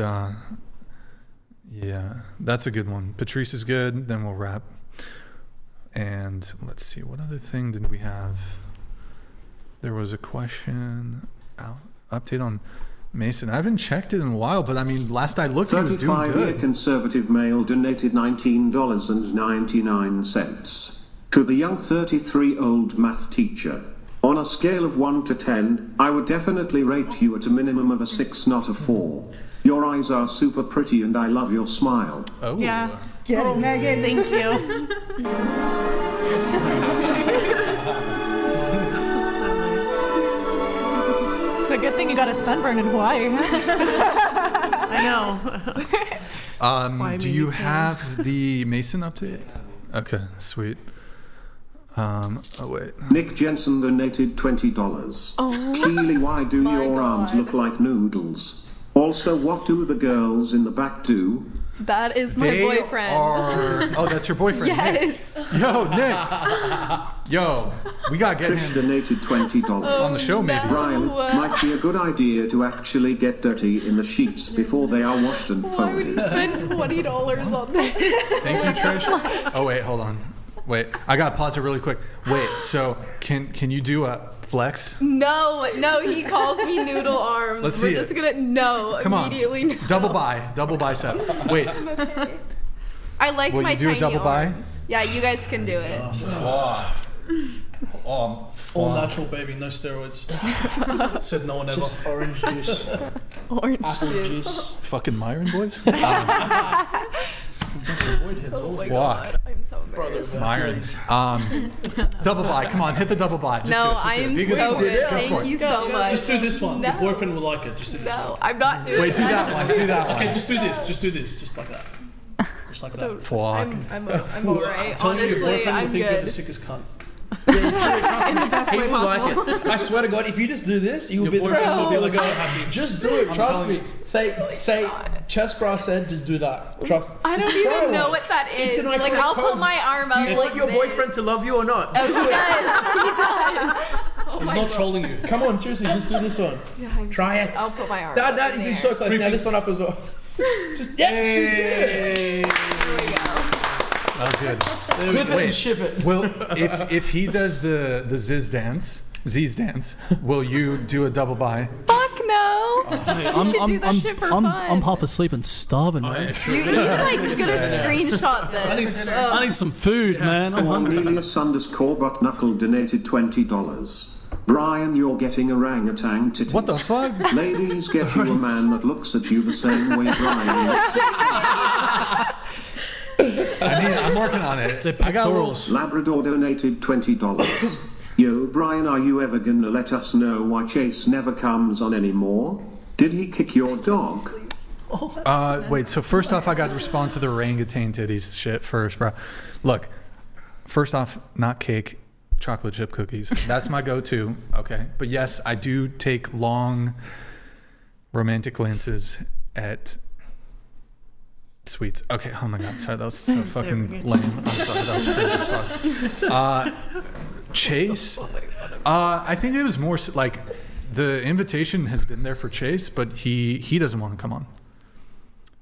yeah, that's a good one. Patrice is good, then we'll wrap. And let's see, what other thing did we have? There was a question, update on Mason. I haven't checked it in a while, but I mean, last I looked, he was doing 35-year good. conservative male donated $19.99 to the young 33-year-old math teacher. On a scale of 1 to 10, I would definitely rate you at a minimum of a 6, not a 4. Your eyes are super pretty and I love your smile. Oh. Yeah. Get it, Megan. Thank you. It's a good thing you got a sunburn in Hawaii. I know. Do you have the Mason update? Okay, sweet. Oh wait. Nick Jensen donated $20. Oh. Keely, why do My your arms God. look like noodles? Also, what do the girls in the back do? That is my They boyfriend. Oh, that's your boyfriend. Yes. Nick. Yo, Nick. Yo, we gotta get Trish him donated $20. on the show, maybe. Brian, might be a good idea to actually get dirty in the sheets before they are washed and Why would you folded. spend $20 on this? Thank you, Trish. Oh wait, hold on. Wait, I gotta pause it really quick. Wait, so can you do a flex? No, he calls me noodle arms. Let's We're see just it. gonna Come on. immediately. No. Double bicep. Wait, Okay. I like Will my you do a tiny double bi? arms. Yeah, you guys can do it. All natural, baby, no steroids. Said no one ever. Just orange juice, Orange apple juice. juice. fucking Myron boys. Oh my god, I'm so embarrassed. Myron's. Double bi. Come on, hit the double bi. Just do No, it, just do I it. am Be good so sport. good. Go Thank sport. you so much. Just do this one. Your No. boyfriend will like it. Just do this one. No, I'm not doing Wait, do that one. Do that one. Okay, just do this. Just do this. Just like that. Just like that. Fuck. I'm alright. Tell me your Honestly, boyfriend will I'm think you're the good. sickest cunt. He will like it. I swear to God, if you just do this, he will Your be the boyfriend first will one be to like go. so happy. Just do it. I'm Trust telling me. you. Say, Chestbrah said, just do that. Trust. I don't Just try even know once. what that It's is. an Like, iconic I'll pull pose. my arm up. Do you want like your this. boyfriend to love you or not? Oh, he does. He does. Oh He's my not God. trolling you. Come on, seriously, just do this one. Yeah, Try it. I'll put my arm. That up you'd in be the so air. close. Now this one up as well. Just yeah, shoot it. There we go. That was good. Clip it and ship it. Well, if he does the Zyzz dance, will you do a double bi? Fuck no. Hey, You should do that shit for fun. I'm half asleep and starving, man. He's like gonna screenshot this. I need some food, man. I'm hungry. Cornelius_Buttknuckle donated $20. Brian, you're getting orangutan titties. What the fuck? Ladies, get you a man that looks at you the same way Brian looks. I'm working on it. I got rules. Labrador donated $20. Yo, Brian, are you ever gonna let us know why Chase never comes on anymore? Did he kick your dog? Wait, so first off, I got to respond to the orangutan titties shit first, bro. Look, first off, not cake, chocolate chip cookies. That's my go-to, okay? But yes, I do take long romantic glances at sweets. Okay, oh my god, sorry, that was so fucking lame. I'm sorry, that was cringe as fuck. Chase, I think it was more like the invitation has been there for Chase, but he doesn't want to come on.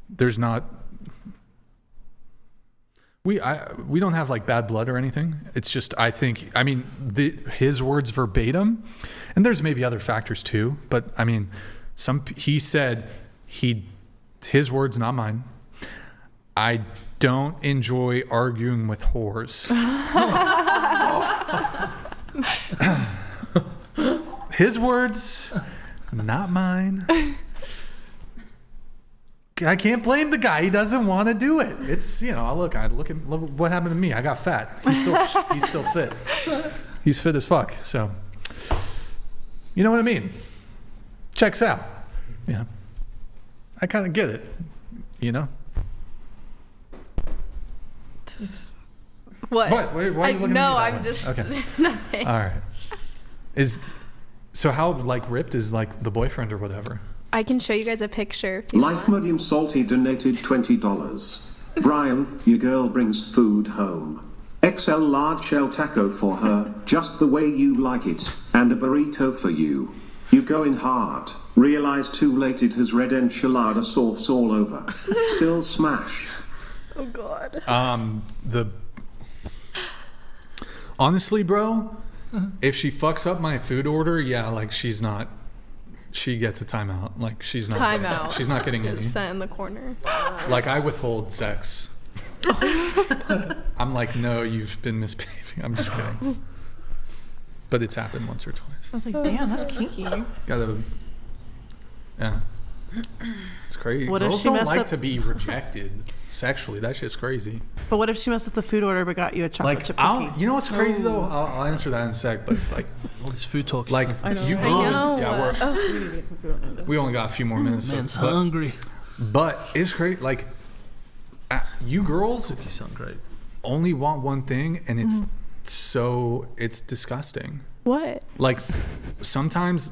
There's not. We don't have like bad blood or anything. It's just his words verbatim, and there's maybe other factors too. But I mean, he said his words, not mine. I don't enjoy arguing with whores. His words, not mine. I can't blame the guy. He doesn't want to do it. It's, look at what happened to me. I got fat. He's still fit. He's fit as fuck. So, you know what I mean? Checks out. Yeah. I kind of get it. What? What? Why are you looking at me? No, that I'm way? just Okay. nothing. All right. So how ripped is the boyfriend or whatever? I can show you guys a picture. If you Life want. Medium Salty donated $20. Brian, your girl brings food home. XL large shell taco for her, just the way you like it, and a burrito for you. You going hard. Realize too late it has red enchilada sauce all over. Still smash. Oh God. Honestly, bro, if she fucks up my food order, she gets a timeout. She's not. Timeout. She's not getting any. Sent in the corner. I withhold sex. I'm like, no, you've been misbehaving. I'm just kidding. But it's happened once or twice. I was like, damn, that's kinky. Yeah. It's crazy. What Girls if she don't messed like up- to be rejected sexually. That shit's crazy. But what if she messed with the food order but got you a chocolate chip cookie? You know what's crazy though? I'll answer that in a sec. But it's all this food talk. I know. I know. Yeah, we only got a few more minutes. Man's hungry. But it's great. You girls, You sound great. only want one thing, and it's it's disgusting. What? Sometimes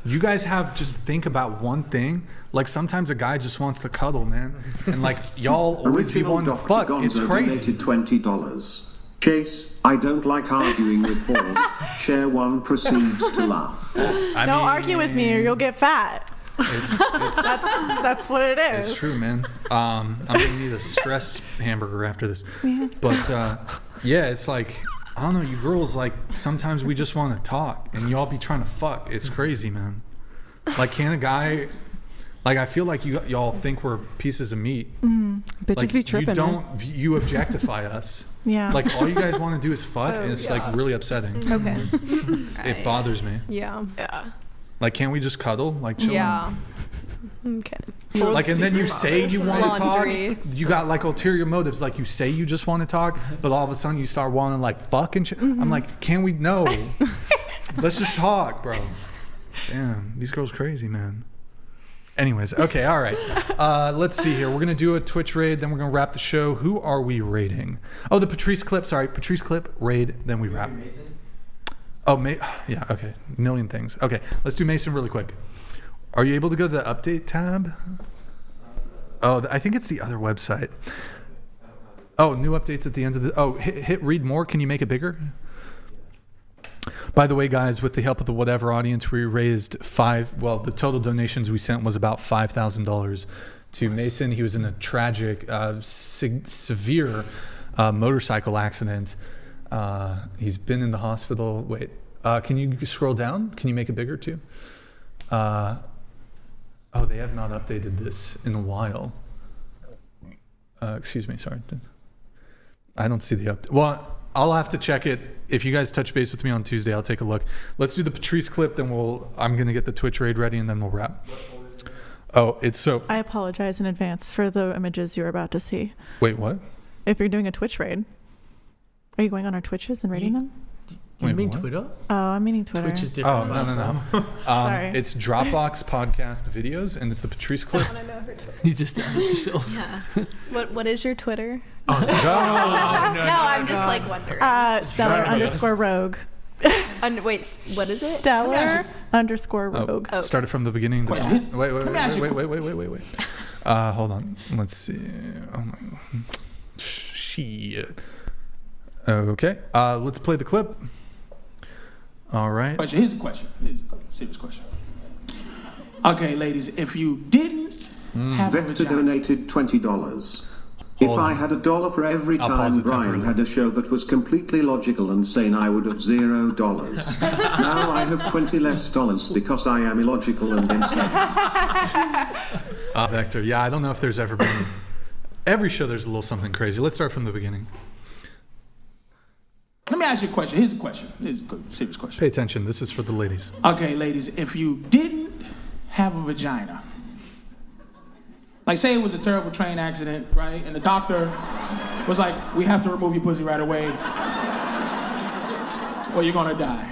you guys just think about one thing. Sometimes a guy just wants to cuddle, man, and y'all always be Original wanting to Dr. fuck. Gonzo It's crazy. donated $20. Chase, I don't like arguing with whores. Chair 1 proceeds to laugh. Don't argue with me or you'll get fat. It's That's what it is. It's true, man. I'm gonna need a stress hamburger after this. Yeah. But it's I don't know, you girls sometimes we just want to talk, and y'all be trying to fuck. It's crazy, man. Can a guy? I feel like y'all think we're pieces of meat. Bitches be tripping. You objectify us. Yeah. All you guys want to do is fuck, and it's really upsetting. Okay. It bothers me. Yeah. Yeah. Can't we just cuddle? Chill. Yeah. Okay. And then you say you want to talk. Laundry. You got ulterior motives. You say you just want to talk, but all of a sudden you start wanting fuck and shit. I'm like, can we? No. Let's just talk, bro. Damn, these girls crazy, man. Anyways, okay, all right. Let's see here. We're gonna do a Twitch raid, then we're gonna wrap the show. Who are we raiding? Oh, the Patrice clip. Sorry, Patrice clip raid. Then we wrap. Oh, yeah. Okay, a million things. Okay, let's do Mason really quick. Are you able to go to the update tab? Oh, I think it's the other website. Oh, new updates at the end of the. Oh, hit read more. Can you make it bigger? By the way, guys, with the help of the whatever audience, we raised the total donations we sent was about $5,000 to Mason. He was in a tragic, severe motorcycle accident. He's been in the hospital. Wait, can you scroll down? Can you make it bigger too? They have not updated this in a while. Excuse me, sorry. I don't see the update. Well, I'll have to check it. If you guys touch base with me on Tuesday, I'll take a look. Let's do the Patrice clip, then I'm going to get the Twitch raid ready, and then we'll wrap. Oh, it's so... I apologize in advance for the images you're about to see. Wait, what? If you're doing a Twitch raid, are you going on our Twitches and raiding them? You mean what? Twitter? Oh, I'm meaning Twitter. Twitch is different. Oh, no. Sorry. It's Dropbox podcast videos, and it's the Patrice clip. I know her Twitter. You just yourself. Yeah. What is your Twitter? Oh, no, I'm just wondering. Stellar_rogue. Wait, what is it? Stellar_rogue. Oh, started from the beginning. Wait. Hold on. Let's see. Oh my. Shit. Okay. Let's play the clip. All right. Here's a question. Serious question. Okay, ladies, if you didn't have a Vector vagina, donated $20. If I had $1 for every time Brian had a show that was completely logical and sane, I would have $0. Now I have $20 less because I am illogical and insane. Vector, yeah, I don't know if there's ever been... Every show there's a little something crazy. Let's start from the beginning. Let me ask you a question. Here's a question. Here's a good, serious question. Pay attention. This is for the ladies. Okay, ladies, if you didn't have a vagina, like say it was a terrible train accident, right? And the doctor was like, we have to remove your pussy right away or you're gonna die.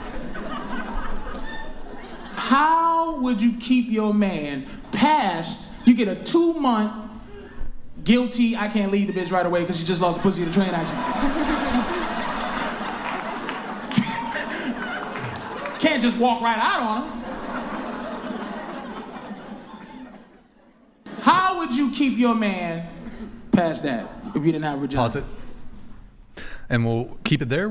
How would you keep your man past, you get a 2-month guilty, I can't leave the bitch right away because she just lost a pussy in a train accident. Can't just walk right out on him. How would you keep your man past that if you didn't have a vagina? Pause it. And we'll keep it there.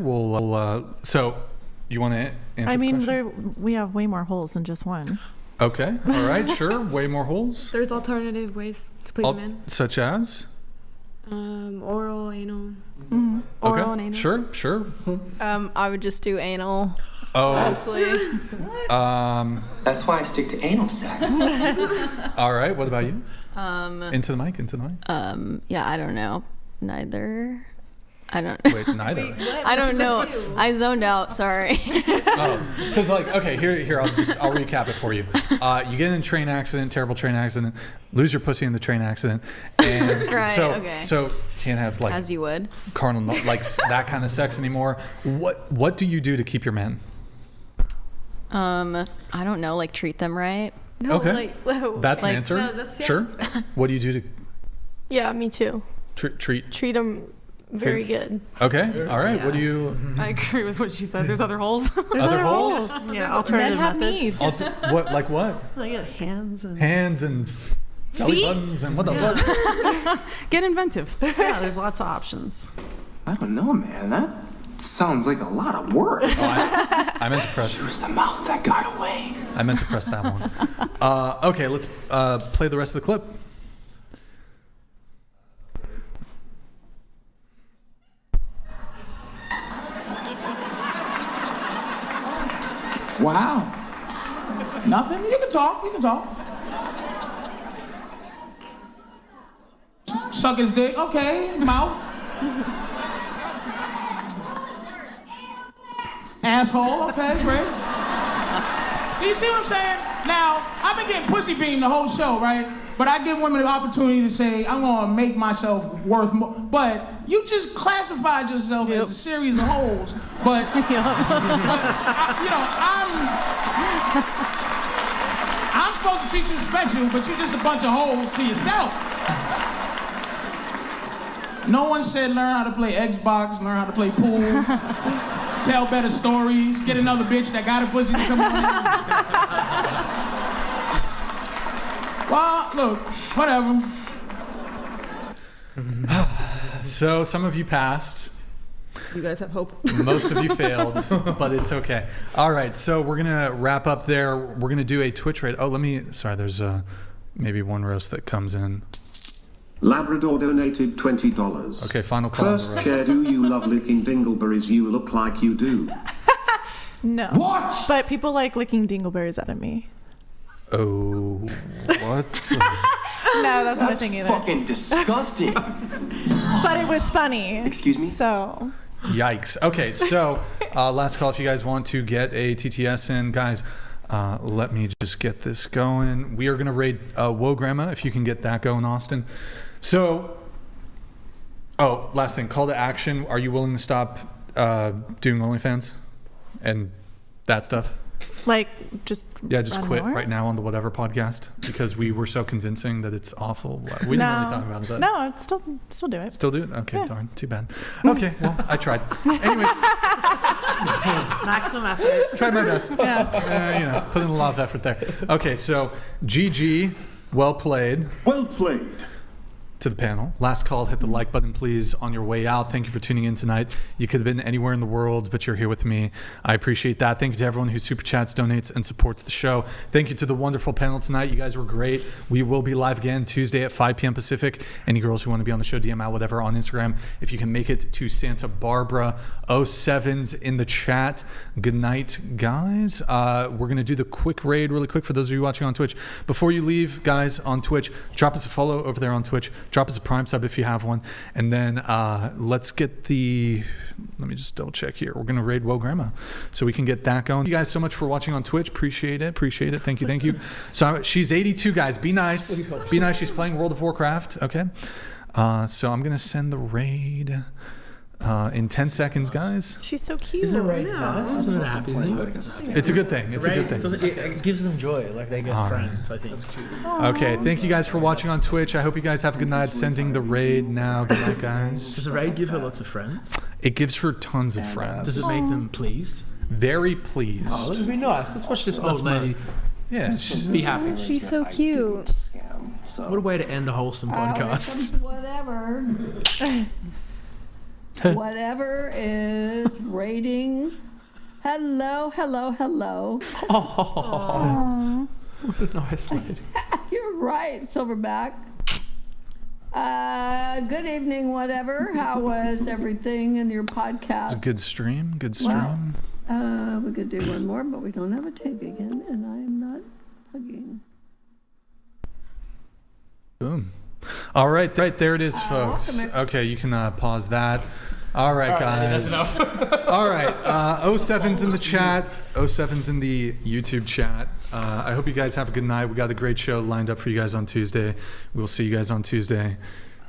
So, you want to answer I mean, the question? we have way more holes than just one. Okay. All right. Sure. Way more holes. There's alternative ways to please a man. Such as? Oral, anal. Mm-hmm. Oral and anal. Sure. I would just do anal. Oh. Honestly. That's why I stick to anal sex. All right. What about you? Into the mic. Yeah, I don't know. Neither. I don't. Wait, neither. I don't know. I zoned out. Sorry. So it's like, okay, here I'll recap it for you. You get in a train accident, terrible train accident, lose your pussy in the train accident, and Right, so can't have like as you would carnal like that kind of sex anymore. What do you do to keep your man? I don't know. Like treat them right. No, okay. That's an answer. No, that's, yeah, sure. that's What do you do to Yeah, me too. treat them very good. Okay. All right. Yeah. What do you? I agree with what she said. There's other holes. There's other holes. Yeah, alternative Men have methods. needs. What? Like what? Like hands and belly buttons and what the fuck? Get inventive. Yeah, there's lots of options. I don't know, man. That sounds like a lot of work. I meant to press. Use the mouth that got away. I meant to press that one. Okay, let's play the rest of the clip. Wow. Nothing? You can talk. Suck his dick. Okay. Mouth. Asshole. Okay, great. You see what I'm saying? Now, I've been getting pussy beamed the whole show, right? But I give women the opportunity to say, I'm gonna make myself worth more. But you just classified yourself as a series of holes. But, I'm supposed to treat you special, but you're just a bunch of holes to yourself. No one said learn how to play Xbox, learn how to play pool, tell better stories, get another bitch that got a pussy to come on. Well, look, whatever. So some of you passed. You guys have hope. Most of you failed, but it's okay. All right, so we're gonna wrap up there. We're gonna do a Twitch rate. Oh, there's maybe one roast that comes in. Labrador donated $20. Okay, final call. First chair, do you love licking dingleberries? You look like you do. No. What? But people like licking dingleberries out of me. Oh, what? No, that's not a thing either. Fucking disgusting. But it was funny. Excuse me? So. Yikes. Okay, so last call if you guys want to get a TTS in. Guys, let me just get this going. We are going to raid Whoa Grandma, if you can get that going, Austin. So, last thing, call to action. Are you willing to stop doing OnlyFans and that stuff? Like, just quit right now on the Whatever podcast because we were so convincing that it's awful. We didn't really talk about it. But no, I'd still do it. Still do it? Okay, yeah. Darn. Too bad. Okay, well, I tried. Anyway. Maximum effort. Tried my best. Yeah. Put in a lot of effort there. Okay, so GG, well played. Well played. to the panel. Last call, hit the like button, please, on your way out. Thank you for tuning in tonight. You could have been anywhere in the world, but you're here with me. I appreciate that. Thank you to everyone who super chats, donates, and supports the show. Thank you to the wonderful panel tonight. You guys were great. We will be live again Tuesday at 5 p.m. Pacific. Any girls who want to be on the show, DM out, whatever, on Instagram. If you can make it to Santa Barbara, 07's in the chat. Good night, guys. We're going to do the quick raid really quick for those of you watching on Twitch. Before you leave, guys, on Twitch, drop us a follow over there on Twitch. Drop us a Prime sub if you have one. And then let's get the... Let me just double check here. We're going to raid Whoa Grandma so we can get that going. Thank you guys so much for watching on Twitch. Appreciate it. Thank you. So she's 82, guys. Be nice. Be nice. She's playing World of Warcraft. Okay. So I'm going to send the raid in 10 seconds, guys. She's so cute. Isn't it right? Isn't it a happy thing? It's a good thing. It's a good thing. It gives them joy. Like they get friends, I think. That's cute. Okay. Thank you guys for watching on Twitch. I hope you guys have a good night. Sending the raid now. Good night, guys. Does the raid give her lots of friends? It gives her tons of friends. Does it make them pleased? Very pleased. Oh, let's be nice. Let's watch this old lady. Yeah. Be happy. She's so cute. What a way to end a wholesome podcast. Whatever. Whatever is rating. Hello. Oh, what a nice lady. You're right, Silverback. Good evening, whatever. How was everything in your podcast? It's a good stream. Well, we could do one more, but we don't have a take again, and I'm not hugging. Boom. All right, there it is, folks. Okay, you can pause that. All right, guys. All right, 07's in the chat. 07's in the YouTube chat. I hope you guys have a good night. We got a great show lined up for you guys on Tuesday. We'll see you guys on Tuesday.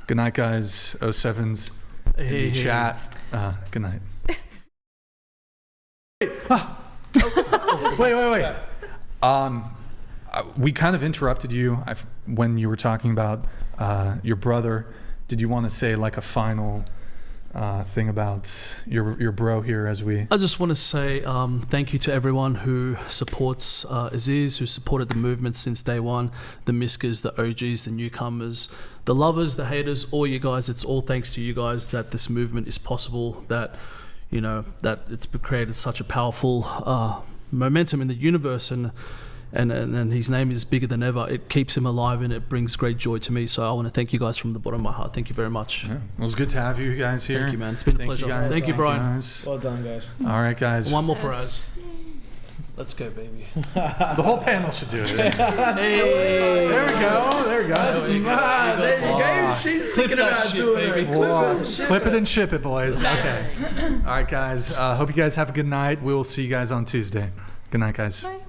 Good night, guys. 07's in the chat. Good night. Wait. We kind of interrupted you when you were talking about your brother. Did you want to say like a final thing about your bro here as we... I just want to say thank you to everyone who supports Zyzz, who supported the movement since day one, the Miskers, the OGs, the newcomers, the lovers, the haters, all you guys. It's all thanks to you guys that this movement is possible, that it's created such a powerful momentum in the universe, and his name is bigger than ever. It keeps him alive and it brings great joy to me. So I want to thank you guys from the bottom of my heart. Thank you very much. Yeah. It was good to have you guys here. Thank you, man. It's been a pleasure. Thank you, Brian. Well done, guys. All right, guys. One more for us. Let's go, baby. The whole panel should do it. Hey. There we go. There you go. She's thinking about doing it. Clip it and ship it, boys. Okay. All right, guys. Hope you guys have a good night. We will see you guys on Tuesday. Good night, guys. Bye.